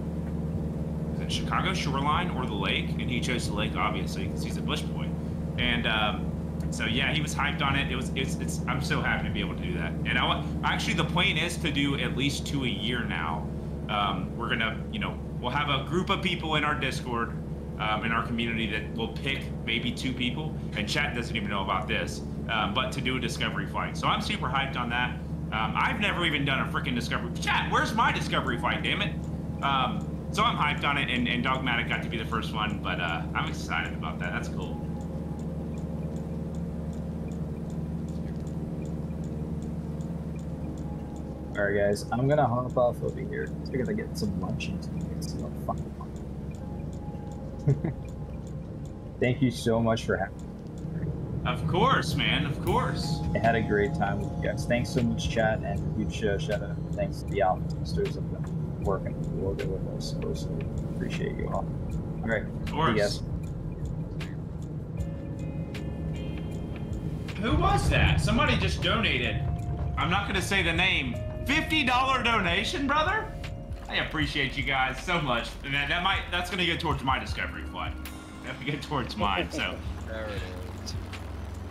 is it Chicago shoreline or the lake? And he chose the lake, obviously, because he's a bush boy. And so, yeah, he was hyped on it. I'm so happy to be able to do that. And actually, the plan is to do at least 2 a year now. We're going to, we'll have a group of people in our Discord, in our community that will pick maybe 2 people. And chat doesn't even know about this. But to do a discovery flight. So I'm super hyped on that. I've never even done a freaking discovery. Chat, where's my discovery flight, damn it? So I'm hyped on it, and Dogmatic got to be the first one, but I'm excited about that. That's cool. Alright guys, I'm gonna hop off over here. I gotta get some lunch and get some fun. Thank you so much for having me. Of course, man. Of course. I had a great time with you guys. Thanks so much, chat, and huge shout out. Thanks to the Alpha Masters of working with us closely. Appreciate you all. All right. Of course. Yes. Who was that? Somebody just donated. I'm not going to say the name. $50 donation, brother? I appreciate you guys so much. And that's going to get towards my discovery flight. That's going to get towards mine, so. There it is.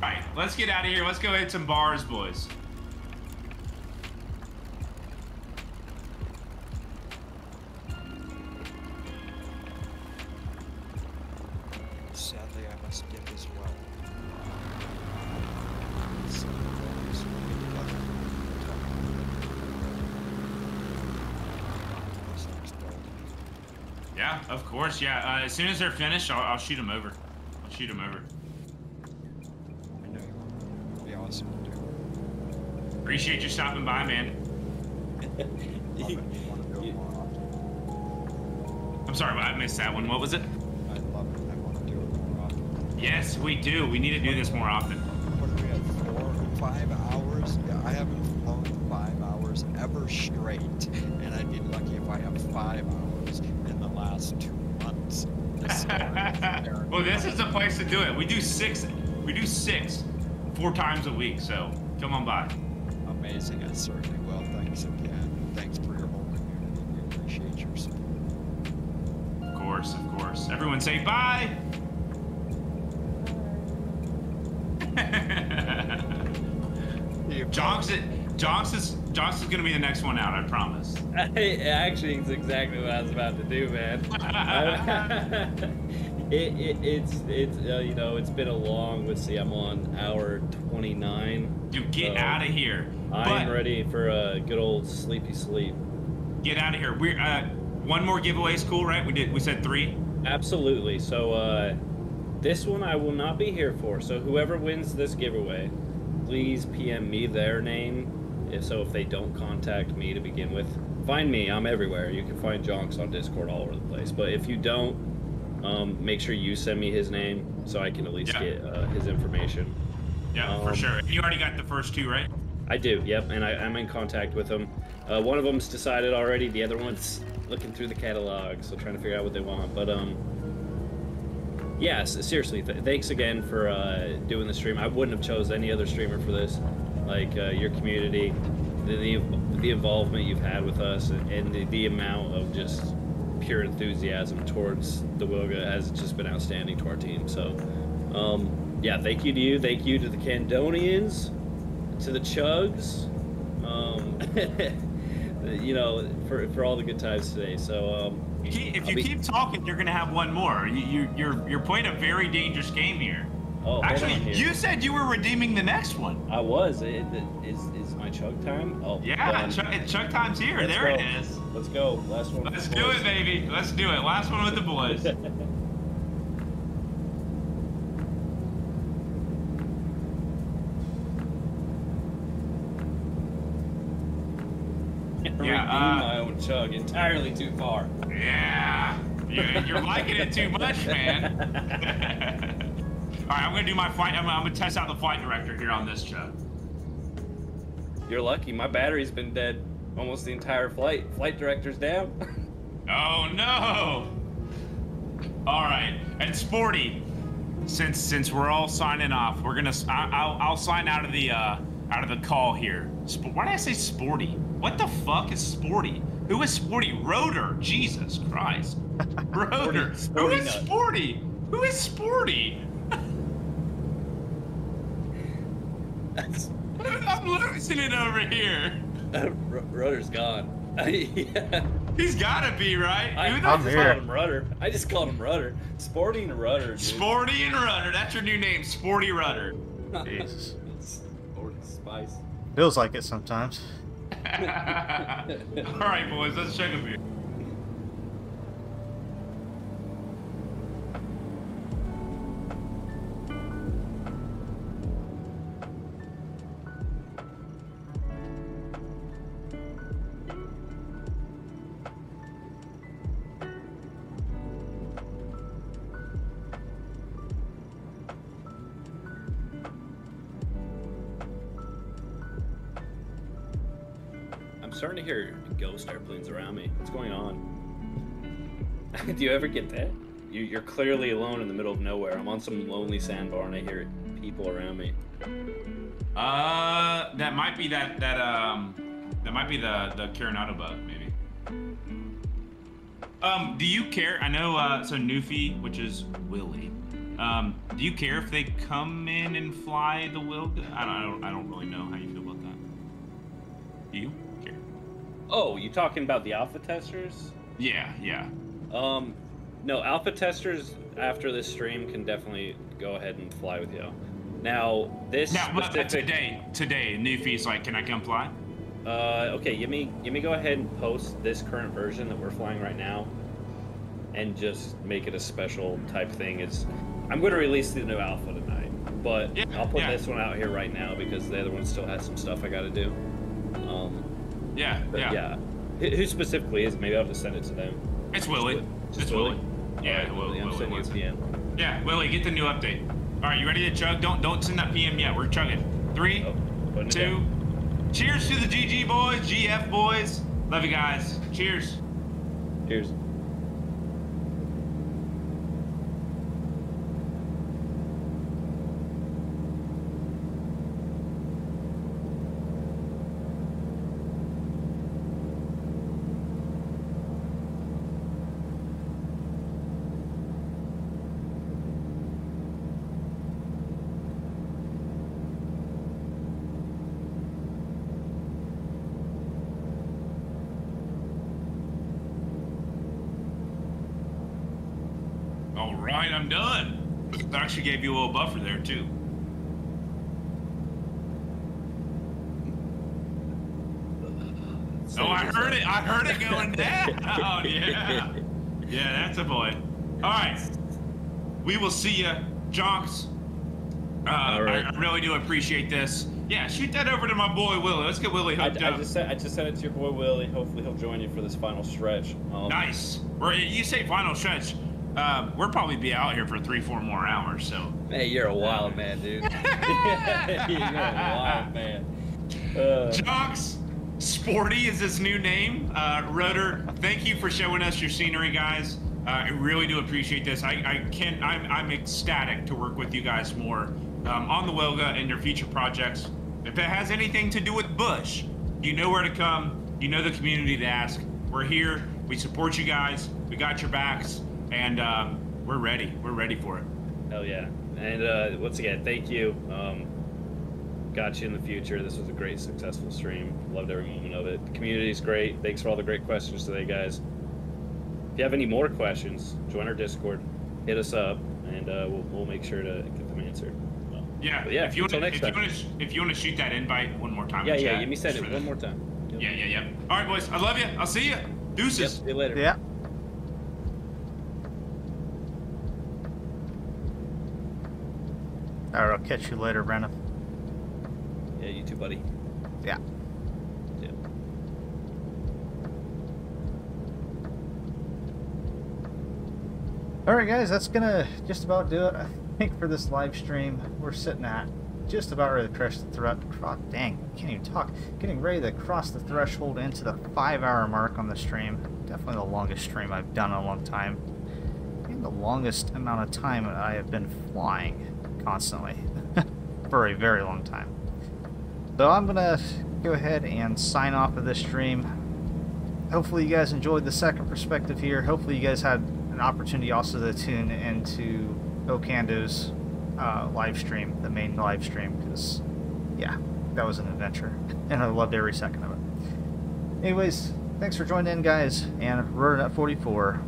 All right, let's get out of here. Let's go hit some bars, boys. Sadly, I must dip as well. Yeah, of course. Yeah. As soon as they're finished, I'll shoot them over. I'll shoot them over. I know you will. It'll be awesome to do. Appreciate you stopping by, man. I'm sorry, I missed that one. What was it? I love it. I want to do it more often. Yes, we do. We need to do this more often. What are we at? 4 or 5 hours? Yeah, I haven't flown 5 hours ever straight, and I'd be lucky if I have 5 hours in the last 2 months. Well, this is the place to do it. We do 6. We do 6 4 times a week. So come on by. Amazing. I certainly will. Thanks again. Thanks for your whole community. We appreciate your support. Of course, of course. Everyone say bye. Jonks is gonna be the next one out. I promise. Actually, it's exactly what I was about to do, man. It's you know, it's been a long. Let's see, I'm on hour 29. Dude, get out of here. I'm ready for a good old sleepy sleep. Get out of here. We're one more giveaway is cool, right? We said 3. Absolutely. So this one I will not be here for. So whoever wins this giveaway, please PM me their name. If they don't contact me to begin with, find me. I'm everywhere. You can find Jonks on Discord all over the place. But if you don't, make sure you send me his name so I can at least get his information. Yeah, for sure. You already got the first 2, right? I do. Yep, and I'm in contact with them. One of them's decided already. The other one's looking through the catalog, so trying to figure out what they want. But yeah, seriously, thanks again for doing the stream. I wouldn't have chose any other streamer for this. Like your community, the involvement you've had with us, and the amount of just pure enthusiasm towards the Wilga has just been outstanding to our team. So, yeah, thank you to you. Thank you to the Candonians, to the Chugs, you know, for all the good times today. So, if you keep talking, you're gonna have one more. You're playing a very dangerous game here. Oh, actually, you said you were redeeming the next one. I was. Is my chug time? Oh, yeah, chug time's here. There it is. Let's go. Last one. Let's do it, baby. Let's do it. Last one with the boys. My own chug entirely too far. Yeah, you're liking it too much, man. All right, I'm gonna do my flight. I'm gonna test out the flight director here on this chug. You're lucky. My battery's been dead almost the entire flight. Flight director's down. Oh no! All right, and Sporty, since we're all signing off, we're gonna. I'll sign out of the call here. Why did I say Sporty? What the fuck is Sporty? Who is Sporty? Rotor. Jesus Christ. Rotor. Who is Sporty? Who is Sporty? I'm losing it over here. Rudder's gone. Yeah. He's gotta be, right? I just called him Rudder. I just called him Rudder. Sporty and Rudder, dude. Sporty and Rudder. That's your new name, Sporty Rudder. Jesus. Sporty Spice. Feels like it sometimes. All right, boys. Let's check them here. I'm starting to hear ghost airplanes around me. What's going on? Do you ever get that? You're clearly alone in the middle of nowhere. I'm on some lonely sandbar and I hear people around me. That might be that might be the Coronado bug, maybe. Do you care? I know, so Newfie, which is Willie. Do you care if they come in and fly the Wilga? I don't really know how you feel about that. Do you care? Oh, you talking about the alpha testers? Yeah. No, alpha testers after this stream can definitely go ahead and fly with you. Now, but today, Newfie's like, can I come fly? Okay, let me go ahead and post this current version that we're flying right now, and just make it a special type thing. I'm going to release the new alpha tonight, but I'll put this one out here right now because the other one still has some stuff I got to do. Yeah. Who specifically is it? Maybe I'll just send it to them. It's Willie. It's Willie. Yeah, Willie. I'm sending you a PM. Yeah, Willie, get the new update. All right, you ready to chug? Don't send that PM yet. We're chugging. 3, 2. Cheers to the GG boys, GF boys. Love you guys. Cheers. Cheers. All right, I'm done. I actually gave you a little buffer there too. Oh, I heard it. I heard it going down. Oh, yeah. Yeah, that's a boy. All right. We will see you, Jonks. All right. I really do appreciate this. Yeah, shoot that over to my boy Willie. Let's get Willie hooked up. I just sent it to your boy Willie. Hopefully he'll join you for this final stretch. Nice. You say final stretch. We'll probably be out here for 3-4 more hours, so. Hey, you're a wild man, dude. You're a wild man. Jonks Sporty is his new name. Rotor, thank you for showing us your scenery, guys. I really do appreciate this. I'm ecstatic to work with you guys more on the Wilga and your future projects. If it has anything to do with Bush, you know where to come. You know the community to ask. We're here. We support you guys. We got your backs. And we're ready. We're ready for it. Hell yeah. And once again, thank you. Got you in the future. This was a great, successful stream. Loved every moment of it. The community's great. Thanks for all the great questions today, guys. If you have any more questions, join our Discord. Hit us up, and we'll make sure to get them answered. Well, yeah. If you want to shoot that invite one more time. Yeah. Let me send it one more time. Yep. Yeah. All right, boys. I love you. I'll see you. Deuces. Yep, see you later. Yeah. All right, I'll catch you later, Brennan. Yeah, you too, buddy. Yeah. All right, guys, that's gonna just about do it. I think for this live stream, we're sitting at just about ready to cross the dang, I can't even talk. Getting ready to cross the threshold into the 5-hour mark on the stream. Definitely the longest stream I've done in a long time, and the longest amount of time I have been flying constantly for a very long time. So I'm gonna go ahead and sign off of this stream. Hopefully you guys enjoyed the second perspective here. Hopefully you guys had an opportunity also to tune into oohcando's live stream, the main live stream, because yeah, that was an adventure and I loved every second of it. Anyways, thanks for joining in, guys, and Rotor at 44.